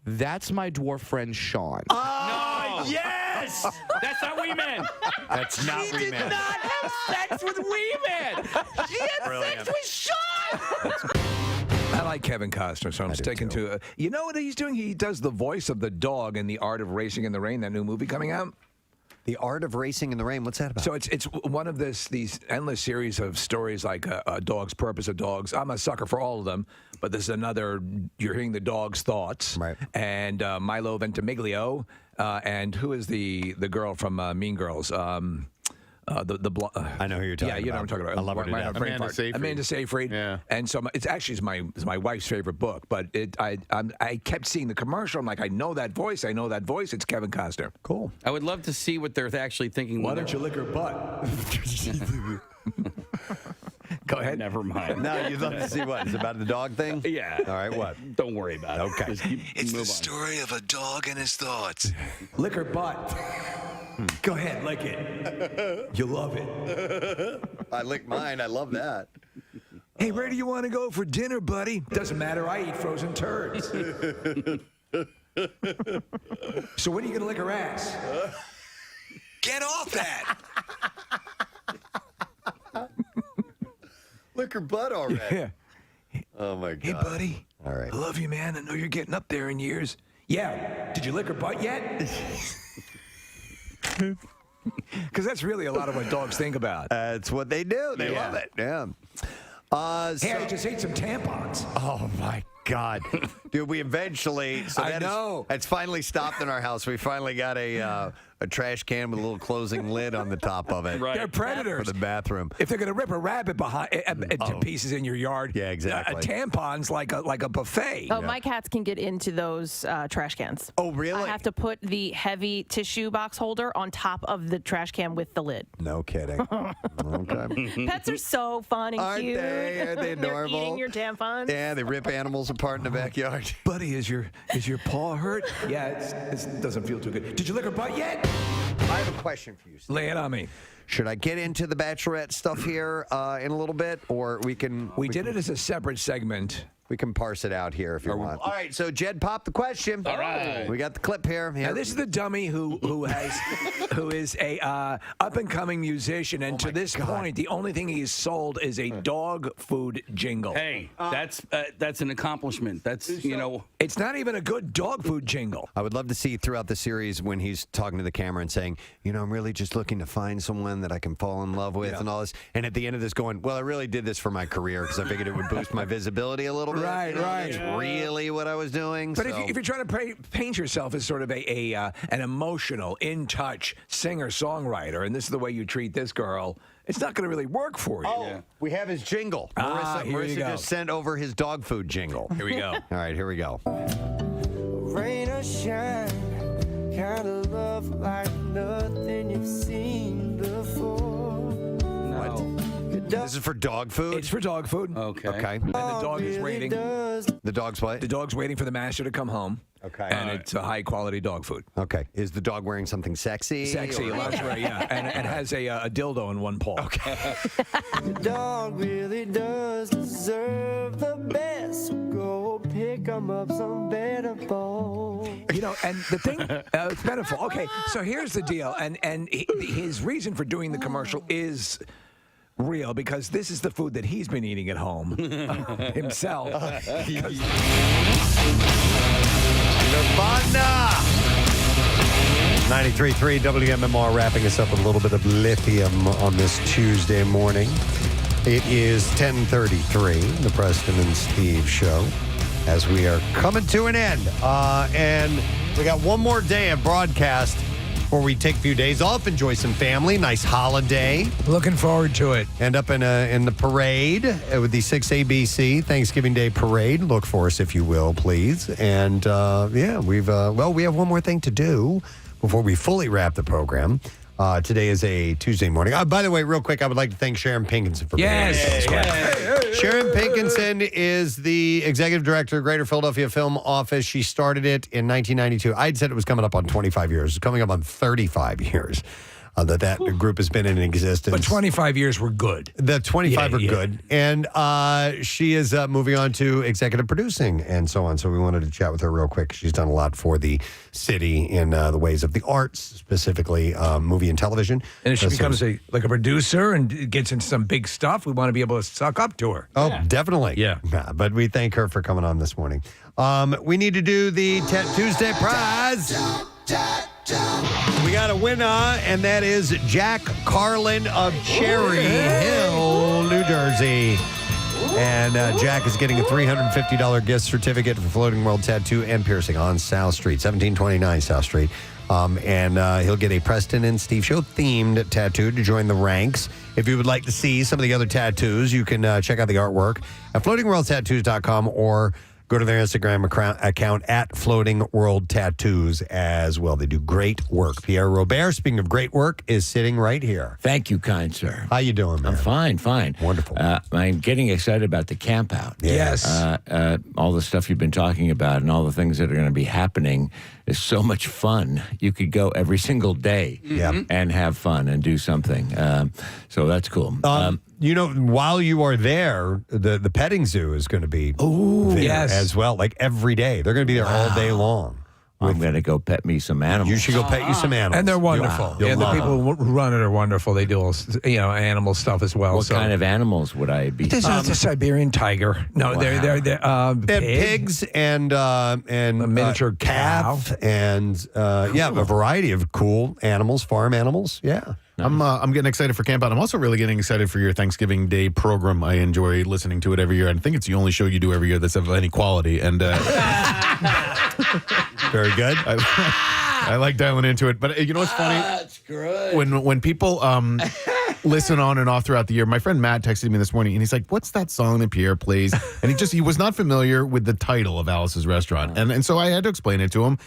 "That's my dwarf friend Sean." Oh, yes! That's not Wee Man. That's not She Wee did Man. not have sex with Wee Man. She had sex with Sean. I like Kevin Costner, so I'm sticking to it. You know what he's doing? He does the voice of the dog in The Art of Racing in the Rain, that new movie coming out. The Art of Racing in the Rain. What's that about? So it's one of these endless series of stories like a dog's purpose of dogs. I'm a sucker for all of them, but this is another. You're hearing the dog's thoughts. Right. And Milo Ventimiglia, and who is the girl from Mean Girls? I know who you're talking about. Yeah, you know what I'm talking about. I love her to death. Amanda Seyfried. Amanda Seyfried. Yeah. And so it's actually my wife's favorite book. But I kept seeing the commercial. I'm like, I know that voice. It's Kevin Costner. Cool. I would love to see what they're actually thinking. Why don't you lick her butt? Go ahead. Never mind. No, you'd love to see what? Is it about the dog thing? Yeah. All right, what? Don't worry about it. Okay. Just keep, It's move the on. story of a dog and his thoughts. Lick her butt. Go ahead, lick it. You'll love it. I licked mine. I love that. Hey, where do you want to go for dinner, buddy? Doesn't matter. I eat frozen turds. So when are you going to lick her ass? Get off that! Lick her butt already. Yeah. Oh, my God. Hey, buddy. All right. I love you, man. I know you're getting up there in years. Yeah. Did you lick her butt yet? Because that's really a lot of what dogs think about. That's what they do. They love it. Yeah. Hey, I just ate some tampons. Oh, my God. Dude, we eventually... I know. It's finally stopped in our house. We finally got a trash can with a little closing lid on the top of it. Right. They're predators. For the bathroom. If they're going to rip a rabbit to pieces in your yard, yeah, exactly. A tampon's like a buffet. Oh, my cats can get into those trash cans. Oh, really? I have to put the heavy tissue box holder on top of the trash can with the lid. No kidding. Okay. Pets are so fun and Aren't cute. they? Aren't they adorable? They're eating your tampons. Yeah, they rip animals apart in the backyard. Buddy, is your paw hurt? Yeah, it doesn't feel too good. Did you lick her butt yet? I have a question for you, Steve. Lay it on me. Should I get into the Bachelorette stuff here in a little bit, or we can? We did it as a separate segment. We can parse it out here if you want. All right, so Jed popped the question. All right. We got the clip here. Now, this is the dummy who is a up and coming musician, and to this point, the only thing he's sold is a dog food jingle. Hey, that's an accomplishment. That's it's not even a good dog food jingle. I would love to see throughout the series when he's talking to the camera and saying, I'm really just looking to find someone that I can fall in love with and all this. And at the end of this going, well, I really did this for my career because I figured it would boost my visibility a little bit. Right. That's really what I was doing. But if you're trying to paint yourself as sort of an emotional, in-touch singer-songwriter, and this is the way you treat this girl, it's not going to really work for you. Oh, we have his jingle. Marissa just sent over his dog food jingle. Here we go. All right, here we go. Rain or shine, kind of love like nothing you've seen before. No. This is for dog food? It's for dog food. Okay. And the dog is waiting. The dog's what? The dog's waiting for the master to come home. Okay. And it's a high-quality dog food. Okay. Is the dog wearing something sexy? Sexy, lingerie, yeah. And has a dildo in one paw. Okay. The dog really does deserve the best. Go pick him up some better balls. And the thing, it's pitiful. Okay, so here's the deal. And his reason for doing the commercial is real, because this is the food that he's been eating at home himself. Nirvana! 93.3 WMMR wrapping us up with a little bit of lithium on this Tuesday morning. It is 10:33, the Preston and Steve show, as we are coming to an end. And we got one more day of broadcast before we take a few days off, enjoy some family, nice holiday. Looking forward to it. End up in the parade with the 6ABC Thanksgiving Day Parade. Look for us, if you will, please. And we have one more thing to do before we fully wrap the program. Today is a Tuesday morning. By the way, real quick, I would like to thank Sharon Pinson for being here. Sharon Pinson is the executive director of Greater Philadelphia Film Office. She started it in 1992. I'd said it was coming up on 25 years. It's coming up on 35 years that group has been in existence. But 25 years were good. The 25 are good. And she is moving on to executive producing and so on. So we wanted to chat with her real quick. She's done a lot for the city in the ways of the arts, specifically movie and television. And if she becomes a producer and gets into some big stuff, we want to be able to suck up to her. Oh, definitely. Yeah. But we thank her for coming on this morning. We need to do the Tuesday prize. We got a winner, and that is Jack Carlin of Cherry Hill, New Jersey. And Jack is getting a $350 gift certificate for Floating World Tattoo and Piercing on South Street, 1729 South Street. And he'll get a Preston and Steve Show themed tattoo to join the ranks. If you would like to see some of the other tattoos, you can check out the artwork at floatingworldtattoos.com or go to their Instagram account at Floating World Tattoos as well. They do great work. Pierre Robert, speaking of great work, is sitting right here. Thank you, kind sir. How you doing, man? I'm fine. Wonderful. I'm getting excited about the camp out. Yes. All the stuff you've been talking about and all the things that are going to be happening is so much fun. You could go every single day and have fun and do something. So that's cool. While you are there, the petting zoo is going to be there as well, like every day. They're going to be there all day long. I'm going to go pet me some animals. You should go pet you some animals. And they're wonderful. You'll Yeah, the love people who run it are wonderful. They do all, animal stuff as well. What kind of animals would I be? There's a Siberian tiger. No, they're They have pigs and a miniature calf and a variety of cool animals, farm animals. Yeah. I'm getting excited for Camp Out. I'm also really getting excited for your Thanksgiving Day program. I enjoy listening to it every year. I think it's the only show you do every year that's of any quality. And very good. I like dialing into it. But you know what's funny? That's great. When people listen on and off throughout the year, my friend Matt texted me this morning and he's like, "What's that song that Pierre plays?" And he was not familiar with the title of Alice's Restaurant, and so I had to explain it to him.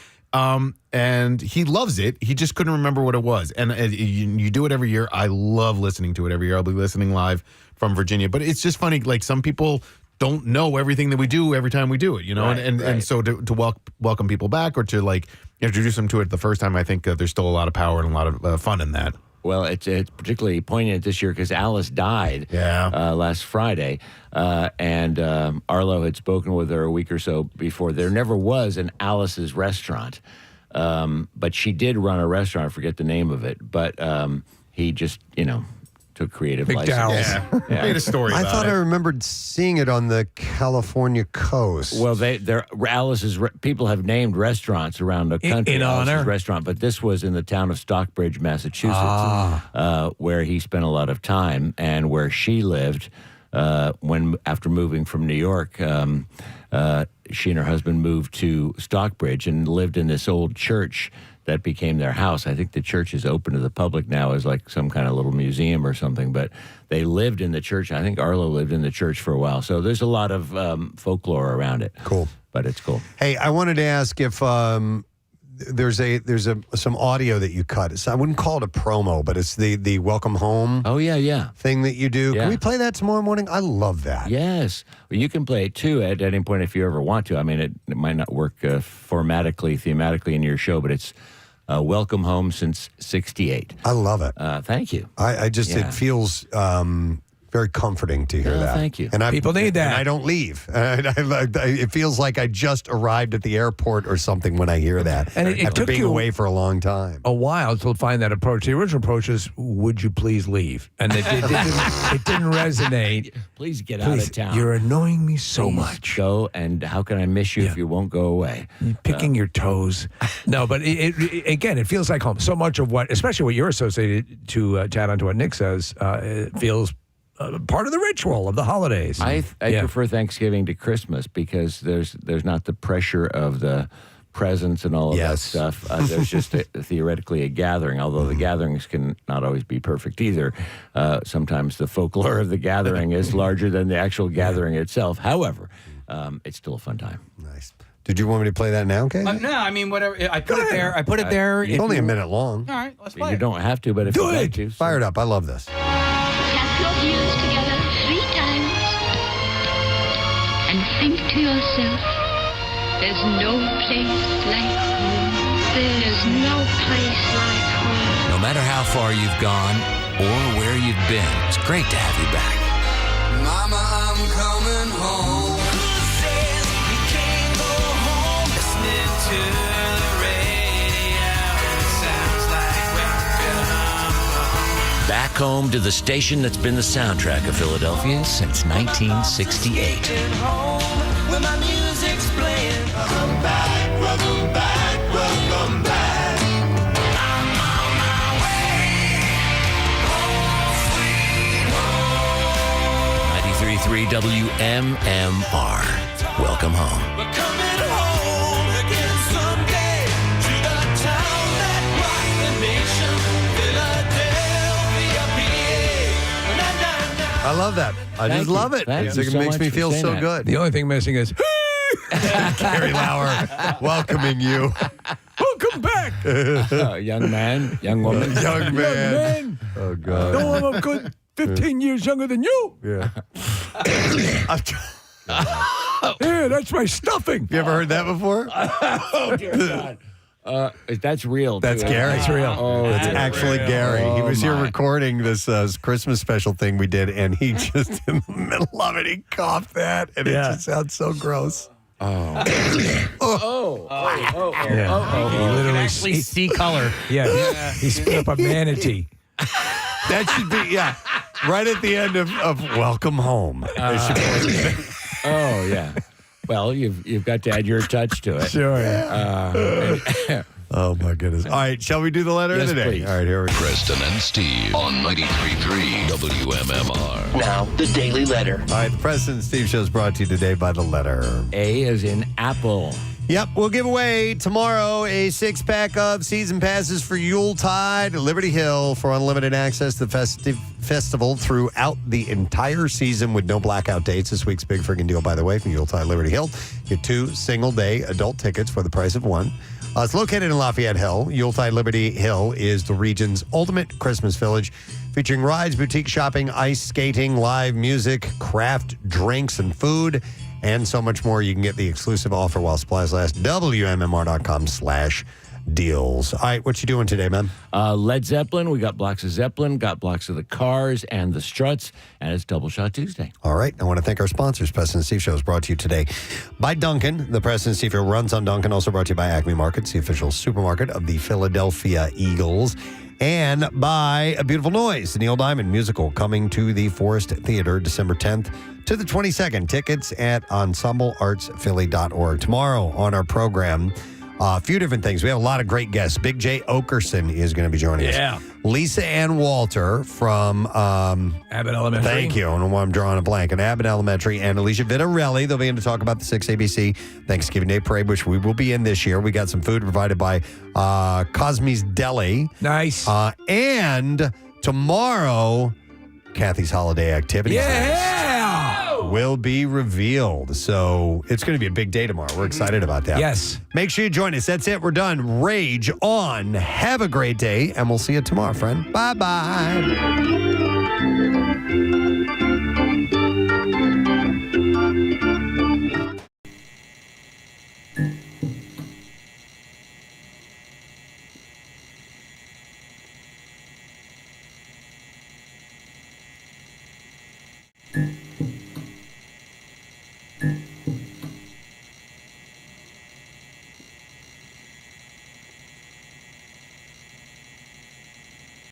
And he loves it. He just couldn't remember what it was. And you do it every year. I love listening to it every year. I'll be listening live from Virginia. But it's just funny. Like some people don't know everything that we do every time we do it, Right, and so to welcome people back or to like introduce them to it the first time, I think there's still a lot of power and a lot of fun in that. Well, it's particularly poignant this year because Alice died last Friday, and Arlo had spoken with her a week or so before. There never was an Alice's Restaurant, but she did run a restaurant. I forget the name of it, but he just, took creative license. Yeah. Made a story I about thought it. I remembered seeing it on the California coast. Well, people have named restaurants around the country in Alice's honor? Restaurant, but this was in the town of Stockbridge, Massachusetts, where he spent a lot of time and where she lived after moving from New York. She and her husband moved to Stockbridge and lived in this old church that became their house. I think the church is open to the public now as like some kind of little museum or something, but they lived in the church. I think Arlo lived in the church for a while. So there's a lot of folklore around it. Cool. But it's cool. Hey, I wanted to ask if there's some audio that you cut. I wouldn't call it a promo, but it's the welcome home. Oh yeah. Thing that you do. Yeah. Can we play that tomorrow morning? I love that. Yes. Well, you can play it too at any point if you ever want to. I mean, it might not work thematically in your show, but it's welcome home since '68. I love it. Thank you. It feels very comforting to hear that. Thank you. And People need that. And I don't leave. It feels like I just arrived at the airport or something when I hear that. And it after took being you away for a long time. a while to find that approach. The original approach is, would you please leave? And it didn't resonate. Please get out of town. You're annoying me so Please much. Go, and how can I miss you if you won't go away? You're picking your toes. No, but again, it feels like home. So much of what, especially what you're associated to add on to what Nick says, it feels part of the ritual of the holidays. I prefer Thanksgiving to Christmas because there's not the pressure of the presents and all of that stuff. There's just theoretically a gathering, although the gatherings can not always be perfect either. Sometimes the folklore of the gathering is larger than the actual gathering itself. However, it's still a fun time. Nice. Did you want me to play that now, Kate? No, I mean, whatever. I put it there. I put it there. It's only a minute long. All right, let's play You it. don't have to, but if you'd like to. Fire it up. I love this. Tap your heels together 3 times and think to yourself, there's no place like home. There's no place like home. No matter how far you've gone or where you've been, it's great to have you back. Mama, I'm coming home. Who says you can't go home? Listening to the radio, it sounds like welcome. Back home to the station that's been the soundtrack of Philadelphia since 1968. Home where my music's playing. Welcome back, welcome back, welcome back. I'm on my way. Home, sweet home. 93.3 WMMR. Welcome home. We're coming home again someday to the town that rocked the nation, Philadelphia, PA. I love that. I just love it. Thank you It so makes much me for feel saying so that. good. The only thing missing is, Gary Lauer welcoming you. welcome back. Young man, young woman. Young man. Man. Oh, God. No, I'm a good 15 years younger than you. Yeah. Yeah, that's my stuffing. You ever heard that before? Oh, dear God. That's real. That's too. Gary. That's real. Oh, That's dear. actually Gary. He was here my. recording this Christmas special thing we did, and he just, in the middle of it, he coughed that, and it just sounds so gross. He literally actually see color. Yeah, he spit up a manatee. That should be, right at the end of Welcome Home. It should be- Oh, yeah. Well, you've got to add your touch to it. Sure. Oh, my goodness. All right, shall we do the letter Yes, of the day? please. All right, here we go. Preston and Steve on 93.3 WMMR. Now, the Daily Letter. All right, the Preston and Steve Show is brought to you today by the letter. A is in apple. Yep, we'll give away tomorrow a 6-pack of season passes for Yuletide at Liberty Hill for unlimited access to the festival throughout the entire season with no blackout dates. This week's big friggin' deal, by the way, from Yuletide Liberty Hill. Get 2 single-day adult tickets for the price of 1. It's located in Lafayette Hill. Yuletide Liberty Hill is the region's ultimate Christmas village, featuring rides, boutique shopping, ice skating, live music, craft drinks, and food, and so much more. You can get the exclusive offer while supplies last. WMMR.com/deals. All right, what you doing today, man? Led Zeppelin. We got blocks of Zeppelin, got blocks of the Cars and the Struts, and it's Double Shot Tuesday. All right. I want to thank our sponsors. Preston and Steve Show is brought to you today by Dunkin'. The Preston and Steve Show runs on Dunkin'. Also brought to you by Acme Markets, the official supermarket of the Philadelphia Eagles. And by A Beautiful Noise, the Neil Diamond musical, coming to the Forest Theater December 10th to the 22nd. Tickets at ensembleartsphilly.org. Tomorrow on our program, a few different things. We have a lot of great guests. Big J. Okerson is going to be joining us. Lisa Ann Walter from Abbott Elementary. Thank you. I don't know why I'm drawing a blank. And Abbott Elementary and Alicia Vitarelli. They'll be in to talk about the 6 ABC Thanksgiving Day Parade, which we will be in this year. We got some food provided by Cosme's Deli. Nice. And tomorrow, Kathy's holiday activities will be revealed. So it's going to be a big day tomorrow. We're excited about that. Yes. Make sure you join us. That's it. We're done. Rage on. Have a great day, and we'll see you tomorrow, friend. Bye-bye.